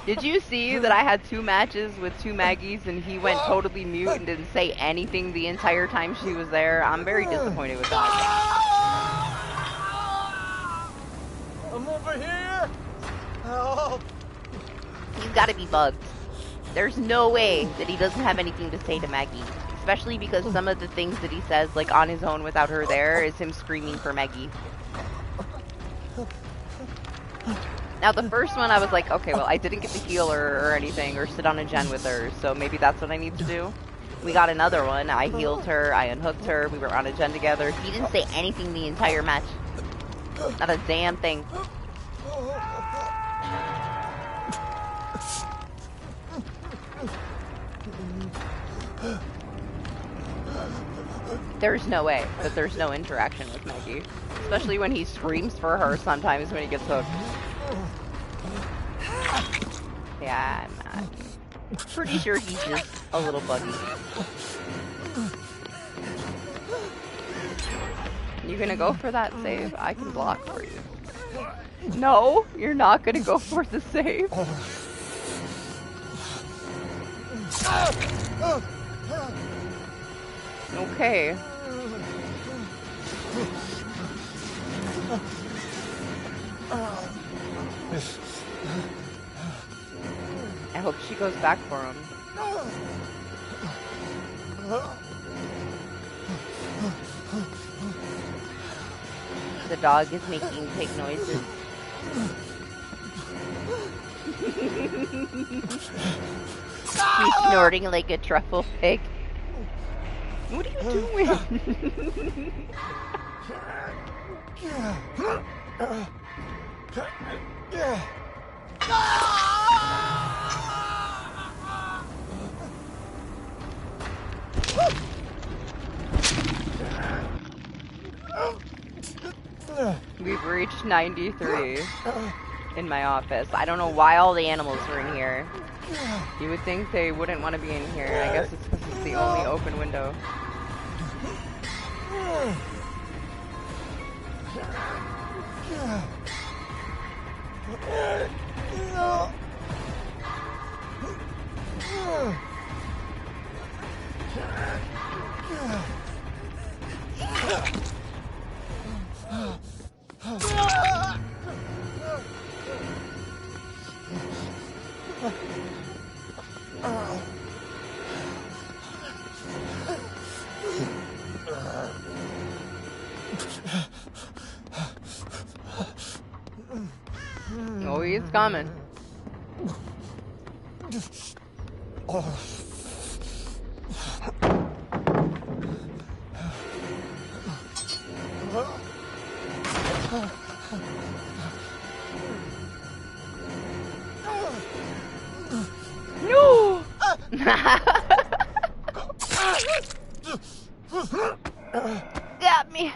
Did you see that I had 2 matches with 2 Maggies and he went totally mute and didn't say anything the entire time she was there? I'm very disappointed with that. I'm over here! Help! He's gotta be bugged. There's no way that he doesn't have anything to say to Maggie. Especially because some of the things that he says, like, on his own without her there, is him screaming for Maggie. Now, the first one, I was like, okay, well, I didn't get to heal her or anything, or sit on a gen with her, so maybe that's what I need to do. We got another one. I healed her, I unhooked her, we were on a gen together. He didn't say anything the entire match. Not a damn thing. There's no way that there's no interaction with Maggie. Especially when he screams for her sometimes when he gets hooked. Yeah, I'm pretty sure he's just a little buggy. You gonna go for that save? I can block for you. No, you're not gonna go for the save. Okay. I hope she goes back for him. The dog is making pig noises. He's snorting like a truffle pig. What are you doing? We've reached 93 in my office. I don't know why all the animals are in here. You would think they wouldn't want to be in here. I guess it's because it's the only open window. Oh, he's coming. No! Got me.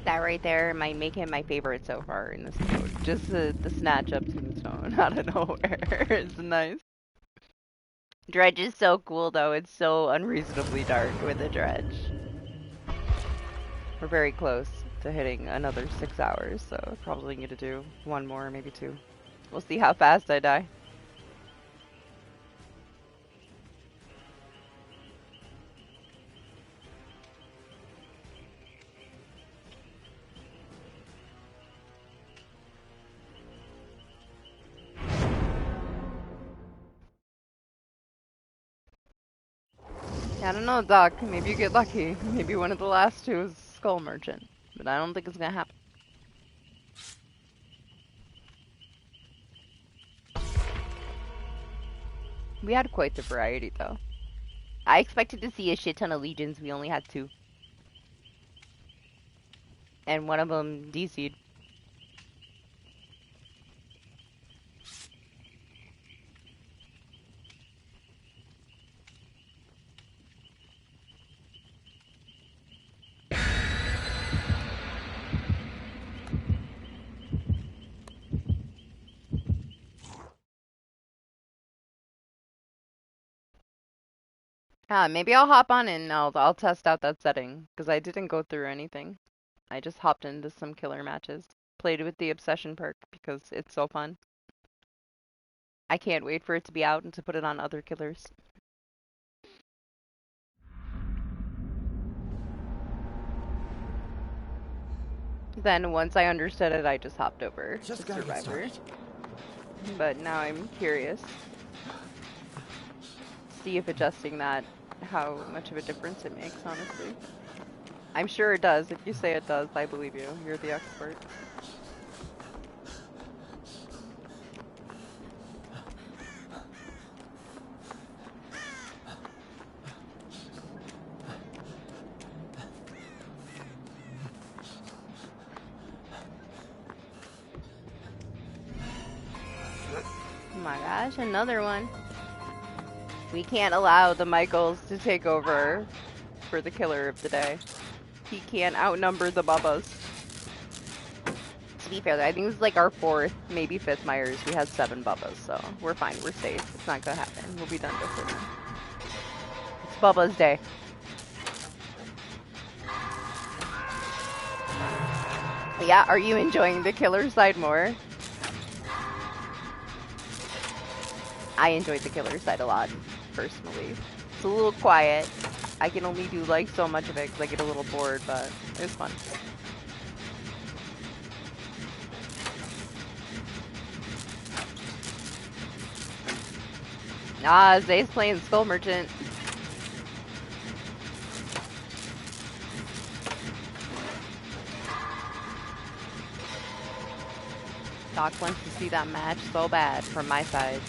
That right there might make him my favorite so far in this mode. Just the snatch up tombstone out of nowhere is nice. Dredge is so cool though, it's so unreasonably dark with the dredge. We're very close to hitting another 6 hours, so probably need to do one more, maybe two. We'll see how fast I die. I don't know, Doc. Maybe you get lucky. Maybe one of the last two is Skull Merchant. But I don't think it's gonna happen. We had quite the variety, though. I expected to see a shit ton of Legions. We only had 2. And one of them DC'd. Maybe I'll hop on and I'll test out that setting, because I didn't go through anything. I just hopped into some killer matches. Played with the Obsession perk because it's so fun. I can't wait for it to be out and to put it on other killers. Then once I understood it, I just hopped over to Survivor. But now I'm curious. See if adjusting that, how much of a difference it makes, honestly. I'm sure it does. If you say it does, I believe you. You're the expert. Gosh, another one. We can't allow the Michaels to take over for the killer of the day. He can't outnumber the Bubbas. To be fair, I think this is like our 4th, maybe 5th Myers. We had 7 Bubbas, so we're fine. We're safe. It's not gonna happen. We'll be done before then. It's Bubba's day. Yeah, are you enjoying the killer side more? I enjoyed the killer side a lot, personally. It's a little quiet. I can only do like so much of it because I get a little bored, but it was fun. Ah, Zay's playing Skull Merchant. Doc wants to see that match so bad from my side.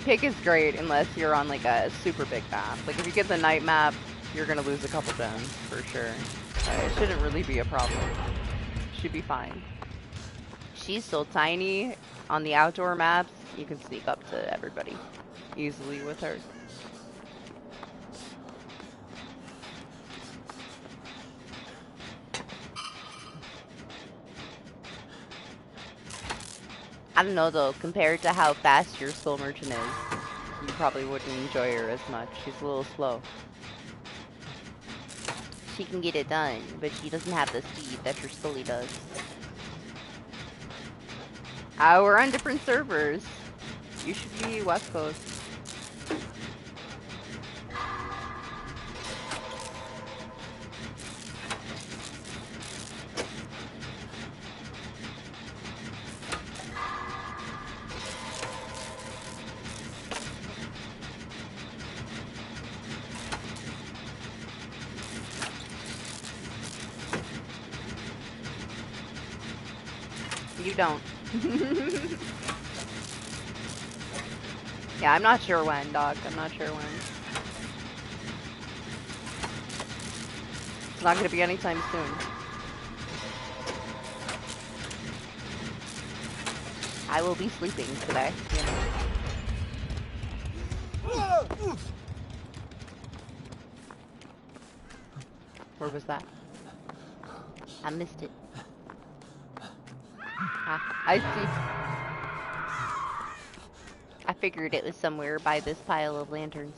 Pick is great unless you're on like a super big map. Like if you get the night map, you're gonna lose a couple gems for sure. It shouldn't really be a problem. Should be fine. She's so tiny on the outdoor maps, you can sneak up to everybody easily with her. I don't know though, compared to how fast your Skull Merchant is, you probably wouldn't enjoy her as much. She's a little slow. She can get it done, but she doesn't have the speed that your Scully does. We're on different servers. You should be West Coast. You don't. Yeah, I'm not sure when, dog. I'm not sure when. It's not gonna be anytime soon. I will be sleeping today, you know. Where was that? I missed it. Ah, I see. I figured it was somewhere by this pile of lanterns.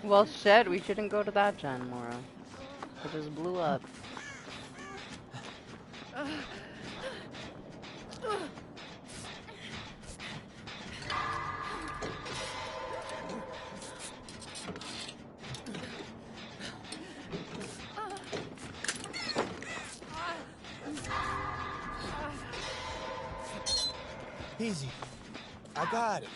Well, shit, we shouldn't go to that gen, Laura. It just blew up. Easy. I got it.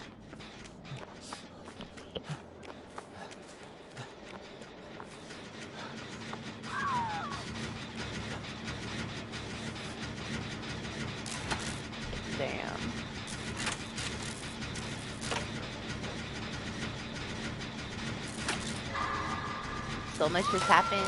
Damn. So much just happened.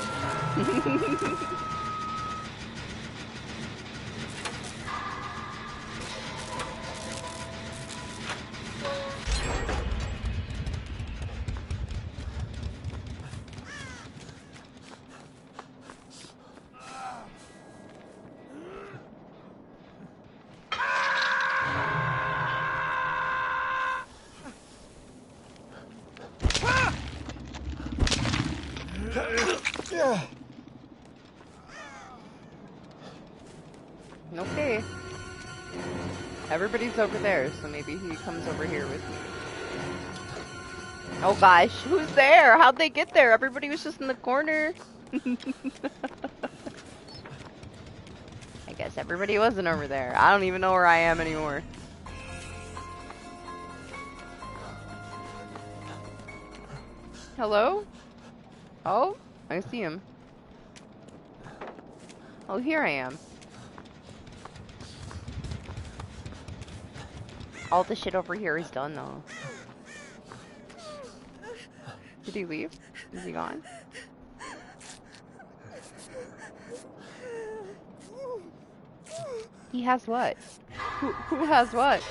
Okay. Everybody's over there, so maybe he comes over here with me. Oh gosh, who's there? How'd they get there? Everybody was just in the corner. I guess everybody wasn't over there. I don't even know where I am anymore. Hello? Oh, I see him. Oh, here I am. All the shit over here is done, though. Did he leave? Is he gone? He has what? Who has what?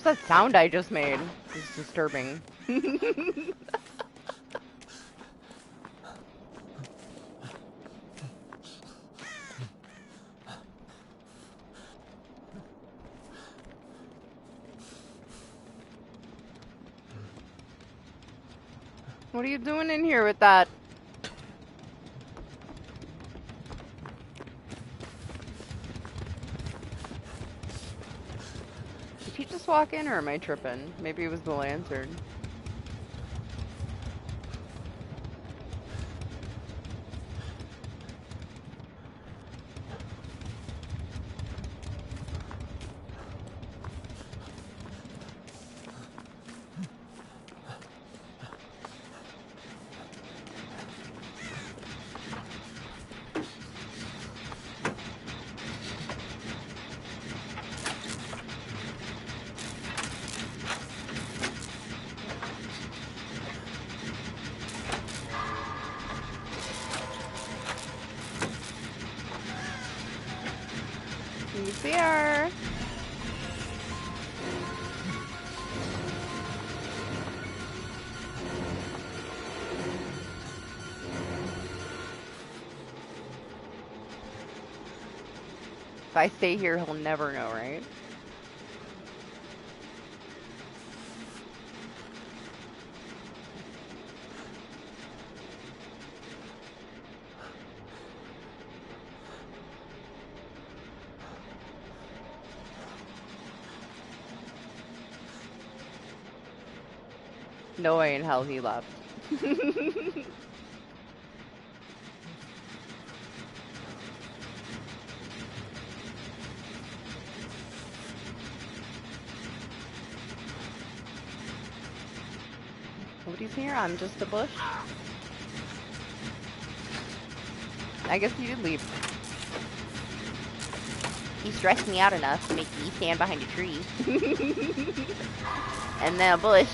What's that sound I just made? It's disturbing. What are you doing in here with that? Did he just walk in or am I tripping? Maybe it was the lantern. He's here. If I stay here, he'll never know, right? No way in hell he left. Nobody's here, I'm just a bush. I guess he did leave. He stressed me out enough to make me stand behind a tree. And then a bush.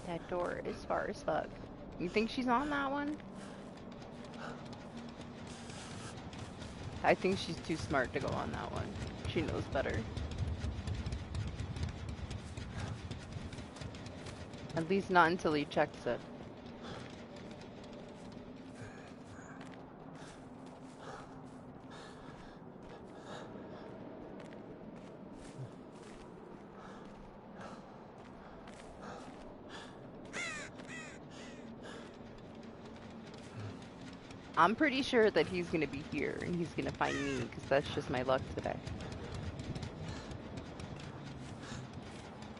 That door is far as fuck. You think she's on that one? I think she's too smart to go on that one. She knows better. At least not until he checks it. I'm pretty sure that he's gonna be here and he's gonna find me because that's just my luck today.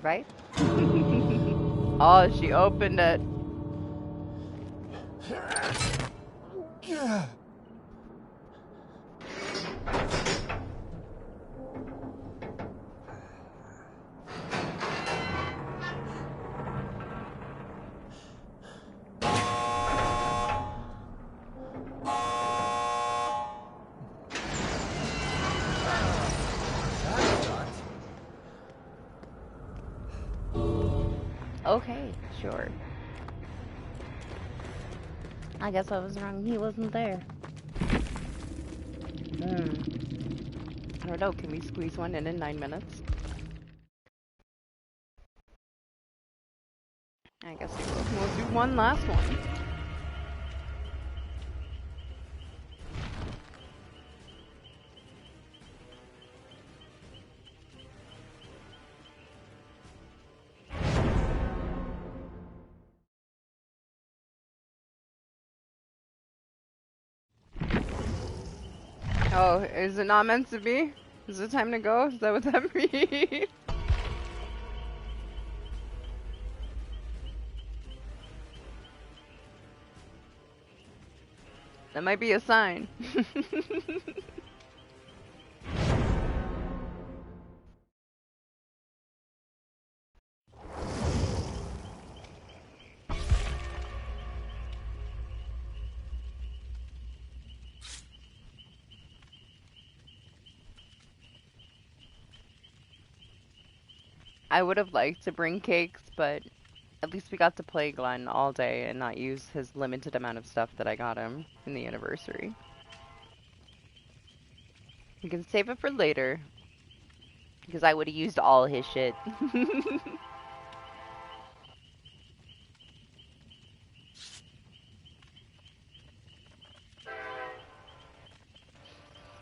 Right? Oh, she opened it. Okay, sure. I guess I was wrong. He wasn't there. I don't know. Can we squeeze one in 9 minutes? I guess we'll do one last one. Oh, is it not meant to be? Is it time to go? Is that what that means? That might be a sign. I would have liked to bring cakes, but at least we got to play Glenn all day and not use his limited amount of stuff that I got him in the anniversary. We can save it for later, because I would have used all his shit.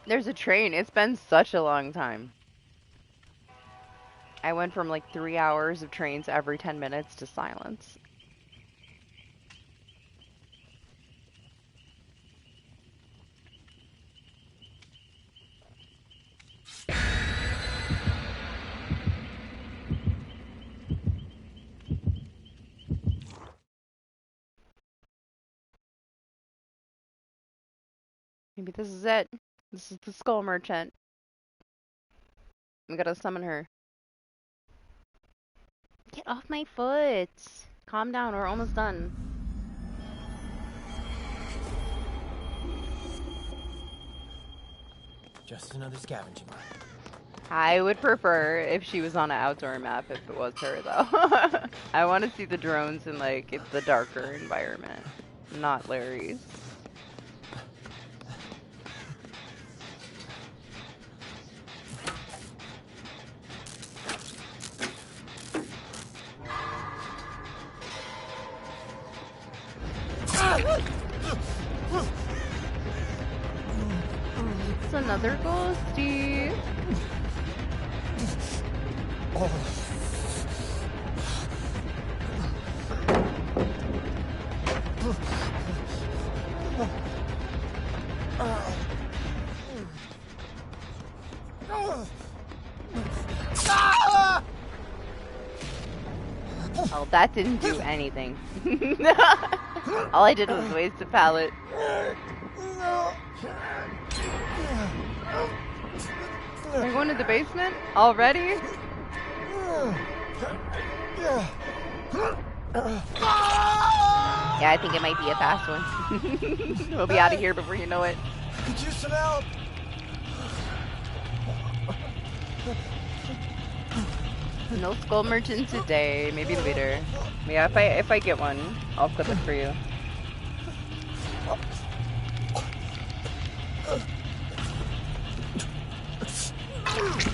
There's a train. It's been such a long time. I went from like 3 hours of trains every 10 minutes to silence. Maybe this is it. This is the skull merchant. I'm gonna summon her. Get off my foot! Calm down, we're almost done. Just another scavenging run. I would prefer if she was on an outdoor map if it was her, though. I want to see the drones in, like, the darker environment, not Larry's. It's another ghosty. Oh, that didn't do anything. All I did was waste a pallet. We're going to the basement? Already? Yeah, I think it might be a fast one. We'll be out of here before you know it. Could use some help. No skull merchant today. Maybe later. Yeah, if I get one, I'll flip it for you.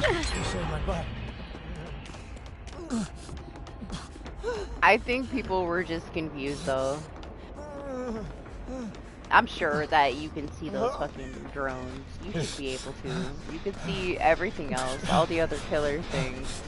You saved my butt. I think people were just confused though. I'm sure that you can see those fucking drones. You should be able to. You could see everything else, all the other killer things.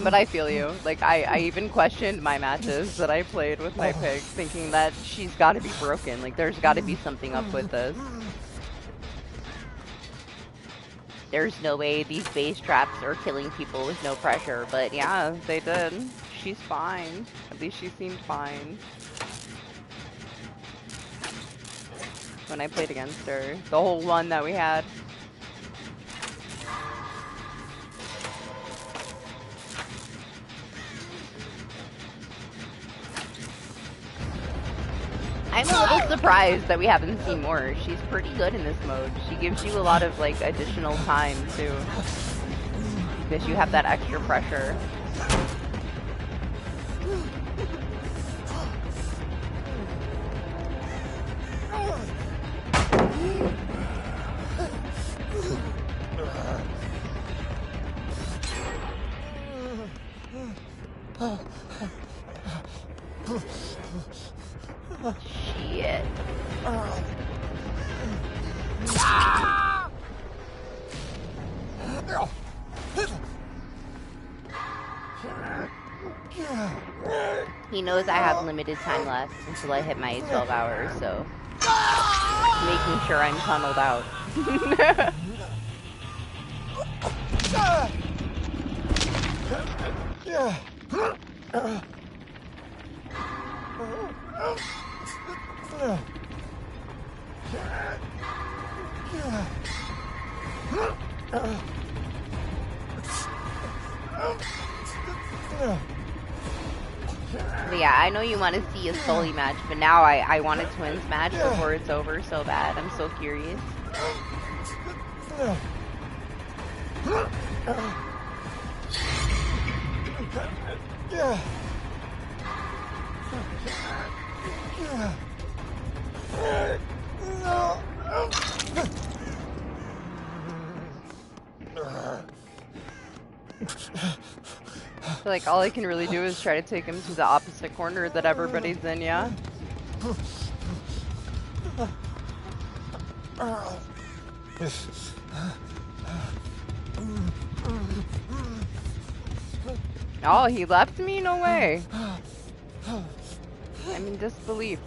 But I feel you. Like, I even questioned my matches that I played with my pig, thinking that she's gotta be broken. Like, there's gotta be something up with this. There's no way these base traps are killing people with no pressure, but yeah, they did. She's fine. At least she seemed fine when I played against her. The whole one that we had. I'm a little surprised that we haven't seen more. She's pretty good in this mode. She gives you a lot of like additional time too, because you have that extra pressure. Shit. He knows I have limited time left until I hit my 12 hours, so making sure I'm tunneled out. But yeah, I know you want to see a Sully match, but now I want a Twins match before it's over so bad. I'm so curious. I feel like all I can really do is try to take him to the opposite corner that everybody's in, yeah? Oh, he left me? No way. I'm in disbelief.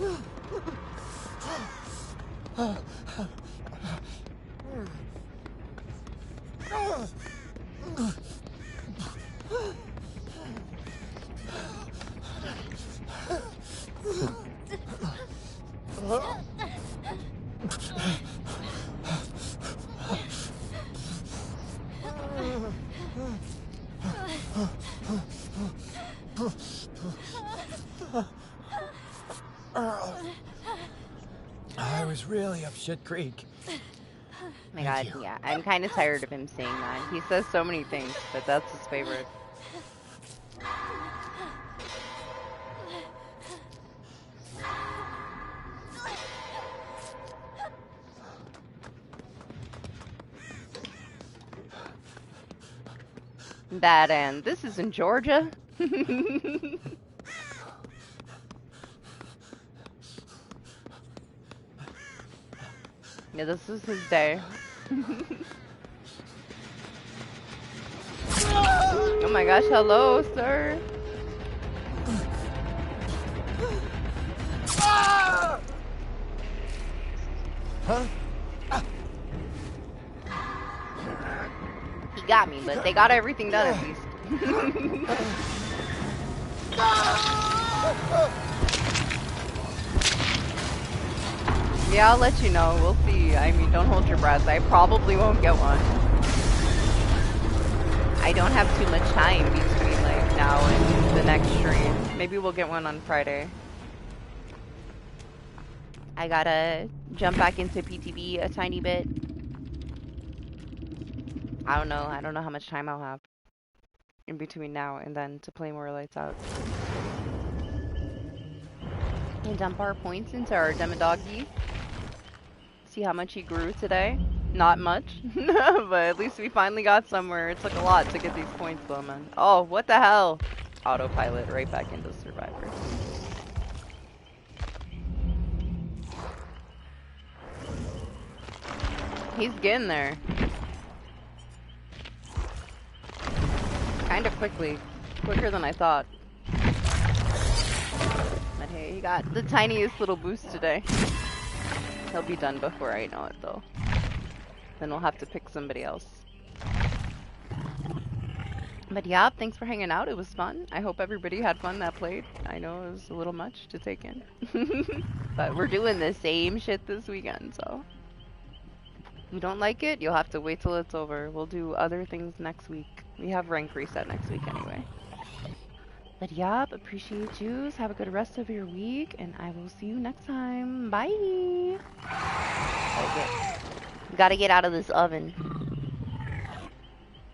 I was really up shit creek. Oh my god, yeah. I'm kind of tired of him saying that. He says so many things, but that's his favorite. That and this is in Georgia. Yeah, this is his day. Oh my gosh, hello, sir. Huh? He got me, but they got everything done at least. Yeah, I'll let you know. We'll see. I mean, don't hold your breath. I probably won't get one. I don't have too much time between like now and the next stream. Maybe we'll get one on Friday. I gotta jump back into PTB a tiny bit. I don't know how much time I'll have in between now and then to play more Lights Out. And dump our points into our Demodoggy. See how much he grew today. Not much, but at least we finally got somewhere. It took a lot to get these points though, man. Oh, what the hell? Autopilot right back into Survivor. He's getting there. Kind of quickly. Quicker than I thought. But hey, he got the tiniest little boost today. He'll be done before I know it though. Then we'll have to pick somebody else. But yeah, thanks for hanging out. It was fun. I hope everybody had fun that played. I know it was a little much to take in. But we're doing the same shit this weekend, so. If you don't like it, you'll have to wait till it's over. We'll do other things next week. We have rank reset next week anyway. But yup, appreciate yous. Have a good rest of your week, and I will see you next time. Bye. Okay. Gotta get out of this oven.